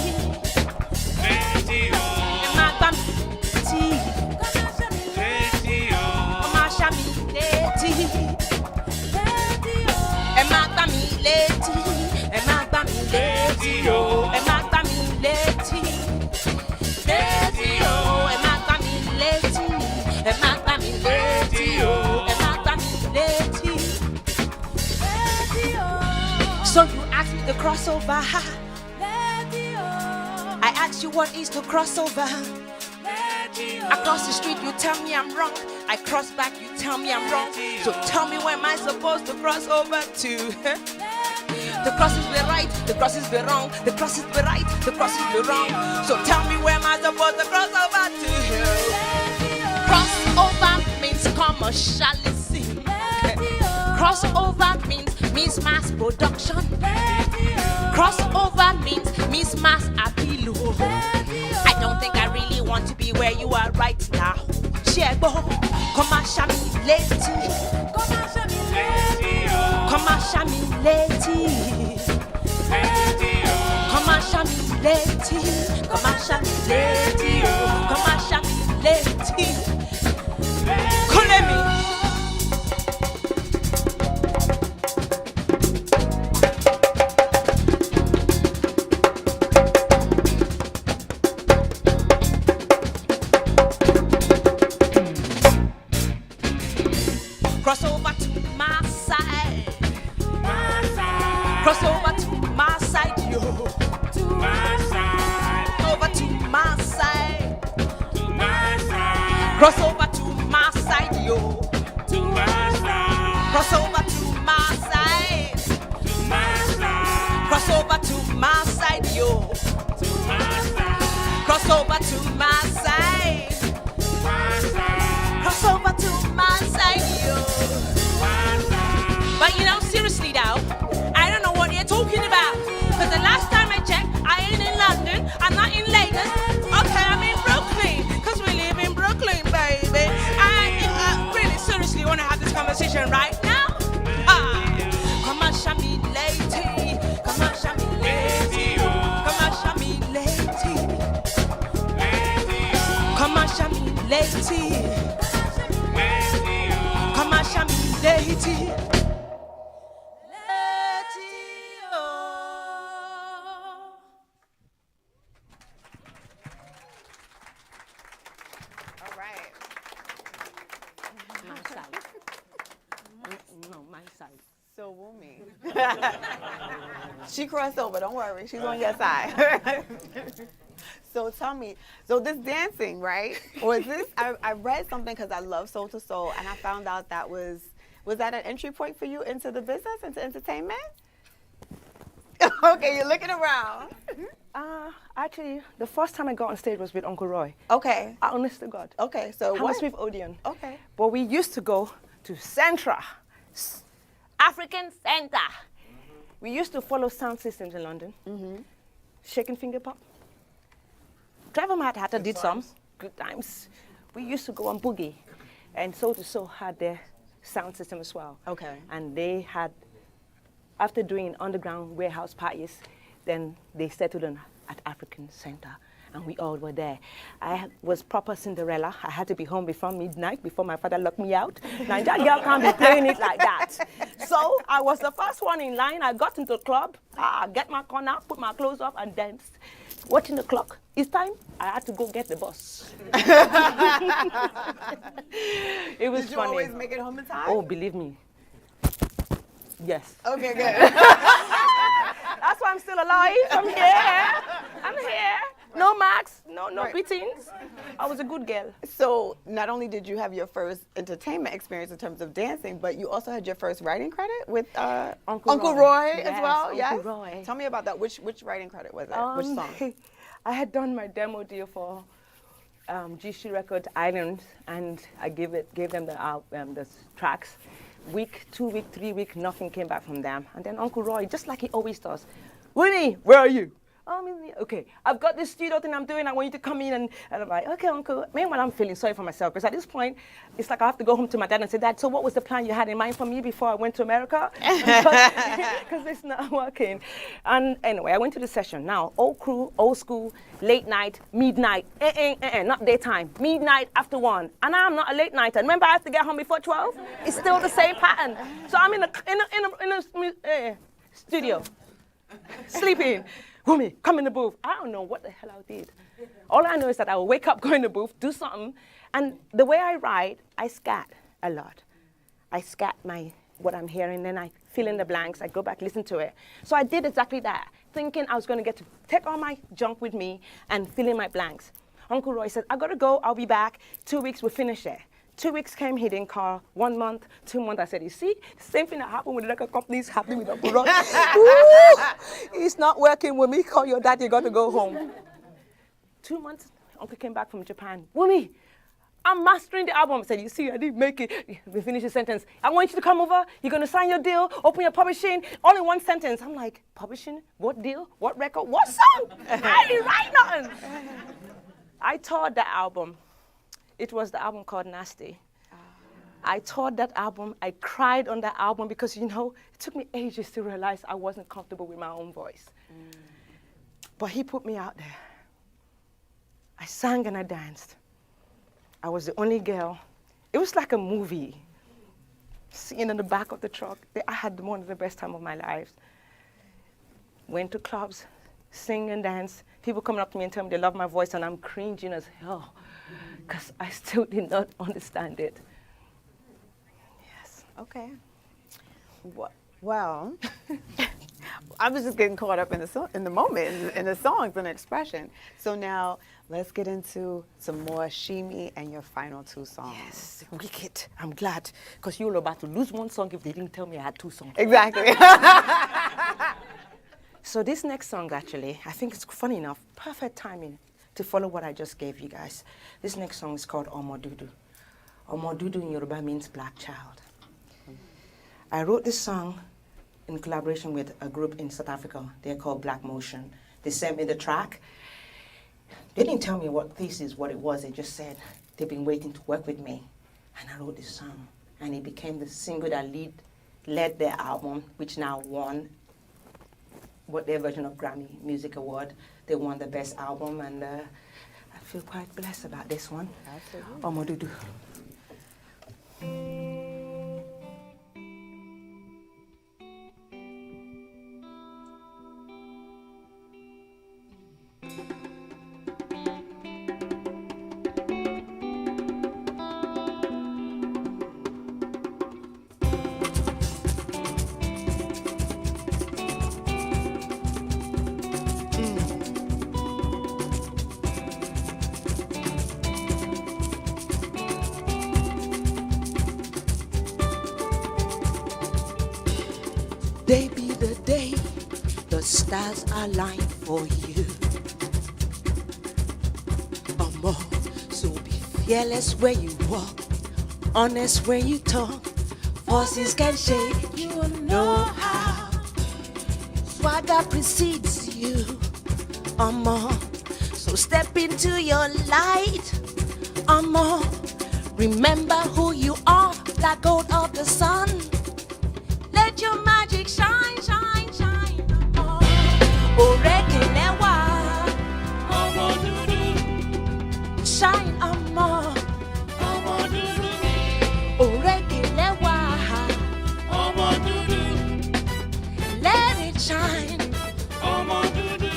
Speaker 2: So you asked me to crossover. I asked you what is to crossover. Across the street you tell me I'm wrong. I cross back, you tell me I'm wrong. So tell me where am I supposed to cross over to? The cross is the right, the cross is the wrong. The cross is the right, the cross is the wrong. So tell me where am I supposed to cross over to? Crossover means commercialism. Crossover means mass production. Crossover means mass appeal. I don't think I really want to be where you are right now. Chego, commerciality. Commerciality. Commerciality. Commerciality. Commerciality. Kulemi. Cross over to my side. Cross over to my side, yo. To my side. Over to my side. To my side. Cross over to my side, yo. To my side. Cross over to my side. To my side. Cross over to my side, yo. To my side. Cross over to my side. To my side. Cross over to my side, yo. But you know, seriously now, I don't know what you're talking about. Because the last time I checked, I ain't in London, I'm not in Lagos. Okay, I'm in Brooklyn, because we live in Brooklyn, baby. I really seriously want to have this conversation right now. Come on, show me lady. Come on, show me lady. Come on, show me lady. Come on, show me lady. Come on, show me lady.
Speaker 1: So Wumi. She crossed over, don't worry, she's on your side. So tell me, so this dancing, right? Was this, I read something because I love Soul to Soul, and I found out that was that an entry point for you into the business, into entertainment? Okay, you're looking around.
Speaker 4: Actually, the first time I got on stage was with Uncle Roy.
Speaker 1: Okay.
Speaker 4: Honest to God.
Speaker 1: Okay, so what?
Speaker 4: Hammersmith Odeon.
Speaker 1: Okay.
Speaker 4: But we used to go to Centra, African Center. We used to follow sound systems in London. Shaking Finger Pop. Trevor Mad Hatter did some good times. We used to go on boogie. And So to So had their sound system as well.
Speaker 1: Okay.
Speaker 4: And they had, after doing underground warehouse parties, then they settled in at African Center, and we all were there. I was proper Cinderella. I had to be home before midnight, before my father locked me out. Now that girl can't be playing it like that. So I was the first one in line. I got into the club, get my corner, put my clothes off, and danced. Watching the clock. It's time. I had to go get the bus. It was
Speaker 1: Did you
Speaker 4: funny.
Speaker 1: always make it home in time?
Speaker 4: Oh, believe me. Yes.
Speaker 1: Okay, good.
Speaker 4: That's why I'm still alive. I'm here. I'm here. No marks, no beatings. I was a good girl.
Speaker 1: So not only did you have your first entertainment experience in terms of dancing, but you also had your first writing credit with Uncle Roy as
Speaker 4: Yes,
Speaker 1: well.
Speaker 4: Uncle
Speaker 1: Yes.
Speaker 4: Roy.
Speaker 1: Tell me about that. Which writing credit was it? Which song?
Speaker 4: I had done my demo deal for GC Records Island, and I gave them the tracks. Week, 2 week, 3 week, nothing came back from them. And then Uncle Roy, just like he always does, Winnie, where are you? Okay, I've got this studio thing I'm doing. I want you to come in. And I'm like, okay, Uncle. Meanwhile, I'm feeling sorry for myself because at this point, it's like I have to go home to my dad and say, Dad, so what was the plan you had in mind for me before I went to America? Because it's not working. And anyway, I went to the session. Now, old crew, old school, late night, midnight, not daytime, midnight after 1. And I'm not a late nighter. Remember, I have to get home before 12? It's still the same pattern. So I'm in a studio, sleeping. Wumi, come in the booth. I don't know what the hell I did. All I know is that I will wake up, go in the booth, do something, and the way I write, I scat a lot. I scat what I'm hearing, then I fill in the blanks, I go back, listen to it. So I did exactly that, thinking I was going to get to take all my junk with me and fill in my blanks. Uncle Roy said, I got to go, I'll be back. 2 weeks, we'll finish it. 2 weeks came, he didn't call. 1 month, 2 months, I said, you see, same thing that happened with the record company is happening with Uncle Roy. It's not working with me, call your dad, you got to go home. 2 months, Uncle came back from Japan. Wumi, I'm mastering the album. I said, you see, I didn't make it. We finished the sentence. I want you to come over, you're going to sign your deal, open your publishing, all in one sentence. I'm like, publishing? What deal? What record? What song? I didn't write nothing. I toured that album. It was the album called Nasty. I toured that album. I cried on that album because, it took me ages to realize I wasn't comfortable with my own voice. But he put me out there. I sang and I danced. I was the only girl. It was like a movie. Sitting in the back of the truck. I had one of the best time of my life. Went to clubs, sing and dance. People coming up to me and telling me they love my voice, and I'm cringing as hell because I still did not understand it.
Speaker 1: Yes. Okay. Well, I was just getting caught up in the moment, in the songs and the expression. So now let's get into some more Shimi and your final 2 songs.
Speaker 4: Yes, wicked. I'm glad because you were about to lose 1 song if they didn't tell me I had 2 songs.
Speaker 1: Exactly.
Speaker 4: So this next song, actually, I think it's funny enough, perfect timing to follow what I just gave you guys. This next song is called Omodudu. Omodudu in Yoruba means black child. I wrote this song in collaboration with a group in South Africa. They're called Black Motion. They sent me the track. They didn't tell me what it was. They just said they've been waiting to work with me. And I wrote this song. And it became the single that led their album, which now won their version of Grammy Music Award. They won the best album, and I feel quite blessed about this one. Omodudu.
Speaker 2: Day be the day, the stars align for you. So be fearless where you walk, honest when you talk. Forces can shake, you know how. Swagger precedes you, So step into your light, Remember who you are, black gold of the sun. Let your magic shine, shine, shine. Orekilewa, ọmọ dúdú. Shine ọmọ, ọmọ dúdú. Orekilewa, ọmọ dúdú. Let it shine, ọmọ dúdú.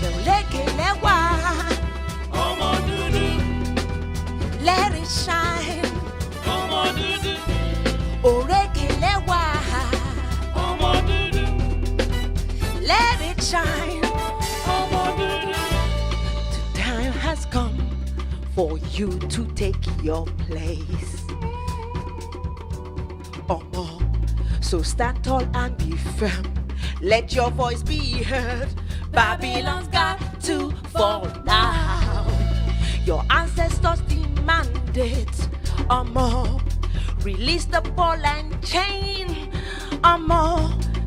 Speaker 2: Orekilewa, ọmọ dúdú. Let it shine, ọmọ dúdú. Orekilewa, ọmọ dúdú. Let it shine, ọmọ dúdú. The time has come for you to take your place. Ọmọ, so stand tall and be firm. Let your voice be heard. Babylon's got to fall now. Your ancestors demand it. Ọmọ, release the ball and chain. Ọmọ,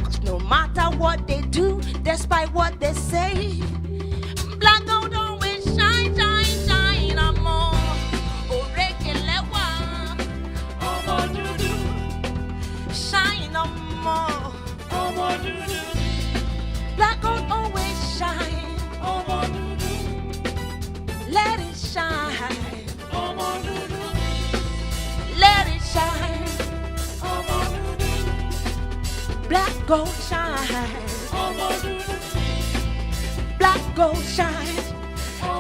Speaker 2: 'cause no matter what they do, despite what they say, black gold always shine, shine, shine. Ọmọ, orekilewa, ọmọ dúdú. Shine ọmọ, ọmọ dúdú. Black gold always shine, ọmọ dúdú. Let it shine, ọmọ dúdú. Let it shine, ọmọ dúdú. Black gold shine, ọmọ dúdú. Black gold shine,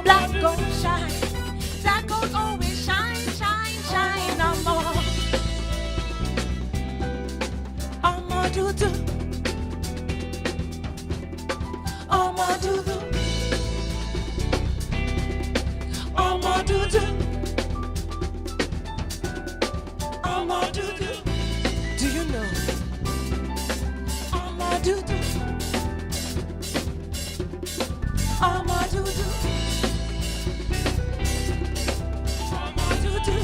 Speaker 2: black gold shine. Black gold always shine, shine, shine. Ọmọ, ọmọ dúdú. Ọmọ dúdú. Ọmọ dúdú. Ọmọ dúdú. Do you know? Ọmọ dúdú. Ọmọ dúdú. Ọmọ dúdú.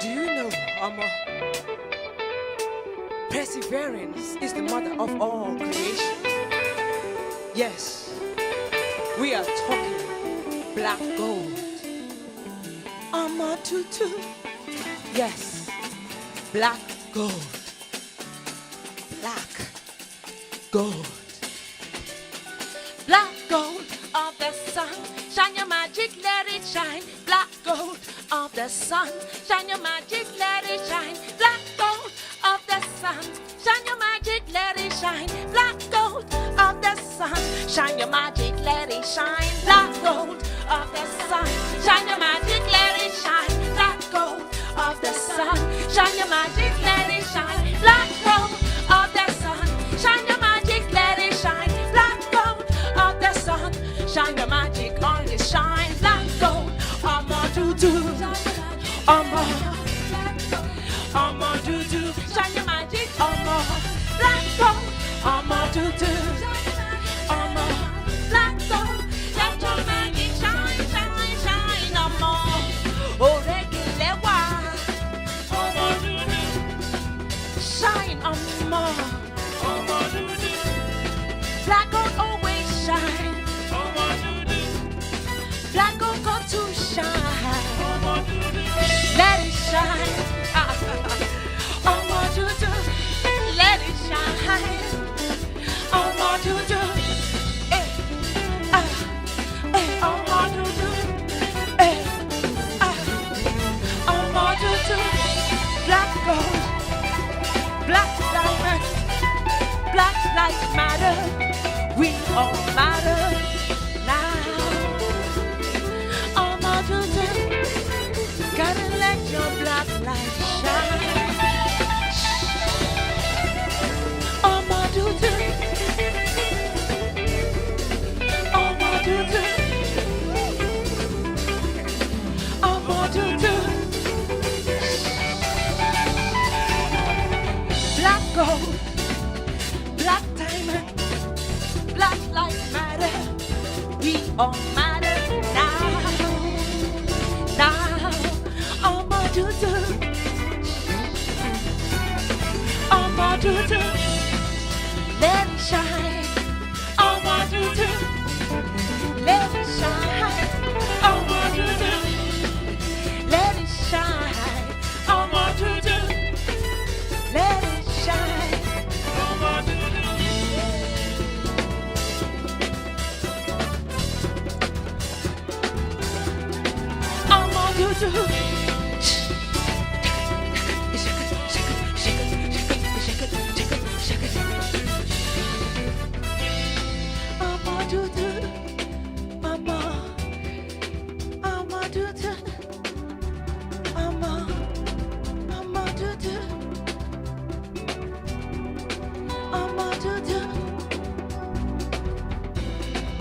Speaker 2: Do you know, Ọmọ? Perseverance is the mother of all creation. Yes, we are talking black gold. Ọmọ dúdú. Yes, black gold. Black gold. Black gold of the sun. Shine your magic, let it shine. Black gold of the sun. Shine your magic, let it shine. Black gold of the sun. Shine your magic, let it shine. Black gold of the sun. Shine your magic, let it shine. Black gold of the sun. Shine your magic, let it shine. Black gold of the sun. Shine your magic, let it shine. Black gold of the sun. Shine your magic, let it shine. Black gold of the sun. Shine your magic, only shine. Black gold, ọmọ dúdú. Ọmọ, ọmọ dúdú. Shine your magic, ọmọ. Black gold, ọmọ dúdú. Ọmọ, black gold. Let your magic shine, shine, shine. Ọmọ, orekilewa. Ọmọ dúdú. Shine, ọmọ. Ọmọ dúdú. Black gold always shine. Ọmọ dúdú. Black gold got to shine. Ọmọ dúdú. Let it shine. Ọmọ dúdú. Let it shine. Ọmọ dúdú. Ọmọ dúdú. Ọmọ dúdú. Black gold. Black diamond. Black lives matter. We all matter now. Ọmọ dúdú. Gotta let your black light shine. Ọmọ dúdú. Ọmọ dúdú. Ọmọ dúdú. Black gold. Black diamond. Black lives matter. We all matter now. Now. Ọmọ dúdú. Ọmọ dúdú. Let it shine. Ọmọ dúdú.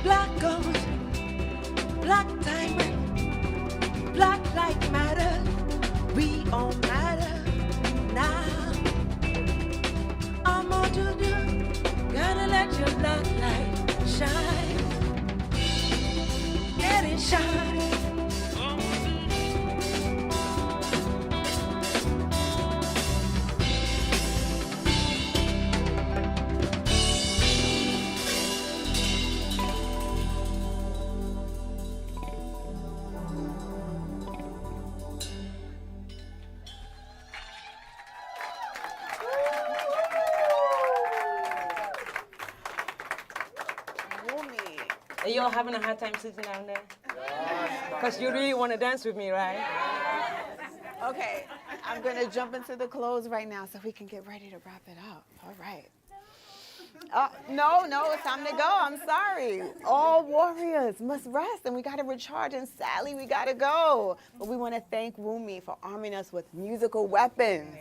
Speaker 2: Black gold, black diamond, black light matter. We all matter now. I'ma do, gotta let your black light shine. Let it shine.
Speaker 4: Are you all having a hard time sitting down there? Because you really want to dance with me, right?
Speaker 1: Okay, I'm gonna jump into the close right now so we can get ready to wrap it up. All right. No, it's time to go. I'm sorry. All warriors must rest, and we gotta recharge. And Sally, we gotta go. But we want to thank Wumi for arming us with musical weapons.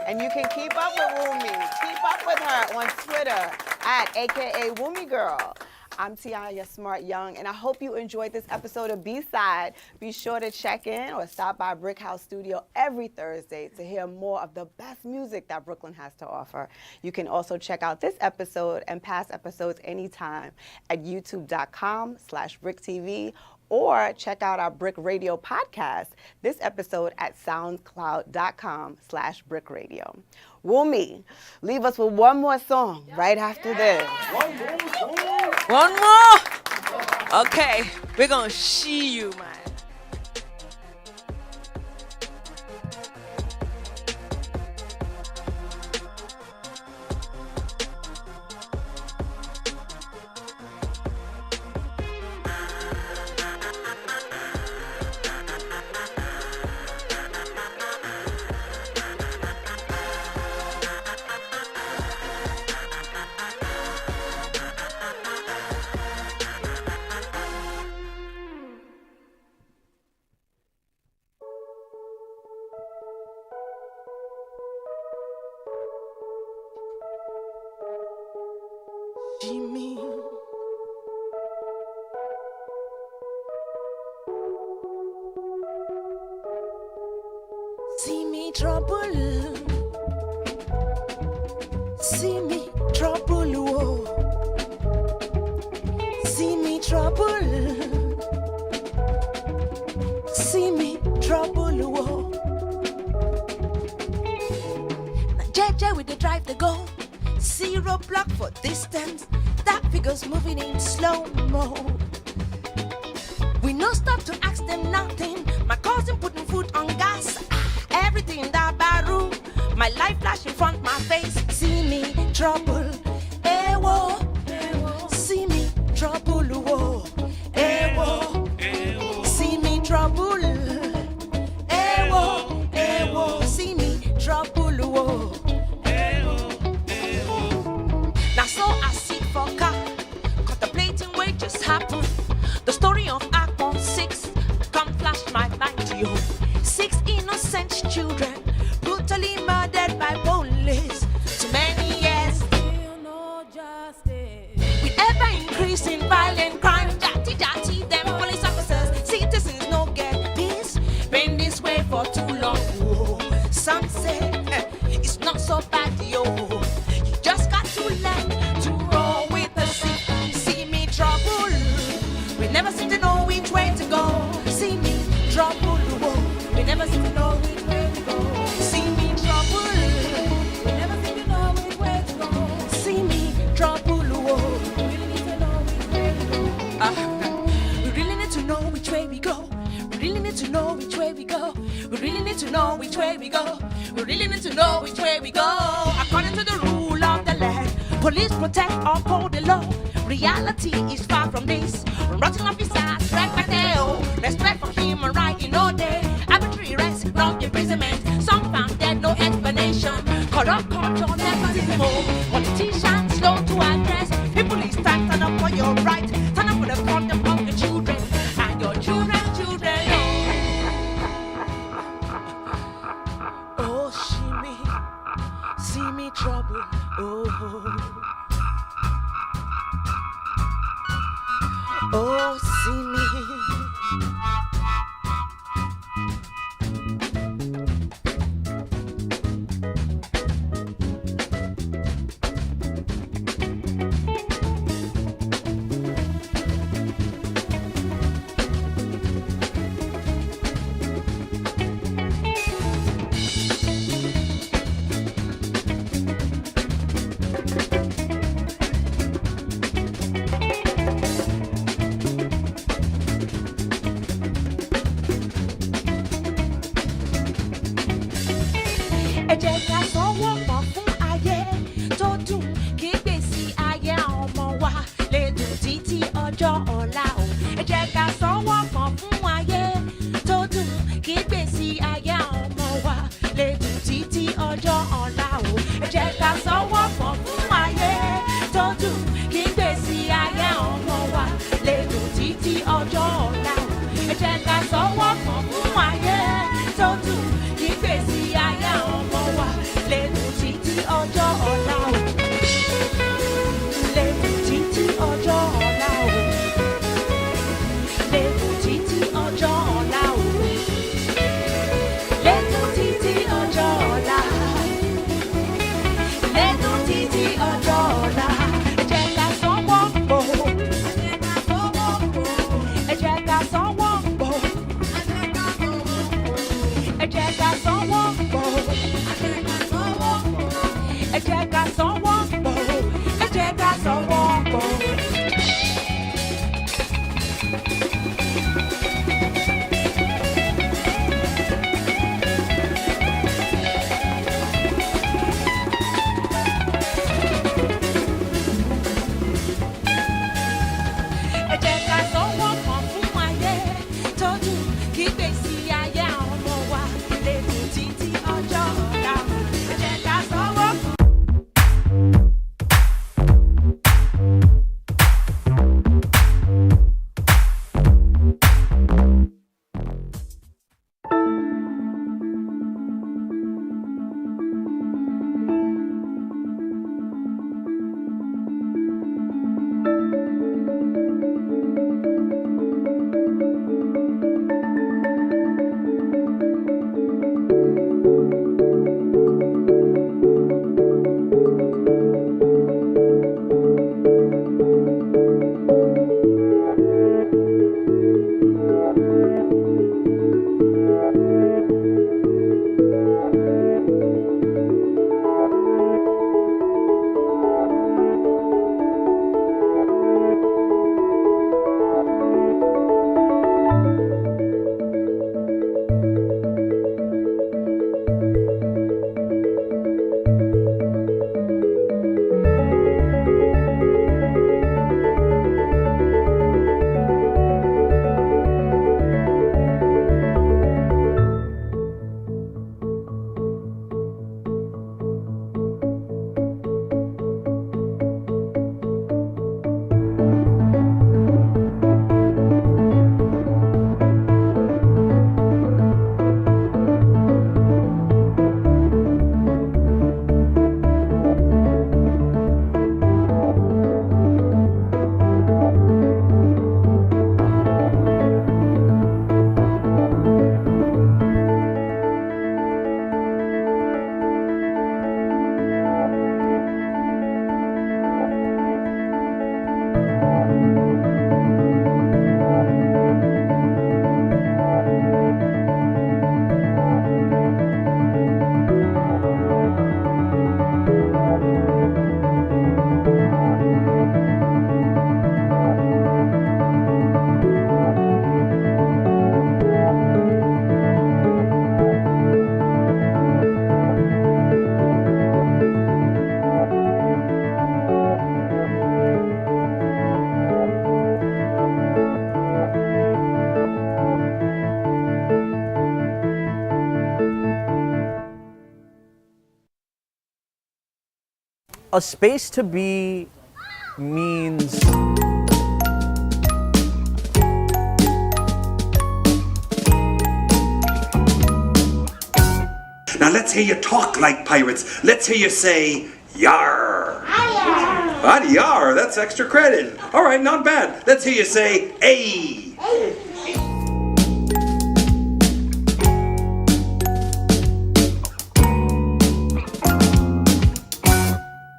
Speaker 1: And you can keep up with Wumi. Keep up with her on Twitter at AKA Wumi Girl. I'm Tiana Smart Young, and I hope you enjoyed this episode of B-Side. Be sure to check in or stop by Brick House Studio every Thursday to hear more of the best music that Brooklyn has to offer. You can also check out this episode and past episodes anytime at youtube.com/Bric Tv, or check out our Brick Radio podcast, this episode at soundcloud.com/Brick Radio. Wumi, leave us with one more song right after this.
Speaker 4: One more? Okay, we're gonna see you, man.
Speaker 2: Jimmy. See me trouble. See me trouble. Whoa. See me trouble. See me trouble. Whoa. Now JJ with the drive to go. 0 block for distance. That figure's moving in slow-mo. We no stop to ask them nothing. My cousin putting food on gas. Everything in that barroom. My life flash in front my face. See me trouble. Eh, whoa. See me trouble. Whoa. Eh, whoa. See me trouble. Eh, whoa. Eh, whoa. See me trouble. Whoa. Now so I sit for car, contemplating what just happened. The story of Akon 6 come flash my mind to you. 6 innocent children brutally murdered by police. Too many years, still no justice. With ever increasing violent crime, dirty them police officers, citizens no get peace. Been this way for too long. Whoa. Some say it's not so bad, yo. You just got to learn to roll with the sea. See me trouble. We never seem to know which way to go. See me trouble. Whoa. We never seem to know which way to go. See me trouble. We never seem to know which way to go. See me trouble. Whoa. We really need to know which way to go. We really need to know which way we go. We really need to know which way we go. We really need to know which way we go. We really need to know which way we go. According to the rule of the land, police protect or uphold the law. Reality is far from this. Rotten officers, right by there. Respect for human right in all day. ẹ jẹ́ ká sanwó pọ̀ fún ayé tó dùn kí gbèsè ayé àwọn ọmọ wa lè dùn títí ọjọ́ ọ̀la o. ẹ jẹ́ ká sanwó pọ̀ fún ayé tó dùn kí gbèsè ayé àwọn ọmọ wa lè dùn títí ọjọ́ ọ̀la o. ẹ jẹ́ ká sanwó pọ̀ fún ayé tó dùn kí gbèsè ayé àwọn ọmọ wa lè dùn títí ọjọ́ ọ̀la o. ẹ jẹ́ ká sanwó pọ̀ fún ayé tó dùn kí gbèsè ayé àwọn ọmọ wa lè dùn títí ọjọ́ ọ̀la o. lè dùn títí ọjọ́ ọ̀la o. lè dùn títí ọjọ́ ọ̀la o. lè dùn títí ọjọ́ ọ̀la. lè dùn títí ọjọ́ ọ̀la. ẹ jẹ́ ká sanwó pọ̀. ẹ jẹ́ ká sanwó pọ̀. ẹ jẹ́ ká sanwó pọ̀. ẹ jẹ́ ká sanwó pọ̀. ẹ jẹ́ ká sanwó pọ̀. ẹ jẹ́ ká sanwó pọ̀ fún ayé tó dùn kí gbèsè ayé àwọn ọmọ wa lè dùn títí ọjọ́ ọ̀la. ẹ jẹ́ ká sanwó pọ̀.
Speaker 3: A space to be means
Speaker 8: now let's hear you talk like pirates. Let's hear you say yar. Yar. Yar, that's extra credit. All right, not bad. Let's hear you say ay.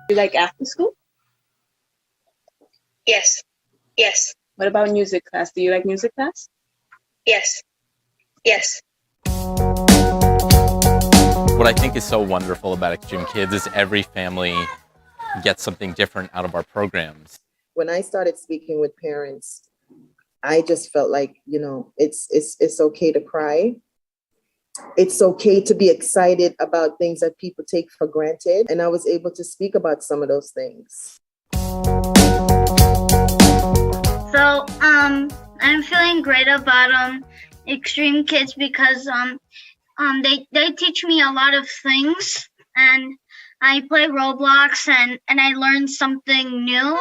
Speaker 6: You like after school?
Speaker 10: Yes. Yes.
Speaker 6: What about music class? Do you like music class?
Speaker 10: Yes. Yes.
Speaker 12: What I think is so wonderful about Extreme Kids is every family gets something different out of our programs.
Speaker 13: When I started speaking with parents, I just felt like, you know, it's okay to cry. It's okay to be excited about things that people take for granted. And I was able to speak about some of those things.
Speaker 7: So, I'm feeling great about Extreme Kids because they teach me a lot of things, and I play Roblox and I learn something new.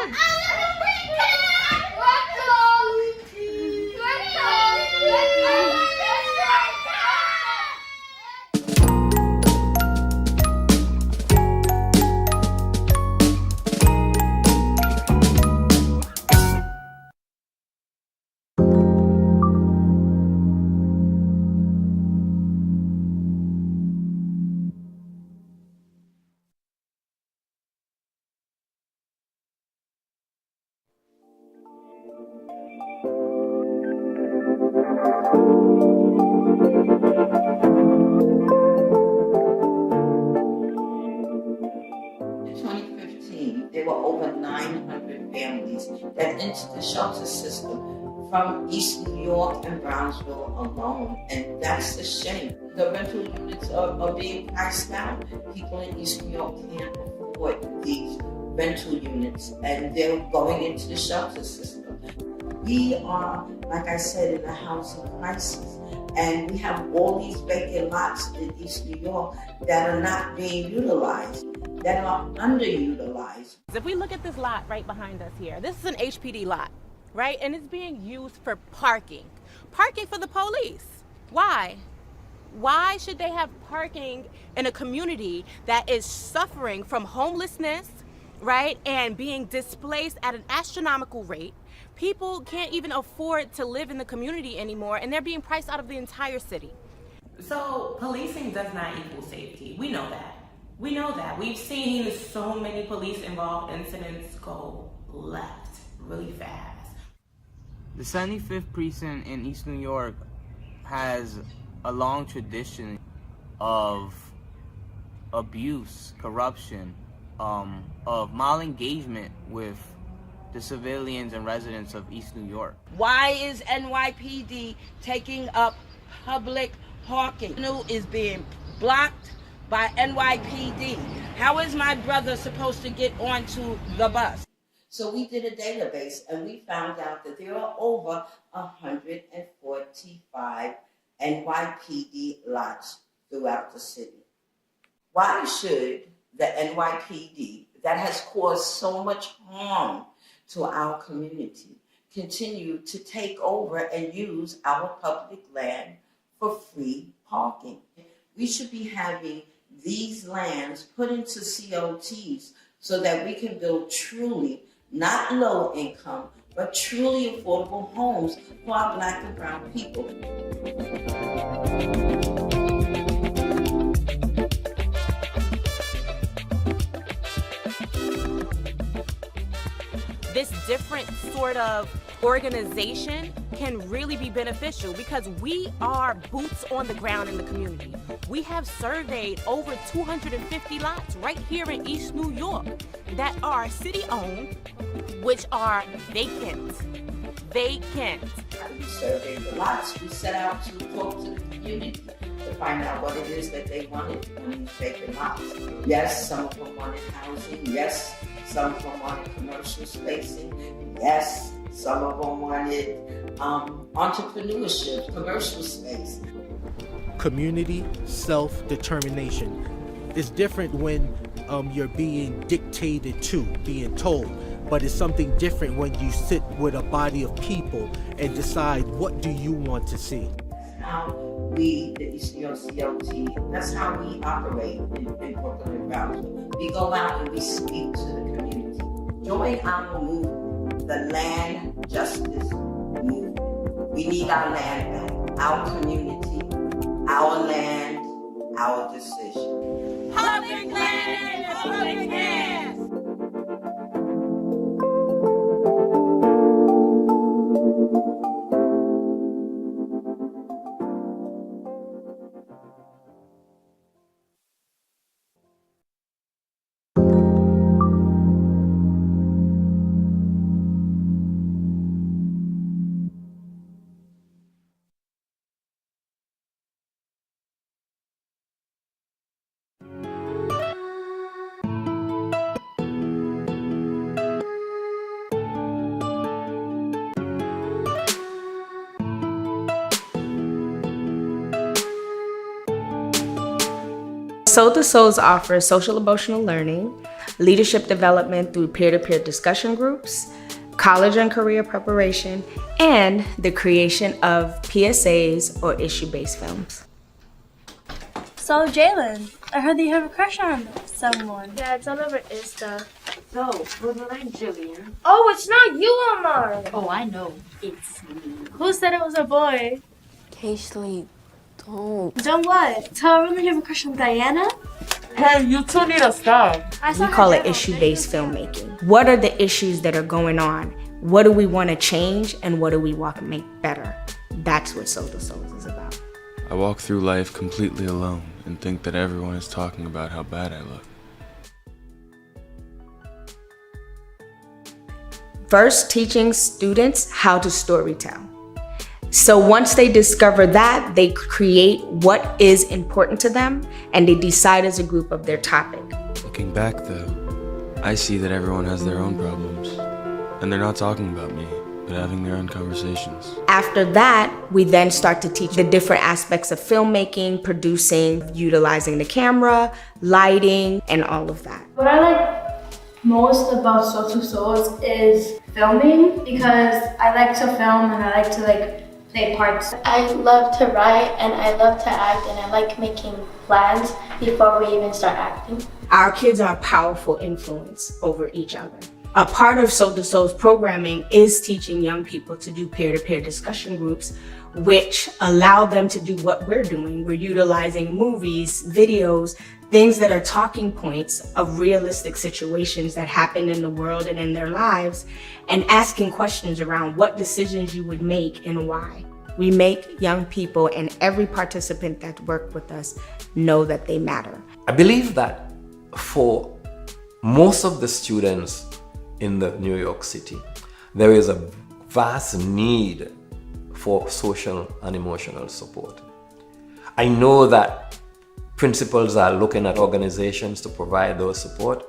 Speaker 14: There were over 900 families that entered the shelter system from East New York and Brownsville alone, and that's a shame. The rental units are being priced out. People in East New York can't afford these rental units, and they're going into the shelter system. We are, like I said, in a housing crisis, and we have all these vacant lots in East New York that are not being utilized, that are underutilized.
Speaker 4: If we look at this lot right behind us here, this is an HPD lot, right? And it's being used for parking. Parking for the police. Why? Why should they have parking in a community that is suffering from homelessness, right? And being displaced at an astronomical rate? People can't even afford to live in the community anymore, and they're being priced out of the entire city.
Speaker 15: So policing does not equal safety. We know that. We know that. We've seen so many police-involved incidents go left really fast.
Speaker 16: The 75th Precinct in East New York has a long tradition of abuse, corruption, of malengagement with the civilians and residents of East New York.
Speaker 17: Why is NYPD taking up public parking? Is being blocked by NYPD. How is my brother supposed to get onto the bus?
Speaker 14: So we did a database and we found out that there are over 145 NYPD lots throughout the city. Why should the NYPD, that has caused so much harm to our community, continue to take over and use our public land for free parking? We should be having these lands put into COTs so that we can build truly, not low income, but truly affordable homes for our Black and brown people.
Speaker 4: This different sort of organization can really be beneficial because we are boots on the ground in the community. We have surveyed over 250 lots right here in East New York that are city-owned, which are vacant. Vacant.
Speaker 14: We surveyed the lots. We set out to talk to the community to find out what it is that they wanted on these vacant lots. Yes, some of them wanted housing. Yes, some of them wanted commercial spacing. Yes, some of them wanted entrepreneurship, commercial space.
Speaker 23: Community self-determination. It's different when you're being dictated to, being told, but it's something different when you sit with a body of people and decide what do you want to see.
Speaker 14: How we, the East New York CLT, that's how we operate in Brooklyn and Brownsville. We go out and we speak to the community. Join our movement, the land justice movement. We need our land back, our community, our land, our decision.
Speaker 17: Public land, public land.
Speaker 4: Soul to Souls offers social emotional learning, leadership development through peer-to-peer discussion groups, college and career preparation, and the creation of PSAs or issue-based films.
Speaker 18: So, Jalen, I heard that you have a crush on someone.
Speaker 19: Yeah, it's all over Insta. So, was it like Jillian?
Speaker 18: Oh, it's not you, Omar.
Speaker 19: Oh, I know. It's me.
Speaker 18: Who said it was a boy?
Speaker 19: Cashley, don't.
Speaker 18: Don't what? Tell everyone you have a crush on Diana?
Speaker 19: Hey, you two need to stop.
Speaker 4: We call it issue-based filmmaking. What are the issues that are going on? What do we want to change and what do we want to make better? That's what Soul to Souls is about.
Speaker 20: I walk through life completely alone and think that everyone is talking about how bad I look.
Speaker 4: First, teaching students how to storytell. So once they discover that, they create what is important to them and they decide as a group of their topic.
Speaker 20: Looking back though, I see that everyone has their own problems and they're not talking about me, but having their own conversations.
Speaker 4: After that, we then start to teach the different aspects of filmmaking, producing, utilizing the camera, lighting, and all of that.
Speaker 18: What I like most about Soul to Souls is filming, because I like to film and I like to play parts.
Speaker 19: I love to write and I love to act and I like making plans before we even start acting.
Speaker 4: Our kids are a powerful influence over each other. A part of Soul to Souls programming is teaching young people to do peer-to-peer discussion groups, which allow them to do what we're doing. We're utilizing movies, videos, things that are talking points of realistic situations that happen in the world and in their lives, and asking questions around what decisions you would make and why. We make young people and every participant that worked with us know that they matter.
Speaker 21: I believe that for most of the students in the New York City, there is a vast need for social and emotional support. I know that principals are looking at organizations to provide those support,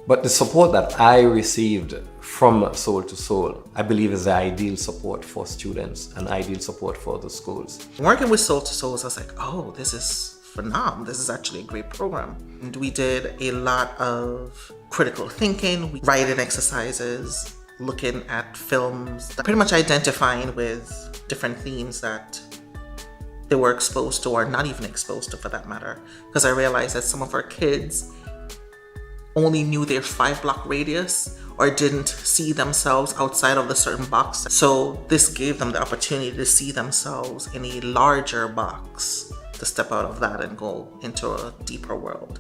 Speaker 21: but the support that I received from Soul to Soul, I believe is the ideal support for students and ideal support for the schools.
Speaker 24: Working with Soul to Souls, I was like, oh, this is phenomenal. This is actually a great program. And we did a lot of critical thinking, writing exercises, looking at films, pretty much identifying with different themes that they were exposed to or not even exposed to for that matter. Because I realized that some of our kids only knew their 5-block radius or didn't see themselves outside of the certain box. So this gave them the opportunity to see themselves in a larger box, to step out of that and go into a deeper world.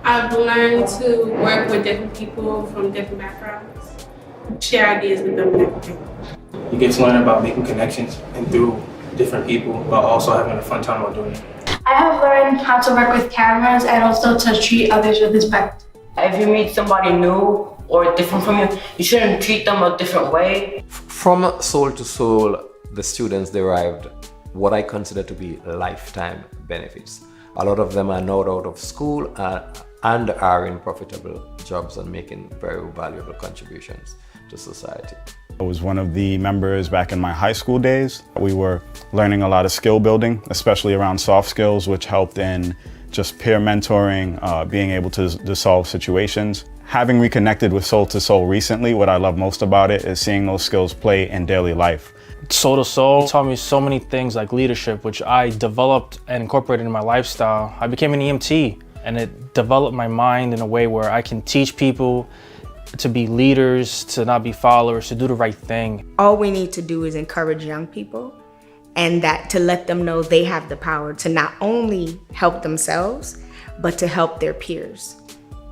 Speaker 25: I've learned to work with different people from different backgrounds, share ideas with them and everything.
Speaker 26: You get to learn about making connections and through different people, but also having a fun time while doing it.
Speaker 18: I have learned how to work with cameras and also to treat others with respect.
Speaker 28: If you meet somebody new or different from you, you shouldn't treat them a different way.
Speaker 21: From Soul to Soul, the students derived what I consider to be lifetime benefits. A lot of them are now out of school and are in profitable jobs and making very valuable contributions to society.
Speaker 29: I was one of the members back in my high school days. We were learning a lot of skill building, especially around soft skills, which helped in just peer mentoring, being able to solve situations. Having reconnected with Soul to Soul recently, what I love most about it is seeing those skills play in daily life. Soul to Soul taught me so many things like leadership, which I developed and incorporated in my lifestyle. I became an EMT, and it developed my mind in a way where I can teach people to be leaders, to not be followers, to do the right thing.
Speaker 4: All we need to do is encourage young people, and that to let them know they have the power to not only help themselves, but to help their peers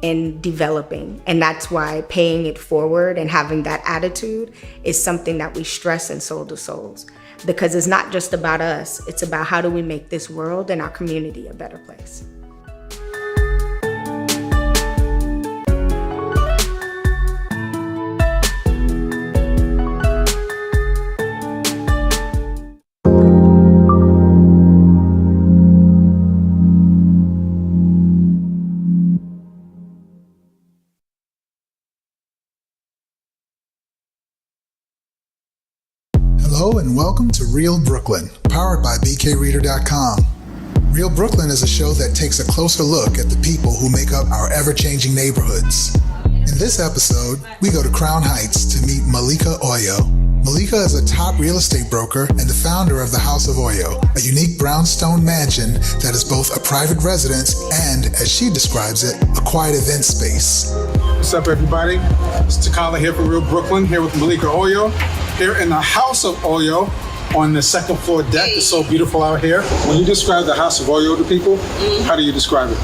Speaker 4: in developing. And that's why paying it forward and having that attitude is something that we stress in Soul to Souls, because it's not just about us, it's about how do we make this world and our community a better place.
Speaker 30: Hello and welcome to Real Brooklyn, powered by BKReader.com.
Speaker 1: Real Brooklyn is a show that takes a closer look at the people who make up our ever-changing neighborhoods. In this episode, we go to Crown Heights to meet Malika Oyo. Malika is a top real estate broker and the founder of the House of Oyo, a unique brownstone mansion that is both a private residence and, as she describes it, a quiet event space.
Speaker 2: What's up, everybody? It's Takala here from Real Brooklyn, here with Malika Oyo, here in the House of Oyo on the second floor deck. It's so beautiful out here. When you describe the House of Oyo to people, how do you describe it?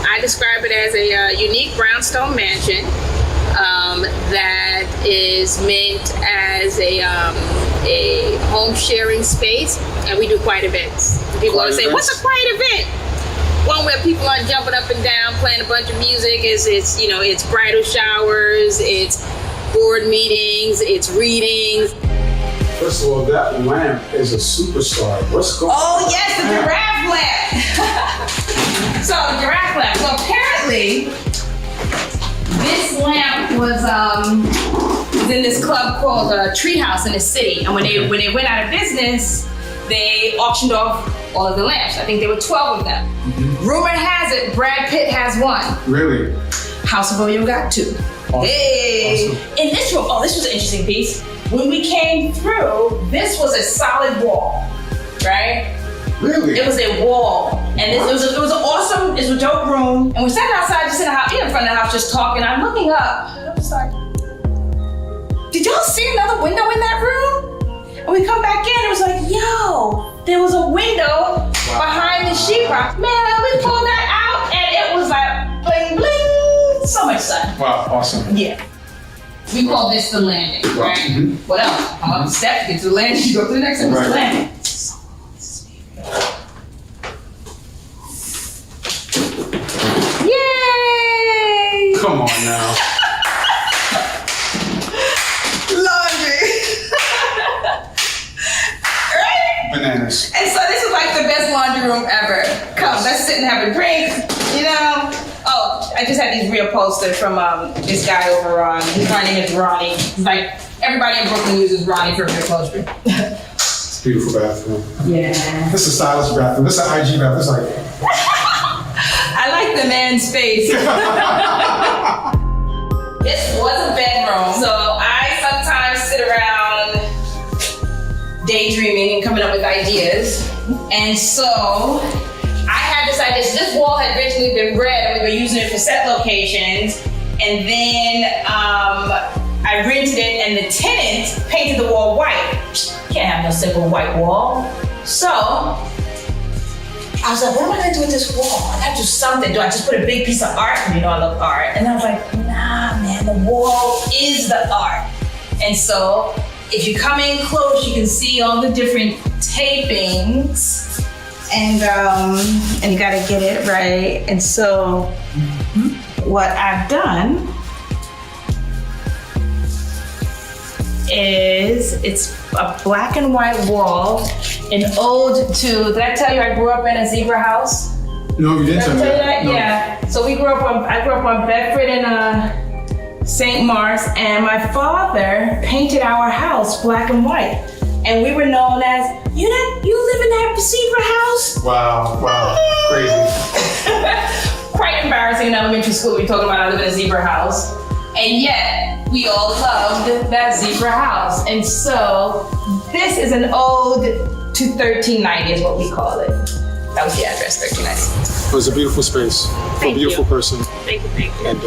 Speaker 3: I describe it as a unique brownstone mansion that is meant as a home sharing space, and we do quiet events. People always say, "What's a quiet event?" One where people aren't jumping up and down, playing a bunch of music. It's bridal showers, it's board meetings, it's readings.
Speaker 2: First of all, that lamp is a superstar. What's going on?
Speaker 3: Oh yes, the giraffe lamp. So the giraffe lamp. So apparently, this lamp was in this club called Treehouse in the city, and when they went out of business, they auctioned off all of the lamps. I think there were 12 of them. Mm-hmm. Rumor has it Brad Pitt has one.
Speaker 2: Really?
Speaker 3: House of Oyo got 2. Awesome. Hey! Awesome. In this room, this was an interesting piece. When we came through, this was a solid wall, right?
Speaker 2: Really?
Speaker 3: It was a wall, and it was awesome. It was a dope room, and we're standing outside, just in the house, in front of the house, just talking. I'm looking up, and I'm just like, "Did y'all see another window in that room?" And we come back in, and it was like, "Yo, there was a window behind the sheetrock." Man, we pulled that out, and it was like bling bling, so much sun.
Speaker 2: Wow, awesome.
Speaker 3: Yeah. We call this the landing, right? Mm-hmm. What else? Come up the steps, get to the landing, you go to the next one, it's the landing. Yay!
Speaker 2: Come on now.
Speaker 3: Laundry. Right?
Speaker 2: Bananas.
Speaker 3: And so this is like the best laundry room ever. Come, let's sit and have a drink, you know? Oh, I just had these real posters from this guy over on, his name is Ronnie. It's like, everybody in Brooklyn uses Ronnie for real posters.
Speaker 2: It's a beautiful bathroom.
Speaker 3: Yeah.
Speaker 2: This is a stylish bathroom. This is an IG bathroom. It's like...
Speaker 3: I like the man space. This was a bedroom, so I sometimes sit around daydreaming and coming up with ideas. And so I had this idea. So this wall had originally been red, and we were using it for set locations. And then I rented it, and the tenant painted the wall white. Can't have no simple white wall. So I was like, what am I gonna do with this wall? I gotta do something. Do I just put a big piece of art? You know, I love art. And I was like, nah, man, the wall is the art. And so if you come in close, you can see all the different tapings. And you gotta get it right. And so what I've done is it's a black and white wall, an ode to, did I tell you I grew up in a zebra house?
Speaker 2: No, you didn't tell me that. No.
Speaker 3: Yeah, so I grew up on Bedford and St. Mark's, and my father painted our house black and white. And we were known as, you live in that zebra house?
Speaker 2: Wow, crazy.
Speaker 3: Quite embarrassing in elementary school, we talking about I live in a zebra house. And yet, we all loved that zebra house. And so, this is an ode to 1390 is what we call it. That was the address, 1390.
Speaker 2: It was a beautiful space for a beautiful person.
Speaker 3: Thank you.
Speaker 2: And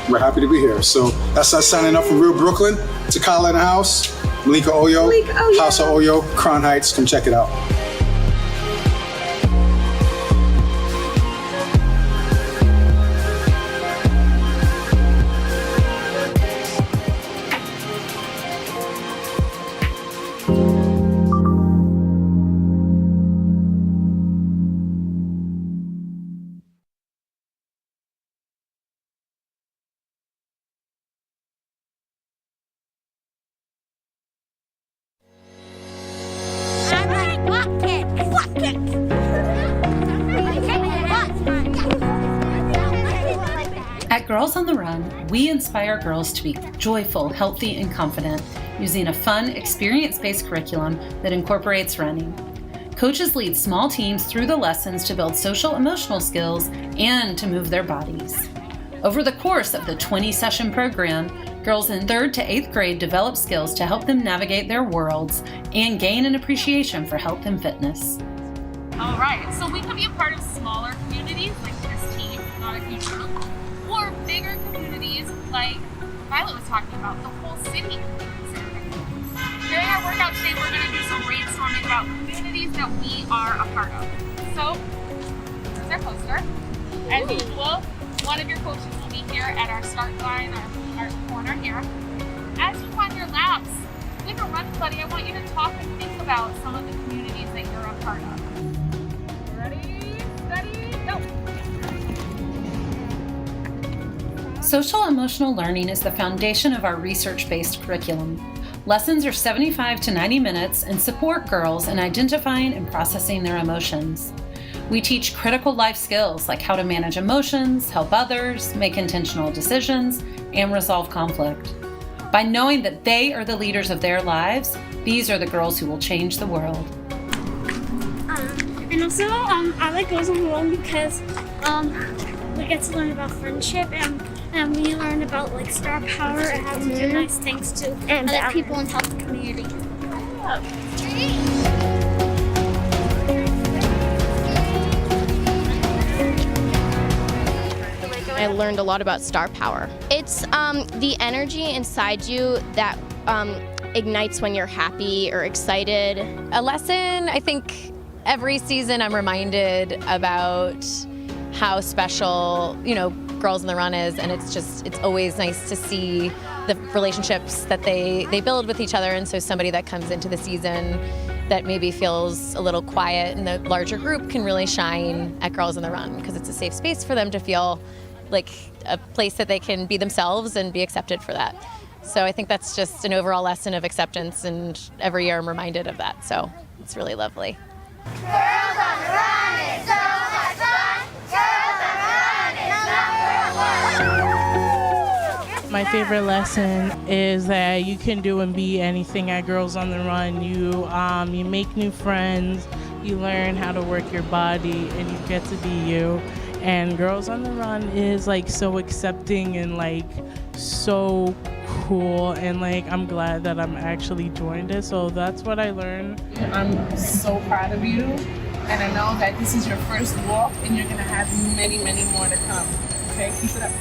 Speaker 2: we're happy to be here. So that's us signing up from Real Brooklyn. Takala in the house, Malika Oyo, House of Oyo, Crown Heights. Come check it out.
Speaker 5: At Girls on the Run, we inspire girls to be joyful, healthy, and confident using a fun, experience-based curriculum that incorporates running. Coaches lead small teams through the lessons to build social emotional skills and to move their bodies. Over the course of the 20-session program, girls in 3rd to 8th grade develop skills to help them navigate their worlds and gain an appreciation for health and fitness.
Speaker 6: All right, so we can be a part of smaller communities like this team, not a huge group, or bigger communities like Violet was talking about, the whole city. During our workout today, we're going to do some brainstorming about communities that we are a part of. So, here's our poster. As usual, one of your coaches will be here at our start line, our corner here. As you find your laps, with a run buddy, I want you to talk and think about some of the communities that you're a part of. Ready, steady, go!
Speaker 5: Social emotional learning is the foundation of our research-based curriculum. Lessons are 75 to 90 minutes and support girls in identifying and processing their emotions. We teach critical life skills like how to manage emotions, help others, make intentional decisions, and resolve conflict. By knowing that they are the leaders of their lives, these are the girls who will change the world.
Speaker 8: And also, I like Girls on the Run because we get to learn about friendship and we learn about like star power and how to do nice things to other people and help the community.
Speaker 9: I learned a lot about star power. It's the energy inside you that ignites when you're happy or excited.
Speaker 10: A lesson, I think every season I'm reminded about how special, Girls on the Run is, and it's always nice to see the relationships that they build with each other. And so somebody that comes into the season that maybe feels a little quiet in the larger group can really shine at Girls on the Run because it's a safe space for them to feel like a place that they can be themselves and be accepted for that. So I think that's just an overall lesson of acceptance, and every year I'm reminded of that. So it's really lovely.
Speaker 8: Girls on the Run is so much fun. Girls on the Run is number one.
Speaker 11: My favorite lesson is that you can do and be anything at Girls on the Run. You make new friends, you learn how to work your body, and you get to be you. And Girls on the Run is like so accepting and like so cool, and like I'm glad that I'm actually joined it. So that's what I learned.
Speaker 12: I'm so proud of you, and I know that this is your first walk and you're gonna have many, many more to come. Okay, keep it up.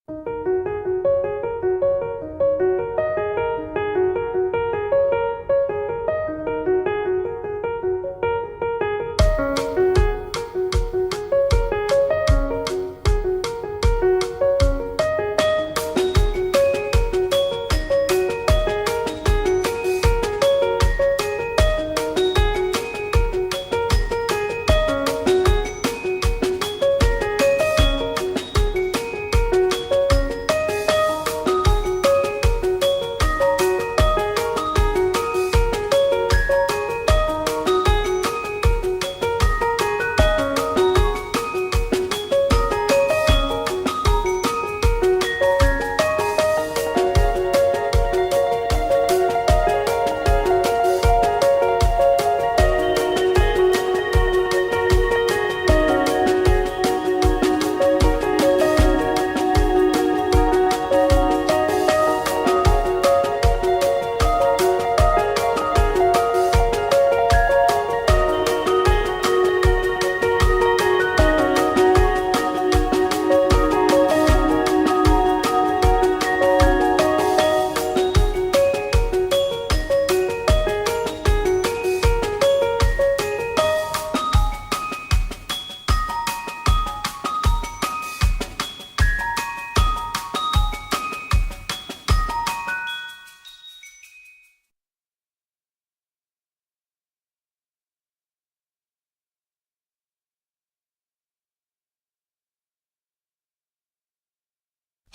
Speaker 8: Girls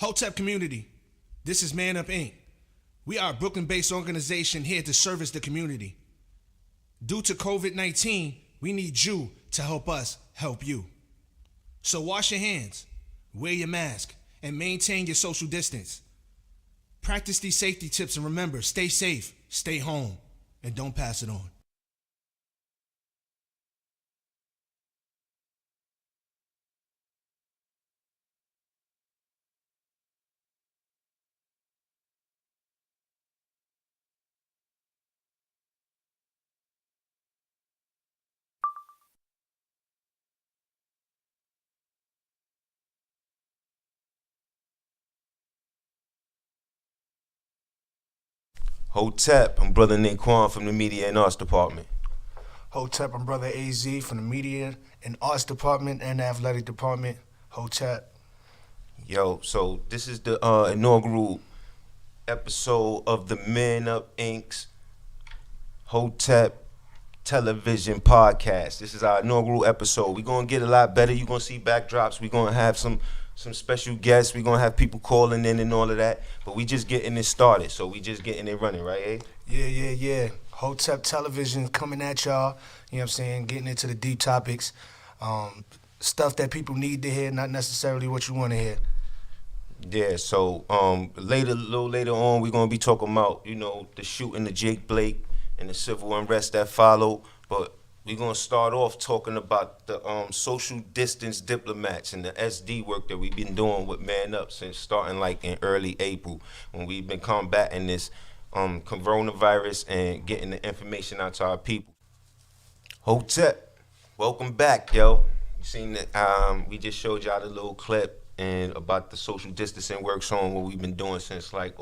Speaker 7: Hotep community, this is Man Up Inc. We are a Brooklyn-based organization here to service the community. Due to COVID-19, we need you to help us help you. So wash your hands, wear your mask, and maintain your social distance. Practice these safety tips and remember, stay safe, stay home, and don't pass it on.
Speaker 13: Hotep, I'm Brother Naquan from the Media and Arts Department.
Speaker 14: Hotep, I'm Brother AZ from the Media and Arts Department and the Athletic Department. Hotep.
Speaker 13: Yo, so this is the inaugural episode of the Men Up Inc.'s Hotep Television Podcast. This is our inaugural episode. We're going to get a lot better. You're going to see backdrops. We're going to have some special guests. We're going to have people calling in and all of that. But we just getting it started. So we just getting it running, right, eh?
Speaker 14: Yeah. Hotep Television coming at y'all. You know what I'm saying? Getting into the deep topics. Stuff that people need to hear, not necessarily what you want to hear.
Speaker 13: Yeah, so a little later on, we're going to be talking about, the shooting of Jake Blake and the civil unrest that followed. But we're going to start off talking about the social distance diplomats and the SD work that we've been doing with Man Up since starting like in early April when we've been combating this coronavirus and getting the information out to our people. Hotep, welcome back, yo. You seen that? We just showed y'all the little clip and about the social distancing work on what we've been doing since like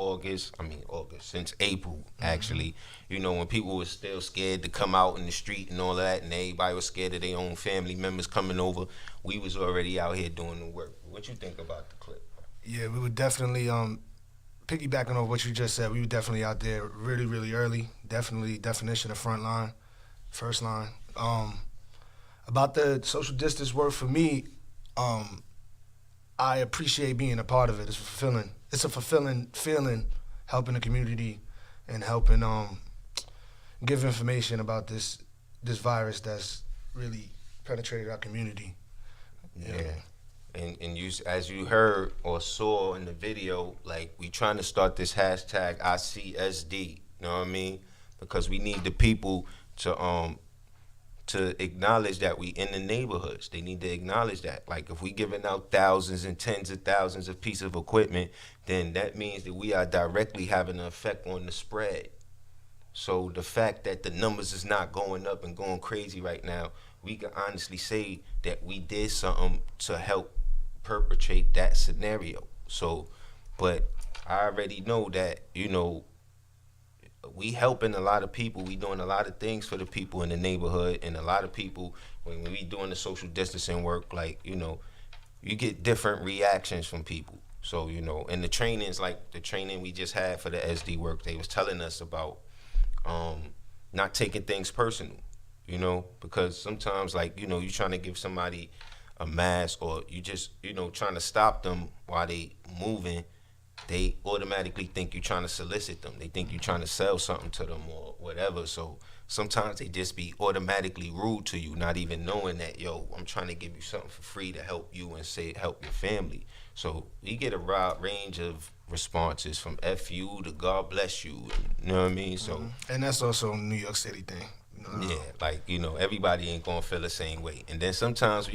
Speaker 13: since April, actually. When people were still scared to come out in the street and all of that, and everybody was scared of their own family members coming over, we was already out here doing the work. What you think about the clip?
Speaker 14: Yeah, we were definitely, piggybacking on what you just said, we were definitely out there really, really early. Definitely definition of first line. About the social distance work for me, I appreciate being a part of it. It's fulfilling. It's a fulfilling feeling, helping the community and helping give information about this virus that's really penetrated our community.
Speaker 13: Yeah. And you, as you heard or saw in the video, like we trying to start this hashtag ICSD. You know what I mean? Because we need the people to acknowledge that we in the neighborhoods. They need to acknowledge that. Like if we giving out thousands and tens of thousands of pieces of equipment, then that means that we are directly having an effect on the spread. So the fact that the numbers is not going up and going crazy right now, we can honestly say that we did something to help perpetrate that scenario. So, but I already know that, we helping a lot of people. We doing a lot of things for the people in the neighborhood, and a lot of people, when we doing the social distancing work, like, you get different reactions from people. So, and the trainings, like the training we just had for the SD work, they was telling us about not taking things personal, because sometimes, like, you trying to give somebody a mask or you just, trying to stop them while they moving, they automatically think you're trying to solicit them. They think you're trying to sell something to them or whatever. So sometimes they just be automatically rude to you, not even knowing that, I'm trying to give you something for free to help you and help your family. So we get a wide range of responses from F you to God bless you. You know what I mean? So
Speaker 14: and that's also a New York City thing.
Speaker 13: Yeah, like, everybody ain't gonna feel the same way. And then sometimes,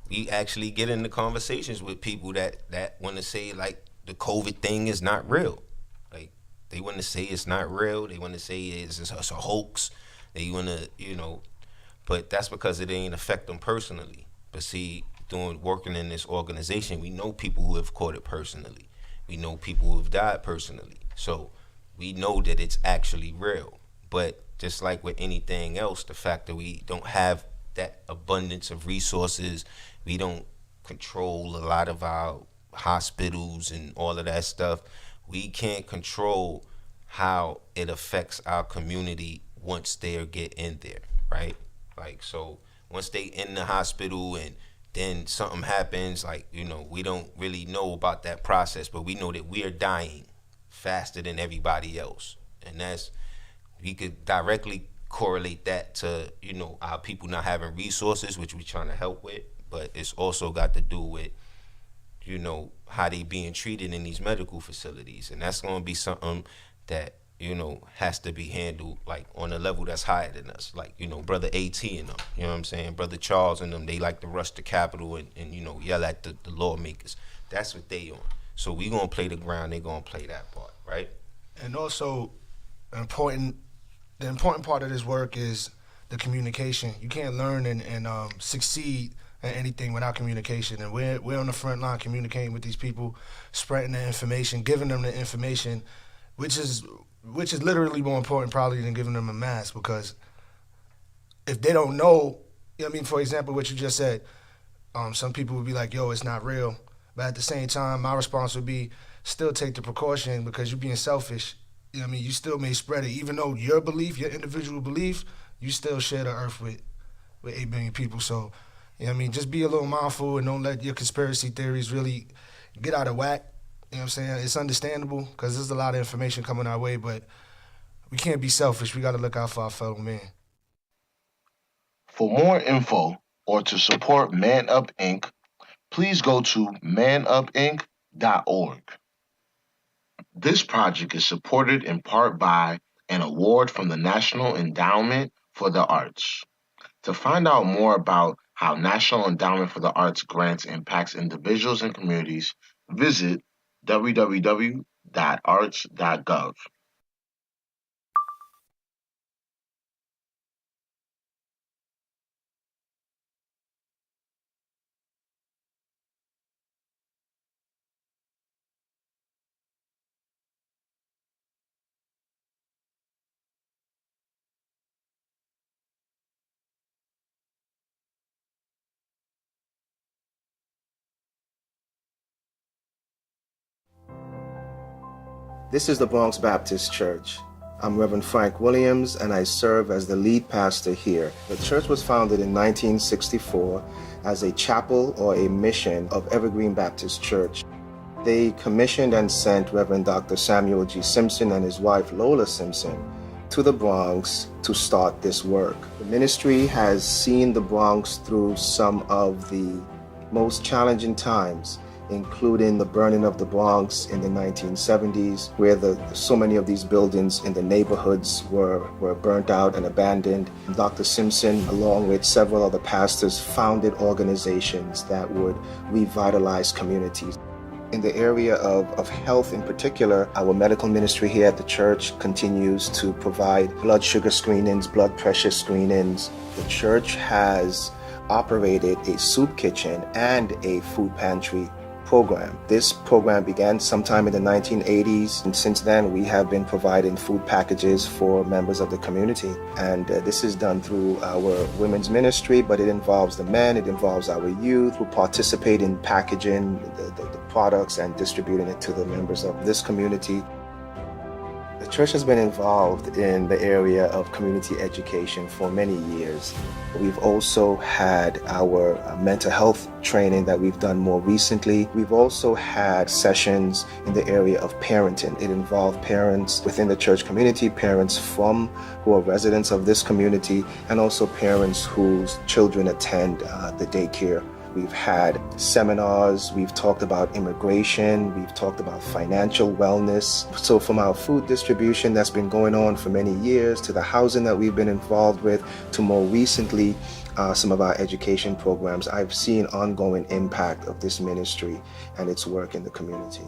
Speaker 13: we actually get into conversations with people that want to say, like, the COVID thing is not real. Like, they want to say it's not real. They want to say it's a hoax. They want to, but that's because it ain't affect them personally. But see, working in this organization, we know people who have caught it personally. We know people who have died personally. So we know that it's actually real. But just like with anything else, the fact that we don't have that abundance of resources, we don't control a lot of our hospitals and all of that stuff, we can't control how it affects our community once they get in there, right? Like, so once they in the hospital and then something happens, like, you know, we don't really know about that process, but we know that we are dying faster than everybody else. And we could directly correlate that to, you know, our people not having resources, which we're trying to help with, but it's also got to do with, you know, how they being treated in these medical facilities. And that's going to be something that, you know, has to be handled like on a level that's higher than us. Like, you know, Brother AT and them, you know what I'm saying? Brother Charles and them, they like to rush the Capitol and you know, yell at the lawmakers. That's what they on. So we going to play the ground, they going to play that part, right?
Speaker 14: And also, the important part of this work is the communication. You can't learn and succeed at anything without communication. And we're on the front line communicating with these people, spreading the information, giving them the information, which is literally more important probably than giving them a mask, because if they don't know, you know what I mean, for example, what you just said, some people would be like, yo, it's not real. But at the same time, my response would be, still take the precaution, because you're being selfish. You know what I mean? You still may spread it. Even though your belief, your individual belief, you still share the earth with 8 billion people. So, you know what I mean? Just be a little mindful and don't let your conspiracy theories really get out of whack. You know what I'm saying? It's understandable because there's a lot of information coming our way, but we can't be selfish. We got to look out for our fellow man.
Speaker 15: For more info or to support Man Up Inc., please go to manupinc.org. This project is supported in part by an award from the National Endowment for the Arts. To find out more about how National Endowment for the Arts grants impacts individuals and communities, visit www.arts.gov.
Speaker 16: This is the Bronx Baptist Church. I'm Reverend Frank Williams, and I serve as the lead pastor here. The church was founded in 1964 as a chapel or a mission of Evergreen Baptist Church. They commissioned and sent Reverend Dr. Samuel G. Simpson and his wife Lola Simpson to the Bronx to start this work. The ministry has seen the Bronx through some of the most challenging times, including the burning of the Bronx in the 1970s, where so many of these buildings in the neighborhoods were burnt out and abandoned. Dr. Simpson, along with several other pastors, founded organizations that would revitalize communities. In the area of health in particular, our medical ministry here at the church continues to provide blood sugar screenings, blood pressure screenings. The church has operated a soup kitchen and a food pantry program. This program began sometime in the 1980s, and since then we have been providing food packages for members of the community. And this is done through our women's ministry, but it involves the men, it involves our youth who participate in packaging the products and distributing it to the members of this community. The church has been involved in the area of community education for many years. We've also had our mental health training that we've done more recently. We've also had sessions in the area of parenting. It involved parents within the church community, parents who are residents of this community, and also parents whose children attend the daycare. We've had seminars, we've talked about immigration, we've talked about financial wellness. So from our food distribution that's been going on for many years, to the housing that we've been involved with, to more recently some of our education programs, I've seen ongoing impact of this ministry and its work in the community.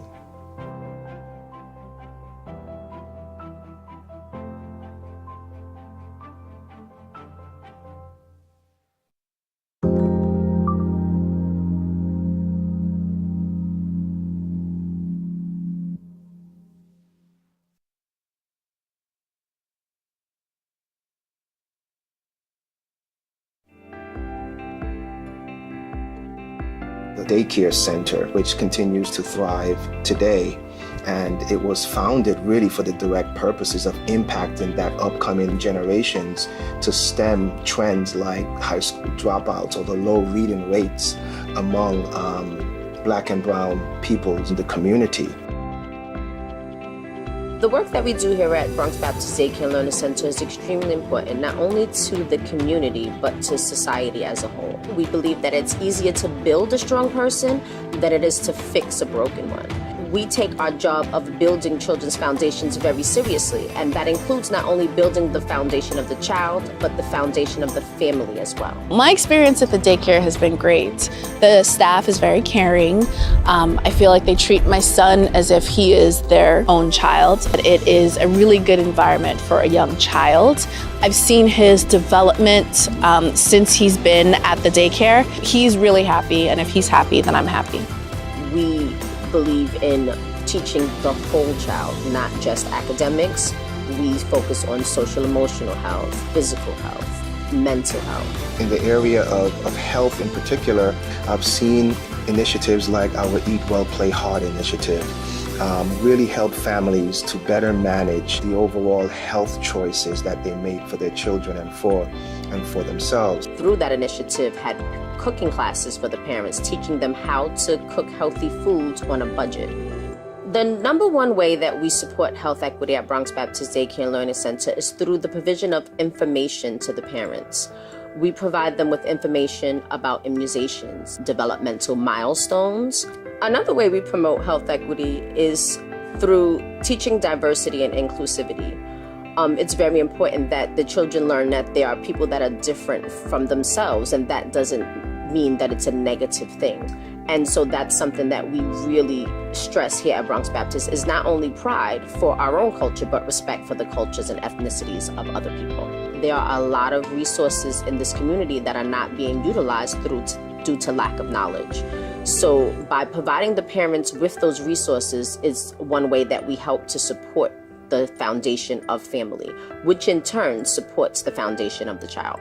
Speaker 16: The daycare center, which continues to thrive today, And it was founded really for the direct purposes of impacting that upcoming generations to stem trends like high school dropouts or the low reading rates among Black and brown peoples in the community.
Speaker 17: The work that we do here at Bronx Baptist Daycare and Learning Center is extremely important, not only to the community, but to society as a whole. We believe that it's easier to build a strong person than it is to fix a broken one. We take our job of building children's foundations very seriously, and that includes not only building the foundation of the child, but the foundation of the family as well.
Speaker 19: My experience at the daycare has been great. The staff is very caring. I feel like they treat my son as if he is their own child. It is a really good environment for a young child. I've seen his development since he's been at the daycare. He's really happy, and if he's happy, then I'm happy.
Speaker 17: We believe in teaching the whole child, not just academics. We focus on social emotional health, physical health, mental health.
Speaker 16: In the area of health in particular, I've seen initiatives like our Eat Well, Play Hard initiative really help families to better manage the overall health choices that they make for their children and for themselves.
Speaker 17: Through that initiative, had cooking classes for the parents, teaching them how to cook healthy foods on a budget. The number one way that we support health equity at Bronx Baptist Daycare and Learning Center is through the provision of information to the parents. We provide them with information about immunizations, developmental milestones. Another way we promote health equity is through teaching diversity and inclusivity. It's very important that the children learn that there are people that are different from themselves, and that doesn't mean that it's a negative thing. And so that's something that we really stress here at Bronx Baptist, is not only pride for our own culture, but respect for the cultures and ethnicities of other people. There are a lot of resources in this community that are not being utilized due to lack of knowledge. So by providing the parents with those resources is one way that we help to support the foundation of family, which in turn supports the foundation of the child.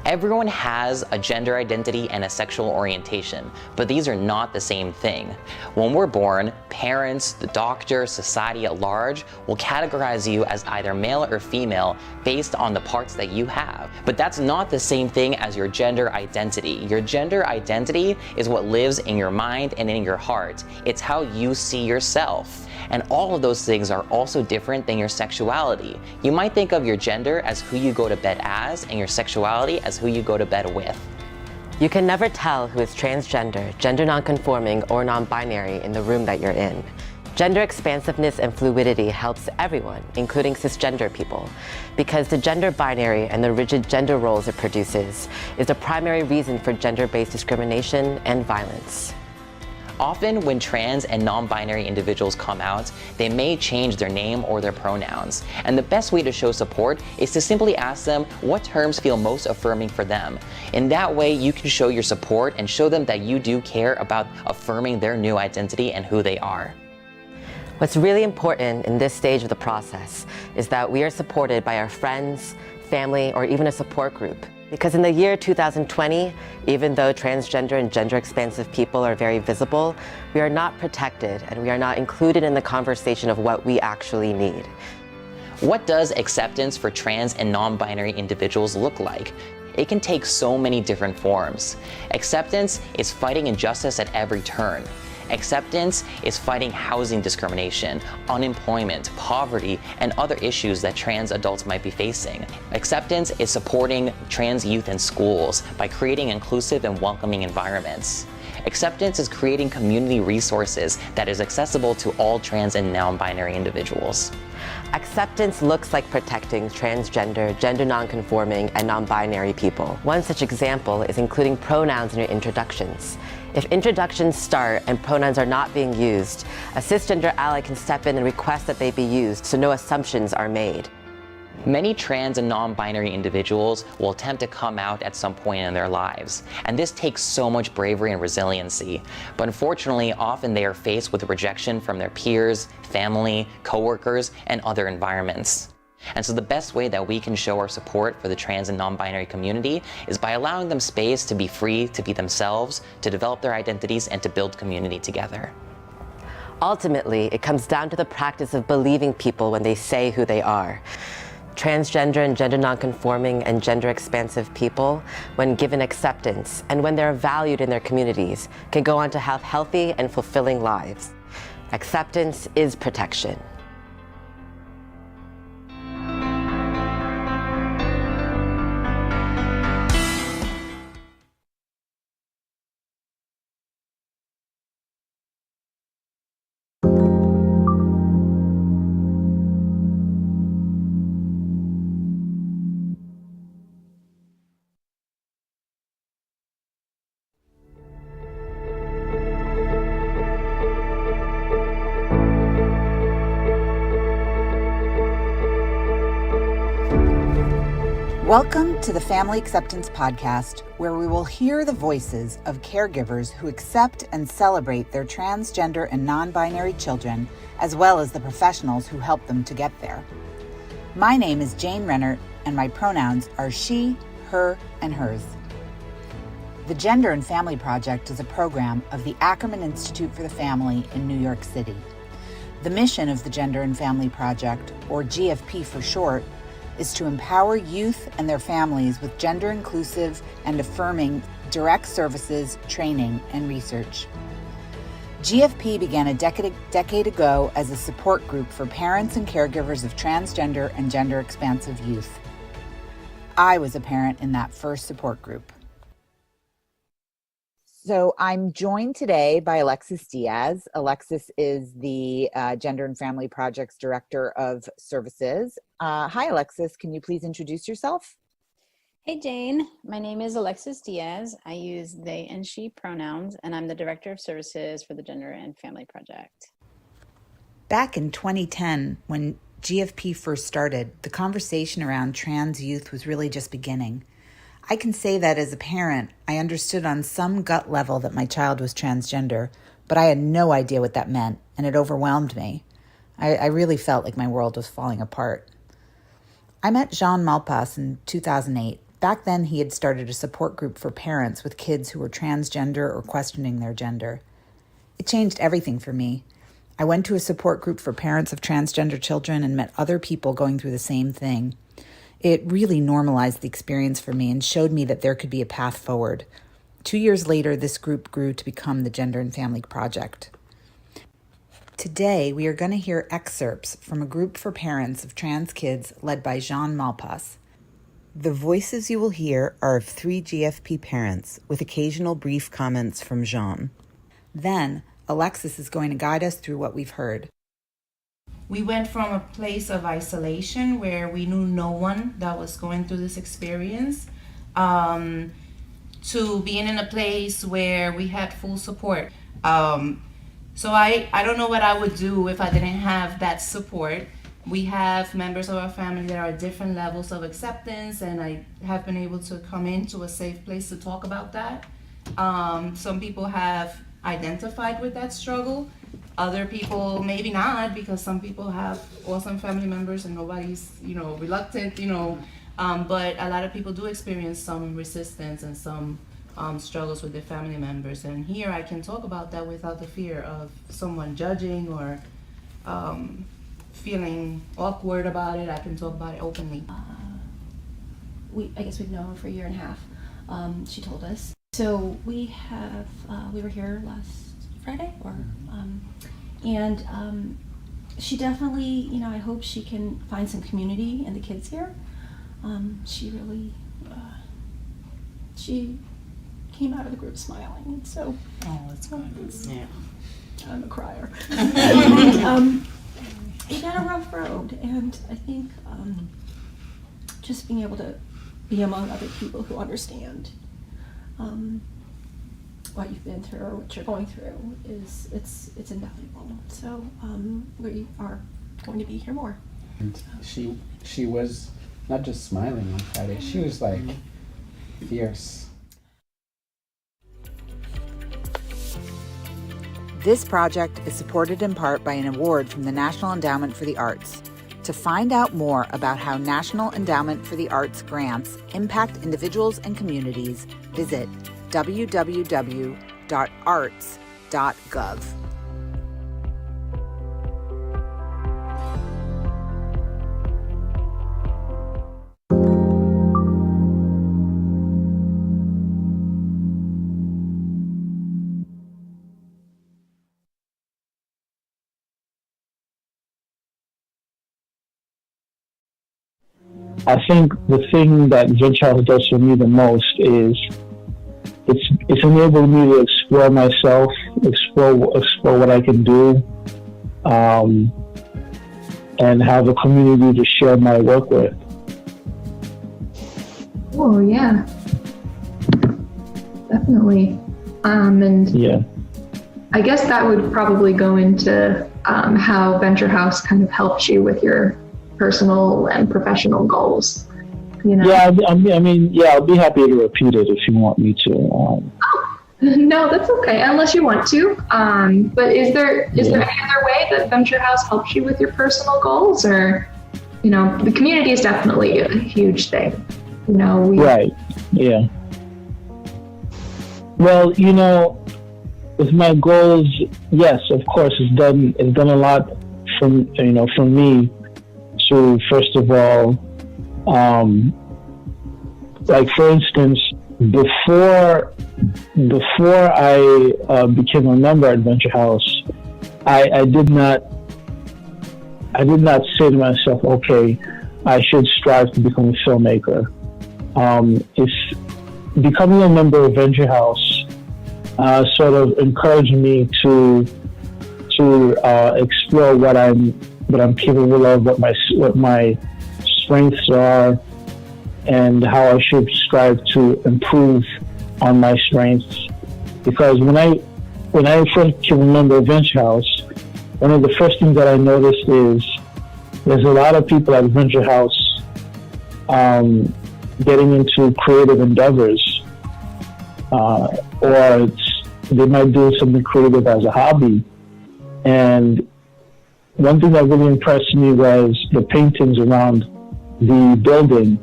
Speaker 20: Everyone has a gender identity and a sexual orientation, but these are not the same thing. When we're born, parents, the doctor, society at large will categorize you as either male or female based on the parts that you have. But that's not the same thing as your gender identity. Your gender identity is what lives in your mind and in your heart. It's how you see yourself. And all of those things are also different than your sexuality. You might think of your gender as who you go to bed as, and your sexuality as who you go to bed with.
Speaker 22: You can never tell who is transgender, gender nonconforming, or non-binary in the room that you're in. Gender expansiveness and fluidity helps everyone, including cisgender people, because the gender binary and the rigid gender roles it produces is the primary reason for gender-based discrimination and violence.
Speaker 20: Often when trans and non-binary individuals come out, they may change their name or their pronouns. And the best way to show support is to simply ask them what terms feel most affirming for them. In that way, you can show your support and show them that you do care about affirming their new identity and who they are.
Speaker 22: What's really important in this stage of the process is that we are supported by our friends, family, or even a support group. Because in the year 2020, even though transgender and gender expansive people are very visible, we are not protected and we are not included in the conversation of what we actually need.
Speaker 20: What does acceptance for trans and non-binary individuals look like? It can take so many different forms. Acceptance is fighting injustice at every turn. Acceptance is fighting housing discrimination, unemployment, poverty, and other issues that trans adults might be facing. Acceptance is supporting trans youth in schools by creating inclusive and welcoming environments. Acceptance is creating community resources that is accessible to all trans and non-binary individuals.
Speaker 22: Acceptance looks like protecting transgender, gender nonconforming, and non-binary people. One such example is including pronouns in your introductions. If introductions start and pronouns are not being used, a cisgender ally can step in and request that they be used so no assumptions are made.
Speaker 20: Many trans and non-binary individuals will attempt to come out at some point in their lives, and this takes so much bravery and resiliency. But unfortunately, often they are faced with rejection from their peers, family, coworkers, and other environments. And so the best way that we can show our support for the trans and non-binary community is by allowing them space to be free, to be themselves, to develop their identities, and to build community together.
Speaker 22: Ultimately, it comes down to the practice of believing people when they say who they are. Transgender and gender nonconforming and gender expansive people, when given acceptance and when they're valued in their communities, can go on to have healthy and fulfilling lives. Acceptance is protection.
Speaker 18: Welcome to the Family Acceptance Podcast, where we will hear the voices of caregivers who accept and celebrate their transgender and non-binary children, as well as the professionals who help them to get there. My name is Jane Rennert, and my pronouns are she, her, and hers. The Gender and Family Project is a program of the Ackerman Institute for the Family in New York City. The mission of the Gender and Family Project, or GFP for short, is to empower youth and their families with gender-inclusive and affirming direct services, training, and research. GFP began a decade ago as a support group for parents and caregivers of transgender and gender-expansive youth. I was a parent in that first support group. So I'm joined today by Alexis Diaz. Alexis is the Gender and Family Project's Director of Services. Hi, Alexis. Can you please introduce yourself?
Speaker 21: Hey, Jane. My name is Alexis Diaz. I use they and she pronouns, and I'm the Director of Services for the Gender and Family Project.
Speaker 18: Back in 2010, when GFP first started, the conversation around trans youth was really just beginning. I can say that as a parent, I understood on some gut level that my child was transgender, but I had no idea what that meant, and it overwhelmed me. I really felt like my world was falling apart. I met Jean Malpas in 2008. Back then, he had started a support group for parents with kids who were transgender or questioning their gender. It changed everything for me. I went to a support group for parents of transgender children and met other people going through the same thing. It really normalized the experience for me and showed me that there could be a path forward. 2 years later, this group grew to become the Gender and Family Project. Today, we are going to hear excerpts from a group for parents of trans kids led by Jean Malpas. The voices you will hear are of 3 GFP parents, with occasional brief comments from Jean. Then, Alexis is going to guide us through what we've heard.
Speaker 23: We went from a place of isolation where we knew no one that was going through this experience to being in a place where we had full support. So I don't know what I would do if I didn't have that support. We have members of our family that are at different levels of acceptance, and I have been able to come into a safe place to talk about that. Some people have identified with that struggle. Other people maybe not, because some people have awesome family members and nobody's, reluctant, but a lot of people do experience some resistance and some struggles with their family members. And here I can talk about that without the fear of someone judging or feeling awkward about it. I can talk about it openly.
Speaker 24: I guess we've known her for a year and a half. She told us. So we were here last Friday, and she definitely, I hope she can find some community in the kids here. She really, she came out of the group smiling, and so. Oh, that's good. Yeah. I'm a crier. it had a rough road, and I think just being able to be among other people who understand what you've been through or what you're going through it's invaluable. So we are going to be here more.
Speaker 1: And she was not just smiling on Friday, she was like fierce.
Speaker 18: This project is supported in part by an award from the National Endowment for the Arts. To find out more about how National Endowment for the Arts grants impact individuals and communities, visit www.arts.gov.
Speaker 2: I think the thing that Venture House does for me the most is it's enabled me to explore myself, explore what I can do, and have a community to share my work with.
Speaker 3: Oh yeah, definitely. And
Speaker 2: yeah,
Speaker 3: I guess that would probably go into how Venture House kind of helps you with your personal and professional goals. You know?
Speaker 2: Yeah, I mean, yeah, I'll be happy to repeat it if you want me to.
Speaker 3: No, that's okay, unless you want to. But is there any other way that Venture House helps you with your personal goals, or the community is definitely a huge thing. Right.
Speaker 2: Yeah. Well, with my goals, yes, of course, it's done a lot from me to, first of all, like for instance, before I became a member at Venture House, I did not say to myself, okay, I should strive to become a filmmaker. It's becoming a member of Venture House sort of encouraged me to explore what I'm capable of, what my strengths are, and how I should strive to improve on my strengths. Because when I first became a member of Venture House, one of the first things that I noticed is there's a lot of people at Venture House getting into creative endeavors, or they might do something creative as a hobby. And one thing that really impressed me was the paintings around the building,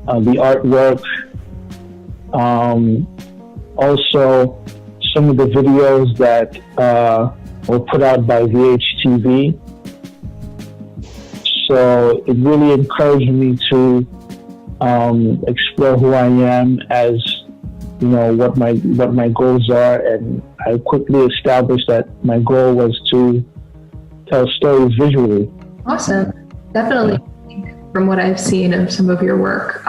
Speaker 2: the artwork, also some of the videos that were put out by VHTV. So it really encouraged me to explore who I am, as what my goals are, and I quickly established that my goal was to tell stories visually.
Speaker 3: Awesome. Definitely. From what I've seen of some of your work,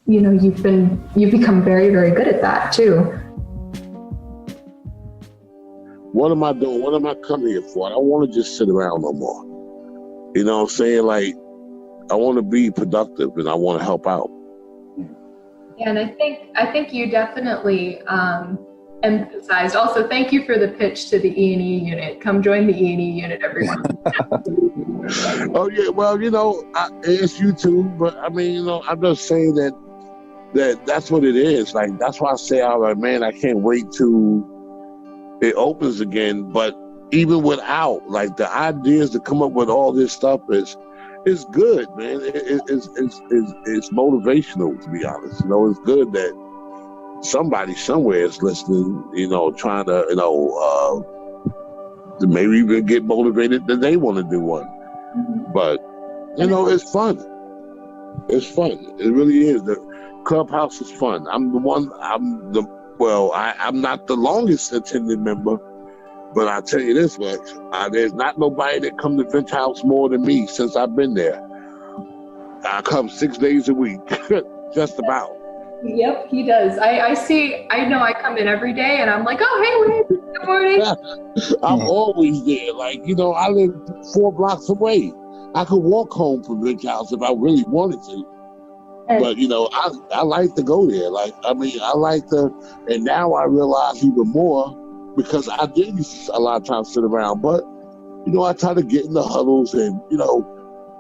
Speaker 3: you've become very, very good at that too.
Speaker 4: What am I doing? What am I coming here for? I don't want to just sit around no more. You know what I'm saying? Like, I want to be productive and I want to help out.
Speaker 3: And I think you definitely emphasized. Also, thank you for the pitch to the E&E unit. Come join the E&E unit, everyone.
Speaker 4: Oh yeah, well, it's you too, but I mean, I'm just saying that's what it is. Like, that's why I say, all right, man, I can't wait till it opens again. But even without, like, the ideas to come up with all this stuff is good, man. It's motivational, to be honest. It's good that somebody somewhere is listening, trying to, maybe even get motivated that they want to do one. But, it's fun. It's fun. It really is. The clubhouse is fun. I'm not the longest attended member, but I'll tell you this much. There's not nobody that come to Venture House more than me since I've been there. I come 6 days a week, just about.
Speaker 3: Yep, he does. I know I come in every day and I'm like, oh, hey, Wade, good morning.
Speaker 4: I'm always there. Like, I live 4 blocks away. I could walk home from Bric House if I really wanted to. But, I like to go there. I like to, and now I realize even more because I did a lot of times sit around. But, I try to get in the huddles and,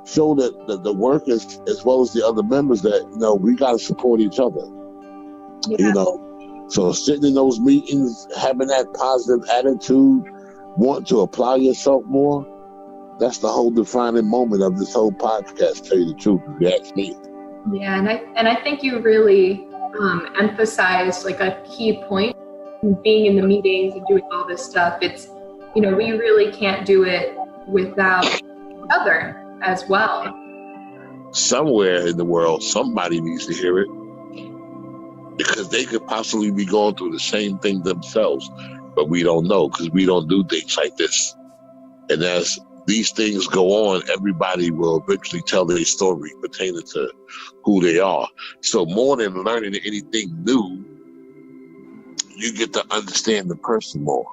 Speaker 4: show that the workers as well as the other members that, we got to support each other.
Speaker 3: Yeah.
Speaker 4: So sitting in those meetings, having that positive attitude, wanting to apply yourself more, that's the whole defining moment of this whole podcast, tell you the truth, if you ask me.
Speaker 3: Yeah, and I think you really emphasized like a key point, being in the meetings and doing all this stuff. It's, we really can't do it without each other as well.
Speaker 4: Somewhere in the world, somebody needs to hear it because they could possibly be going through the same thing themselves, but we don't know because we don't do things like this. And as these things go on, everybody will eventually tell their story pertaining to who they are. So more than learning anything new, you get to understand the person more.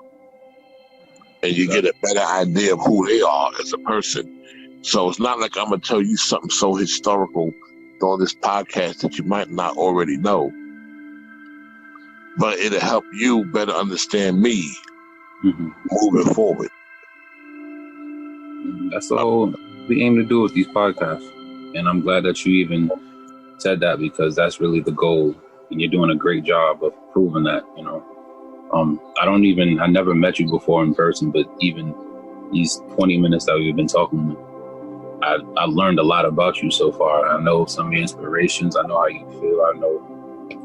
Speaker 4: And you get a better idea of who they are as a person. So it's not like I'm going to tell you something so historical on this podcast that you might not already know. But it'll help you better understand me moving forward.
Speaker 5: That's all we aim to do with these podcasts. And I'm glad that you even said that because that's really the goal. And you're doing a great job of proving that, I never met you before in person, but even these 20 minutes that we've been talking, I learned a lot about you so far. I know some of your inspirations. I know how you feel.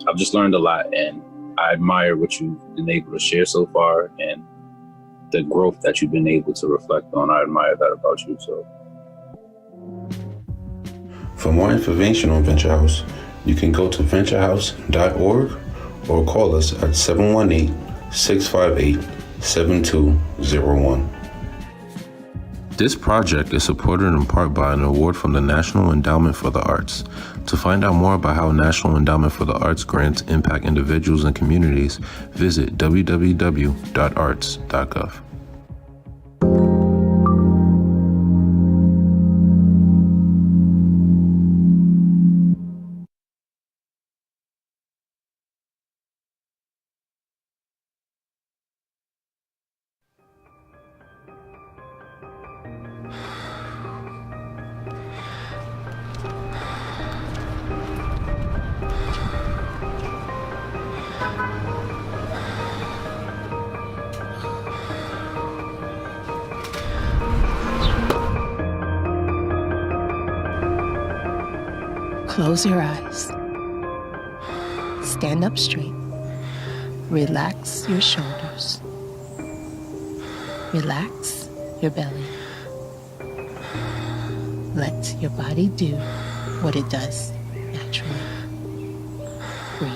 Speaker 5: I've just learned a lot, and I admire what you've been able to share so far and the growth that you've been able to reflect on. I admire that about you. So,
Speaker 6: for more information on Venture House, you can go to venturehouse.org or call us at 718-658-7201. This project is supported in part by an award from the National Endowment for the Arts. To find out more about how National Endowment for the Arts grants impact individuals and communities, visit www.arts.gov.
Speaker 9: Close your eyes. Stand up straight. Relax your shoulders. Relax your belly. Let your body do what it does naturally. Breathe.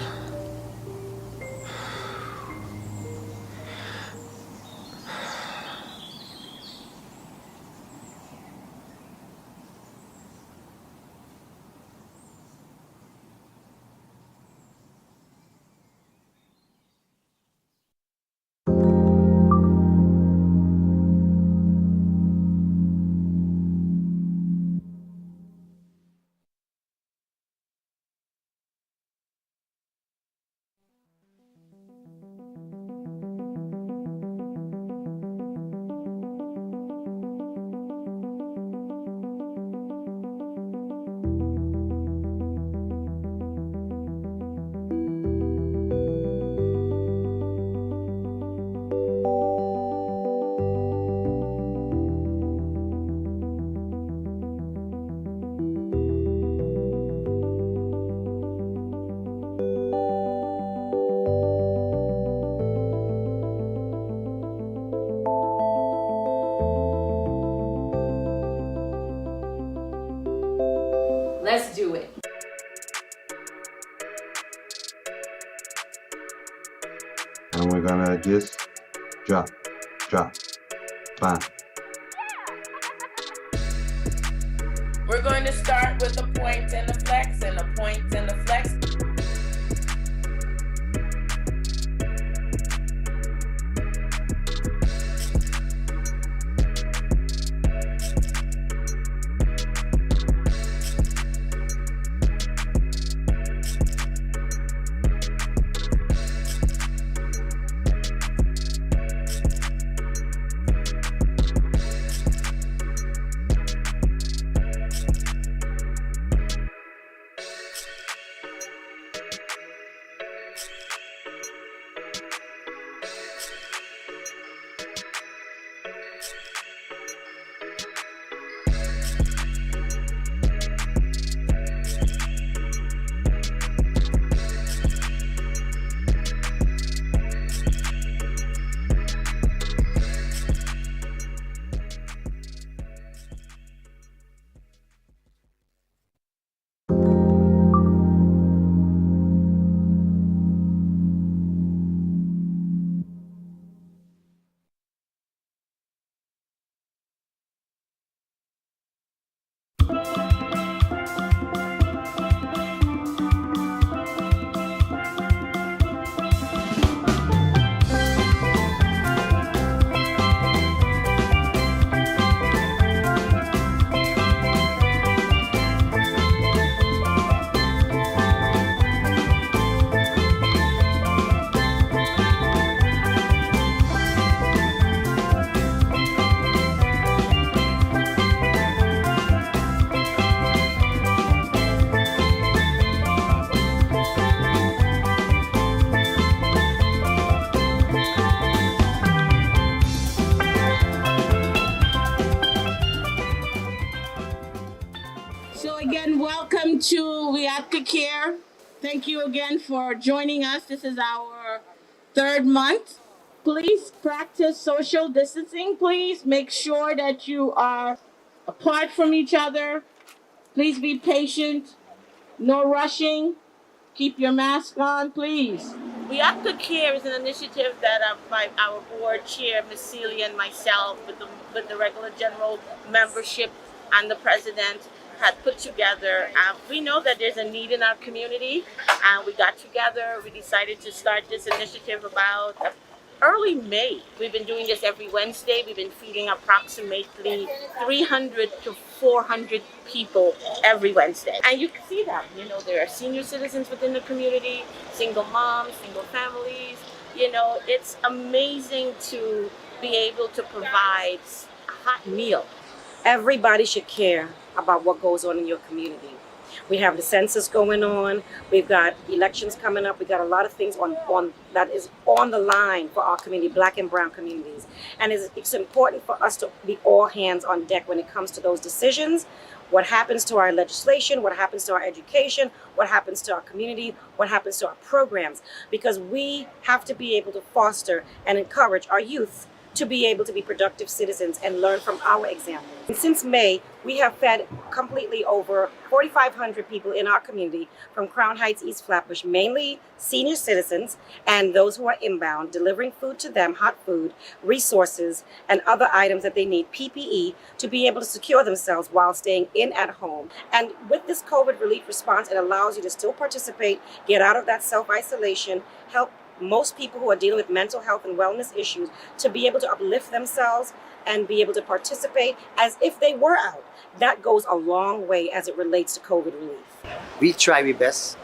Speaker 17: Let's do it.
Speaker 10: And we're gonna just drop, bam.
Speaker 23: We're going to start with a point and a flex and a point and a flex.
Speaker 7: Care, thank you again for joining us. This is our third month. Please practice social distancing. Please make sure that you are apart from each other. Please be patient. No rushing. Keep your mask on, please. We Act Good Care is an initiative that by our board chair, Ms. Seeley, and myself, with the regular general membership and the president, had put together. We know that there's a need in our community, and we got together. We decided to start this initiative about early May. We've been doing this every Wednesday. We've been feeding approximately 300 to 400 people every Wednesday. And you can see that, there are senior citizens within the community, single moms, single families. It's amazing to be able to provide a hot meal.
Speaker 8: Everybody should care about what goes on in your community. We have the census going on. We've got elections coming up. We've got a lot of things on that is on the line for our community, Black and brown communities. And it's important for us to be all hands on deck when it comes to those decisions. What happens to our legislation, what happens to our education, what happens to our community, what happens to our programs. Because we have to be able to foster and encourage our youth to be able to be productive citizens and learn from our example. And since May, we have fed completely over 4,500 people in our community from Crown Heights, East Flatbush, mainly senior citizens and those who are inbound, delivering food to them, hot food, resources, and other items that they need, PPE, to be able to secure themselves while staying in at home. And with this COVID relief response, it allows you to still participate, get out of that self-isolation, help most people who are dealing with mental health and wellness issues to be able to uplift themselves and be able to participate as if they were out. That goes a long way as it relates to COVID relief.
Speaker 11: We try our best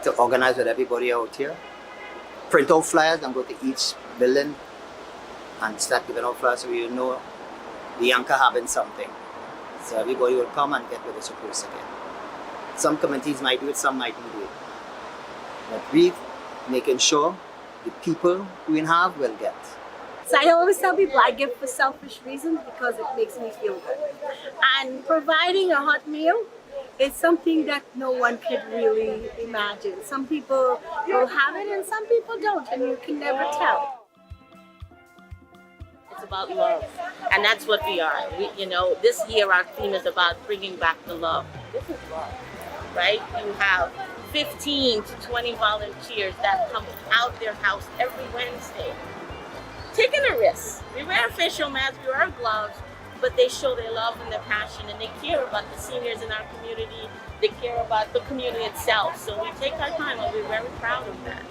Speaker 11: to organize with everybody out here, print out flyers and go to each building and start giving out flyers so you know the anchor having something. So everybody will come and get what they're supposed to get. Some communities might do it, some mightn't do it. But we making sure the people we have will get.
Speaker 12: So I always tell people I give for selfish reasons because it makes me feel good. And providing a hot meal is something that no one could really imagine. Some people will have it and some people don't, and you can never tell.
Speaker 25: It's about love, and that's what we are. This year our theme is about bringing back the love. This is love, right? You have 15 to 20 volunteers that come out their house every Wednesday, taking a risk. We wear facial masks, we wear gloves, but they show their love and their passion, and they care about the seniors in our community. They care about the community itself. So we take our time, and we're very proud of that.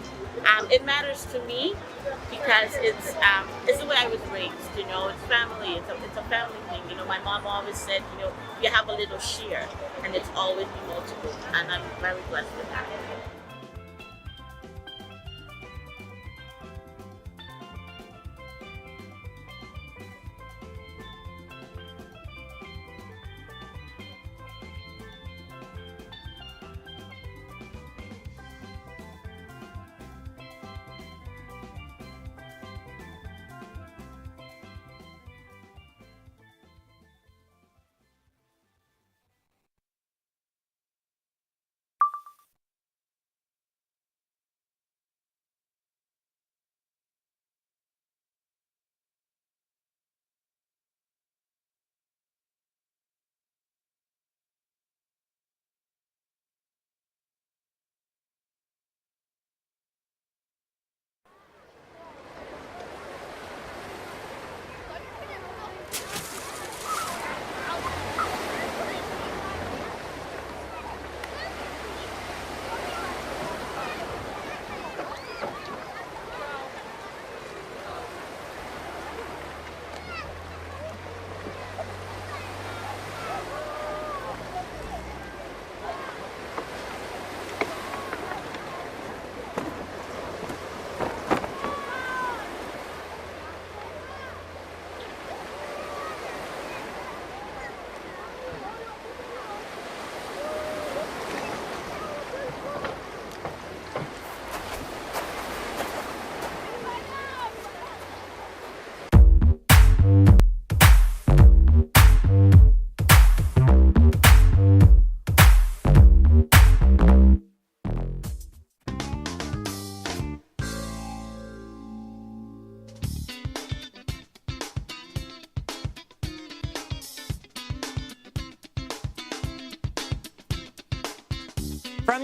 Speaker 25: It matters to me because it's the way I was raised. It's family. It's a family thing. My mom always said, you have a little share, and it's always be multiple. And I'm very blessed with that.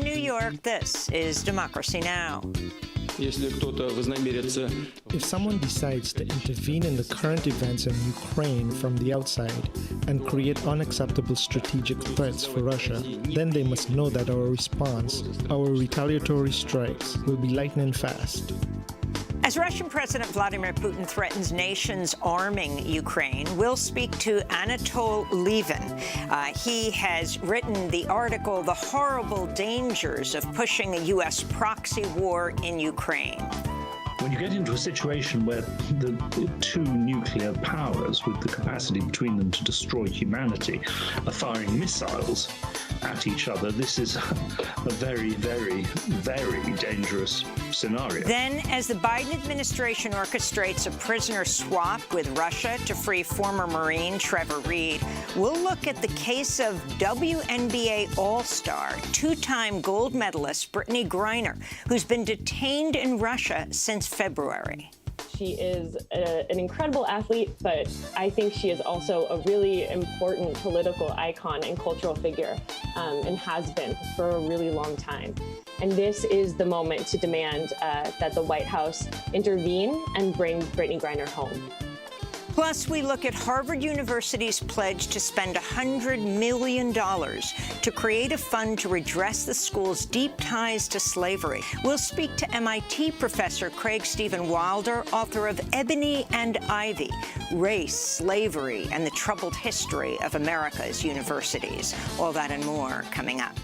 Speaker 13: From New York, this is Democracy Now!
Speaker 14: If someone decides to intervene in the current events in Ukraine from the outside and create unacceptable strategic threats for Russia, then they must know that our response, our retaliatory strikes, will be lightning fast.
Speaker 13: As Russian President Vladimir Putin threatens nations arming Ukraine, we'll speak to Anatol Levin. He has written the article, The Horrible Dangers of Pushing a U.S. Proxy War in Ukraine.
Speaker 15: When you get into a situation where the two nuclear powers with the capacity between them to destroy humanity are firing missiles at each other, this is a very, very, very dangerous scenario.
Speaker 13: Then, as the Biden administration orchestrates a prisoner swap with Russia to free former Marine Trevor Reed, we'll look at the case of WNBA All-Star, two-time gold medalist Brittany Griner, who's been detained in Russia since February.
Speaker 16: She is an incredible athlete, but I think she is also a really important political icon and cultural figure, and has been for a really long time. And this is the moment to demand that the White House intervene and bring Brittany Griner home.
Speaker 13: Plus, we look at Harvard University's pledge to spend $100 million to create a fund to redress the school's deep ties to slavery. We'll speak to MIT professor Craig Stephen Wilder, author of Ebony and Ivy, Race, Slavery, and the Troubled History of America's Universities. All that and more coming up.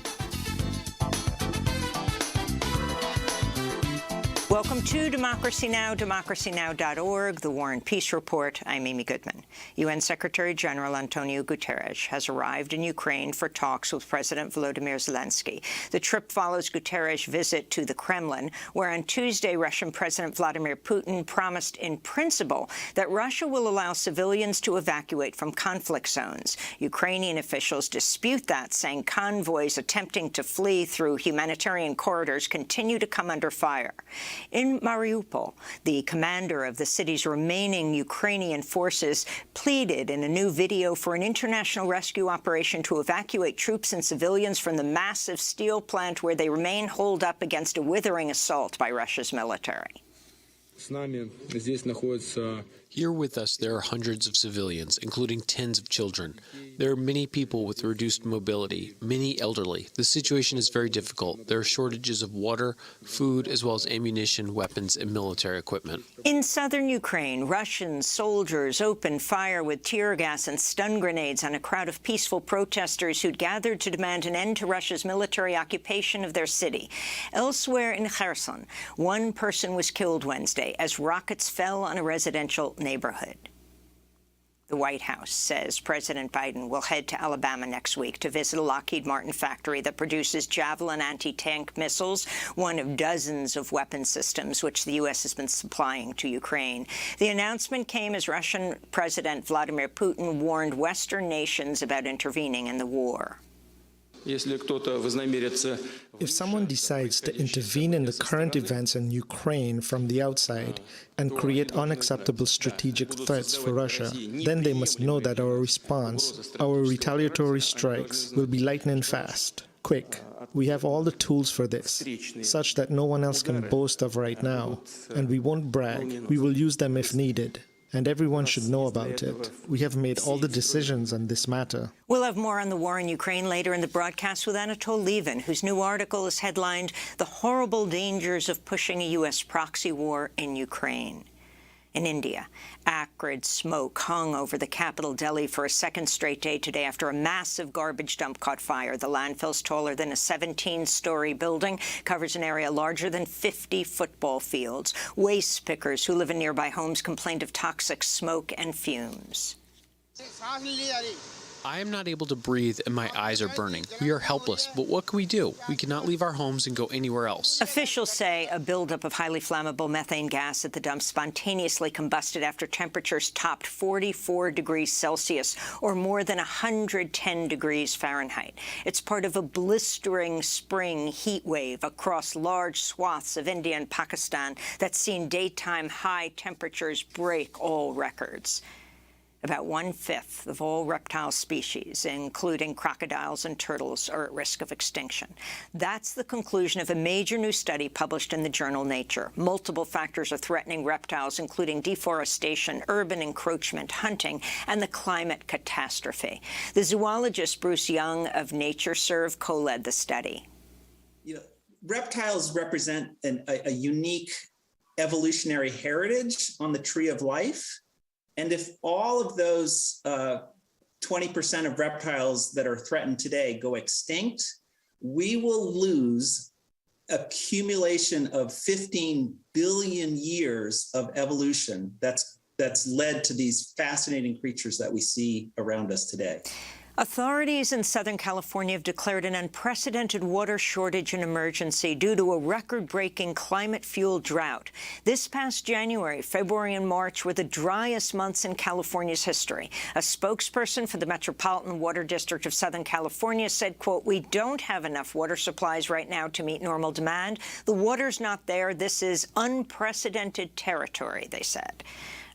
Speaker 13: Welcome to Democracy Now!, democracynow.org, the War and Peace Report. I'm Amy Goodman. UN Secretary General Antonio Guterres has arrived in Ukraine for talks with President Volodymyr Zelensky. The trip follows Guterres' visit to the Kremlin, where on Tuesday, Russian President Vladimir Putin promised in principle that Russia will allow civilians to evacuate from conflict zones. Ukrainian officials dispute that, saying convoys attempting to flee through humanitarian corridors continue to come under fire. In Mariupol, the commander of the city's remaining Ukrainian forces pleaded in a new video for an international rescue operation to evacuate troops and civilians from the massive steel plant where they remain holed up against a withering assault by Russia's military.
Speaker 19: Here with us, there are hundreds of civilians, including tens of children. There are many people with reduced mobility, many elderly. The situation is very difficult. There are shortages of water, food, as well as ammunition, weapons, and military equipment.
Speaker 13: In southern Ukraine, Russian soldiers opened fire with tear gas and stun grenades on a crowd of peaceful protesters who'd gathered to demand an end to Russia's military occupation of their city. Elsewhere in Kherson, one person was killed Wednesday as rockets fell on a residential neighborhood. The White House says President Biden will head to Alabama next week to visit a Lockheed Martin factory that produces Javelin anti-tank missiles, one of dozens of weapon systems which the U.S. has been supplying to Ukraine. The announcement came as Russian President Vladimir Putin warned Western nations about intervening in the war.
Speaker 14: If someone decides to intervene in the current events in Ukraine from the outside and create unacceptable strategic threats for Russia, then they must know that our response, our retaliatory strikes, will be lightning fast, quick. We have all the tools for this, such that no one else can boast of right now, and we won't brag. We will use them if needed. And everyone should know about it. We have made all the decisions on this matter.
Speaker 13: We'll have more on the war in Ukraine later in the broadcast with Anatol Levin, whose new article is headlined, The Horrible Dangers of Pushing a U.S. Proxy War in Ukraine. In India, acrid smoke hung over the capital Delhi for a second straight day today after a massive garbage dump caught fire. The landfill's taller than a 17-story building, covers an area larger than 50 football fields. Waste pickers who live in nearby homes complained of toxic smoke and fumes.
Speaker 19: I am not able to breathe and my eyes are burning. We are helpless, but what can we do? We cannot leave our homes and go anywhere else.
Speaker 13: Officials say a buildup of highly flammable methane gas at the dump spontaneously combusted after temperatures topped 44 degrees Celsius, or more than 110 degrees Fahrenheit. It's part of a blistering spring heat wave across large swaths of India and Pakistan that's seen daytime high temperatures break all records. About 1/5 of all reptile species, including crocodiles and turtles, are at risk of extinction. That's the conclusion of a major new study published in the journal Nature. Multiple factors are threatening reptiles, including deforestation, urban encroachment, hunting, and the climate catastrophe. The zoologist Bruce Young of NatureServe co-led the study.
Speaker 1: Reptiles represent a unique evolutionary heritage on the tree of life. And if all of those 20% of reptiles that are threatened today go extinct, we will lose accumulation of 15 billion years of evolution that's led to these fascinating creatures that we see around us today.
Speaker 13: Authorities in Southern California have declared an unprecedented water shortage and emergency due to a record-breaking climate-fueled drought. This past January, February, and March were the driest months in California's history. A spokesperson for the Metropolitan Water District of Southern California said, quote, "We don't have enough water supplies right now to meet normal demand. The water's not there. This is unprecedented territory," they said.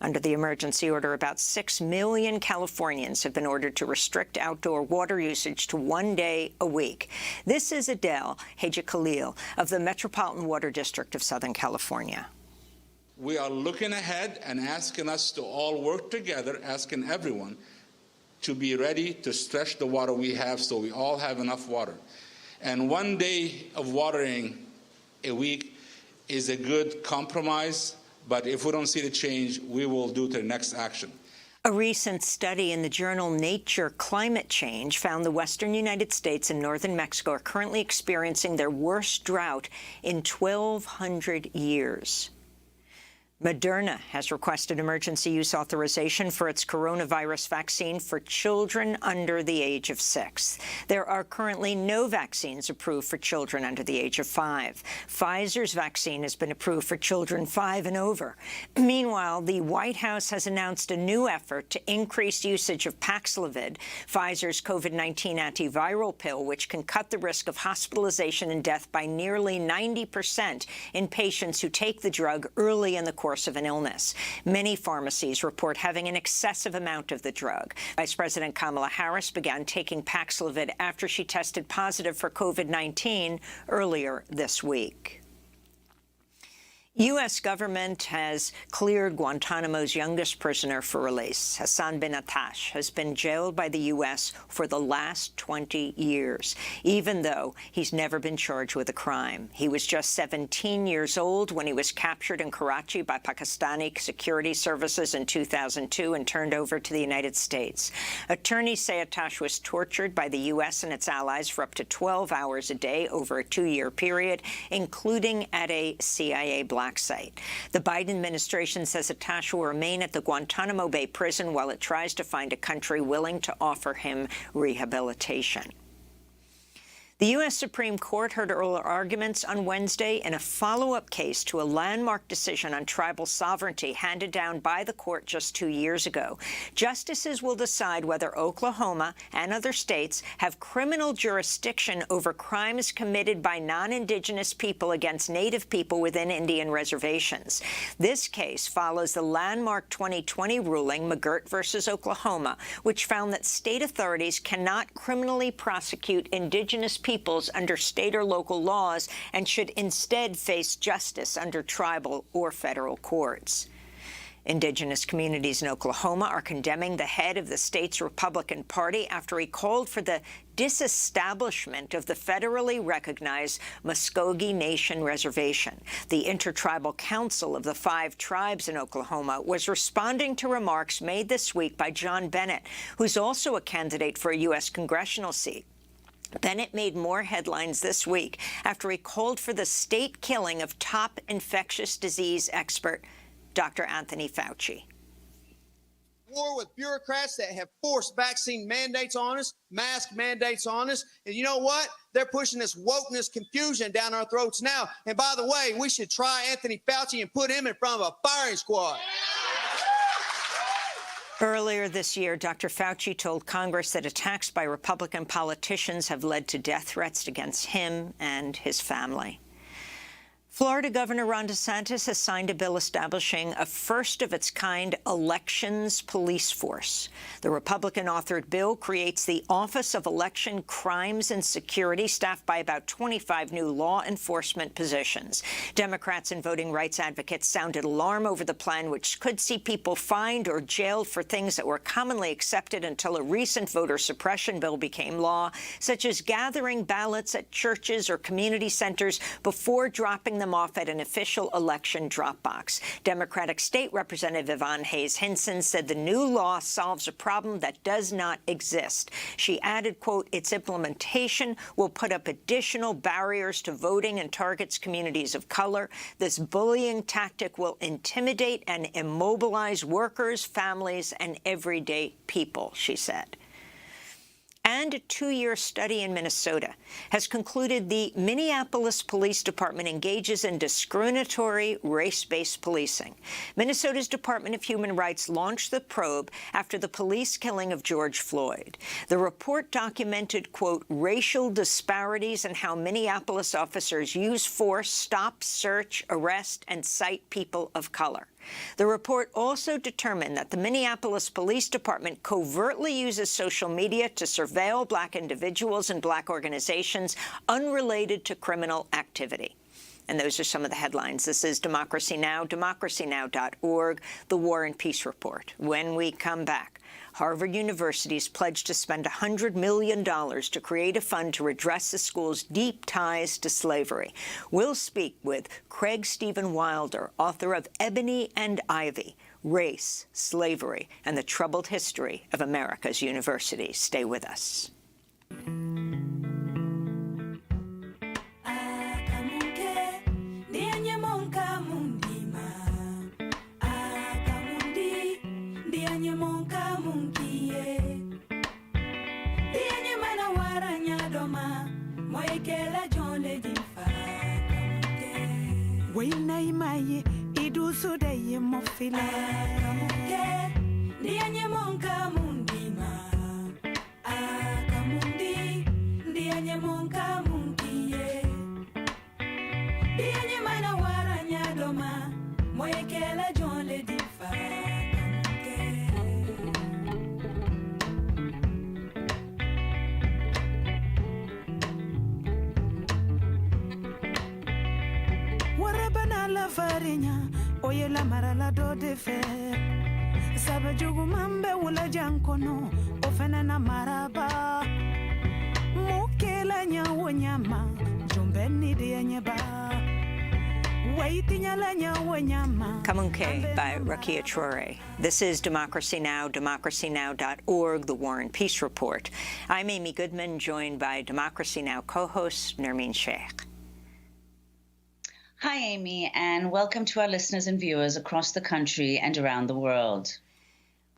Speaker 13: Under the emergency order, about 6 million Californians have been ordered to restrict outdoor water usage to 1 day a week. This is Adele Haji-Khalil of the Metropolitan Water District of Southern California.
Speaker 20: We are looking ahead and asking us to all work together, asking everyone to be ready to stretch the water we have so we all have enough water. And 1 day of watering a week is a good compromise. But if we don't see the change, we will do the next action.
Speaker 13: A recent study in the journal Nature Climate Change found the western United States and northern Mexico are currently experiencing their worst drought in 1,200 years. Moderna has requested emergency use authorization for its coronavirus vaccine for children under the age of 6. There are currently no vaccines approved for children under the age of 5. Pfizer's vaccine has been approved for children 5 and over. Meanwhile, the White House has announced a new effort to increase usage of Paxlovid, Pfizer's COVID-19 antiviral pill, which can cut the risk of hospitalization and death by nearly 90% in patients who take the drug early in the course of an illness. Many pharmacies report having an excessive amount of the drug. Vice President Kamala Harris began taking Paxlovid after she tested positive for COVID-19 earlier this week. U.S. government has cleared Guantanamo's youngest prisoner for release. Hassan bin Attash has been jailed by the U.S. for the last 20 years, even though he's never been charged with a crime. He was just 17 years old when he was captured in Karachi by Pakistani security services in 2002 and turned over to the United States. Attorneys say Attash was tortured by the U.S. and its allies for up to 12 hours a day over a 2-year period, including at a CIA black site. The Biden administration says Attash will remain at the Guantanamo Bay prison while it tries to find a country willing to offer him rehabilitation. The U.S. Supreme Court heard oral arguments on Wednesday in a follow-up case to a landmark decision on tribal sovereignty handed down by the court just 2 years ago. Justices will decide whether Oklahoma and other states have criminal jurisdiction over crimes committed by non-Indigenous people against Native people within Indian reservations. This case follows the landmark 2020 ruling, McGirt versus Oklahoma, which found that state authorities cannot criminally prosecute Indigenous peoples under state or local laws and should instead face justice under tribal or federal courts. Indigenous communities in Oklahoma are condemning the head of the state's Republican Party after he called for the disestablishment of the federally recognized Muskogee Nation Reservation. The Intertribal Council of the 5 tribes in Oklahoma was responding to remarks made this week by John Bennett, who's also a candidate for a U.S. congressional seat. Bennett made more headlines this week after he called for the state killing of top infectious disease expert Dr. Anthony Fauci.
Speaker 21: War with bureaucrats that have forced vaccine mandates on us, mask mandates on us. And you know what? They're pushing this wokeness confusion down our throats now. And by the way, we should try Anthony Fauci and put him in front of a firing squad.
Speaker 13: Earlier this year, Dr. Fauci told Congress that attacks by Republican politicians have led to death threats against him and his family. Florida Governor Ron DeSantis has signed a bill establishing a first-of-its-kind elections police force. The Republican-authored bill creates the Office of Election Crimes and Security, staffed by about 25 new law enforcement positions. Democrats and voting rights advocates sounded alarm over the plan, which could see people fined or jailed for things that were commonly accepted until a recent voter suppression bill became law, such as gathering ballots at churches or community centers before dropping them off at an official election drop box. Democratic State Representative Yvonne Hayes Hinson said the new law solves a problem that does not exist. She added, quote, its implementation will put up additional barriers to voting and targets communities of color. This bullying tactic will intimidate and immobilize workers, families, and everyday people, she said. And a 2-year study in Minnesota has concluded the Minneapolis Police Department engages in discriminatory race-based policing. Minnesota's Department of Human Rights launched the probe after the police killing of George Floyd. The report documented, quote, racial disparities in how Minneapolis officers use force, stop, search, arrest, and cite people of color. The report also determined that the Minneapolis Police Department covertly uses social media to surveil Black individuals and Black organizations unrelated to criminal activity. And those are some of the headlines. This is Democracy Now!, democracynow.org, The War and Peace Report. When we come back, Harvard University's pledged to spend $100 million to create a fund to redress the school's deep ties to slavery. We'll speak with Craig Stephen Wilder, author of Ebony and Ivy, Race, Slavery, and the Troubled History of America's Universities. Stay with us.
Speaker 2: Wainaimaye idusu de mofile akamuke ndiye monka mundima akamundi ndiye monka mundiye ndiye mana waranya doma moyekela jonle difa la farinya oye la marala do de fe sabajugu mambe wula jankono ofena na maraba mukela nyawo nyama jumbeni de nyeba waitinya la nyawo nyama.
Speaker 13: Kamunke by Rakia Traore. This is Democracy Now!, democracynow.org, The War and Peace Report. I'm Amy Goodman, joined by Democracy Now! Co-host Nermeen Sheikh.
Speaker 3: Hi, Amy, and welcome to our listeners and viewers across the country and around the world.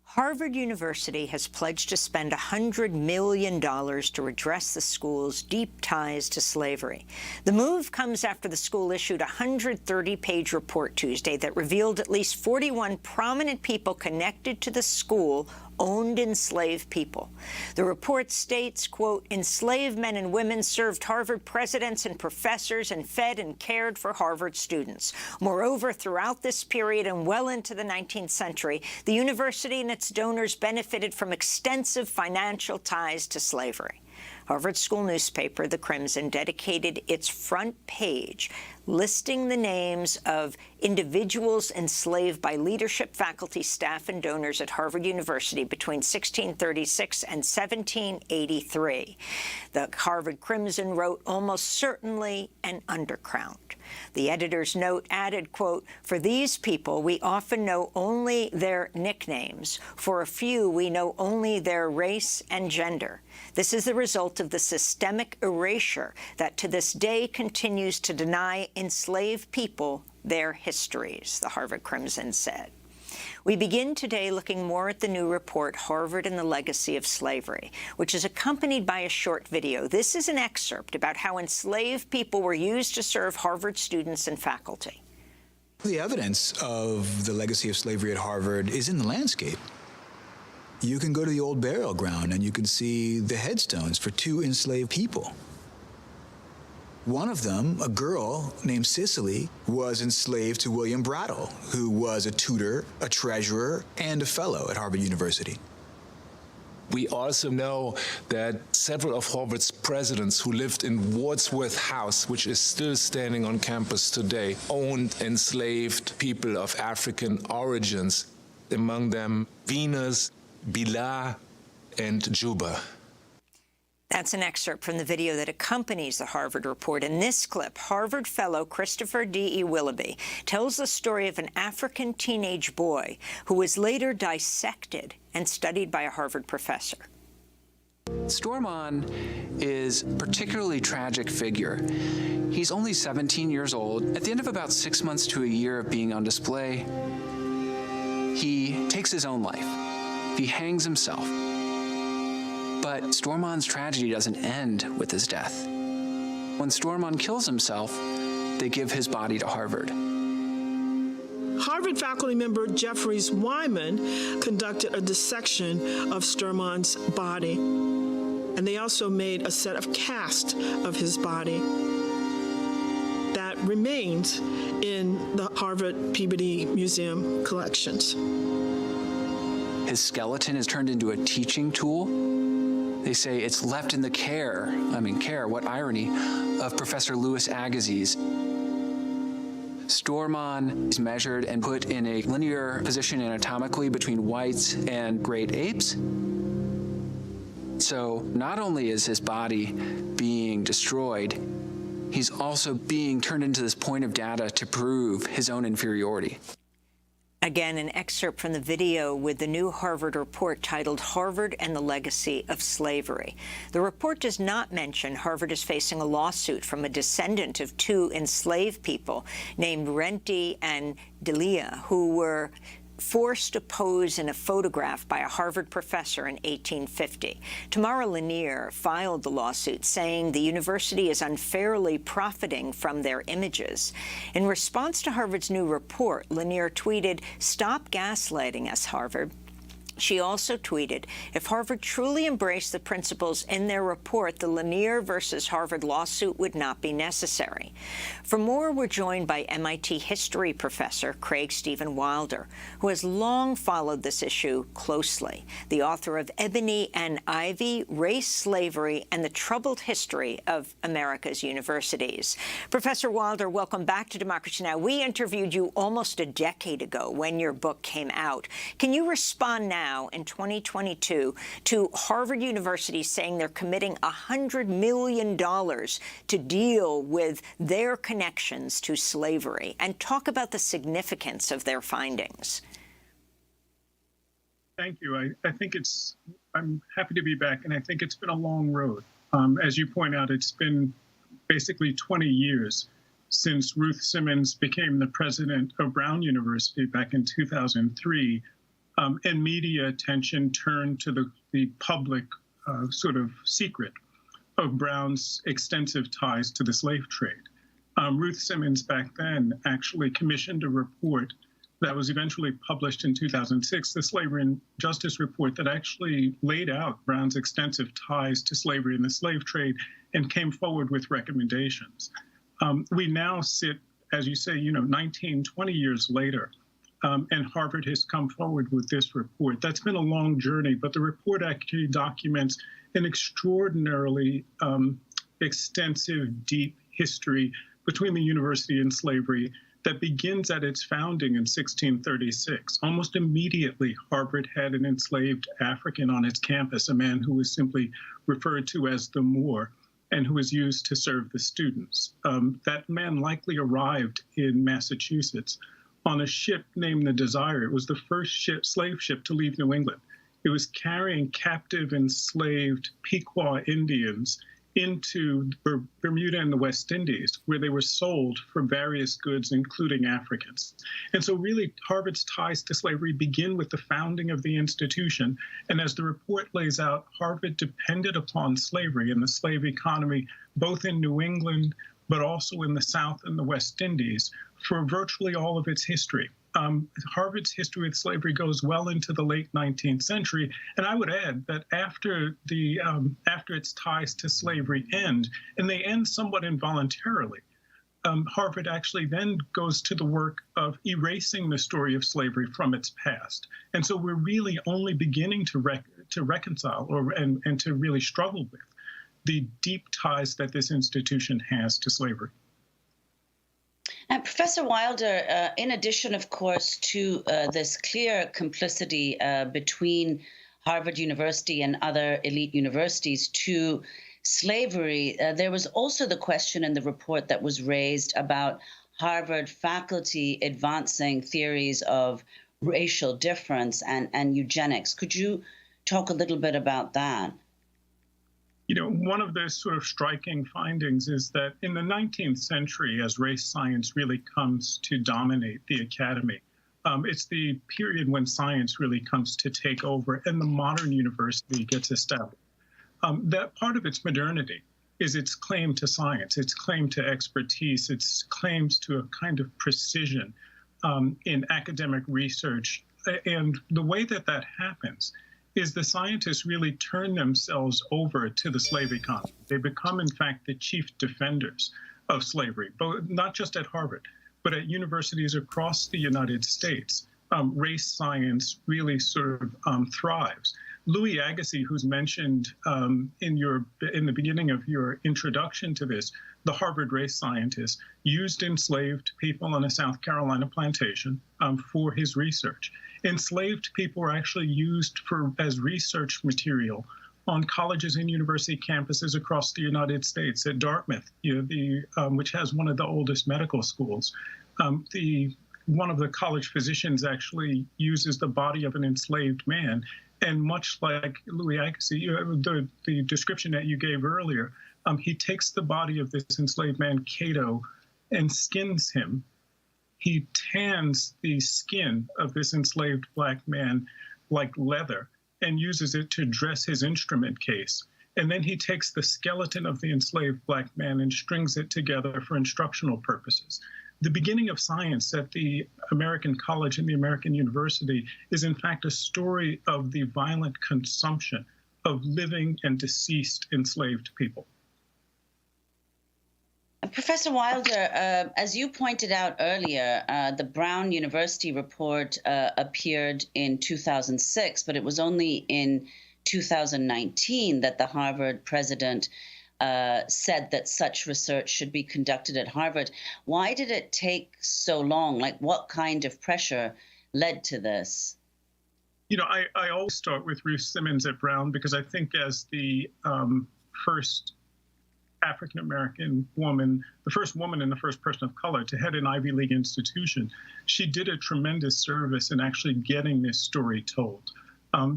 Speaker 13: Harvard University has pledged to spend $100 million to redress the school's deep ties to slavery. The move comes after the school issued a 130-page report Tuesday that revealed at least 41 prominent people connected to the school owned enslaved people. The report states, quote, enslaved men and women served Harvard presidents and professors and fed and cared for Harvard students. Moreover, throughout this period and well into the 19th century, the university and its donors benefited from extensive financial ties to slavery. Harvard school newspaper, The Crimson, dedicated its front page listing the names of individuals enslaved by leadership, faculty, staff, and donors at Harvard University between 1636 and 1783. The Harvard Crimson wrote, almost certainly an undercount. The editor's note added, quote, for these people, we often know only their nicknames. For a few, we know only their race and gender. This is the result of the systemic erasure that to this day continues to deny enslaved people their histories, the Harvard Crimson said. We begin today looking more at the new report, Harvard and the Legacy of Slavery, which is accompanied by a short video. This is an excerpt about how enslaved people were used to serve Harvard students and faculty.
Speaker 18: The evidence of the legacy of slavery at Harvard is in the landscape. You can go to the old burial ground and you can see the headstones for 2 enslaved people. One of them, a girl named Cicely, was enslaved to William Brattle, who was a tutor, a treasurer, and a fellow at Harvard University.
Speaker 4: We also know that several of Harvard's presidents who lived in Wordsworth House, which is still standing on campus today, owned enslaved people of African origins, among them Venus, Bila, and Juba.
Speaker 13: That's an excerpt from the video that accompanies the Harvard report. In this clip, Harvard fellow Christopher D.E. Willoughby tells the story of an African teenage boy who was later dissected and studied by a Harvard professor.
Speaker 5: Stormon is a particularly tragic figure. He's only 17 years old. At the end of about 6 months to a year of being on display, he takes his own life. He hangs himself. But Stormon's tragedy doesn't end with his death. When Stormon kills himself, they give his body to Harvard.
Speaker 6: Harvard faculty member Jeffries Wyman conducted a dissection of Stormon's body, and they also made a set of casts of his body that remains in the Harvard Peabody Museum collections.
Speaker 5: His skeleton is turned into a teaching tool. They say it's left in the care, what irony, of Professor Louis Agassiz. Stormon is measured and put in a linear position anatomically between whites and great apes. So not only is his body being destroyed, he's also being turned into this point of data to prove his own inferiority.
Speaker 13: Again, an excerpt from the video with the new Harvard report titled Harvard and the Legacy of Slavery. The report does not mention Harvard is facing a lawsuit from a descendant of two enslaved people named Renti and Delia, who were forced to pose in a photograph by a Harvard professor in 1850. Tamara Lanier filed the lawsuit, saying the university is unfairly profiting from their images. In response to Harvard's new report, Lanier tweeted, "Stop gaslighting us, Harvard." She also tweeted, if Harvard truly embraced the principles in their report, the Lanier versus Harvard lawsuit would not be necessary. For more, we're joined by MIT history professor Craig Stephen Wilder, who has long followed this issue closely, the author of Ebony and Ivy, Race, Slavery, and the Troubled History of America's Universities. Professor Wilder, welcome back to Democracy Now! We interviewed you almost a decade ago when your book came out. Can you respond now in 2022 to Harvard University saying they're committing $100 million to deal with their connections to slavery, and talk about the significance of their findings?
Speaker 22: Thank you. I think I'm happy to be back, and I think it's been a long road. As you point out, it's been basically 20 years since Ruth Simmons became the president of Brown University back in 2003. And media attention turned to the public sort of secret of Brown's extensive ties to the slave trade. Ruth Simmons back then actually commissioned a report that was eventually published in 2006, the Slavery and Justice Report, that actually laid out Brown's extensive ties to slavery and the slave trade and came forward with recommendations. We now sit, as you say, 19, 20 years later, and Harvard has come forward with this report. That's been a long journey, but the report actually documents an extraordinarily extensive, deep history between the university and slavery that begins at its founding in 1636. Almost immediately, Harvard had an enslaved African on its campus, a man who was simply referred to as the Moor, and who was used to serve the students. That man likely arrived in Massachusetts on a ship named the Desire. It was the first slave ship to leave New England. It was carrying captive enslaved Pequot Indians into Bermuda and the West Indies, where they were sold for various goods, including Africans. And so really, Harvard's ties to slavery begin with the founding of the institution. And as the report lays out, Harvard depended upon slavery and the slave economy, both in New England, but also in the South and the West Indies, for virtually all of its history. Harvard's history of slavery goes well into the late 19th century. And I would add that after its ties to slavery end, and they end somewhat involuntarily, Harvard actually then goes to the work of erasing the story of slavery from its past. And so we're really only beginning to reconcile and to really struggle with the deep ties that this institution has to slavery.
Speaker 3: Professor Wilder, in addition, of course, to this clear complicity between Harvard University and other elite universities to slavery, there was also the question in the report that was raised about Harvard faculty advancing theories of racial difference and eugenics. Could you talk a little bit about that?
Speaker 22: You know, one of the sort of striking findings is that in the 19th century, as race science really comes to dominate the academy, it's the period when science really comes to take over and the modern university gets established. That part of its modernity is its claim to science, its claim to expertise, its claims to a kind of precision in academic research. And the way that that happens is the scientists really turn themselves over to the slave economy. They become, in fact, the chief defenders of slavery, but not just at Harvard, but at universities across the United States. Race science really sort of thrives. Louis Agassiz, who's mentioned in the beginning of your introduction to this, the Harvard race scientist, used enslaved people on a South Carolina plantation for his research. Enslaved people were actually used as research material on colleges and university campuses across the United States. At Dartmouth, which has one of the oldest medical schools, one of the college physicians actually uses the body of an enslaved man. And much like Louis Agassiz, the description that you gave earlier, he takes the body of this enslaved man, Cato, and skins him. He tans the skin of this enslaved black man like leather and uses it to dress his instrument case. And then he takes the skeleton of the enslaved black man and strings it together for instructional purposes. The beginning of science at the American college and the American university is, in fact, a story of the violent consumption of living and deceased enslaved people.
Speaker 3: Professor Wilder, as you pointed out earlier, the Brown University report appeared in 2006, but it was only in 2019 that the Harvard president said that such research should be conducted at Harvard. Why did it take so long? Like, what kind of pressure led to this?
Speaker 22: You know, I always start with Ruth Simmons at Brown because I think as the first African-American woman, the first woman and the first person of color to head an Ivy League institution, she did a tremendous service in actually getting this story told.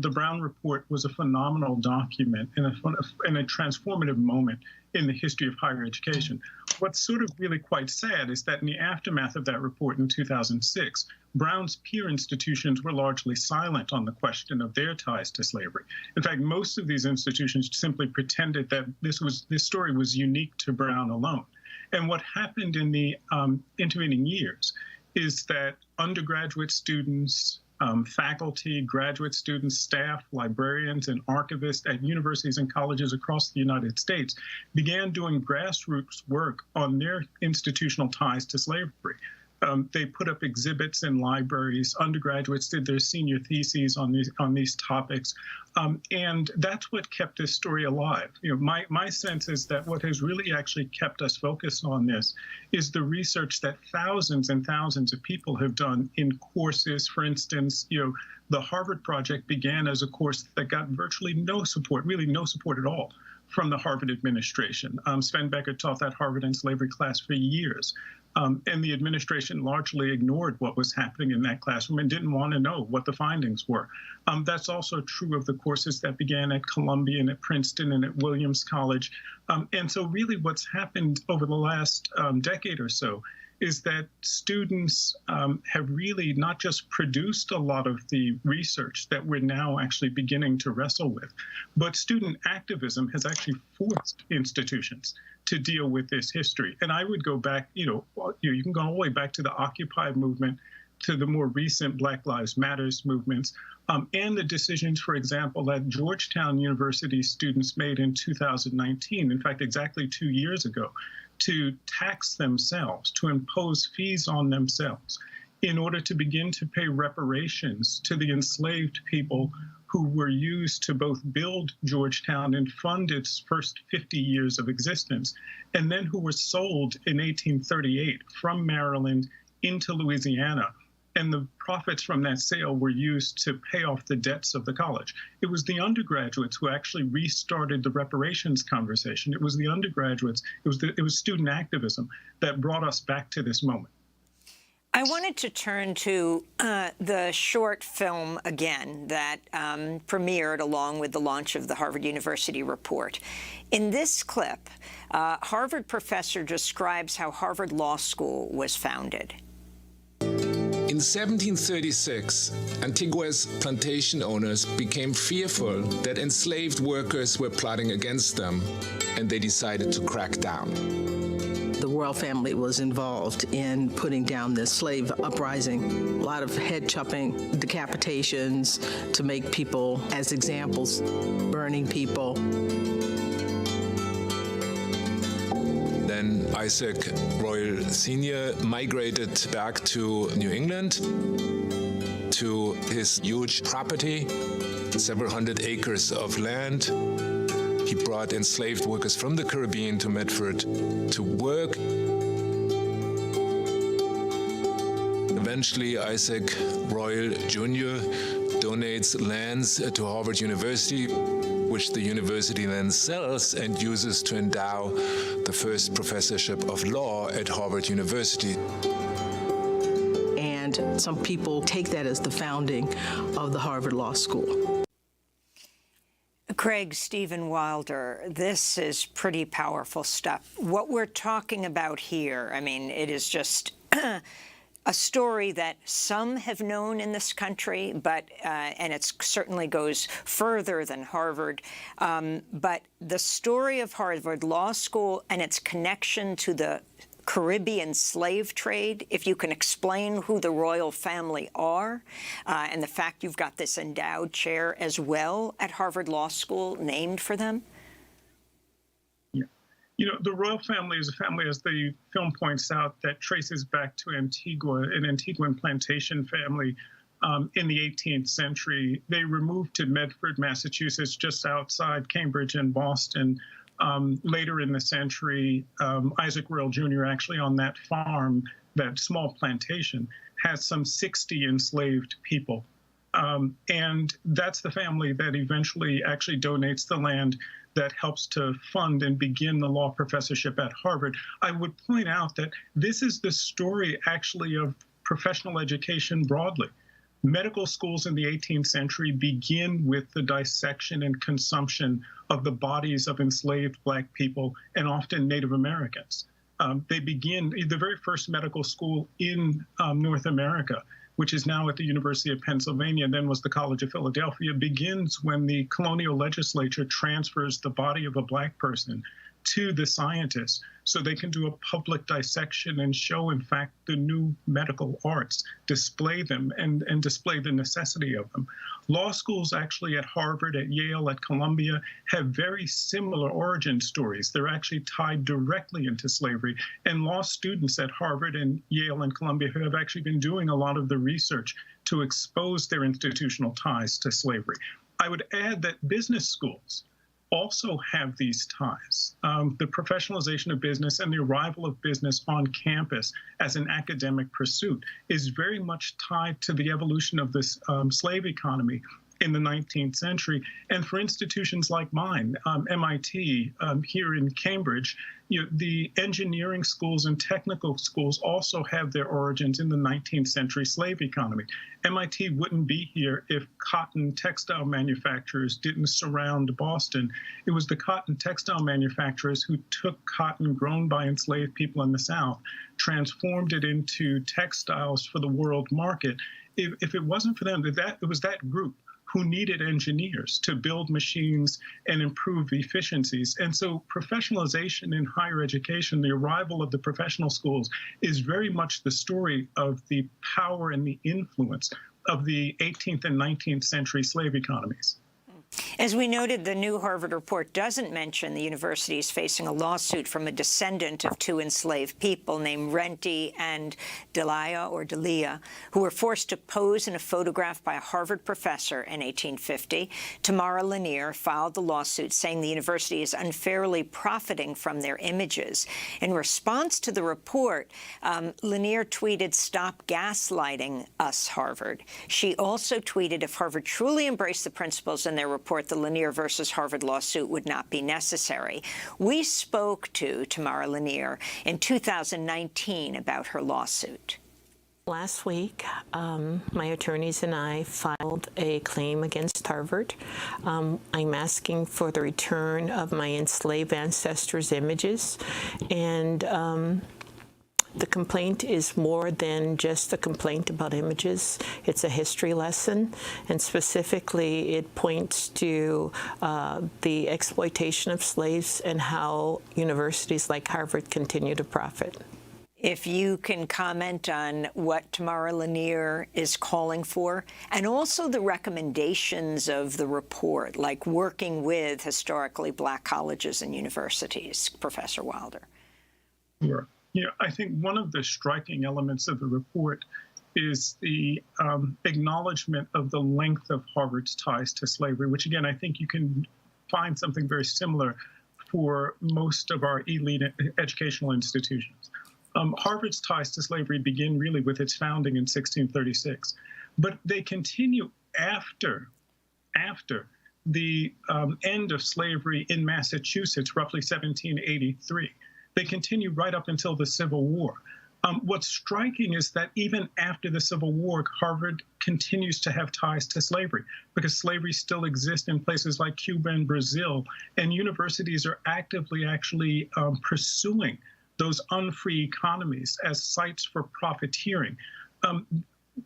Speaker 22: The Brown Report was a phenomenal document and a transformative moment in the history of higher education. What's sort of really quite sad is that in the aftermath of that report in 2006, Brown's peer institutions were largely silent on the question of their ties to slavery. In fact, most of these institutions simply pretended that this story was unique to Brown alone. And what happened in the intervening years is that undergraduate students, faculty, graduate students, staff, librarians, and archivists at universities and colleges across the United States began doing grassroots work on their institutional ties to slavery. They put up exhibits in libraries. Undergraduates did their senior theses on these topics, and that's what kept this story alive. You know, my sense is that what has really actually kept us focused on this is the research that thousands and thousands of people have done in courses. For instance, you know, the Harvard Project began as a course that got virtually no support, really no support at all, from the Harvard administration. Sven Becker taught that Harvard and slavery class for years. And the administration largely ignored what was happening in that classroom and didn't want to know what the findings were. That's also true of the courses that began at Columbia and at Princeton and at Williams College. And so really what's happened over the last decade or so is that students have really not just produced a lot of the research that we're now actually beginning to wrestle with, but student activism has actually forced institutions to deal with this history. And I would go back, you can go all the way back to the Occupy movement to the more recent Black Lives Matters movements, and the decisions, for example, that Georgetown University students made in 2019, in fact, exactly 2 years ago, to tax themselves, to impose fees on themselves in order to begin to pay reparations to the enslaved people who were used to both build Georgetown and fund its first 50 years of existence, and then who were sold in 1838 from Maryland into Louisiana. And the profits from that sale were used to pay off the debts of the college. It was the undergraduates who actually restarted the reparations conversation. It was the undergraduates, it was student activism that brought us back to this moment.
Speaker 13: I wanted to turn to the short film again that premiered along with the launch of the Harvard University report. In this clip, Harvard professor describes how Harvard Law School was founded.
Speaker 4: In 1736, Antigua's plantation owners became fearful that enslaved workers were plotting against them, and they decided to crack down.
Speaker 9: The royal family was involved in putting down this slave uprising. A lot of head chopping, decapitations to make people as examples, burning people.
Speaker 4: Then Isaac Royal Sr. migrated back to New England to his huge property, several hundred acres of land. He brought enslaved workers from the Caribbean to Medford to work. Eventually, Isaac Royal Jr. donates lands to Harvard University, which the university then sells and uses to endow the first professorship of law at Harvard University.
Speaker 9: And some people take that as the founding of the Harvard Law School.
Speaker 13: Craig, Stephen Wilder, this is pretty powerful stuff. What we're talking about here, I mean, it is just a story that some have known in this country, but and it certainly goes further than Harvard. But the story of Harvard Law School and its connection to the Caribbean slave trade, if you can explain who the royal family are, and the fact you've got this endowed chair as well at Harvard Law School named for them?
Speaker 22: Yeah. You know, the royal family is a family, as the film points out, that traces back to Antigua, an Antiguan plantation family in the 18th century. They removed to Medford, Massachusetts, just outside Cambridge and Boston. Later in the century, Isaac Royal Jr. actually on that farm, that small plantation, has some 60 enslaved people. And that's the family that eventually actually donates the land that helps to fund and begin the law professorship at Harvard. I would point out that this is the story actually of professional education broadly. Medical schools in the 18th century begin with the dissection and consumption of the bodies of enslaved Black people and often Native Americans. They begin, the very first medical school in North America, which is now at the University of Pennsylvania, then was the College of Philadelphia, begins when the colonial legislature transfers the body of a Black person to the scientists so they can do a public dissection and show, in fact, the new medical arts, display them and display the necessity of them. Law schools actually at Harvard, at Yale, at Columbia have very similar origin stories. They're actually tied directly into slavery. And law students at Harvard and Yale and Columbia have actually been doing a lot of the research to expose their institutional ties to slavery. I would add that business schools also have these ties. The professionalization of business and the arrival of business on campus as an academic pursuit is very much tied to the evolution of this slave economy in the 19th century. And for institutions like mine, MIT here in Cambridge, the engineering schools and technical schools also have their origins in the 19th century slave economy. MIT wouldn't be here if cotton textile manufacturers didn't surround Boston. It was the cotton textile manufacturers who took cotton grown by enslaved people in the South, transformed it into textiles for the world market. If it wasn't for them, it was that group who needed engineers to build machines and improve efficiencies. And so professionalization in higher education, the arrival of the professional schools, is very much the story of the power and the influence of the 18th and 19th century slave economies.
Speaker 13: As we noted, the new Harvard report doesn't mention the university is facing a lawsuit from a descendant of two enslaved people named Renty and Delia, who were forced to pose in a photograph by a Harvard professor in 1850. Tamara Lanier filed the lawsuit saying the university is unfairly profiting from their images. In response to the report, Lanier tweeted, "Stop gaslighting us, Harvard." She also tweeted, if Harvard truly embraced the principles in their report, the Lanier versus Harvard lawsuit would not be necessary. We spoke to Tamara Lanier in 2019 about her lawsuit.
Speaker 7: Last week, my attorneys and I filed a claim against Harvard. I'm asking for the return of my enslaved ancestors' images, and the complaint is more than just a complaint about images. It's a history lesson, and specifically it points to the exploitation of slaves and how universities like Harvard continue to profit.
Speaker 13: If you can comment on what Tamara Lanier is calling for, and also the recommendations of the report, like working with historically Black colleges and universities, Professor Wilder.
Speaker 22: Sure. I think one of the striking elements of the report is the acknowledgement of the length of Harvard's ties to slavery, which, again, I think you can find something very similar for most of our elite educational institutions. Harvard's ties to slavery begin really with its founding in 1636, but they continue after the end of slavery in Massachusetts, roughly 1783. They continue right up until the Civil War. What's striking is that even after the Civil War, Harvard continues to have ties to slavery because slavery still exists in places like Cuba and Brazil, and universities are actively actually pursuing those unfree economies as sites for profiteering.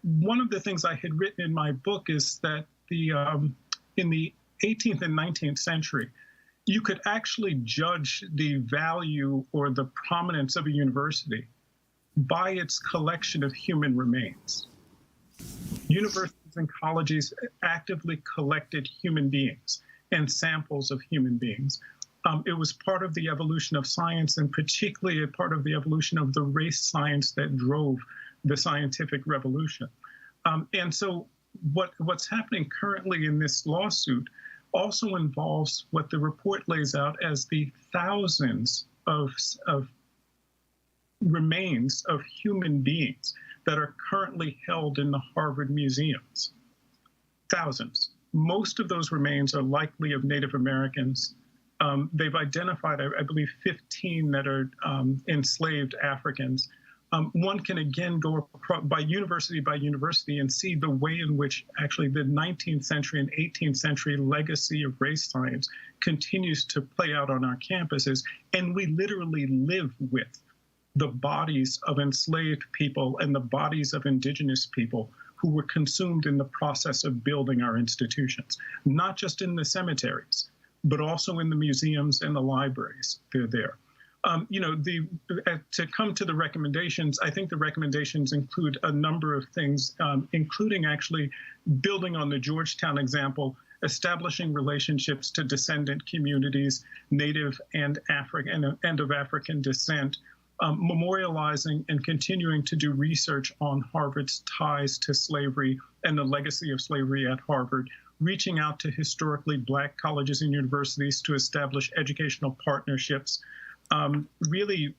Speaker 22: One of the things I had written in my book is that in the 18th and 19th century, you could actually judge the value or the prominence of a university by its collection of human remains. Universities and colleges actively collected human beings and samples of human beings. It was part of the evolution of science, and particularly a part of the evolution of the race science that drove the scientific revolution. And so what's happening currently in this lawsuit also involves what the report lays out as the thousands of remains of human beings that are currently held in the Harvard museums. Thousands. Most of those remains are likely of Native Americans. They've identified, I believe, 15 that are enslaved Africans. One can again go by university and see the way in which actually the 19th century and 18th century legacy of race science continues to play out on our campuses. And we literally live with the bodies of enslaved people and the bodies of indigenous people who were consumed in the process of building our institutions, not just in the cemeteries, but also in the museums and the libraries. They're there. To come to the recommendations, I think the recommendations include a number of things, including actually building on the Georgetown example, establishing relationships to descendant communities, Native and of African descent, memorializing and continuing to do research on Harvard's ties to slavery and the legacy of slavery at Harvard, reaching out to historically Black colleges and universities to establish educational partnerships, really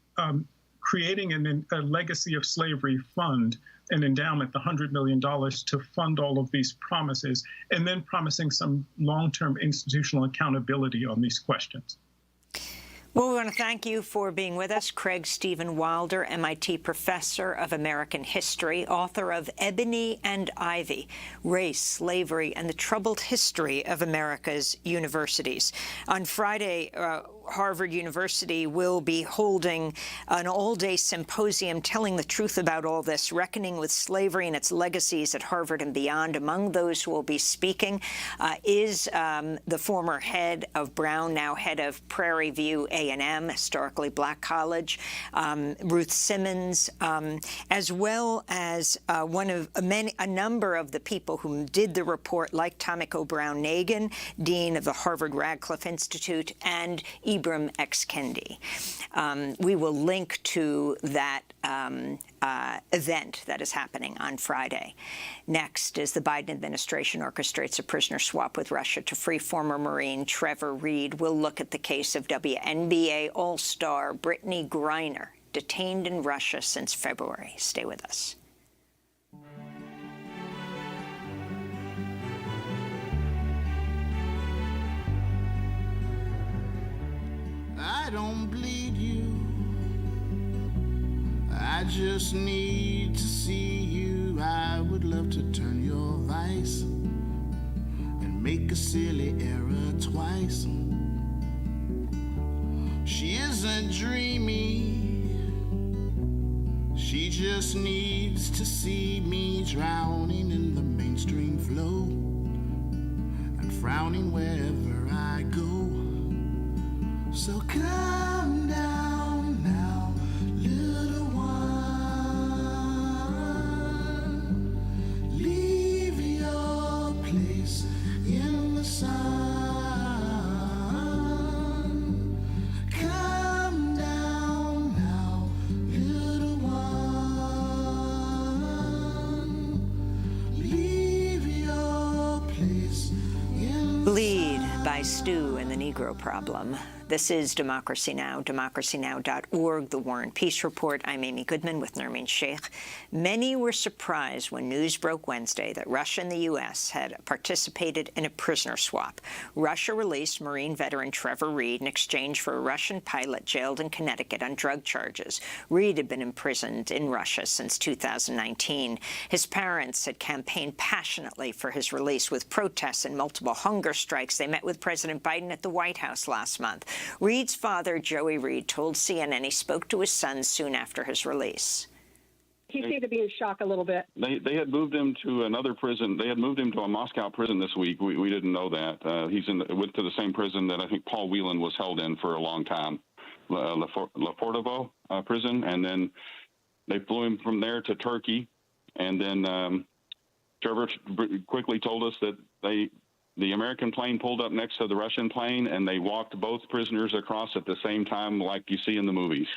Speaker 22: creating a legacy of slavery fund, an endowment, the $100 million to fund all of these promises, and then promising some long-term institutional accountability on these questions.
Speaker 13: Well, we want to thank you for being with us. Craig Stephen Wilder, MIT professor of American history, author of Ebony and Ivy, Race, Slavery, and the Troubled History of America's Universities. On Friday, Harvard University will be holding an all-day symposium telling the truth about all this, reckoning with slavery and its legacies at Harvard and beyond. Among those who will be speaking is the former head of Brown, now head of Prairie View A&M, historically black college, Ruth Simmons, as well as a number of the people who did the report, like Tomiko Brown-Nagin, dean of the Harvard Radcliffe Institute, and Ibram X. Kendi. We will link to that event that is happening on Friday. Next, as the Biden administration orchestrates a prisoner swap with Russia to free former Marine Trevor Reed, we'll look at the case of WNBA All-Star Brittany Griner, detained in Russia since February. Stay with us.
Speaker 8: I don't bleed you, I just need to see you. I would love to turn your vice and make a silly error twice. She isn't dreamy, she just needs to see me drowning in the mainstream flow and frowning wherever I go. So calm down now, little one. Leave your place in the sun. Calm down now, little one. Leave your place in the
Speaker 13: Bleed by Stu and the Negro Problem. This is Democracy Now!, democracynow.org, The War and Peace Report. I'm Amy Goodman with Nermeen Sheikh. Many were surprised when news broke Wednesday that Russia and the U.S. had participated in a prisoner swap. Russia released Marine veteran Trevor Reed in exchange for a Russian pilot jailed in Connecticut on drug charges. Reed had been imprisoned in Russia since 2019. His parents had campaigned passionately for his release with protests and multiple hunger strikes. They met with President Biden at the White House last month. Reed's father, Joey Reed, told CNN he spoke to his son soon after his release.
Speaker 10: He seemed to be in shock a little bit.
Speaker 17: They had moved him to another prison. They had moved him to a Moscow prison this week. We didn't know that. Went to the same prison that I think Paul Whelan was held in for a long time, Lefortovo prison. And then they flew him from there to Turkey. And then Trevor quickly told us that the American plane pulled up next to the Russian plane, and they walked both prisoners across at the same time like you see in the movies.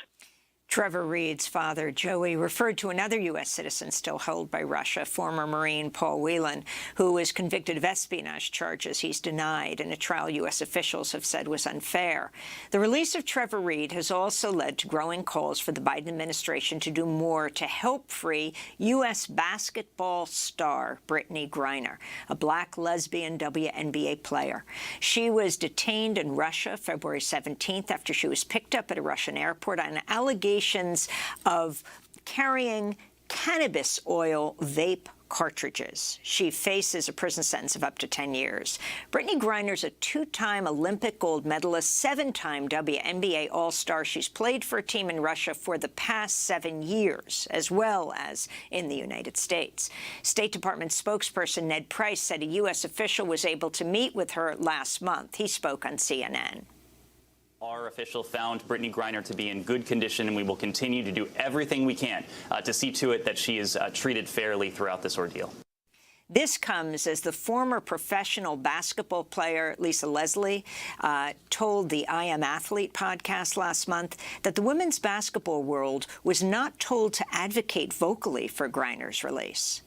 Speaker 13: Trevor Reed's father, Joey, referred to another U.S. citizen still held by Russia, former Marine Paul Whelan, who was convicted of espionage charges he's denied in a trial U.S. officials have said was unfair. The release of Trevor Reed has also led to growing calls for the Biden administration to do more to help free U.S. basketball star Brittany Griner, a black lesbian WNBA player. She was detained in Russia February 17th after she was picked up at a Russian airport on allegations of carrying cannabis oil vape cartridges. She faces a prison sentence of up to 10 years. Brittany Griner's a two-time Olympic gold medalist, seven-time WNBA All-Star. She's played for a team in Russia for the past 7 years, as well as in the United States. State Department spokesperson Ned Price said a U.S. official was able to meet with her last month. He spoke on CNN.
Speaker 23: Our official found Brittany Griner to be in good condition, and we will continue to do everything we can to see to it that she is treated fairly throughout this ordeal.
Speaker 13: This comes as the former professional basketball player Lisa Leslie told the I Am Athlete podcast last month that the women's basketball world was not told to advocate vocally for Griner's release.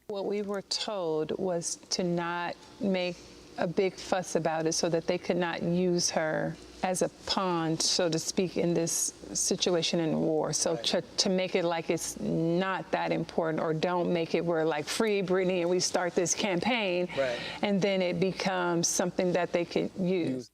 Speaker 24: What we were told was to not make a big fuss about it so that they could not use her as a pawn, so to speak, in this situation in war. So to make it like it's not that important, or don't make it where like free Brittany and we start this campaign, and then it becomes something that they could use.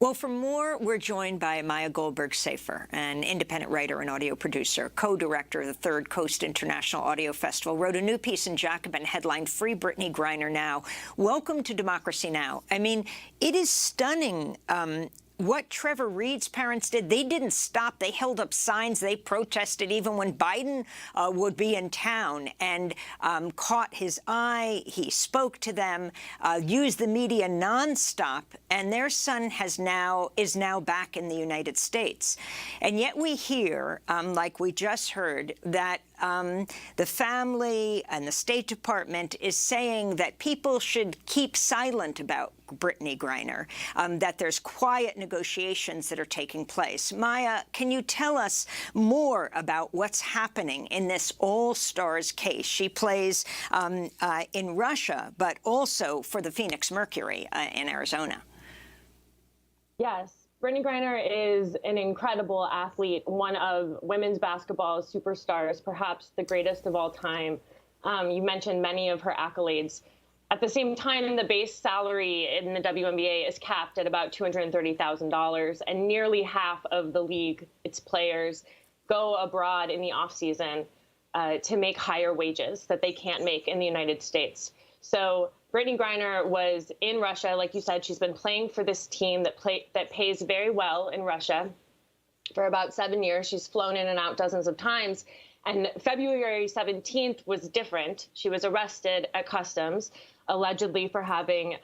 Speaker 13: Well, for more, we're joined by Maya Goldberg-Safer, an independent writer and audio producer, co-director of the Third Coast International Audio Festival, wrote a new piece in Jacobin headlined "Free Brittany Griner Now." Welcome to Democracy Now! I mean, it is stunning what Trevor Reed's parents did. They didn't stop. They held up signs. They protested even when Biden would be in town, and caught his eye. He spoke to them, used the media nonstop, and their son is now back in the United States. And yet we hear, like we just heard, that the family and the State Department is saying that people should keep silent about Brittany Griner, that there's quiet negotiations that are taking place. Maya, can you tell us more about what's happening in this All-Stars case? She plays in Russia, but also for the Phoenix Mercury in Arizona.
Speaker 11: Yes. Brittany Griner is an incredible athlete, one of women's basketball's superstars, perhaps the greatest of all time. You mentioned many of her accolades. At the same time, the base salary in the WNBA is capped at about $230,000, and nearly half of the league, its players, go abroad in the offseason to make higher wages that they can't make in the United States. So Brittany Griner was in Russia. Like you said, she's been playing for this team that pays very well in Russia for about 7 years. She's flown in and out dozens of times. And February 17th was different. She was arrested at customs, allegedly for having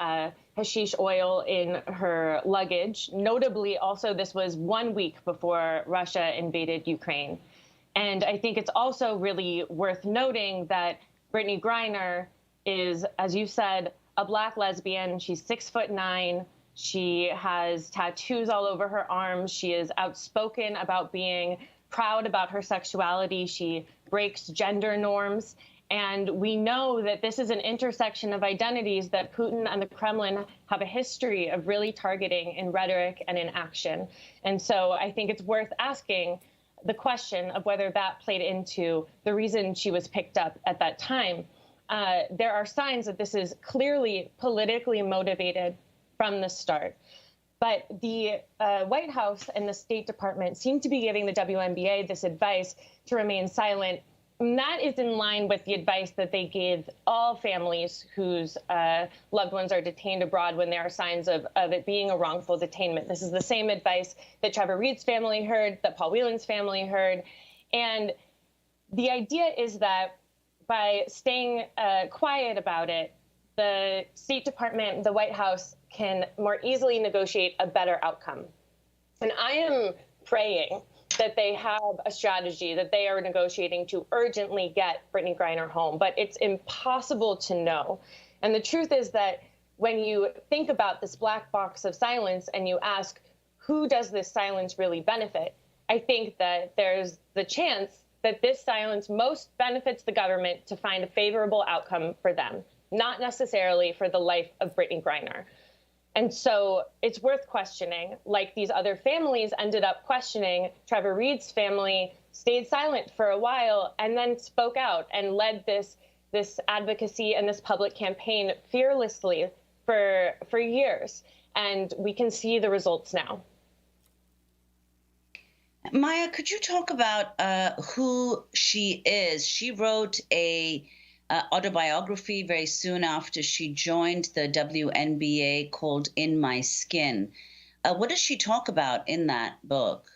Speaker 11: hashish oil in her luggage. Notably, also, this was 1 week before Russia invaded Ukraine. And I think it's also really worth noting that Brittany Griner is, as you said, a Black lesbian. She's 6'9". She has tattoos all over her arms. She is outspoken about being proud about her sexuality. She breaks gender norms. And we know that this is an intersection of identities that Putin and the Kremlin have a history of really targeting in rhetoric and in action. And so I think it's worth asking the question of whether that played into the reason she was picked up at that time. There are signs that this is clearly politically motivated from the start. But the White House and the State Department seem to be giving the WNBA this advice to remain silent. And that is in line with the advice that they give all families whose loved ones are detained abroad when there are signs of it being a wrongful detainment. This is the same advice that Trevor Reed's family heard, that Paul Whelan's family heard. And the idea is that by staying quiet about it, the State Department, the White House can more easily negotiate a better outcome. And I am praying that they have a strategy that they are negotiating to urgently get Brittany Griner home, but it's impossible to know. And the truth is that when you think about this black box of silence and you ask, who does this silence really benefit? I think that there's the chance that this silence most benefits the government to find a favorable outcome for them, not necessarily for the life of Brittany Griner. And so it's worth questioning, like these other families ended up questioning. Trevor Reed's family stayed silent for a while and then spoke out and led this advocacy and this public campaign fearlessly for years. And we can see the results now.
Speaker 3: Maya, could you talk about who she is? She wrote a autobiography very soon after she joined the WNBA called In My Skin. What does she talk about in that book?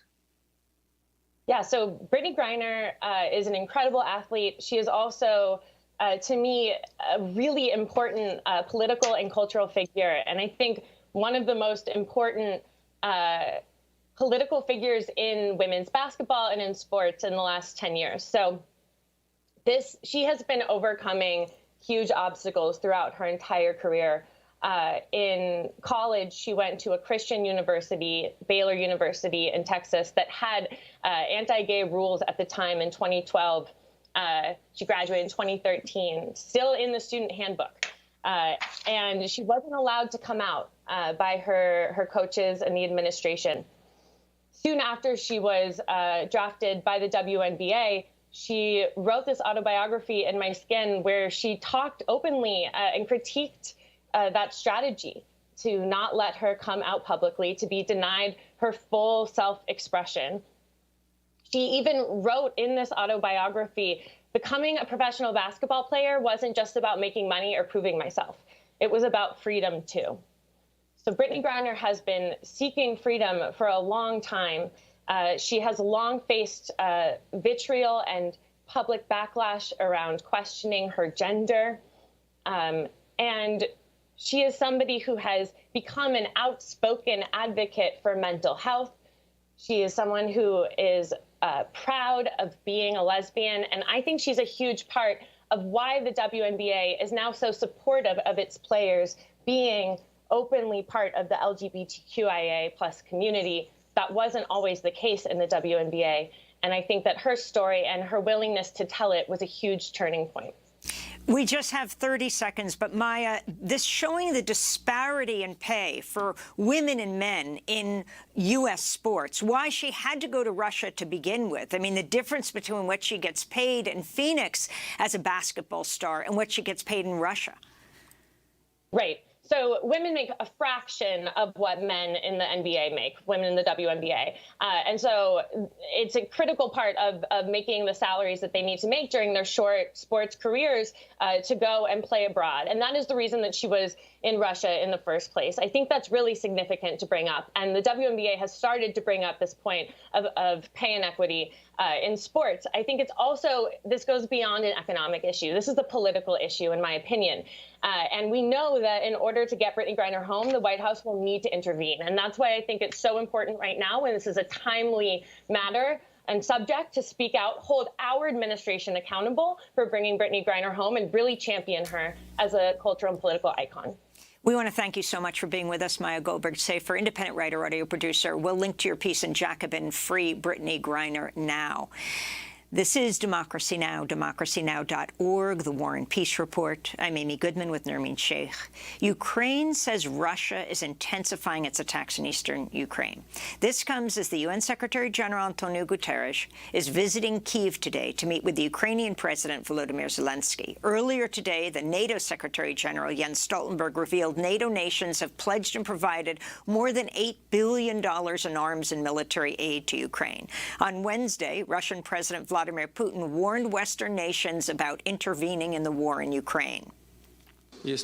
Speaker 11: Yeah, so Brittany Griner is an incredible athlete. She is also, to me, a really important political and cultural figure. And I think one of the most important political figures in women's basketball and in sports in the last 10 years. So she has been overcoming huge obstacles throughout her entire career. In college, she went to a Christian university, Baylor University in Texas, that had anti-gay rules at the time in 2012. She graduated in 2013, still in the student handbook. And she wasn't allowed to come out by her coaches and the administration. Soon after she was drafted by the WNBA, she wrote this autobiography, In My Skin, where she talked openly and critiqued that strategy. to not let her come out publicly, to be denied her full self-expression. She even wrote in this autobiography, becoming a professional basketball player wasn't just about making money or proving myself. It was about freedom too. So Brittney Griner has been seeking freedom for a long time. She has long faced vitriol and public backlash around questioning her gender. And she is somebody who has become an outspoken advocate for mental health. She is someone who is proud of being a lesbian. And I think she's a huge part of why the WNBA is now so supportive of its players being openly part of the LGBTQIA plus community. That wasn't always the case in the WNBA. And I think that her story and her willingness to tell it was a huge turning point.
Speaker 13: We just have 30 seconds, but Maya, this showing the disparity in pay for women and men in U.S. sports, why she had to go to Russia to begin with. I mean, the difference between what she gets paid in Phoenix as a basketball star and what she gets paid in Russia.
Speaker 11: Right. So women make a fraction of what men in the NBA make, women in the WNBA. And so it's a critical part of making the salaries that they need to make during their short sports careers to go and play abroad. And that is the reason that she was in Russia in the first place. I think that's really significant to bring up. And the WNBA has started to bring up this point of pay inequity in sports. I think it's also, this goes beyond an economic issue. This is a political issue, in my opinion. And we know that in order to get Brittney Griner home, the White House will need to intervene. And that's why I think it's so important right now, when this is a timely matter and subject, to speak out, hold our administration accountable for bringing Brittney Griner home and really champion her as a cultural and political icon.
Speaker 13: We want to thank you so much for being with us, Maya Goldberg-Safer, independent writer, audio producer. We'll link to your piece in Jacobin, Free Brittney Griner Now. This is Democracy Now!, democracynow.org, The War and Peace Report. I'm Amy Goodman with Nermeen Sheikh. Ukraine says Russia is intensifying its attacks in eastern Ukraine. This comes as the UN Secretary General Antonio Guterres is visiting Kyiv today to meet with the Ukrainian President Volodymyr Zelensky. Earlier today, the NATO Secretary General Jens Stoltenberg revealed NATO nations have pledged and provided more than $8 billion in arms and military aid to Ukraine. On Wednesday, Russian President Vladimir Putin warned Western nations about intervening in the war in Ukraine.
Speaker 12: If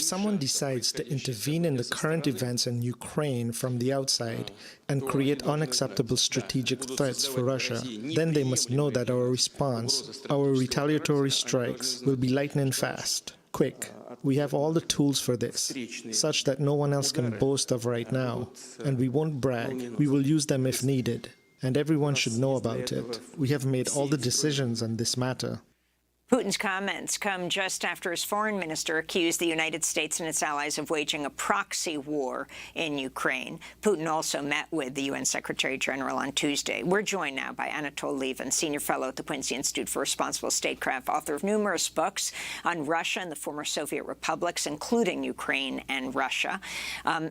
Speaker 12: someone decides to intervene in the current events in Ukraine from the outside and create unacceptable strategic threats for Russia, then they must know that our response, our retaliatory strikes, will be lightning fast, quick. We have all the tools for this, such that no one else can boast of right now, and we won't brag. We will use them if needed. And everyone should know about it. We have made all the decisions on this matter.
Speaker 13: Putin's comments come just after his foreign minister accused the United States and its allies of waging a proxy war in Ukraine. Putin also met with the UN Secretary General on Tuesday. We're joined now by Anatol Lieven, senior fellow at the Quincy Institute for Responsible Statecraft, author of numerous books on Russia and the former Soviet republics, including Ukraine and Russia.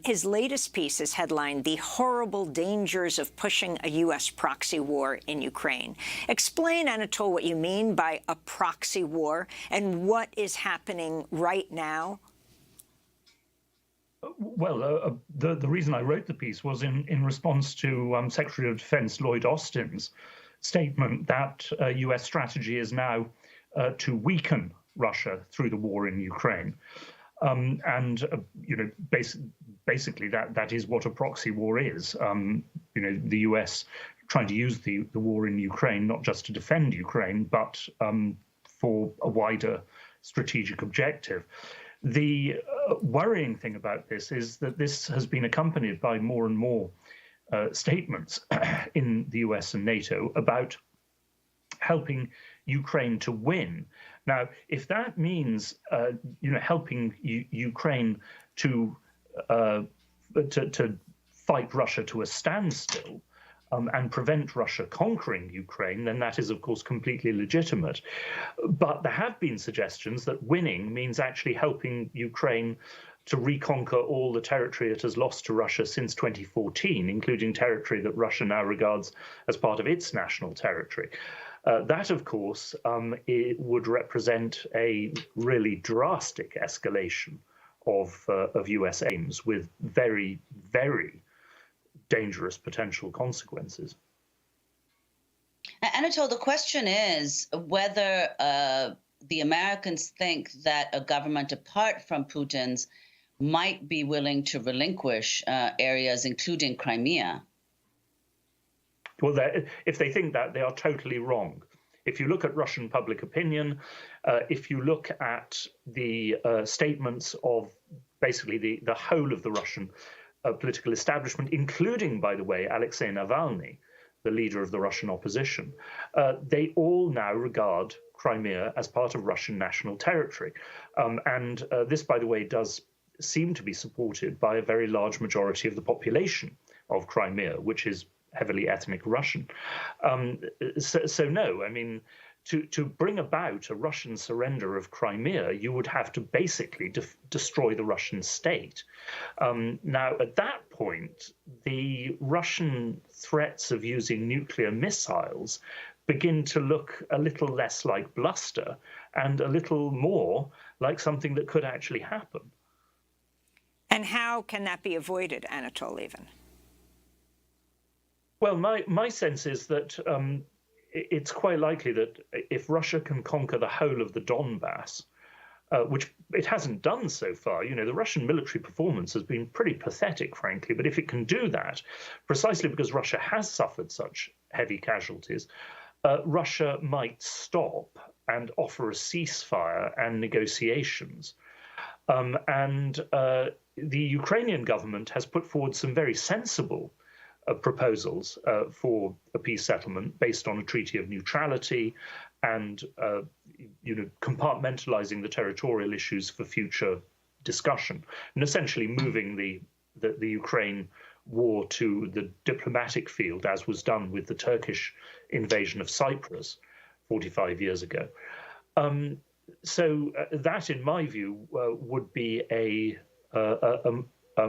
Speaker 13: His latest piece is headlined, "The Horrible Dangers of Pushing a U.S. Proxy War in Ukraine." Explain, Anatol, what you mean by a proxy war and what is happening right now?
Speaker 14: Well, the reason I wrote the piece was in response to Secretary of Defense Lloyd Austin's statement that U.S. strategy is now to weaken Russia through the war in Ukraine. Basically that is what a proxy war is. The U.S. trying to use the war in Ukraine not just to defend Ukraine, but for a wider strategic objective. The worrying thing about this is that this has been accompanied by more and more statements in the US and NATO about helping Ukraine to win. Now, if that means helping Ukraine to fight Russia to a standstill, and prevent Russia conquering Ukraine, then that is, of course, completely legitimate. But there have been suggestions that winning means actually helping Ukraine to reconquer all the territory it has lost to Russia since 2014, including territory that Russia now regards as part of its national territory. That, of course, it would represent a really drastic escalation of US aims with very, very dangerous potential consequences.
Speaker 3: Anatole, the question is whether the Americans think that a government apart from Putin's might be willing to relinquish areas, including Crimea.
Speaker 14: Well, if they think that, they are totally wrong. If you look at Russian public opinion, if you look at the statements of basically the whole of the Russian political establishment, including, by the way, Alexei Navalny, the leader of the Russian opposition, they all now regard Crimea as part of Russian national territory. And this, by the way, does seem to be supported by a very large majority of the population of Crimea, which is heavily ethnic Russian. So no, I mean, to bring about a Russian surrender of Crimea, you would have to basically destroy the Russian state. Now, at that point, the Russian threats of using nuclear missiles begin to look a little less like bluster and a little more like something that could actually happen.
Speaker 13: And how can that be avoided, Anatole Lieven?
Speaker 14: Well, my sense is that it's quite likely that if Russia can conquer the whole of the Donbass, which it hasn't done so far, you know, the Russian military performance has been pretty pathetic, frankly, but if it can do that, precisely because Russia has suffered such heavy casualties, Russia might stop and offer a ceasefire and negotiations. And the Ukrainian government has put forward some very sensible proposals for a peace settlement based on a treaty of neutrality and, compartmentalizing the territorial issues for future discussion and essentially moving the Ukraine war to the diplomatic field, as was done with the Turkish invasion of Cyprus 45 years ago. So that, in my view, would be a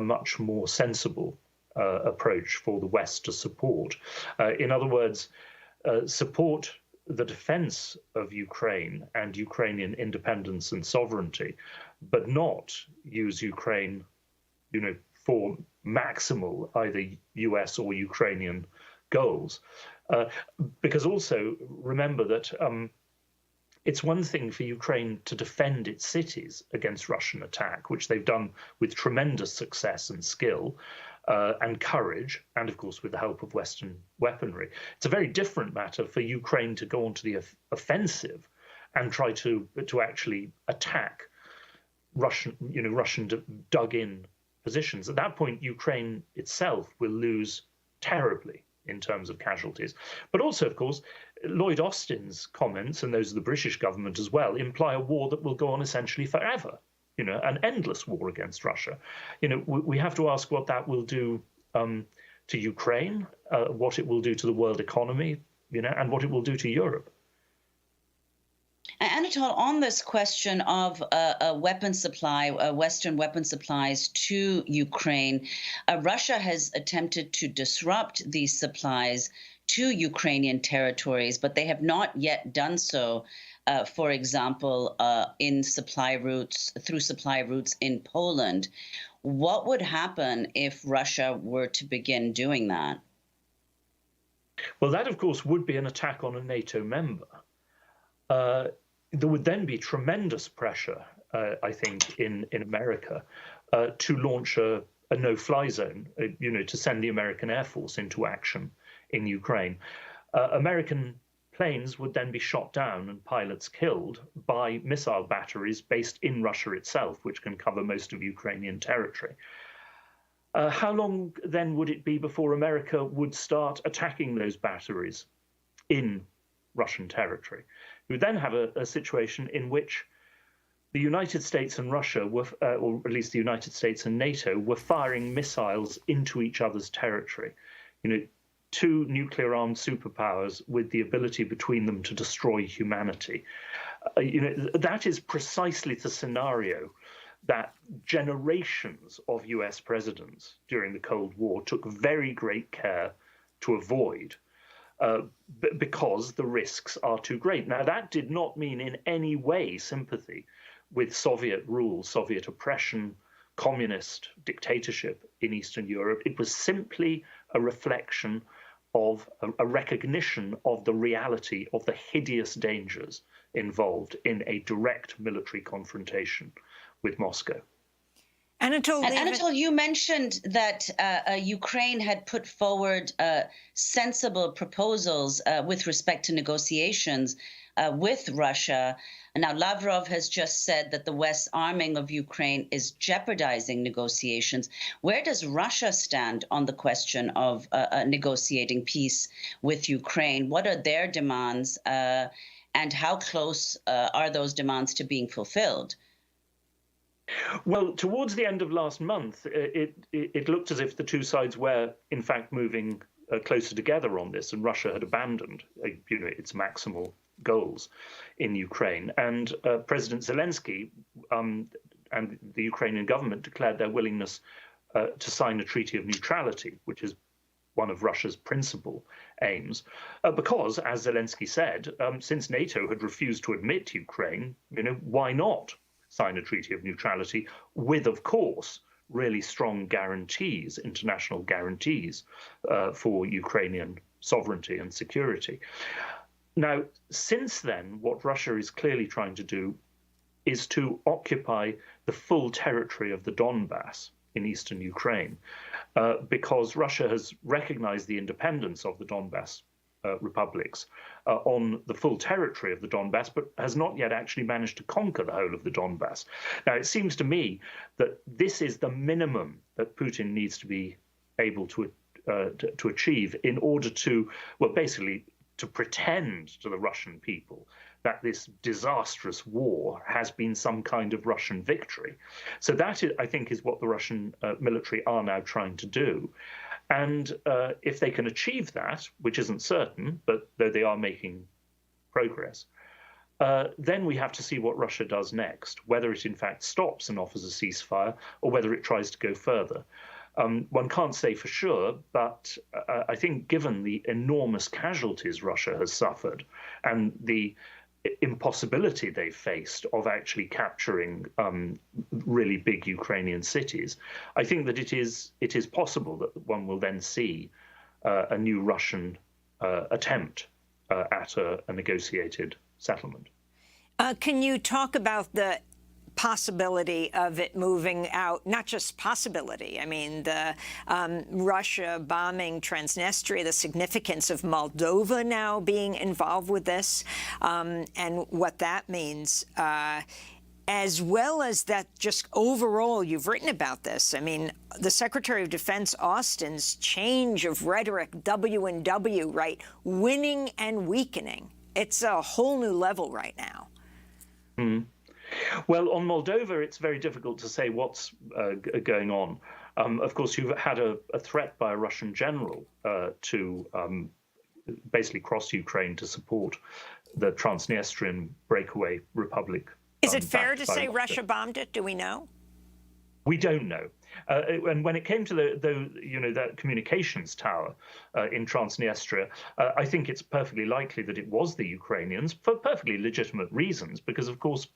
Speaker 14: much more sensible approach for the West to support. In other words, support the defense of Ukraine and Ukrainian independence and sovereignty, but not use Ukraine, for maximal either US or Ukrainian goals. Because also remember that it's one thing for Ukraine to defend its cities against Russian attack, which they've done with tremendous success and skill and courage, and of course with the help of Western weaponry. It's a very different matter for Ukraine to go onto the offensive and try to actually attack Russian dug-in positions. At that point, Ukraine itself will lose terribly in terms of casualties. But also, of course, Lloyd Austin's comments, and those of the British government as well, imply a war that will go on essentially forever, an endless war against Russia. We have to ask what that will do to Ukraine, what it will do to the world economy, and what it will do to Europe.
Speaker 3: Anatole, on this question of weapon supply, Western weapon supplies to Ukraine, Russia has attempted to disrupt these supplies to Ukrainian territories, but they have not yet done so, for example, through supply routes in Poland. What would happen if Russia were to begin doing that?
Speaker 14: Well, that, of course, would be an attack on a NATO member. There would then be tremendous pressure, I think, in America to launch a no-fly zone, to send the American Air Force into action in Ukraine. American planes would then be shot down and pilots killed by missile batteries based in Russia itself, which can cover most of Ukrainian territory. How long then would it be before America would start attacking those batteries in Russian territory? We would then have a situation in which the United States and Russia were, or at least the United States and NATO, were firing missiles into each other's territory. Two nuclear-armed superpowers with the ability between them to destroy humanity. That is precisely the scenario that generations of US presidents during the Cold War took very great care to avoid. Because the risks are too great. Now, that did not mean in any way sympathy with Soviet rule, Soviet oppression, communist dictatorship in Eastern Europe. It was simply a reflection of a recognition of the reality of the hideous dangers involved in a direct military confrontation with Moscow.
Speaker 3: Anatol, you mentioned that Ukraine had put forward sensible proposals with respect to negotiations with Russia. Now, Lavrov has just said that the West's arming of Ukraine is jeopardizing negotiations. Where does Russia stand on the question of negotiating peace with Ukraine? What are their demands, and how close are those demands to being fulfilled?
Speaker 14: Well, towards the end of last month, it looked as if the two sides were, in fact, moving closer together on this, and Russia had abandoned, its maximal goals in Ukraine. And President Zelensky and the Ukrainian government declared their willingness to sign a treaty of neutrality, which is one of Russia's principal aims, because, as Zelensky said, since NATO had refused to admit Ukraine, why not sign a treaty of neutrality with, of course, really strong guarantees, international guarantees for Ukrainian sovereignty and security. Now, since then, what Russia is clearly trying to do is to occupy the full territory of the Donbass in eastern Ukraine, because Russia has recognized the independence of the Donbass republics on the full territory of the Donbass, but has not yet actually managed to conquer the whole of the Donbass. Now, it seems to me that this is the minimum that Putin needs to be able to achieve in order to, well, basically, to pretend to the Russian people that this disastrous war has been some kind of Russian victory. So that, I think, is what the Russian military are now trying to do. And if they can achieve that, which isn't certain, but though they are making progress, then we have to see what Russia does next, whether it in fact stops and offers a ceasefire or whether it tries to go further. One can't say for sure, but I think given the enormous casualties Russia has suffered and the impossibility they faced of actually capturing really big Ukrainian cities, I think that it is possible that one will then see a new Russian attempt at a negotiated settlement.
Speaker 13: Can you talk about the possibility of it moving out, not just possibility, I mean, the Russia bombing Transnistria, the significance of Moldova now being involved with this, and what that means, as well as that just overall, you've written about this. I mean, the Secretary of Defense Austin's change of rhetoric, W&W, right? Winning and weakening. It's a whole new level right now.
Speaker 14: Well, on Moldova, it's very difficult to say what's going on. Of course, you've had a threat by a Russian general to basically cross Ukraine to support the Transnistrian breakaway republic.
Speaker 13: Is it fair to say Russia bombed it? Do we know?
Speaker 14: We don't know. And when it came to that communications tower in Transnistria, I think it's perfectly likely that it was the Ukrainians for perfectly legitimate reasons, because, of course,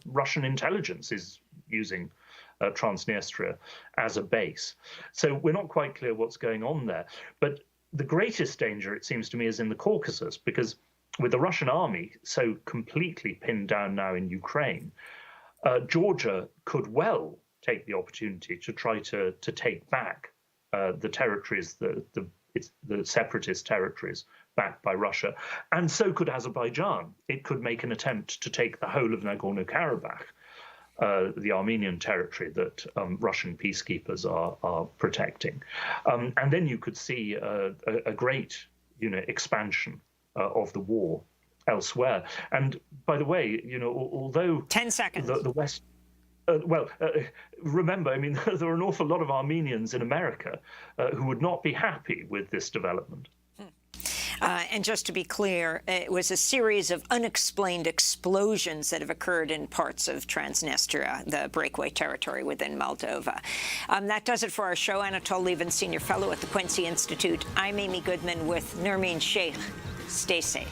Speaker 14: Russian intelligence is using Transnistria as a base. So we're not quite clear what's going on there. But the greatest danger, it seems to me, is in the Caucasus, because with the Russian army so completely pinned down now in Ukraine, Georgia could well take the opportunity to try to take back the territories, the separatist territories backed by Russia. And so could Azerbaijan. It could make an attempt to take the whole of Nagorno-Karabakh, the Armenian territory that Russian peacekeepers are protecting. And then you could see a great expansion of the war elsewhere. And by the way, although
Speaker 13: 10 seconds.
Speaker 14: The West... remember, I mean, there are an awful lot of Armenians in America who would not be happy with this development.
Speaker 13: And just to be clear, it was a series of unexplained explosions that have occurred in parts of Transnistria, the breakaway territory within Moldova. That does it for our show. Anatol Lieven, Senior Fellow at the Quincy Institute. I'm Amy Goodman with Nermeen Sheikh. Stay safe.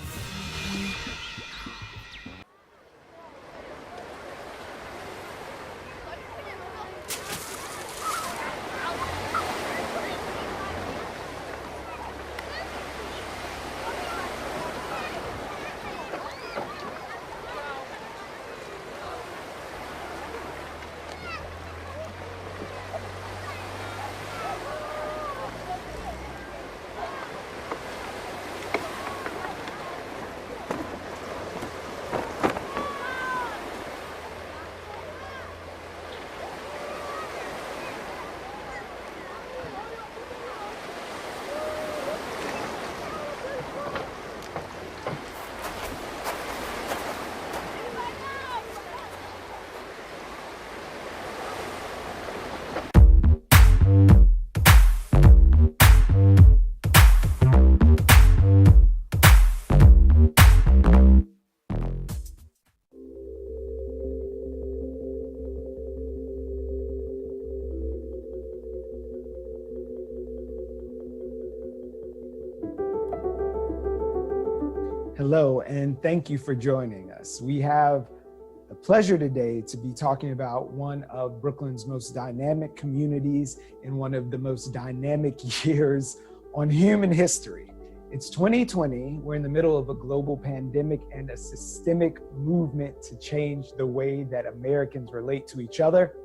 Speaker 1: Hello, and thank you for joining us. We have the pleasure today to be talking about one of Brooklyn's most dynamic communities in one of the most dynamic years on human history. It's 2020. We're in the middle of a global pandemic and a systemic movement to change the way that Americans relate to each other.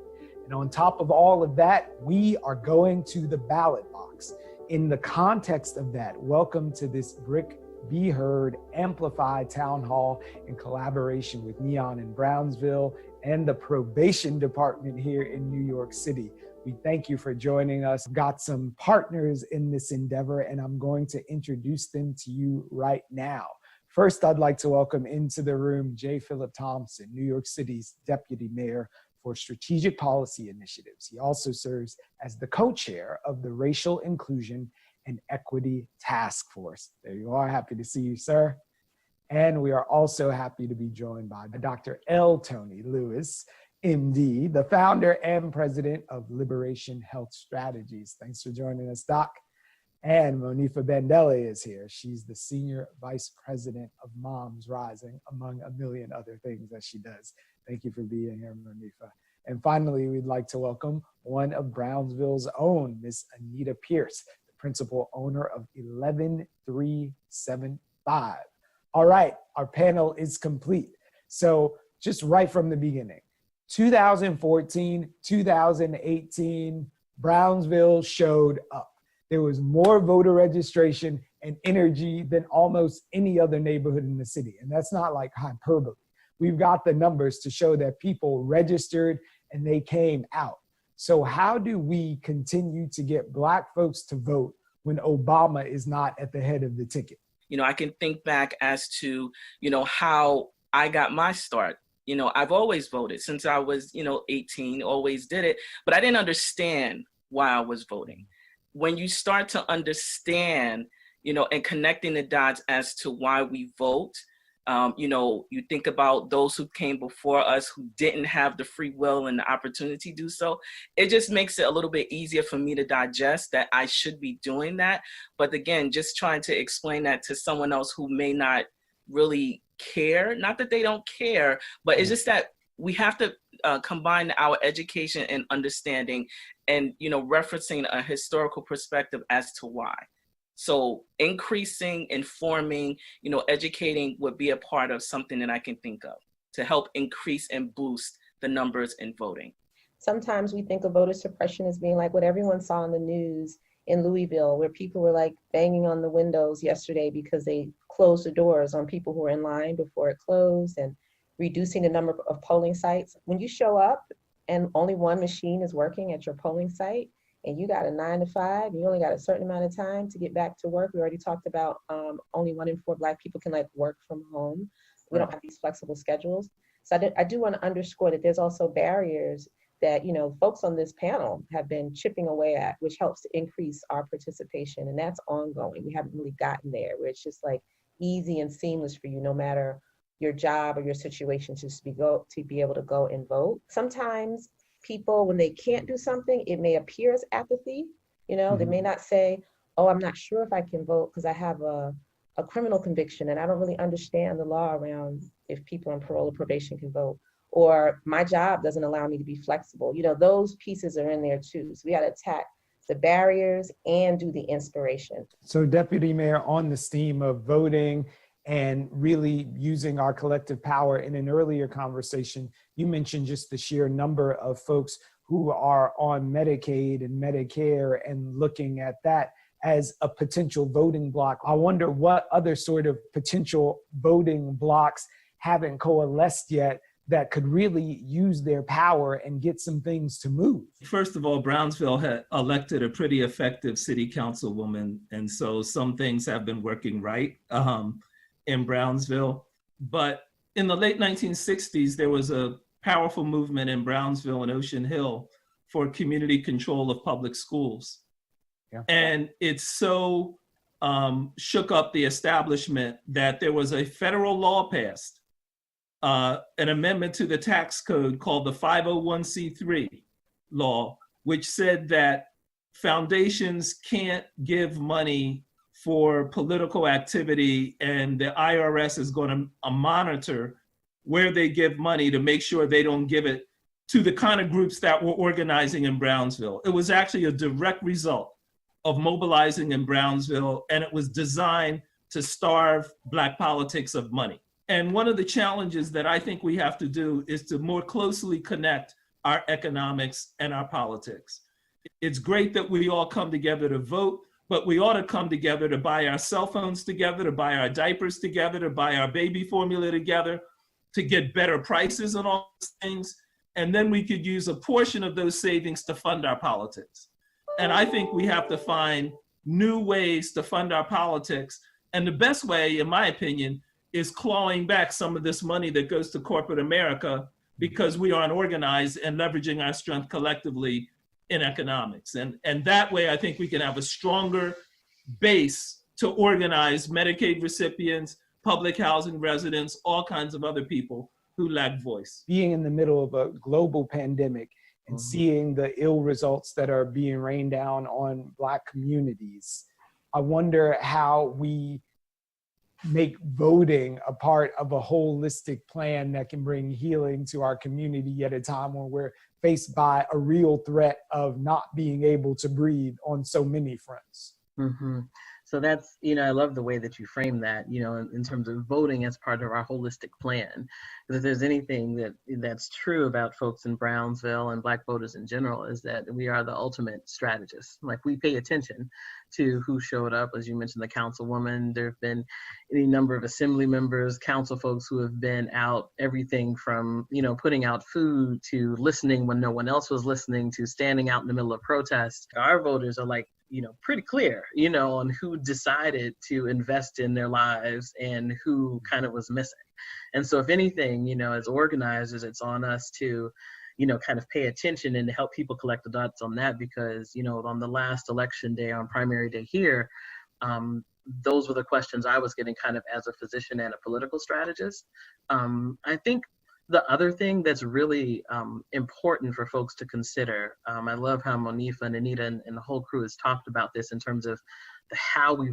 Speaker 1: And on top of all of that, we are going to the ballot box. In the context of that, welcome to this Bric Be Heard Amplified Town Hall in collaboration with Neon in Brownsville and the probation department here in New York City. We thank you for joining us. Got some partners in this endeavor, and I'm going to introduce them to you right now. First, I'd like to welcome into the room J. Philip Thompson, New York City's Deputy Mayor for Strategic Policy Initiatives. He also serves as the co-chair of the Racial Inclusion and Equity Task Force. There you are. Happy to see you, sir. And we are also happy to be joined by Dr. L. Tony Lewis, MD, the founder and president of Liberation Health Strategies. Thanks for joining us, Doc. And Monifa Bandele is here. She's the senior vice president of Moms Rising, among a million other things that she does. Thank you for being here, Monifa. And finally, we'd like to welcome one of Brownsville's own, Miss Anita Pierce, principal owner of 11375. All right, our panel is complete. So just right from the beginning, 2014, 2018, Brownsville showed up. There was more voter registration and energy than almost any other neighborhood in the city. And that's not like hyperbole. We've got the numbers to show that people registered and they came out. So how do we continue to get Black folks to vote when Obama is not at the head of the ticket?
Speaker 15: You know, I can think back as to, how I got my start. I've always voted since I was, 18, always did it, but I didn't understand why I was voting. When you start to understand, and connecting the dots as to why we vote, you think about those who came before us who didn't have the free will and the opportunity to do so. It just makes it a little bit easier for me to digest that I should be doing that. But again, just trying to explain that to someone else who may not really care, not that they don't care, but it's just that we have to combine our education and understanding and, referencing a historical perspective as to why. So increasing, informing, educating would be a part of something that I can think of to help increase and boost the numbers in voting.
Speaker 16: Sometimes we think of voter suppression as being like what everyone saw in the news in Louisville, where people were like banging on the windows yesterday because they closed the doors on people who were in line before it closed, and reducing the number of polling sites. When you show up and only one machine is working at your polling site, and you got a 9 to 5, you only got a certain amount of time to get back to work. We already talked about only 1 in 4 Black people can work from home. We don't have these flexible schedules. So I do want to underscore that there's also barriers that, folks on this panel have been chipping away at, which helps to increase our participation. And that's ongoing. We haven't really gotten there where it's just easy and seamless for you, no matter your job or your situation, to be able to go and vote. Sometimes people, when they can't do something, it may appear as apathy. They may not say, oh, I'm not sure if I can vote because I have a criminal conviction and I don't really understand the law around if people on parole or probation can vote, or my job doesn't allow me to be flexible. Those pieces are in there too. So we got to attack the barriers and do the inspiration.
Speaker 1: So Deputy Mayor, on this theme of voting and really using our collective power, in an earlier conversation, you mentioned just the sheer number of folks who are on Medicaid and Medicare and looking at that as a potential voting block. I wonder what other sort of potential voting blocks haven't coalesced yet that could really use their power and get some things to move.
Speaker 19: First of all, Brownsville had elected a pretty effective city councilwoman, and so some things have been working right in Brownsville. But in the late 1960s, there was a powerful movement in Brownsville and Ocean Hill for community control of public schools. Yeah. And it so shook up the establishment that there was a federal law passed, an amendment to the tax code called the 501c3 law, which said that foundations can't give money for political activity, and the IRS is going to monitor where they give money to make sure they don't give it to the kind of groups that were organizing in Brownsville. It was actually a direct result of mobilizing in Brownsville, and it was designed to starve Black politics of money. And one of the challenges that I think we have to do is to more closely connect our economics and our politics. It's great that we all come together to vote, but we ought to come together to buy our cell phones together, to buy our diapers together, to buy our baby formula together, to get better prices on all those things. And then we could use a portion of those savings to fund our politics. And I think we have to find new ways to fund our politics. And the best way, in my opinion, is clawing back some of this money that goes to corporate America because we aren't organized and leveraging our strength collectively in economics. And that way, I think we can have a stronger base to organize Medicaid recipients, public housing residents, all kinds of other people who lack voice.
Speaker 1: Being in the middle of a global pandemic and seeing the ill results that are being rained down on Black communities, I wonder how we make voting a part of a holistic plan that can bring healing to our community at a time when we're faced by a real threat of not being able to breathe on so many fronts.
Speaker 9: Mm-hmm. So that's, I love the way that you frame that, in terms of voting as part of our holistic plan. Because if there's anything that's true about folks in Brownsville and Black voters in general, is that we are the ultimate strategists. Like, we pay attention to who showed up. As you mentioned, the councilwoman, there have been any number of assembly members, council folks who have been out, everything from, putting out food to listening when no one else was listening to standing out in the middle of protests. Our voters are like, pretty clear, on who decided to invest in their lives and who kind of was missing. And so if anything, as organizers, it's on us to, kind of pay attention and to help people collect the dots on that, because, on the last election day, on primary day here, those were the questions I was getting kind of as a physician and a political strategist. I think the other thing that's really important for folks to consider, I love how Monifa and Anita and the whole crew has talked about this in terms of how we